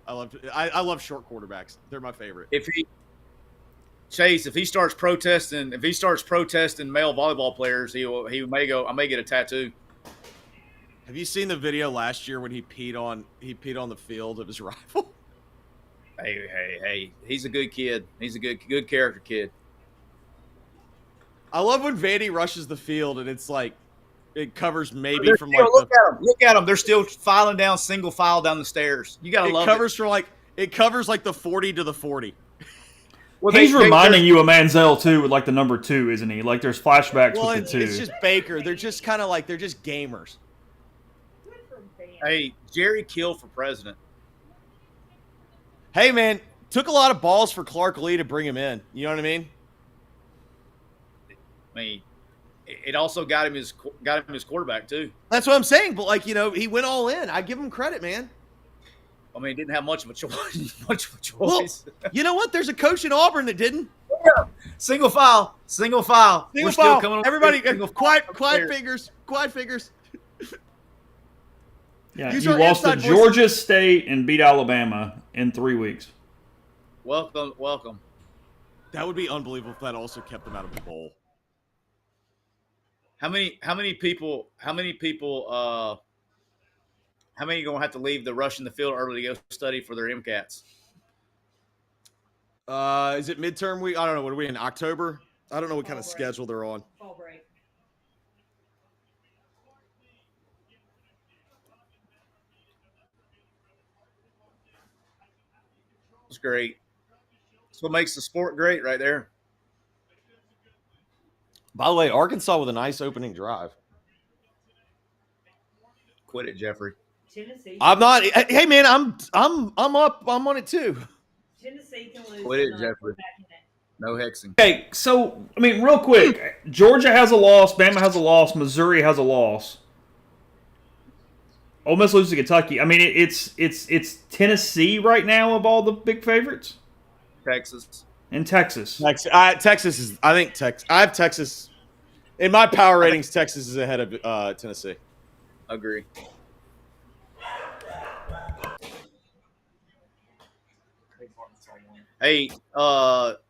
I love short quarterbacks. They're my favorite. If he starts protesting male volleyball players, he may go. I may get a tattoo. Have you seen the video last year when he peed on the field of his rival? Hey, he's a good kid. He's a good character kid. I love when Vandy rushes the field and it's like it covers maybe They're from still, like look at them. They're still filing down single file down the stairs. You gotta love it. It covers like the 40 to the 40. Well, he's reminding you of Manziel too, with like the number 2, isn't he? Like there's flashbacks with the 2. It's just Baker. They're just kind of like they're just gamers. Hey, Jerry Kill for president. Hey man, took a lot of balls for Clark Lee to bring him in. You know what I mean? It also got him his quarterback too. That's what I'm saying. But like he went all in. I give him credit, man. I mean, he didn't have much of a choice. Well, you know what? There's a coach in Auburn that didn't. Yeah. Single file. We're file. still coming. Everybody, quiet fingers. Quiet fingers. Yeah, you lost to Georgia State and beat Alabama in 3 weeks. Welcome. That would be unbelievable if that also kept them out of the bowl. How many people are gonna have to leave the rush in the field early to go study for their MCATs? Is it midterm week? I don't know. What are we in October? I don't know what kind of schedule they're on. Fall break. It's great. That's what makes the sport great right there. By the way, Arkansas with a nice opening drive. Quit it, Jeffrey. Tennessee. I'm not. Hey man, I'm up. I'm on it too. Tennessee can lose. Quit it, Jeffrey. No hexing. Okay, so I mean, real quick, Georgia has a loss, Bama has a loss, Missouri has a loss. Ole Miss loses to Kentucky. I mean, it's Tennessee right now of all the big favorites. Texas. And Texas. Texas is. I think Texas. I have Texas in my power ratings. Texas is ahead of Tennessee. Agree. Hey,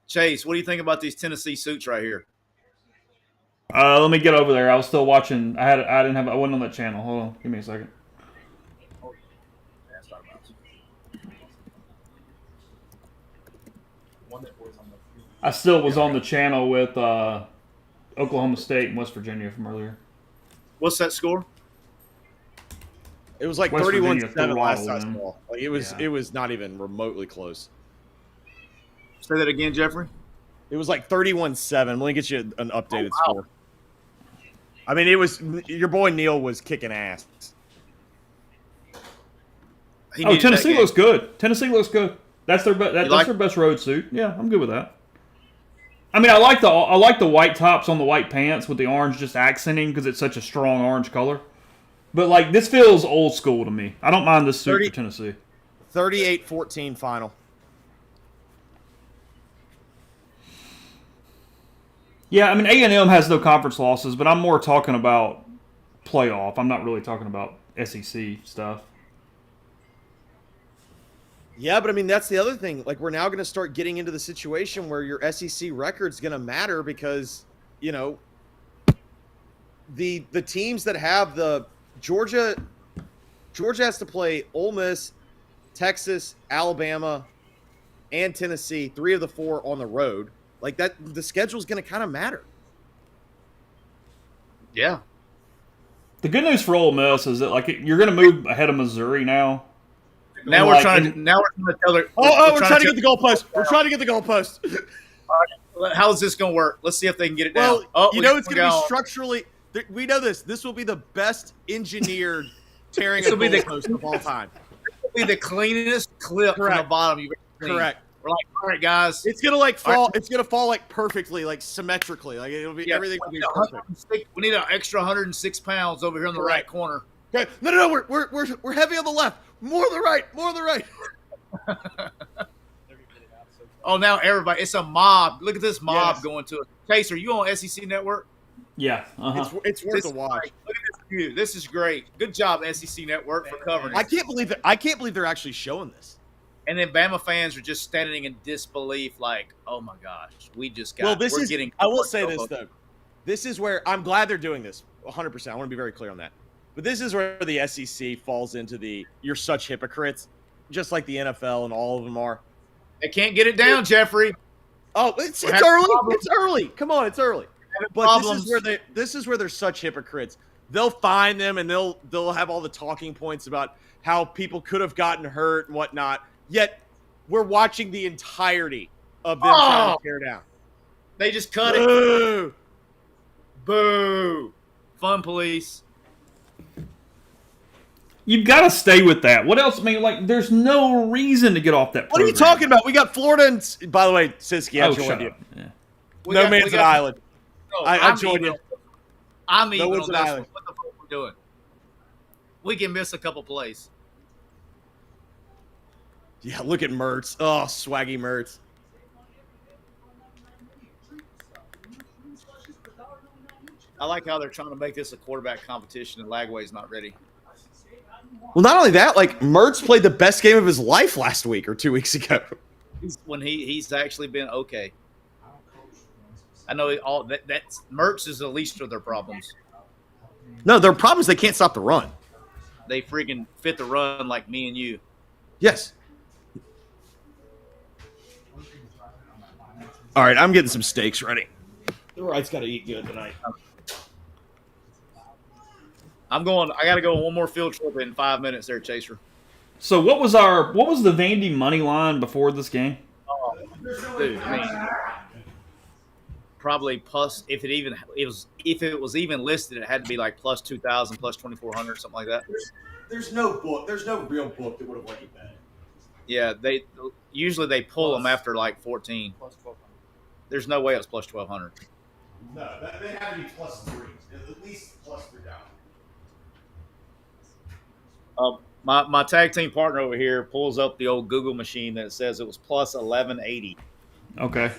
Chase, what do you think about these Tennessee suits right here? Let me get over there. I was still watching. I wasn't on that channel. Hold on, give me a second. I still was on the channel with Oklahoma State and West Virginia from earlier. What's that score? It was like West 31-7 last Virginia time. Like it was not even remotely close. Say that again, Jeffrey. It was like 31-7. Let me get you an updated score. I mean, it was your boy Neil was kicking ass. Tennessee looks good. Tennessee looks good. That's their their best road suit. Yeah, I'm good with that. I mean, I like the white tops on the white pants with the orange just accenting because it's such a strong orange color. But like this feels old school to me. I don't mind this suit for Tennessee. 38-14 final. Yeah, I mean A&M has no conference losses, but I'm more talking about playoff. I'm not really talking about SEC stuff. Yeah, but I mean, that's the other thing. Like, we're now going to start getting into the situation where your SEC record's going to matter because, the teams that have the Georgia has to play Ole Miss, Texas, Alabama, and Tennessee, 3 of the 4 on the road. Like that, the schedule is going to kind of matter. Yeah. The good news for Ole Miss is that like you're going to move ahead of Missouri now. Now we're trying to tell her. We're trying to get the goalpost. We're trying to get the goalpost. How is this going to work? Let's see if they can get it Well, down. Oh, you know it's going to be structurally. We know this. This will be the best engineered tearing a goalpost of all time. This will be the cleanest clip from the bottom you've ever seen. Correct. We're like, all right, guys. It's gonna like fall. It's gonna fall like perfectly, like symmetrically. Like it'll be everything will be perfect. We need an extra 106 pounds over here in the right corner. Okay. No. We're heavy on the left. More on the right. More on the right. Oh, now everybody. It's a mob. Look at this mob going to it. Chase, are you on SEC Network? Yeah. It's worth a watch. Look at this view. This is great. Good job, SEC Network, for covering it. I can't believe they're actually showing this. And then Bama fans are just standing in disbelief, like, "Oh my gosh, we just got." Well, I will say this though. This is where I'm glad they're doing this. 100%. I want to be very clear on that. But this is where the SEC falls into the "you're such hypocrites," just like the NFL and all of them are. They can't get it down, Jeffrey. Oh, it's early. It's early. Come on, it's early. But this is where they're such hypocrites. They'll find them and they'll have all the talking points about how people could have gotten hurt and whatnot. Yet we're watching the entirety of them trying to tear down. They just cut it. Boo. Fun police. You've got to stay with that. What else? I mean, like, there's no reason to get off that program. What are you talking about? We got Florida and, by the way, Siski, I joined you. Yeah. No man's an island. I joined you. I'm even on an this island. one. What the fuck are we doing? We can miss a couple plays. Yeah, look at Mertz. Oh, swaggy Mertz. I like how they're trying to make this a quarterback competition and Lagway's not ready. Well, not only that, like Mertz played the best game of his life last week or 2 weeks ago. When he's actually been okay. I know that's Mertz is the least of their problems. No, their problem is they can't stop the run. They freaking fit the run like me and you. Yes. All right, I'm getting some steaks ready. The Wright's got to eat good tonight. I got to go on one more field trip in 5 minutes there, Chaser. So what was the Vandy money line before this game? Oh, dude, I mean, probably plus if it was even listed, it had to be like plus 2,000, plus 2,400, something like that. There's no book. There's no real book that would have let you bet. Yeah, they usually pull them after like 14. Plus 1,200. There's no way it was plus 1,200. No, they had to be plus 3, at least plus 3,000. My tag team partner over here pulls up the old Google machine that says it was plus 1,180. Okay.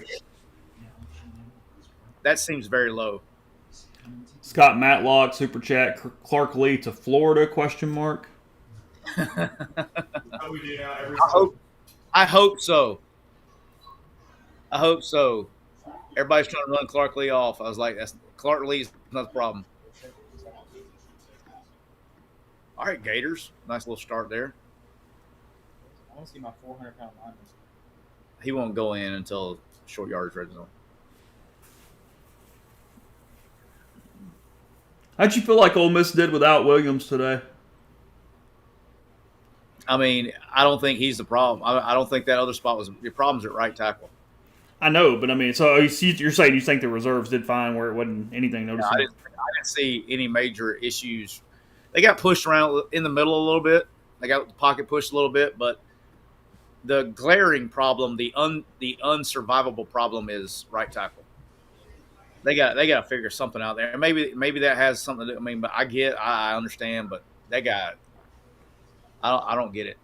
That seems very low. Scott Matlock, Super Chat, Clark Lee to Florida, question mark. I hope so. Everybody's trying to run Clark Lee off. I was like, Clark Lee's not the problem. All right, Gators. Nice little start there. I want to see my 400-pound lineman. He won't go in until short yardage red zone. How'd you feel like Ole Miss did without Williams today? I mean, I don't think he's the problem. I don't think that other spot was – your problem's at right tackle. I know, but I mean, so you're saying you think the reserves did fine where it wasn't anything noticeable? I didn't see any major issues. They got pushed around in the middle a little bit. They got the pocket pushed a little bit, but the glaring problem, the unsurvivable problem is right tackle. They got to figure something out there. Maybe that has something to do. I mean, but I understand, but that guy, I don't get it.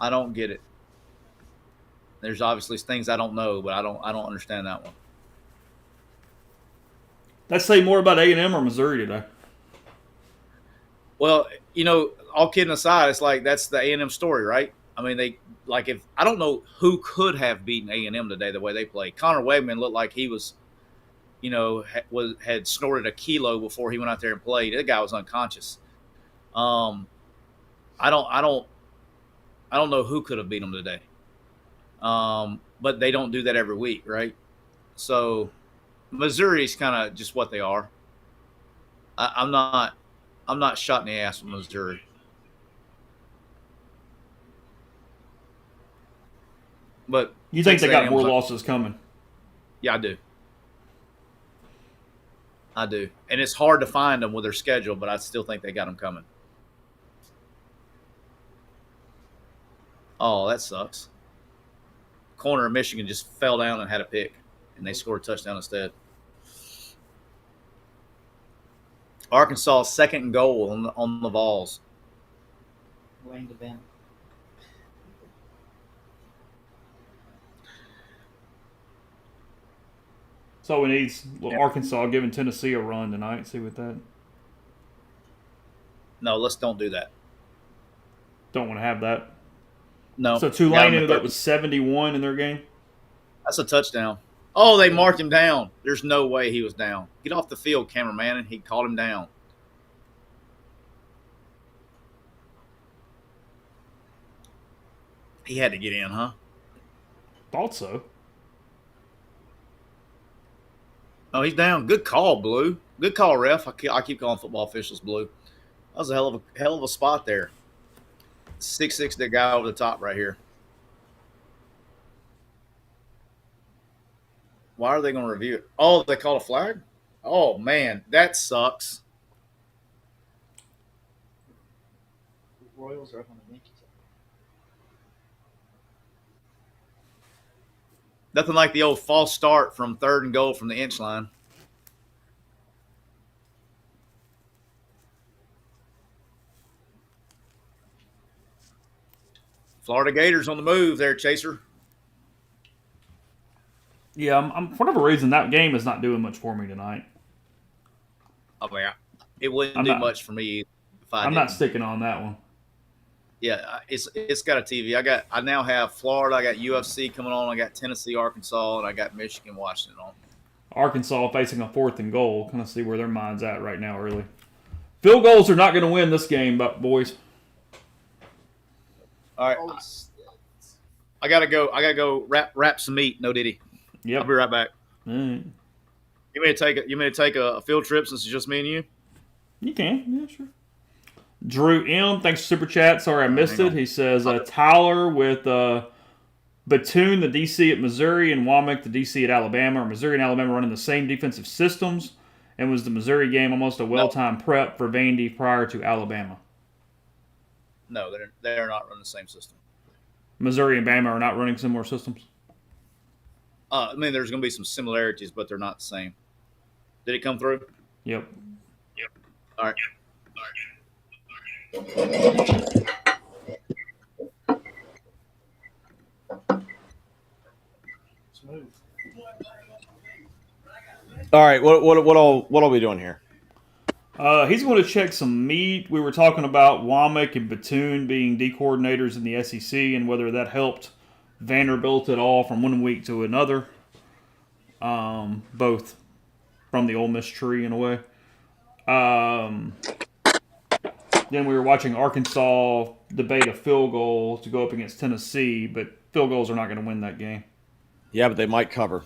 I don't get it. There's obviously things I don't know, but I don't understand that one. Let's say more about A&M or Missouri today. Well, all kidding aside, it's like that's the A&M story, right? I mean, I don't know who could have beaten A&M today the way they played. Connor Wegman looked like he was had snorted a kilo before he went out there and played. That guy was unconscious. I don't know who could have beat him today. But they don't do that every week, right? So Missouri's kind of just what they are. I'm not shot in the ass with Missouri. But You think they got more A&M's losses coming? Yeah, I do. And it's hard to find them with their schedule, but I still think they got them coming. Oh, that sucks. Corner of Michigan just fell down and had a pick, and they scored a touchdown instead. Arkansas 2nd and goal on the Vols. Lane to Ben. So we need Arkansas giving Tennessee a run tonight. See what that. No, let's don't do that. Don't want to have that. No. So Tulane ended up with 71 in their game. That's a touchdown. Oh, they marked him down. There's no way he was down. Get off the field, cameraman, and he called him down. He had to get in, huh? Thought so. Oh, he's down. Good call, Blue. Good call, ref. I keep calling football officials Blue. That was a hell of a spot there. 6'6", that guy over the top right here. Why are they going to review it? Oh, they called a flag? Oh, man, that sucks. Royals are up on the Yankees. Nothing like the old false start from 3rd and goal from the inch line. Florida Gators on the move there, Chaser. Yeah, I'm for whatever reason that game is not doing much for me tonight. Oh, yeah. It wouldn't do much for me if I'm not sticking on that one. Yeah, it's got a TV. I now have Florida. I got UFC coming on. I got Tennessee, Arkansas, and I got Michigan, Washington on. Arkansas facing a 4th and goal. Kind of see where their mind's at right now early. Field goals are not going to win this game, boys. All right. I gotta go wrap some meat. No diddy. Yep. I'll be right back. Mm. You may take a field trip since it's just me and you? You can. Yeah, sure. Drew M, thanks for Super Chat. Sorry I missed it. He says, Tyler with Batoon, the DC at Missouri, and Womack, the DC at Alabama. Or Missouri and Alabama running the same defensive systems, and was the Missouri game almost a well-timed prep for Vandy prior to Alabama? No, they're not running the same system. Missouri and Bama are not running similar systems? I mean, there's going to be some similarities, but they're not the same. Did it come through? Yep. All right. Smooth. All right, what are we doing here? He's going to check some meat. We were talking about Womack and Batoon being D coordinators in the SEC and whether that helped Vanderbilt at all from one week to another. Both from the Ole Miss tree in a way. Then we were watching Arkansas debate a field goal to go up against Tennessee, but field goals are not going to win that game. Yeah, but they might cover.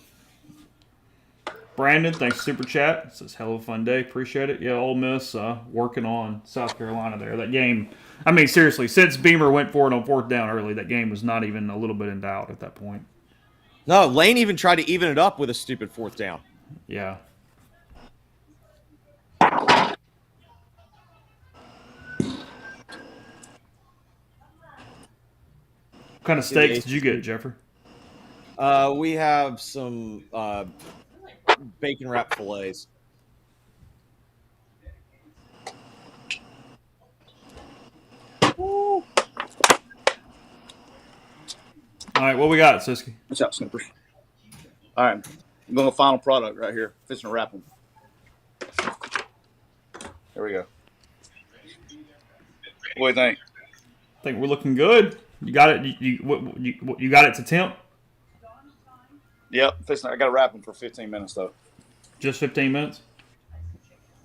Brandon, thanks for Super Chat. It says, hell of a fun day. Appreciate it. Yeah, Ole Miss working on South Carolina there. That game, I mean, seriously, since Beamer went for it on 4th down early, that game was not even a little bit in doubt at that point. No, Lane even tried to even it up with a stupid 4th down. Yeah. What kind of steaks did you get, Jeffrey? We have some bacon wrap fillets. All right, what we got, Siski? What's up, Snippers? All right. I'm going to final product right here. Fixing to wrap them. There we go. What do you think? I think we're looking good. You got it. You got it to temp. Yep. I got to wrap them for 15 minutes, though. Just 15 minutes?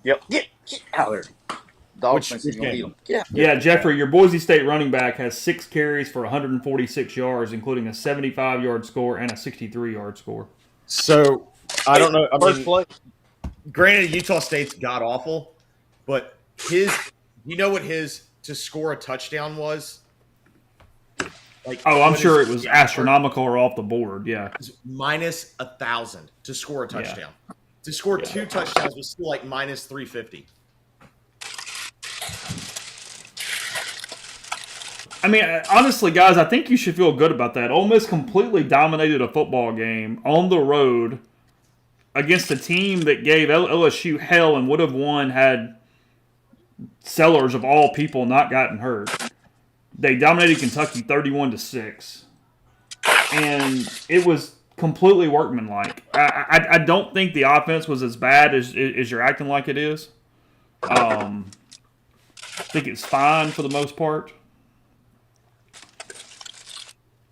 Yep. Get out of there. Dog Which thinks he's going to eat game? them. Yeah. Yeah, Jeffrey, your Boise State running back has 6 carries for 146 yards, including a 75-yard score and a 63-yard score. So I don't know. I First mean, play. granted, Utah State's god awful, but you know what his to score a touchdown was? Like, Oh, I'm what sure his- it was astronomical or off the board. Yeah. It's minus 1,000 to score a touchdown. To score 2 touchdowns was still like minus 350. I mean, honestly, guys, I think you should feel good about that. Ole Miss completely dominated a football game on the road against a team that gave LSU hell and would have won had Sellers of all people not gotten hurt. They dominated Kentucky 31-6, and it was completely workmanlike. I don't think the offense was as bad as you're acting like it is. I think it's fine for the most part.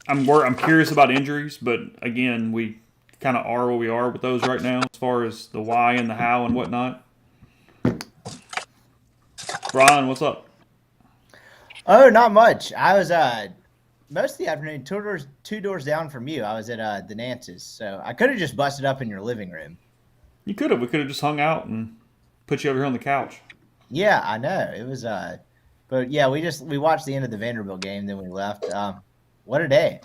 I'm curious about injuries, but again, we kind of are where we are with those right now as far as the why and the how and whatnot. Brian, what's up? Oh, not much. I was most of the afternoon two doors down from you. I was at the Nance's, so I could have just busted up in your living room. You could have. We could have just hung out and put you over here on the couch. Yeah, I know it was. But yeah, we watched the end of the Vanderbilt game, then we left. What a day!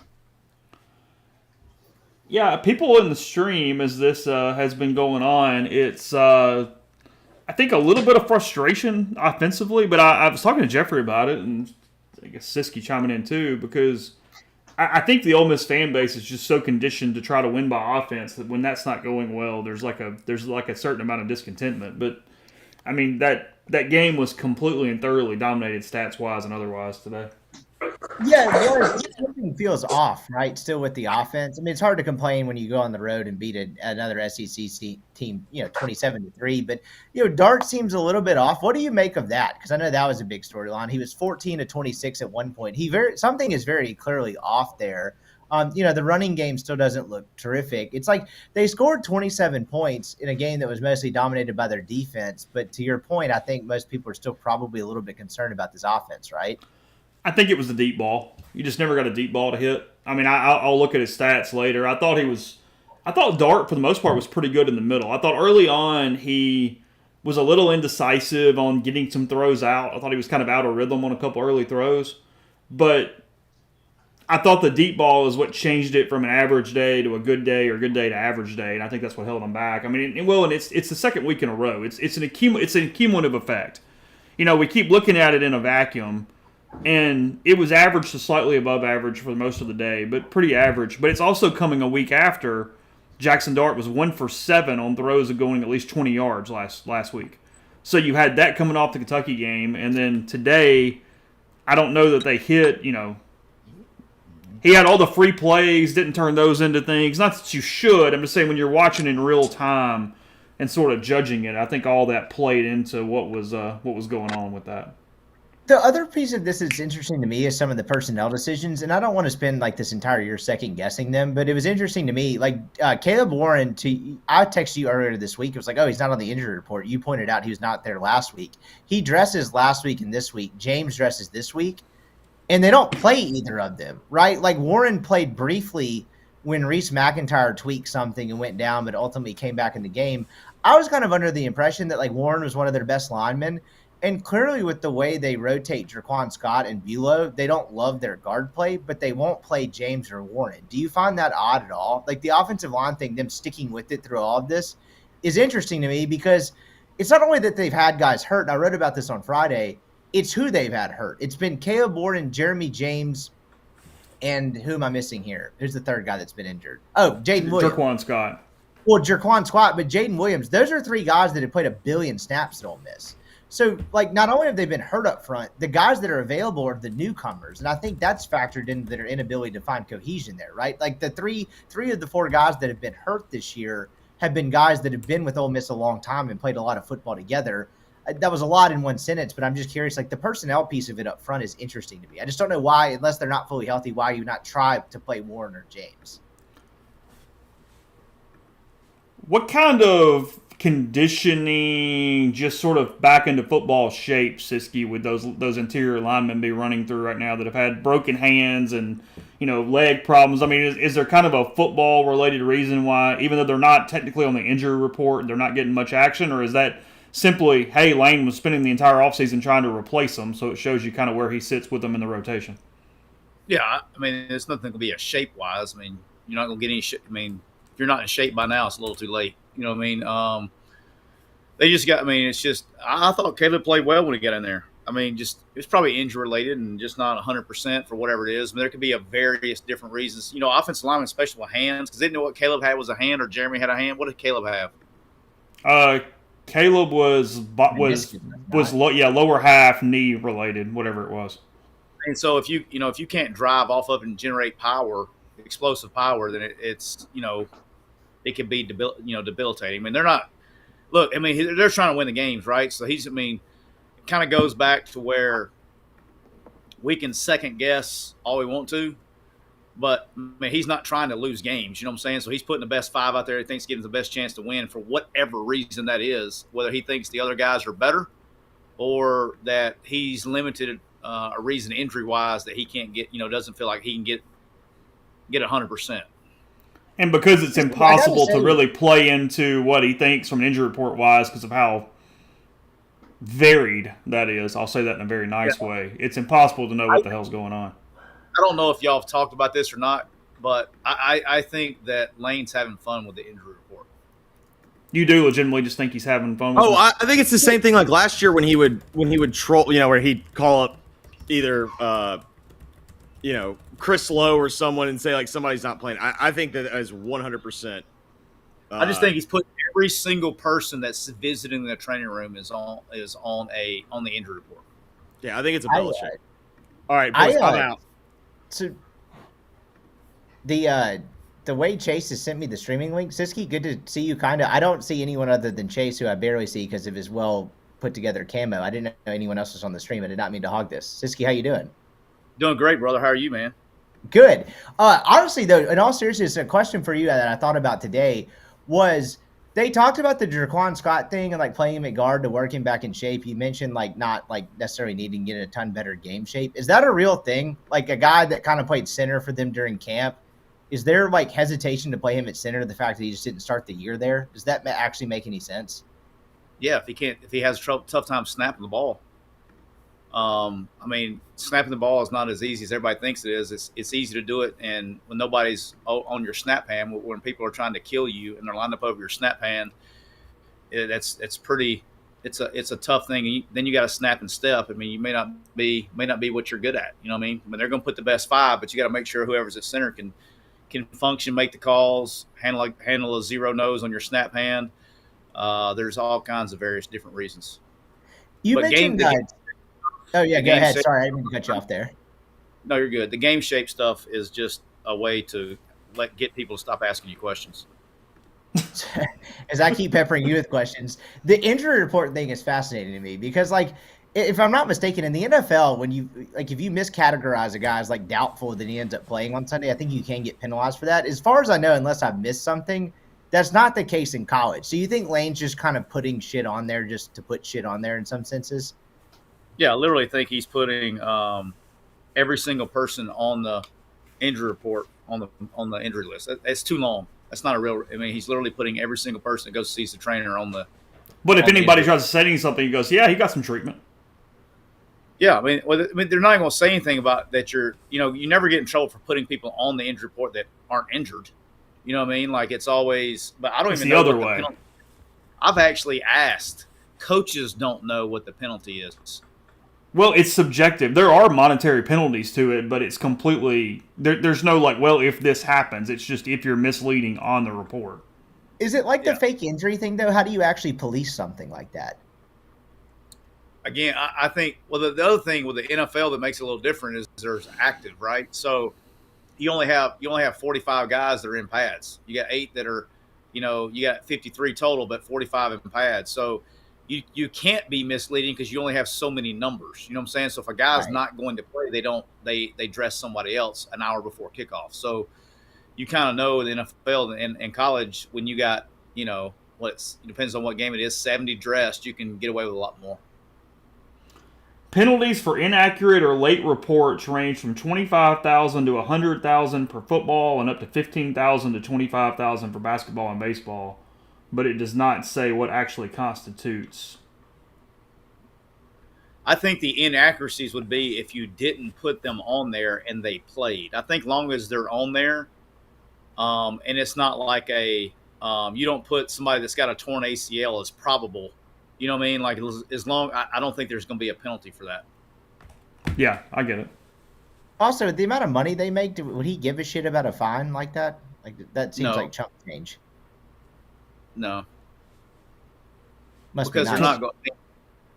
Yeah, people in the stream as this has been going on, it's I think a little bit of frustration offensively, but I was talking to Jeffrey about it, and I guess Siski chiming in too, because I think the Ole Miss fan base is just so conditioned to try to win by offense that when that's not going well, there's like a certain amount of discontentment. But I mean that game was completely and thoroughly dominated stats wise and otherwise today. Yeah, it was. Something feels off, right? Still with the offense. I mean, it's hard to complain when you go on the road and beat another SEC team, 27-3. But Dart seems a little bit off. What do you make of that? Because I know that was a big storyline. He was 14-26 at one point. Something is very clearly off there. The running game still doesn't look terrific. It's like they scored 27 points in a game that was mostly dominated by their defense. But to your point, I think most people are still probably a little bit concerned about this offense, right? I think it was the deep ball. You just never got a deep ball to hit. I mean, I'll look at his stats later. I thought Dart, for the most part, was pretty good in the middle. I thought early on he was a little indecisive on getting some throws out. I thought he was kind of out of rhythm on a couple early throws. But I thought the deep ball is what changed it from an average day to a good day or good day to average day, and I think that's what held him back. I mean, and it's the second week in a row. It's an cumulative effect. We keep looking at it in a vacuum. And it was average to slightly above average for most of the day, but pretty average. But it's also coming a week after Jackson Dart was 1 for 7 on throws of going at least 20 yards last week. So you had that coming off the Kentucky game, and then today, I don't know that they hit. He had all the free plays, didn't turn those into things. Not that you should. I'm just saying when you're watching in real time and sort of judging it, I think all that played into what was going on with that. The other piece of this that's interesting to me is some of the personnel decisions, and I don't want to spend like this entire year second guessing them, but it was interesting to me. Like Caleb Warren, I texted you earlier this week. It was like, oh, he's not on the injury report. You pointed out he was not there last week. He dresses last week and this week. James dresses this week, and they don't play either of them, right? Like Warren played briefly when Reese McIntyre tweaked something and went down, but ultimately came back in the game. I was kind of under the impression that like Warren was one of their best linemen. And clearly with the way they rotate Jaquan Scott and Bulow, they don't love their guard play, but they won't play James or Warren. Do you find that odd at all? Like the offensive line thing, them sticking with it through all of this is interesting to me because it's not only that they've had guys hurt, and I wrote about this on Friday, it's who they've had hurt. It's been Caleb Warren, Jeremy James, and who am I missing here? Who's the third guy that's been injured? Oh, Jaden Williams. Jaquan Scott. Well, Jaquan Scott, but Jaden Williams. Those are 3 guys that have played 1 billion snaps at Ole Miss. So, like, not only have they been hurt up front, the guys that are available are the newcomers, and I think that's factored into their inability to find cohesion there, right? Like the three of the 4 guys that have been hurt this year have been guys that have been with Ole Miss a long time and played a lot of football together. That was a lot in one sentence, but I'm just curious. Like the personnel piece of it up front is interesting to me. I just don't know why, unless they're not fully healthy, why you not try to play Warren or James. What kind of conditioning just sort of back into football shape, Siski, with those interior linemen be running through right now that have had broken hands and leg problems? I mean, is there kind of a football related reason why, even though they're not technically on the injury report, they're not getting much action, or is that simply, hey, Lane was spending the entire offseason trying to replace them, so it shows you kind of where he sits with them in the rotation? Yeah, I mean, it's nothing to be a shape wise. I mean, you're not gonna get any. I mean, if you're not in shape by now, it's a little too late. You know what I mean? They just got. I mean, it's just. I thought Caleb played well when he got in there. I mean, just it's probably injury related and just not 100% for whatever it is. I mean, there could be a various different reasons. Offensive linemen, especially with hands, because they didn't know what Caleb had was a hand or Jeremy had a hand. What did Caleb have? Caleb was lower half knee related, whatever it was. And so if you can't drive off of it and generate power, explosive power, then it's it can be debilitating. I mean, they're not. Look, I mean, they're trying to win the games, right? So it kind of goes back to where we can second guess all we want to, but I mean, he's not trying to lose games. You know what I'm saying? So he's putting the best five out there. He thinks he gives the best chance to win for whatever reason that is, whether he thinks the other guys are better or that he's limited a reason injury wise that he can't get, doesn't feel like he can get 100%. And because it's impossible to really play into what he thinks from an injury report wise because of how varied that is. I'll say that in a very nice way. It's impossible to know what the hell's going on. I don't know if y'all have talked about this or not, but I think that Lane's having fun with the injury report. You do legitimately just think he's having fun with I think it's the same thing like last year when he would troll, where he'd call up either Chris Lowe or someone and say like somebody's not playing. I think that is 100%. I just think he's putting every single person that's visiting the training room is on the injury report. Yeah, I think it's a bullshit. All right, boys, I'm out. So the way Chase has sent me the streaming link, Siski, good to see you. I don't see anyone other than Chase, who I barely see because of his well put together camo. I didn't know anyone else was on the stream. I did not mean to hog this. Siski, how you doing? Doing great, brother. How are you, man? Good. Honestly, though, in all seriousness, a question for you that I thought about today was they talked about the Jaquan Scott thing and like playing him at guard to work him back in shape. You mentioned like not like necessarily needing to get a ton better game shape. Is that a real thing? Like a guy that kind of played center for them during camp, is there like hesitation to play him at center? The fact that he just didn't start the year there, does that actually make any sense? Yeah, if he has a tough time snapping the ball. I mean, snapping the ball is not as easy as everybody thinks it is. It's easy to do it, and when nobody's on your snap hand, when people are trying to kill you and they're lined up over your snap hand, it's a tough thing. Then you got to snap and step. I mean, you may not be what you're good at. You know what I mean? I mean, they're going to put the best five, but you got to make sure whoever's at center can function, make the calls, handle a zero nose on your snap hand. There's all kinds of various different reasons. You mentioned that. Oh, yeah, go ahead. Sorry, I didn't mean to cut you off there. No, you're good. The game shape stuff is just a way to get people to stop asking you questions. As I keep peppering you with questions, the injury report thing is fascinating to me because, like, if I'm not mistaken, in the NFL, when if you miscategorize a guy as like doubtful that he ends up playing on Sunday, I think you can get penalized for that. As far as I know, unless I've missed something, that's not the case in college. So you think Lane's just kind of putting shit on there just to put shit on there in some senses? Yeah, I literally think he's putting every single person on the injury report on the injury list. It's too long. That's not a real. I mean, he's literally putting every single person that goes sees the trainer on the. But if anybody tries to say something, he goes, "Yeah, he got some treatment." Yeah, I mean, they're not going to say anything about that. You never get in trouble for putting people on the injury report that aren't injured. You know what I mean? Like it's always. But I don't even know the other way. I've actually asked. Coaches don't know what the penalty is. Well, it's subjective. There are monetary penalties to it, but it's completely there's no like, well, if this happens, it's just if you're misleading on the report. Is it like the fake injury thing though? How do you actually police something like that? Again, I think the other thing with the NFL that makes it a little different is there's active, right? So you only have 45 guys that are in pads. You got 8 that are, you got 53 total, but 45 in pads. So you can't be misleading because you only have so many numbers. You know what I'm saying? So if a guy's not going to play, they dress somebody else an hour before kickoff. So you kind of know in the NFL and in college when you got, it depends on what game it is. 70 dressed, you can get away with a lot more. Penalties for inaccurate or late reports range from $25,000 to $100,000 per football and up to $15,000 to $25,000 for basketball and baseball, but it does not say what actually constitutes. I think the inaccuracies would be if you didn't put them on there and they played. I think long as they're on there, and it's not like you don't put somebody that's got a torn ACL as probable. You know what I mean? Like as long, I don't think there's going to be a penalty for that. Yeah, I get it. Also, the amount of money they make, would he give a shit about a fine like that? Like that seems like chump change. No, Must because be they're not going.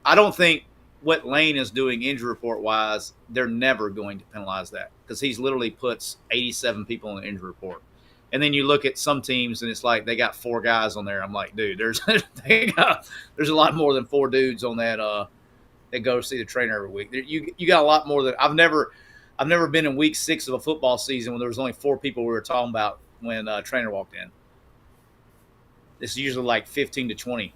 I don't think what Lane is doing injury report wise, they're never going to penalize that because he's literally puts 87 people in the injury report. And then you look at some teams and it's like they got 4 guys on there. I'm like, dude, there's a lot more than 4 dudes on that that go see the trainer every week. You got a lot more than I've never been in week 6 of a football season when there was only 4 people we were talking about when trainer walked in. It's usually like 15 to 20.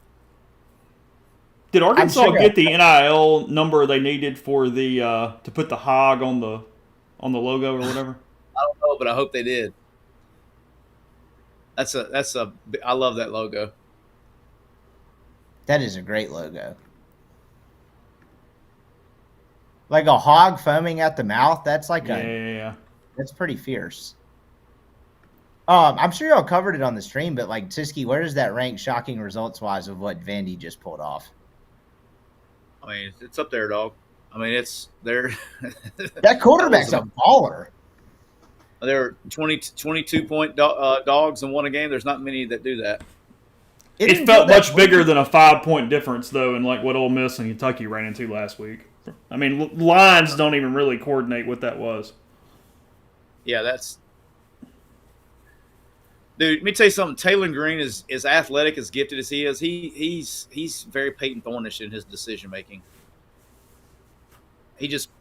Did Arkansas get the NIL number they needed for the to put the hog on the logo or whatever? I don't know, but I hope they did. I love that logo. That is a great logo. Like a hog foaming at the mouth. That's like yeah. That's pretty fierce. I'm sure y'all covered it on the stream, but like Siski, where does that rank shocking results wise of what Vandy just pulled off? I mean, it's up there, dog. I mean, it's there. That quarterback's a baller. There are 22-point dogs and won a game. There's not many that do that. It felt much bigger than a 5-point difference, though, in like what Ole Miss and Kentucky ran into last week. I mean, lines don't even really coordinate what that was. Yeah, that's – dude, let me tell you something. Taylor Green is as athletic, as gifted as he is. He's very Peyton Thornish in his decision making. He just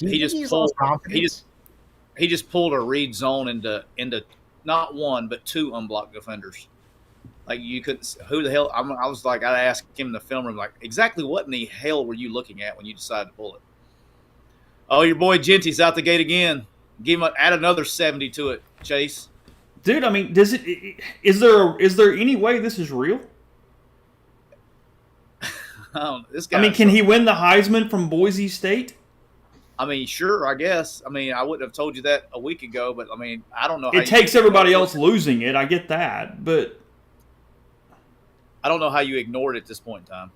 pulled a read zone into not one but 2 unblocked defenders. Like you couldn't. Who the hell? I was like, I asked him in the film room, like, exactly what in the hell were you looking at when you decided to pull it? Oh, your boy Genty's out the gate again. Add another 70 to it, Chase. Dude, I mean, is there any way this is real? This guy. I mean, can he win the Heisman from Boise State? I mean, sure, I guess. I mean, I wouldn't have told you that a week ago, but I mean, I don't know. It takes everybody else losing it. I get that, but I don't know how you ignored it at this point in time.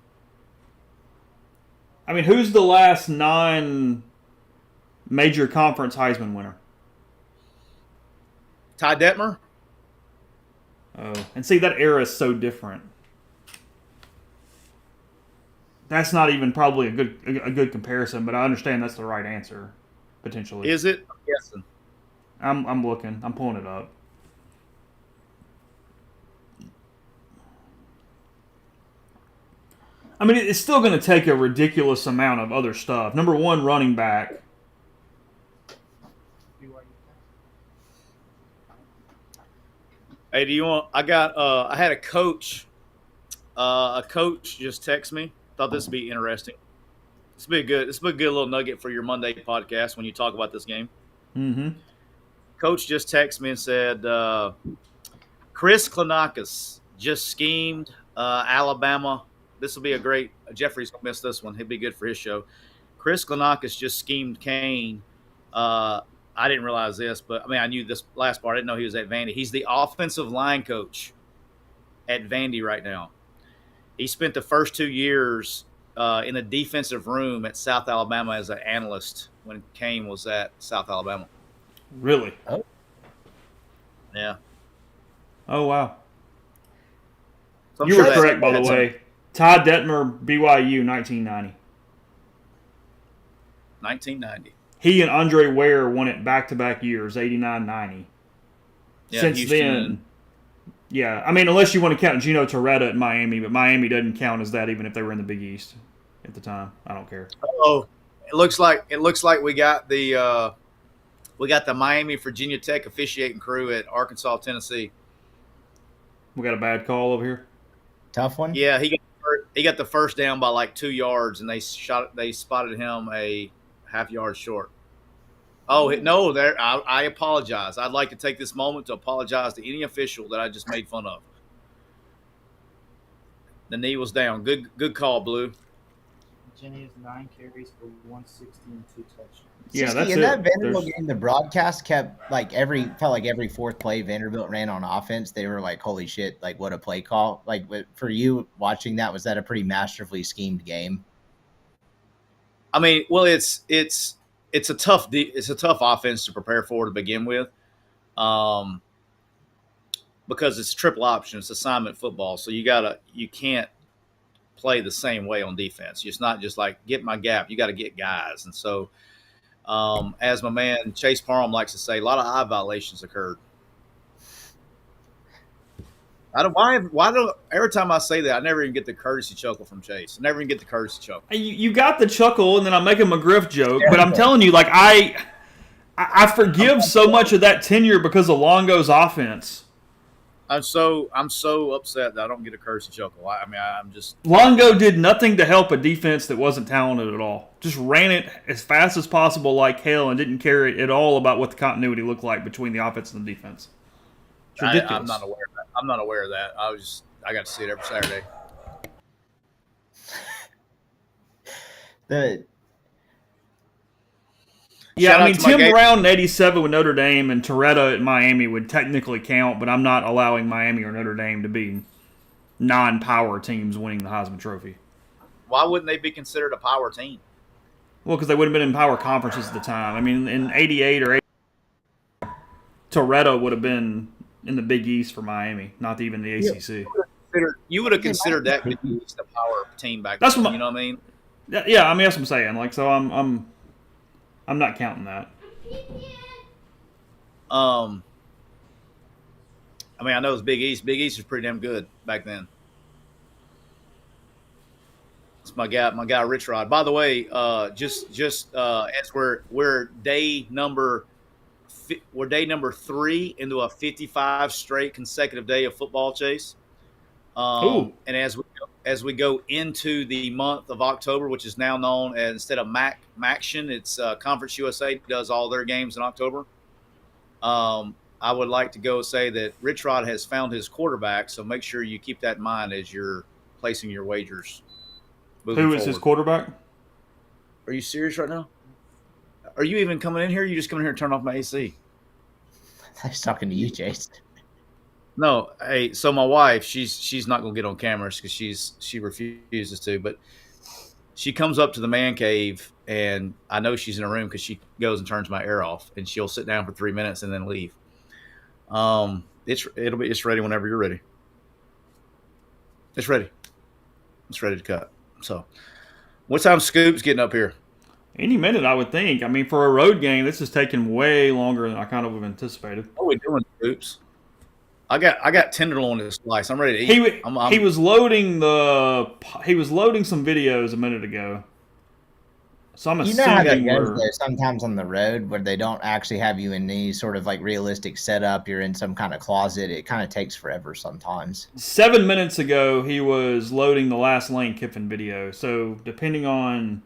I mean, who's the last non-major conference Heisman winner? Ty Detmer. Oh, and see, that era is so different. That's not even probably a good comparison, but I understand that's the right answer, potentially. Is it? I'm guessing. I'm looking. I'm pulling it up. I mean, it's still going to take a ridiculous amount of other stuff. Number one, running back. Hey, do you want? I had a coach. A coach just texted me. Thought this would be interesting. This would be a good little nugget for your Monday podcast when you talk about this game. Mm-hmm. Coach just texted me and said, Chris Klonakis just schemed Alabama. This will be a great – Jeffrey's going to miss this one. He'll be good for his show. Chris Klonakis just schemed Kane. I didn't realize this, but, I mean, I knew this last part. I didn't know he was at Vandy. He's the offensive line coach at Vandy right now. He spent the first 2 years in the defensive room at South Alabama as an analyst when Kane was at South Alabama. Really? Oh. Yeah. Oh, wow. So You were correct, by the way. Ty Detmer, BYU, 1990. 1990. He and Andre Ware won it back-to-back years, 89-90. Yeah, Since Houston then, yeah. I mean, unless you want to count Gino Torretta at Miami, but Miami doesn't count as that even if they were in the Big East at the time. I don't care. Oh, it looks like we got the Miami Virginia Tech officiating crew at Arkansas, Tennessee. We got a bad call over here. Tough one. Yeah, he got the first down by like 2 yards, and they spotted him a half yard short. Oh no! I apologize. I'd like to take this moment to apologize to any official that I just made fun of. The knee was down. Good call, Blue. Jenny has 9 carries for 160 and 2 touchdowns. Yeah, that's in it. that Vanderbilt game, the broadcast kept felt like every fourth play Vanderbilt ran on offense, they were like, "Holy shit! Like what a play call!" Like for you watching that, was that a pretty masterfully schemed game? I mean, well, it's a tough offense to prepare for to begin with, because it's triple option, it's assignment football, so you can't play the same way on defense. It's not just like get my gap; you got to get guys, and so. As my man Chase Parham likes to say, a lot of eye violations occurred. Every time I say that, I never even get the courtesy chuckle from Chase. I never even get the courtesy chuckle. You got the chuckle, and then I make a McGriff joke, but I'm telling you, like I forgive so much of that tenure because of Longo's offense. I'm so upset that I don't get a courtesy chuckle. I'm just Longo did nothing to help a defense that wasn't talented at all. Just ran it as fast as possible like hell and didn't care at all about what the continuity looked like between the offense and the defense. It's ridiculous. I'm not aware of that. I'm not aware of that. I got to see it every Saturday. Yeah, I mean, Tim Brown in 87 with Notre Dame and Toretta at Miami would technically count, but I'm not allowing Miami or Notre Dame to be non-power teams winning the Heisman Trophy. Why wouldn't they be considered a power team? Well, because they would have been in power conferences at the time. I mean, in 88 or 88, Toretta would have been in the Big East for Miami, not even the ACC. You would have considered that Big East a power team back then. You know what I mean? Yeah, I mean, that's what I'm saying. Like, so I'm not counting that. I mean, I know it's Big East. Big East was pretty damn good back then. It's my guy, Rich Rod. By the way, just as we're day number 3 into a 55 straight consecutive day of football, Chase. And as we go into the month of October, which is now known as, instead of MACtion, it's Conference USA does all their games in October. I would like to go say that Rich Rod has found his quarterback, so make sure you keep that in mind as you're placing your wagers. Who is his quarterback? Are you serious right now? Are you even coming in here? You just coming here and turn off my AC? I was talking to you, Chase. No, hey. So my wife, she's not gonna get on cameras because she refuses to. But she comes up to the man cave, and I know she's in a room because she goes and turns my air off, and she'll sit down for 3 minutes and then leave. It's ready whenever you're ready. It's ready. It's ready to cut. So, what time Scoop's getting up here? Any minute, I would think. I mean, for a road game, this is taking way longer than I kind of have anticipated. What are we doing, Scoops? I got tenderloin to slice. I'm ready to eat. He was loading some videos a minute ago. So I'm assuming how that goes though, sometimes on the road where they don't actually have you in any sort of like realistic setup. You're in some kind of closet. It kind of takes forever sometimes. 7 minutes ago, he was loading the last Lane Kiffin video. So depending on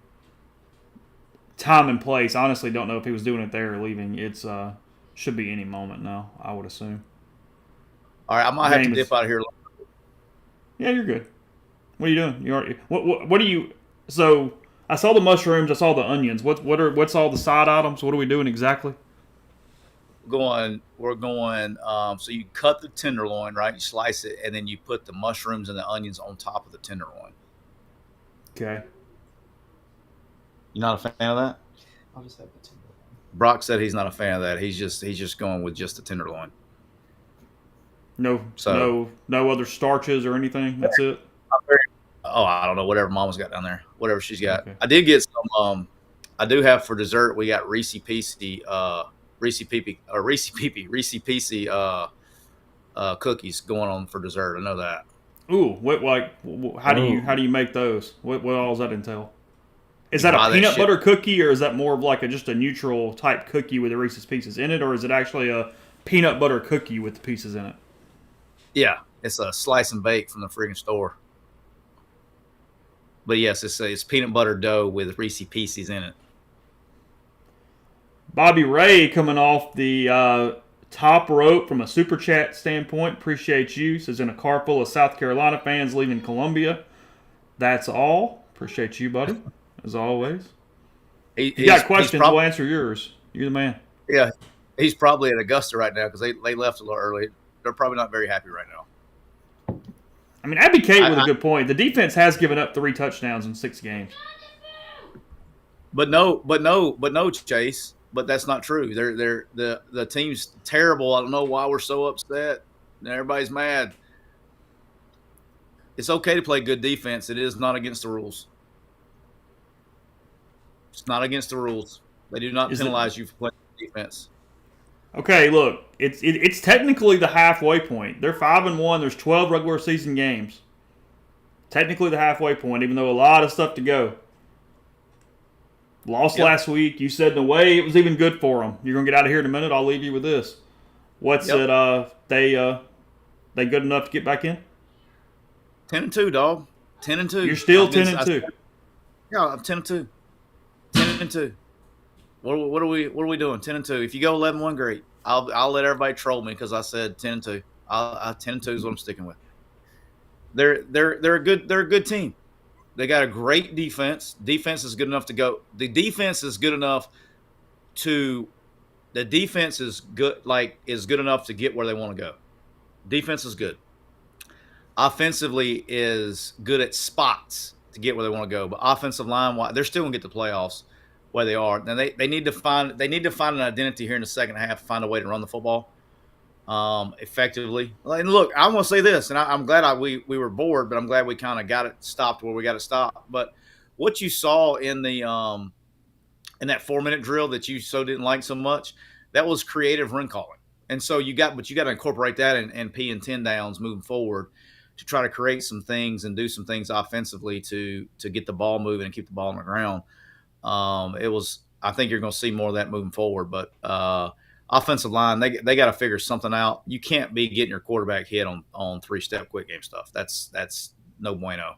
time and place, I honestly don't know if he was doing it there or leaving. It's should be any moment now, I would assume. All right, I might have to dip out of here. Yeah, you're good. What are you doing? What are you? So I saw the mushrooms. I saw the onions. What's all the side items? What are we doing exactly? We're going. So you cut the tenderloin, right? You slice it, and then you put the mushrooms and the onions on top of the tenderloin. Okay. You're not a fan of that? I'll just have the tenderloin. Brock said he's not a fan of that. He's just going with just the tenderloin. No other starches or anything. That's it. I don't know. Whatever Mama's got down there, whatever she's got. Okay. I did get some. I do have for dessert. We got Reese Pieces cookies going on for dessert. I know that. Ooh, how do you make those? What all does that entail? Is that a peanut butter cookie, or is that more of like just a neutral type cookie with the Reese's Pieces in it, or is it actually a peanut butter cookie with the pieces in it? Yeah, it's a slice and bake from the freaking store. But yes, it's peanut butter dough with Reese Pieces in it. Bobby Ray coming off the top rope from a super chat standpoint. Appreciate you. Says in a car full of South Carolina fans leaving Columbia. That's all. Appreciate you, buddy, as always. If you got questions, we'll answer yours. You're the man. Yeah, he's probably at Augusta right now because they left a little early. They're probably not very happy right now. I mean, Abby Kate with a good point. The defense has given up 3 touchdowns in 6 games. But no, Chase. But that's not true. The team's terrible. I don't know why we're so upset. Everybody's mad. It's okay to play good defense. It is not against the rules. It's not against the rules. They do not penalize you for playing defense. Okay, look, it's technically the halfway point. They're 5-1. There's 12 regular season games. Technically the halfway point, even though a lot of stuff to go. Lost last week. You said in a way it was even good for them. You're gonna get out of here in a minute. I'll leave you with this. What's it? They good enough to get back in? 10-2, dog. 10-2. You're still 10-2. Yeah, I'm 10-2. 10-2. What are we doing? 10-2. If you go 11-1, great. I'll let everybody troll me because I said 10-2. 10-2 is what I'm sticking with. They're a good team. They got a great defense. Defense is good enough to go. The defense is good enough to get where they want to go. Defense is good. Offensively is good at spots to get where they want to go. But offensive line, they're still gonna get the playoffs where they are. And they need to find an identity here in the second half, find a way to run the football effectively. And look, I want to say this, and I'm glad we were bored, but I'm glad we kind of got it stopped where we got it stopped. But what you saw in the in that 4-minute drill that you didn't like so much, that was creative run calling. And so you got to incorporate that and P and 10 downs moving forward to try to create some things and do some things offensively to get the ball moving and keep the ball on the ground. I think you're going to see more of that moving forward, but offensive line, they got to figure something out. You can't be getting your quarterback hit on 3-step quick game stuff. That's no bueno.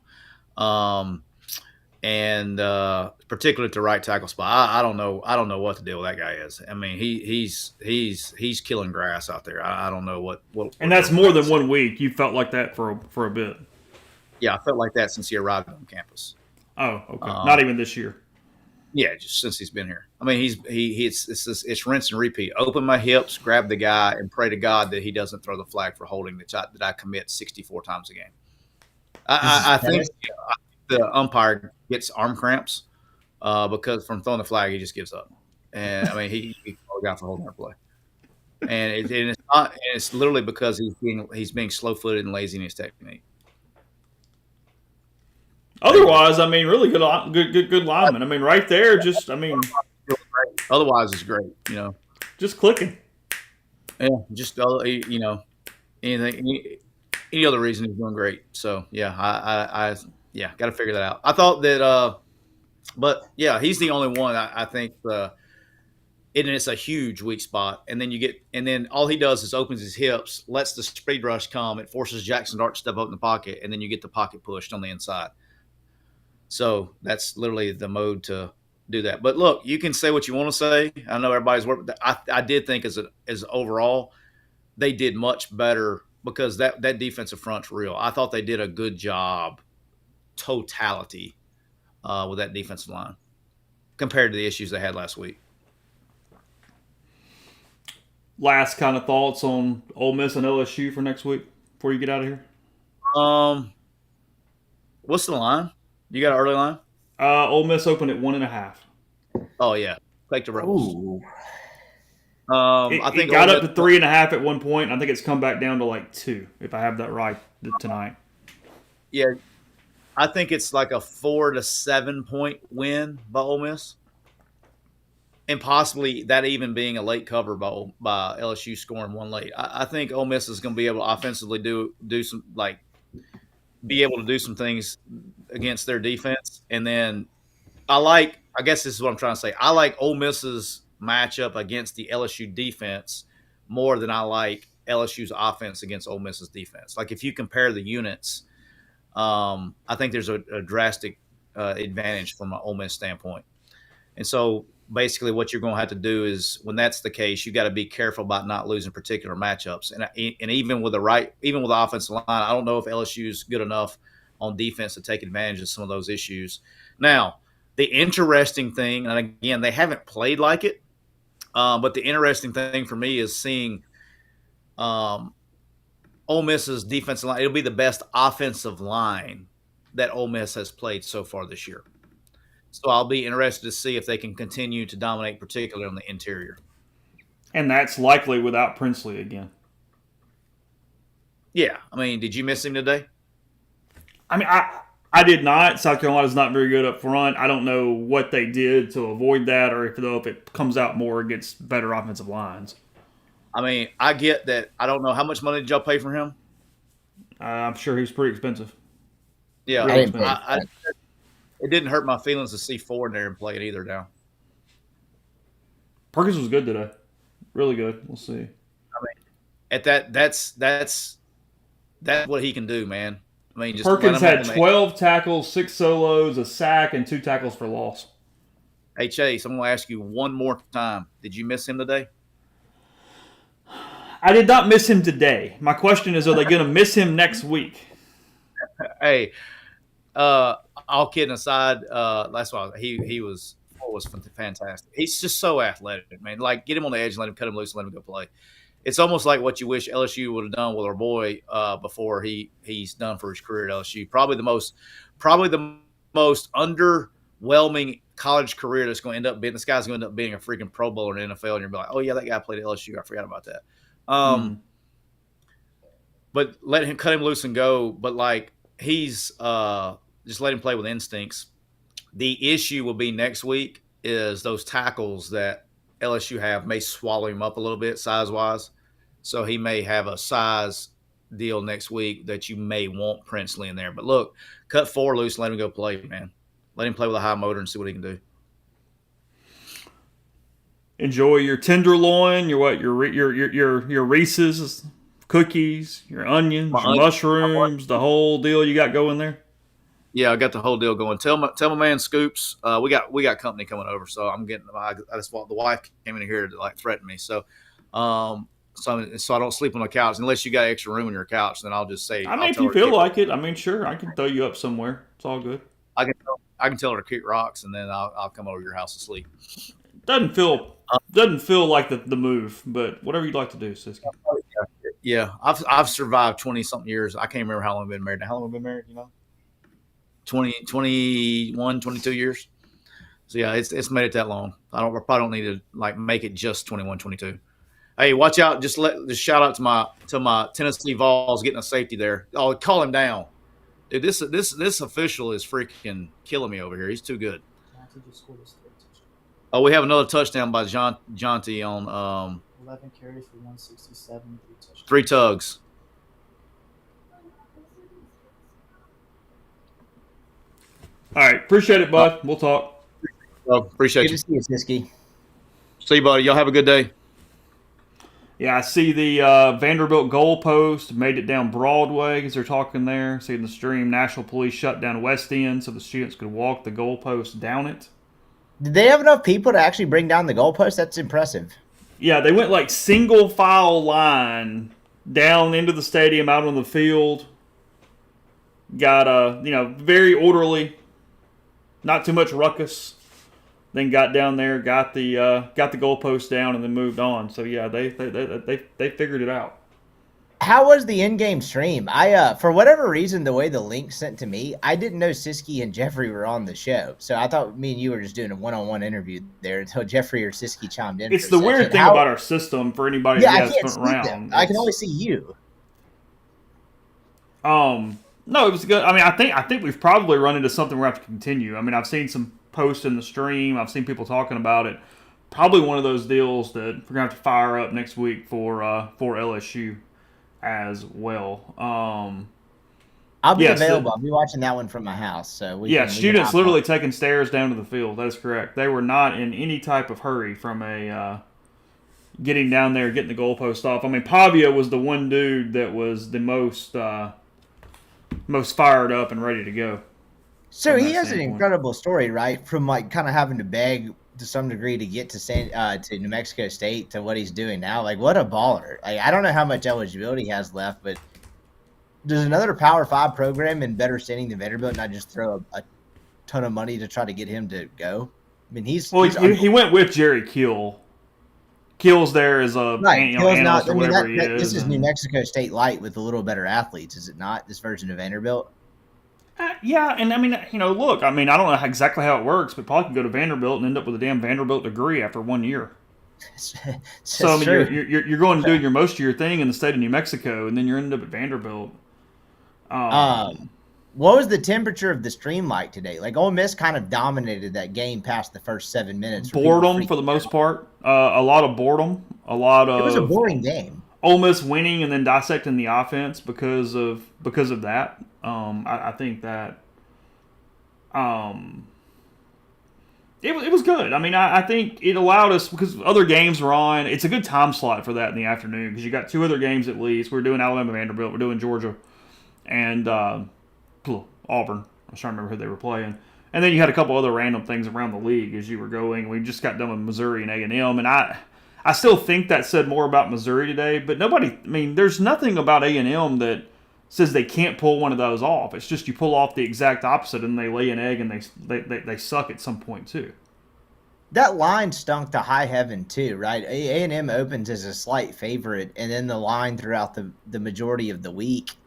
And particularly to right tackle spot, I don't know what the deal with that guy is. I mean, he's killing grass out there. I don't know what. And that's more than 1 week. You felt like that for a bit. Yeah, I felt like that since he arrived on campus. Oh, okay. Not even this year. Yeah, just since he's been here. I mean, it's rinse and repeat. Open my hips, grab the guy, and pray to God that he doesn't throw the flag for holding that I commit 64 times a game. I think the umpire gets arm cramps because from throwing the flag, he just gives up. And I mean, he called the guy for holding our play. And it's not. And it's literally because he's being slow-footed and lazy in his technique. Otherwise, I mean, really good lineman. I mean, right there, Otherwise, it's great. Just clicking. Yeah, just anything, any other reason he's doing great. So yeah, I got to figure that out. I thought that, but yeah, he's the only one. I think it's a huge weak spot, and then all he does is opens his hips, lets the speed rush come, it forces Jackson Dart to step up in the pocket, and then you get the pocket pushed on the inside. So that's literally the mode to do that. But look, you can say what you want to say. I know everybody's working. I did think as overall, they did much better because that defensive front's real. I thought they did a good job, totality, with that defensive line compared to the issues they had last week. Last kind of thoughts on Ole Miss and LSU for next week before you get out of here. What's the line? You got an early line? Ole Miss opened at 1.5. Oh yeah, take the Rebels. I think it got up to 3.5 at one point. I think it's come back down to like 2, if I have that right tonight. Yeah, I think it's like a 4 to 7 point win by Ole Miss, and possibly that even being a late cover by LSU scoring 1 late. I think Ole Miss is going to be able to offensively do some be able to do some things against their defense. And then I guess this is what I'm trying to say. I like Ole Miss's matchup against the LSU defense more than I like LSU's offense against Ole Miss's defense. Like if you compare the units, I think there's a drastic advantage from an Ole Miss standpoint. And so basically what you're going to have to do is when that's the case, you got to be careful about not losing particular matchups. And even with the offensive line, I don't know if LSU is good enough on defense to take advantage of some of those issues. Now, the interesting thing, and again, they haven't played like it, but the interesting thing for me is seeing Ole Miss's defensive line. It'll be the best offensive line that Ole Miss has played so far this year. So I'll be interested to see if they can continue to dominate, particularly on the interior. And that's likely without Princely again. Yeah. I mean, did you miss him today? I mean, I did not. South Carolina's not very good up front. I don't know what they did to avoid that or if it comes out more against better offensive lines. I mean, I get that. I don't know. How much money did y'all pay for him? I'm sure he's pretty expensive. Yeah. I it didn't hurt my feelings to see Ford in there and play it either now. Perkins was good today. Really good. We'll see. I mean, at that's what he can do, man. I mean, just Perkins had 12 tackles, 6 solos, a sack, and 2 tackles for loss. Hey, Chase, I'm going to ask you one more time. Did you miss him today? I did not miss him today. My question is, are they going to miss him next week? Hey, all kidding aside, that's why he was fantastic. He's just so athletic, man. Like, get him on the edge and let him cut him loose and let him go play. It's almost like what you wish LSU would have done with our boy before he's done for his career at LSU. Probably the most underwhelming college career that's going to end up being. This guy's going to end up being a freaking Pro Bowler in the NFL, and you're like, oh yeah, that guy played at LSU. I forgot about that. But let him cut him loose and go. But like he's just let him play with instincts. The issue will be next week is those tackles that LSU have may swallow him up a little bit size-wise. So he may have a size deal next week that you may want Princely in there. But look, cut 4 loose and let him go play, man. Let him play with a high motor and see what he can do. Enjoy your tenderloin, your Reese's cookies, your onions, your mushrooms, the whole deal you got going there. Yeah, I got the whole deal going. Tell my man Scoops. We got company coming over, so I'm getting. I just the wife came in here to like threaten me. So I don't sleep on the couch unless you got extra room on your couch. Then I'll just say. I mean, if you feel like it, I mean, sure, I can throw you up somewhere. It's all good. I can tell her to kick rocks, and then I'll come over to your house to sleep. Doesn't feel like the move, but whatever you'd like to do, Siski. Yeah, I've survived 20-something years. I can't remember how long I've been married. How long have I been married? 21, 22 years. So yeah, it's made it that long. I probably don't need to like make it just 21, 22. Hey, watch out! Just shout out to my Tennessee Vols getting a safety there. Oh, call him down, dude. This official is freaking killing me over here. He's too good. Oh, we have another touchdown by Jonty on 11 carries for 167, 3 tugs. All right, appreciate it, bud. We'll talk. Well, appreciate Good you. to see you, Siski. See you, buddy. Y'all have a good day. Yeah, I see the Vanderbilt goalpost made it down Broadway because they're talking there. See in the stream, National Police shut down West End so the students could walk the goalpost down it. Did they have enough people to actually bring down the goalpost? That's impressive. Yeah, they went like single file line down into the stadium, out on the field. Got very orderly, not too much ruckus. Then got down there, got the goalpost down, and then moved on. So yeah, they figured it out. How was the in-game stream? I for whatever reason, the way the link sent to me, I didn't know Siski and Jeffrey were on the show. So I thought me and you were just doing a one-on-one interview there until Jeffrey or Siski chimed in. It's the weird thing about our system for anybody who has been around. I can only see you. No, it was good. I mean, I think we've probably run into something we have to continue. I mean, I've seen some posts in the stream. I've seen people talking about it. Probably one of those deals that we're gonna have to fire up next week for LSU as well. I'll be available. I'll be watching that one from my house. So students literally taking stairs down to the field. That is correct. They were not in any type of hurry from getting down there, getting the goalpost off. I mean, Pavia was the one dude that was the most fired up and ready to go. So from he that has an standpoint. incredible story, right? From like kind of having to beg to some degree to get to New Mexico State to what he's doing now. Like, what a baller! Like, I don't know how much eligibility he has left, but does another Power 5 program in better standing than Vanderbilt not just throw a ton of money to try to get him to go? I mean, he's Well, he went with Jerry Kill. Kill's there as a right. Hill's analyst not. or I mean, whatever he this is. is New And, Mexico State light with a little better athletes, is it not? This version of Vanderbilt. yeah, and I mean, look, I mean, I don't know exactly how it works, but Paul can go to Vanderbilt and end up with a damn Vanderbilt degree after 1 year. So I mean, true. you're going to do your most of your thing in the state of New Mexico, and then you're ending up at Vanderbilt. What was the temperature of the stream like today? Like Ole Miss kind of dominated that game past the first 7 minutes. Boredom for the most part. A lot of boredom. A lot of. It was a boring game. Ole Miss winning and then dissecting the offense because of that. I think that. It was good. I mean, I think it allowed us, because other games were on. It's a good time slot for that in the afternoon, because you got 2 other games at least. We're doing Alabama, Vanderbilt. We're doing Georgia, and Auburn. I was trying to remember who they were playing. And then you had a couple other random things around the league as you were going. We just got done with Missouri and A&M, and I still think that said more about Missouri today. But nobody. I mean, there's nothing about A&M that says they can't pull one of those off. It's just you pull off the exact opposite, and they lay an egg, and they suck at some point too. That line stunk to high heaven too, right? A&M opens as a slight favorite, and then the line throughout the majority of the week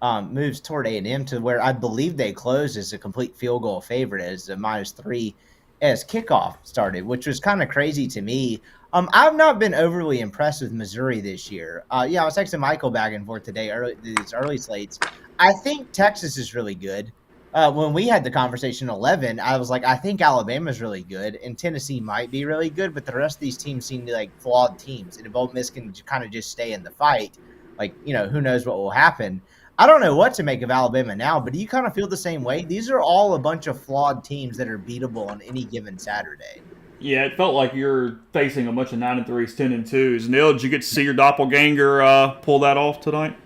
moves toward A&M to where I believe they closed as a complete field goal favorite as a -3 as kickoff started, which was kind of crazy to me. I've not been overly impressed with Missouri this year. I was texting Michael back and forth today, these early slates. I think Texas is really good. When we had the conversation 11, I was like, I think Alabama's really good, and Tennessee might be really good, but the rest of these teams seem to like flawed teams. And if Ole Miss can kind of just stay in the fight, like, who knows what will happen. I don't know what to make of Alabama now, but do you kind of feel the same way? These are all a bunch of flawed teams that are beatable on any given Saturday. Yeah, it felt like you're facing a bunch of 9-3s, 10-2s. Neil, did you get to see your doppelganger pull that off tonight?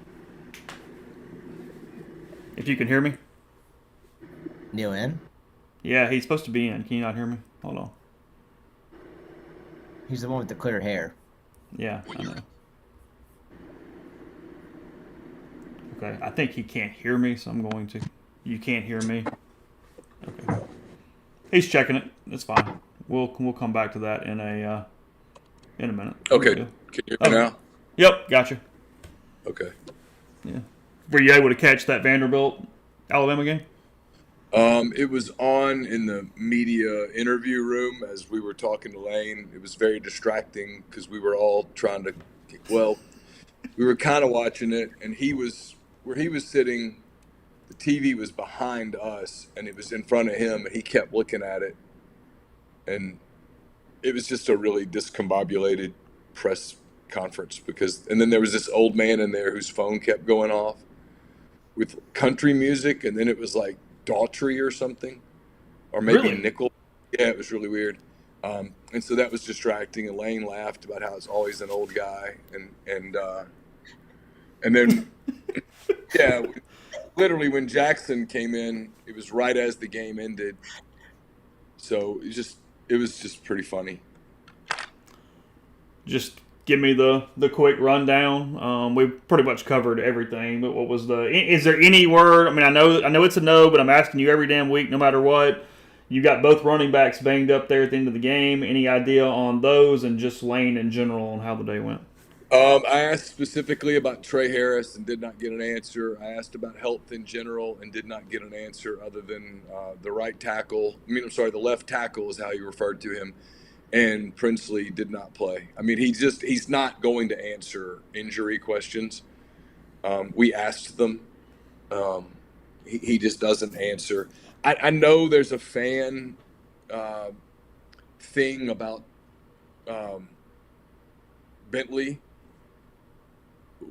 If you can hear me. Neil in? Yeah, he's supposed to be in. Can you not hear me? Hold on. He's the one with the clear hair. Yeah, I know. Okay, I think he can't hear me, so I'm going to. You can't hear me? Okay. He's checking it. It's fine. We'll come back to that in a minute. Okay. Can you hear me now? Yep, gotcha. Okay. Yeah. Were you able to catch that Vanderbilt Alabama game? It was on in the media interview room as we were talking to Lane. It was very distracting because we were all trying to, we were kind of watching it, and where he was sitting, the TV was behind us, and it was in front of him, and he kept looking at it. And it was just a really discombobulated press conference and then there was this old man in there whose phone kept going off with country music, and then it was like Daughtry or something, or maybe Really? Nickel. Yeah, it was really weird. And so that was distracting, and Lane laughed about how it's always an old guy, and then yeah, literally when Jackson came in, it was right as the game ended. So it was just pretty funny. Just give me the quick rundown. We pretty much covered everything. But what was is there any word? I mean, I know it's a no, but I'm asking you every damn week, no matter what. You got both running backs banged up there at the end of the game. Any idea on those, and just Lane in general on how the day went? I asked specifically about Trey Harris and did not get an answer. I asked about health in general and did not get an answer other than the left tackle is how you referred to him. And Princely did not play. I mean, he's not going to answer injury questions. We asked them. He just doesn't answer. I know there's a fan thing about Bentley.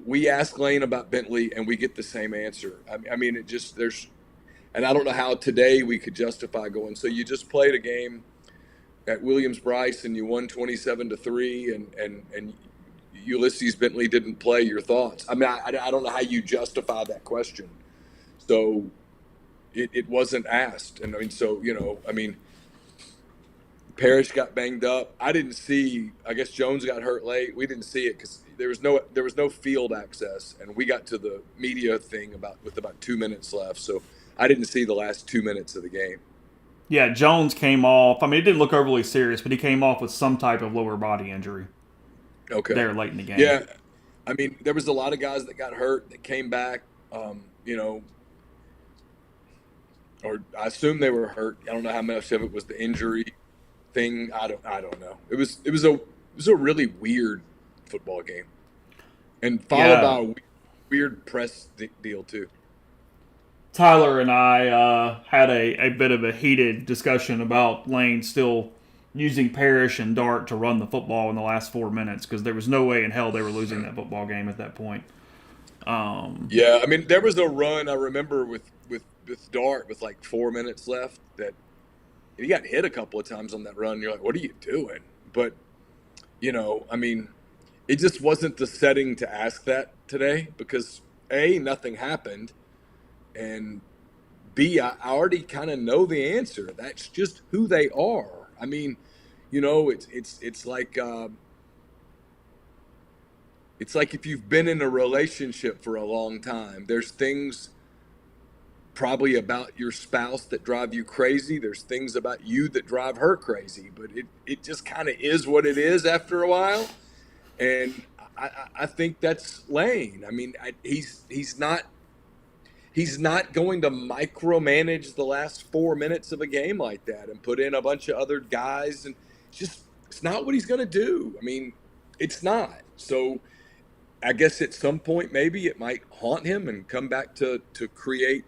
We ask Lane about Bentley, and we get the same answer. I mean, and I don't know how today we could justify going, so you just played a game at Williams-Brice and you won 27-3, and Ulysses Bentley didn't play. Your thoughts? I mean, I don't know how you justify that question. So it wasn't asked. And I mean, so, Parrish got banged up. I didn't see. I guess Jones got hurt late. We didn't see it because there was no field access, and we got to the media thing with about 2 minutes left. So I didn't see the last 2 minutes of the game. Yeah, Jones came off. I mean, it didn't look overly serious, but he came off with some type of lower body injury. Okay. There late in the game. Yeah, I mean, there was a lot of guys that got hurt that came back. Or I assume they were hurt. I don't know how much of it was the injury thing. I don't know. It was a really weird football game, and followed by a weird press deal too. Tyler and I had a bit of a heated discussion about Lane still using Parrish and Dart to run the football in the last 4 minutes because there was no way in hell they were losing that football game at that point. Yeah, I mean, there was a run I remember with Dart with like 4 minutes left that he got hit a couple of times on that run. You're like, what are you doing? But, I mean, it just wasn't the setting to ask that today because A, nothing happened, and B, I already kind of know the answer. That's just who they are. I mean, it's like if you've been in a relationship for a long time, there's things probably about your spouse that drive you crazy. There's things about you that drive her crazy, but it just kind of is what it is after a while. And I think that's Lane. I mean, he's not going to micromanage the last 4 minutes of a game like that and put in a bunch of other guys. And it's not what he's going to do. I mean, it's not. So I guess at some point, maybe it might haunt him and come back to create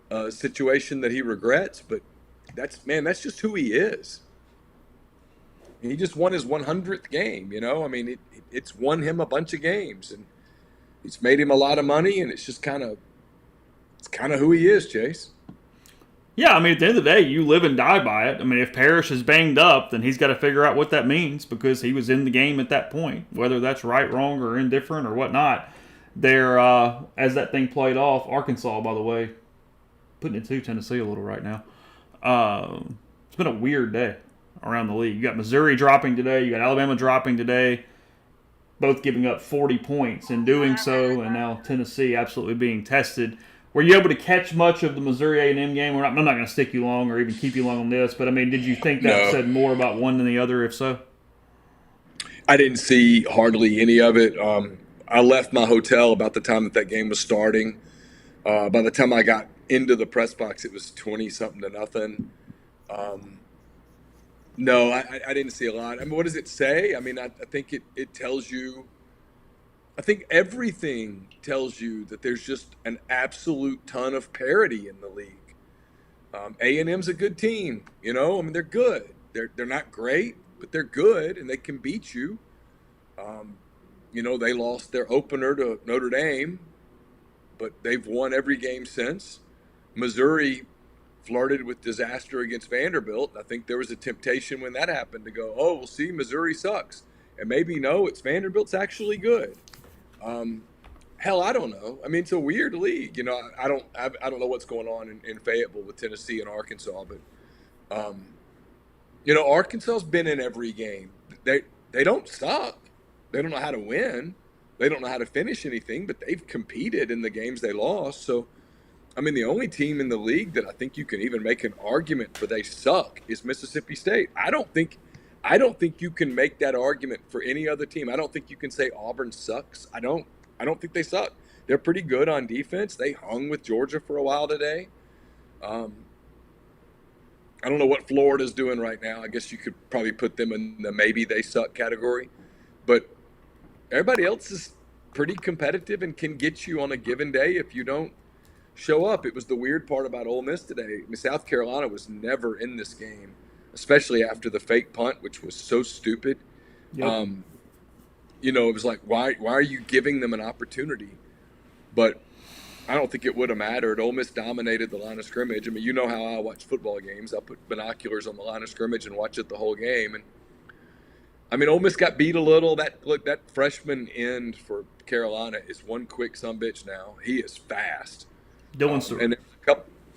a situation that he regrets. But that's just who he is. He just won his 100th game, I mean, it's won him a bunch of games and it's made him a lot of money, and it's just kind of who he is, Chase. Yeah, I mean, at the end of the day, you live and die by it. I mean, if Parrish is banged up, then he's got to figure out what that means because he was in the game at that point, whether that's right, wrong, or indifferent or whatnot. There, as that thing played off, Arkansas, by the way, putting it to Tennessee a little right now. It's been a weird day around the league. You got Missouri dropping today. You got Alabama dropping today, both giving up 40 points in doing so, and now Tennessee absolutely being tested. Were you able to catch much of the Missouri A&M game? I'm not going to stick you long or even keep you long on this, but, I mean, did you think that said more about one than the other, if so? I didn't see hardly any of it. I left my hotel about the time that game was starting. By the time I got into the press box, it was 20-something to nothing. No, I didn't see a lot. I mean, what does it say? I mean, I think it tells you – I think everything tells you that there's just an absolute ton of parity in the league. A&M's a good team, I mean, they're good. They're not great, but they're good, and they can beat you. They lost their opener to Notre Dame, but they've won every game since. Missouri flirted with disaster against Vanderbilt. I think there was a temptation when that happened to go, oh, well, see, Missouri sucks. And maybe, no, it's Vanderbilt's actually good. Hell, I don't know. I mean, it's a weird league. I don't know what's going on in Fayetteville with Tennessee and Arkansas, but Arkansas's been in every game. They don't suck. They don't know how to win. They don't know how to finish anything, but they've competed in the games they lost. So, I mean, the only team in the league that I think you can even make an argument for they suck is Mississippi State. I don't think you can make that argument for any other team. I don't think you can say Auburn sucks. I don't think they suck. They're pretty good on defense. They hung with Georgia for a while today. I don't know what Florida's doing right now. I guess you could probably put them in the maybe they suck category. But everybody else is pretty competitive and can get you on a given day if you don't show up. It was the weird part about Ole Miss today. I mean, South Carolina was never in this game, especially after the fake punt, which was so stupid. Yep. It was like, why are you giving them an opportunity? But I don't think it would have mattered. Ole Miss dominated the line of scrimmage. I mean, you know how I watch football games. I put binoculars on the line of scrimmage and watch it the whole game. And I mean, Ole Miss got beat a little. That freshman end for Carolina is one quick sumbitch now. He is fast. Dylan Stewart. And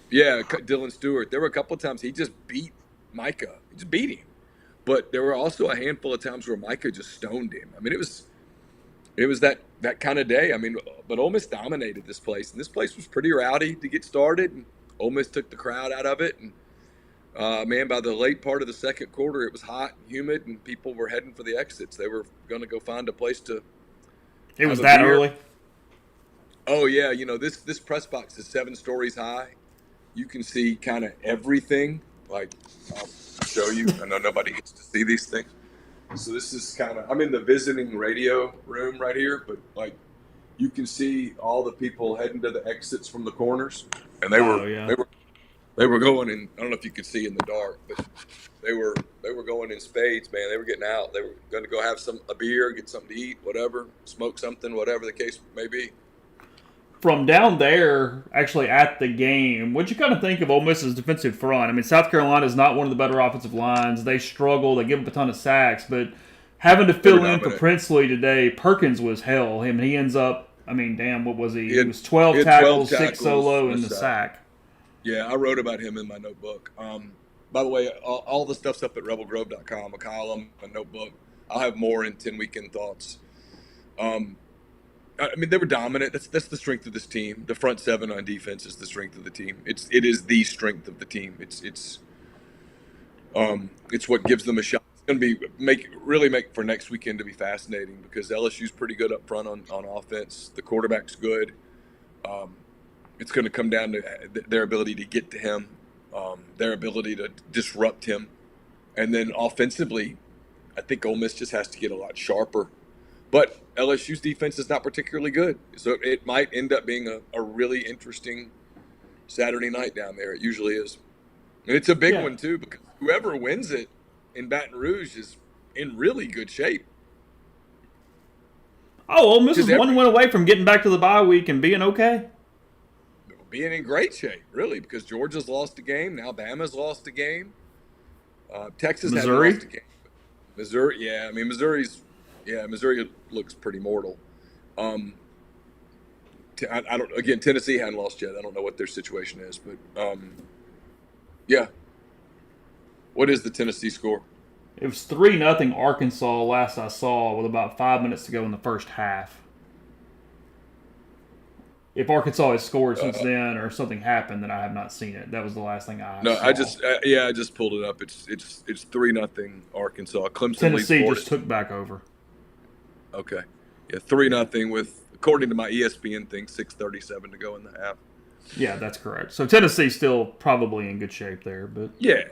Yeah, Dylan Stewart. There were a couple of times he just beat Micah. He just beat him. But there were also a handful of times where Micah just stoned him. I mean, it was that kind of day. I mean, but Ole Miss dominated this place, and this place was pretty rowdy to get started. And Ole Miss took the crowd out of it, and man, by the late part of the second quarter, it was hot and humid, and people were heading for the exits. They were going to go find a place to. It was that beer. early. Oh yeah, this press box is 7 stories high. You can see kind of everything. Like, I'll show you. I know nobody gets to see these things. So this is kind of, I'm in the visiting radio room right here, but like you can see all the people heading to the exits from the corners, and they were going in. I don't know if you could see in the dark, but they were going in spades, man. They were getting out. They were going to go have a beer, get something to eat, whatever, smoke something, whatever the case may be. From down there, actually at the game, what'd you kind of think of Ole Miss's defensive front? I mean, South Carolina is not one of the better offensive lines. They struggle. They give up a ton of sacks, but having to fill in for Princely today, Perkins was hell. He ends up, I mean, damn, what was he? He was 12 tackles, 6 solo, and the sack. Yeah, I wrote about him in my notebook. By the way, all the stuff's up at rebelgrove.com, a column, a notebook. I'll have more in 10 weekend thoughts. I mean, they were dominant. That's the strength of this team. The front 7 on defense is the strength of the team. It is the strength of the team. It's what gives them a shot. It's going to be make for next weekend to be fascinating because LSU's pretty good up front on offense. The quarterback's good. It's going to come down to their ability to get to him, their ability to disrupt him, and then offensively, I think Ole Miss just has to get a lot sharper. But LSU's defense is not particularly good, so it might end up being a really interesting Saturday night down there. It usually is. And it's a big one, too, because whoever wins it in Baton Rouge is in really good shape. Oh, Ole Miss is one win away from getting back to the bye week and being okay. Being in great shape, really, because Georgia's lost a game. Now Bama's lost a game. Texas hasn't lost a game. Missouri, yeah. I mean, Missouri looks pretty mortal. I don't. Again, Tennessee hadn't lost yet. I don't know what their situation is, but yeah. What is the Tennessee score? It was 3-0 Arkansas last I saw with about 5 minutes to go in the first half. If Arkansas has scored since then or something happened, then I have not seen it. That was the last thing I saw. I just pulled it up. It's 3-0 Arkansas. Clemson Tennessee just took back over. Okay. Yeah, 3-0 with, according to my ESPN thing, 6:37 to go in the half. Yeah, that's correct. So Tennessee's still probably in good shape there, but yeah,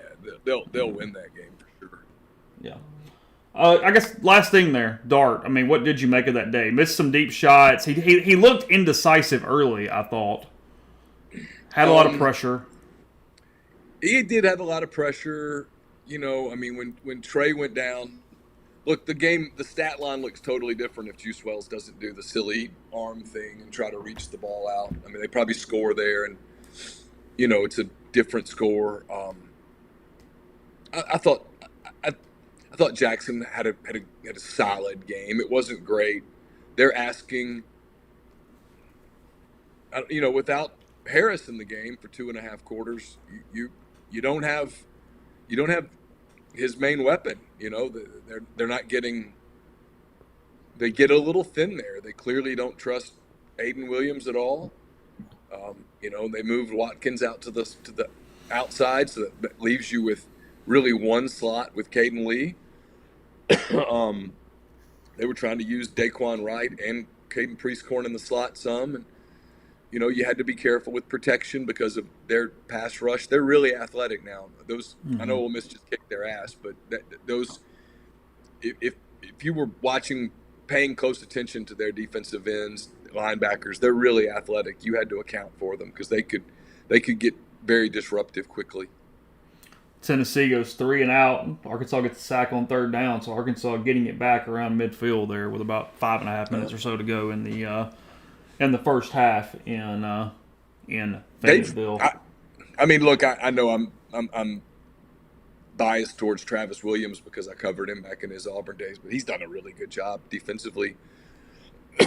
they'll win that game for sure. Yeah. I guess last thing there, Dart. I mean, what did you make of that day? Missed some deep shots. He looked indecisive early, I thought. Had a lot of pressure. He did have a lot of pressure. You know, I mean, when Trey went down, look, the stat line looks totally different if Juice Wells doesn't do the silly arm thing and try to reach the ball out. I mean, they probably score there, and, you know, it's a different score. I thought Jackson had a solid game. It wasn't great. They're asking, you know, without Harris in the game for 2.5 quarters, you don't have his main weapon. You know, they're not getting. They get a little thin there. They clearly don't trust Aiden Williams at all. You know, they moved Watkins out to the outside, so that leaves you with really one slot with Caden Lee. They were trying to use Daquan Wright and Caden Priestcorn in the slot some, and you know, you had to be careful with protection because of their pass rush. They're really athletic now. Those I know Ole Miss just kicked their ass, but those if you were paying close attention to their defensive ends, linebackers, they're really athletic. You had to account for them because they could get very disruptive quickly. Tennessee goes 3 and out. Arkansas gets the sack on 3rd down, so Arkansas getting it back around midfield there with about 5.5 minutes or so to go in the first half in Fayetteville. I mean, look, I know I'm biased towards Travis Williams because I covered him back in his Auburn days, but he's done a really good job defensively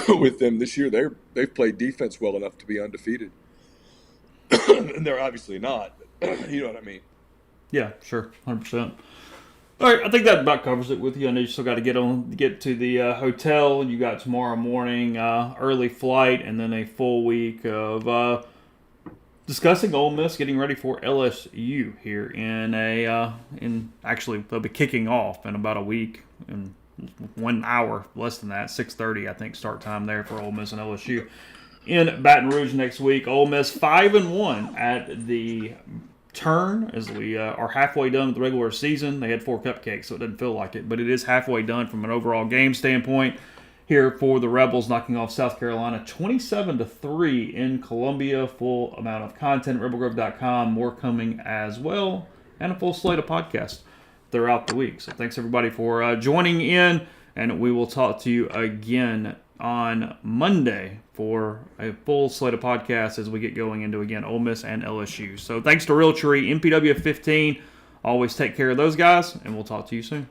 with them this year. They've played defense well enough to be undefeated. and they're obviously not. But you know what I mean? Yeah, sure, 100%. All right, I think that about covers it with you. I know you still got to get to the hotel. You got tomorrow morning early flight, and then a full week of discussing Ole Miss getting ready for LSU here in actually they'll be kicking off in about a week in 1 hour, less than that, 6:30 I think start time there for Ole Miss and LSU in Baton Rouge next week. Ole Miss 5-1 at the turn as we are halfway done with the regular season. They had 4 cupcakes, so it doesn't feel like it, but it is halfway done from an overall game standpoint here for the Rebels, knocking off South Carolina 27-3 in Columbia. Full amount of content at rebelgrove.com, more coming as well, and a full slate of podcasts throughout the week. So thanks everybody for joining in, and we will talk to you again on Monday for a full slate of podcasts as we get going into, again, Ole Miss and LSU. So thanks to Realtree, MPW 15. Always take care of those guys, and we'll talk to you soon.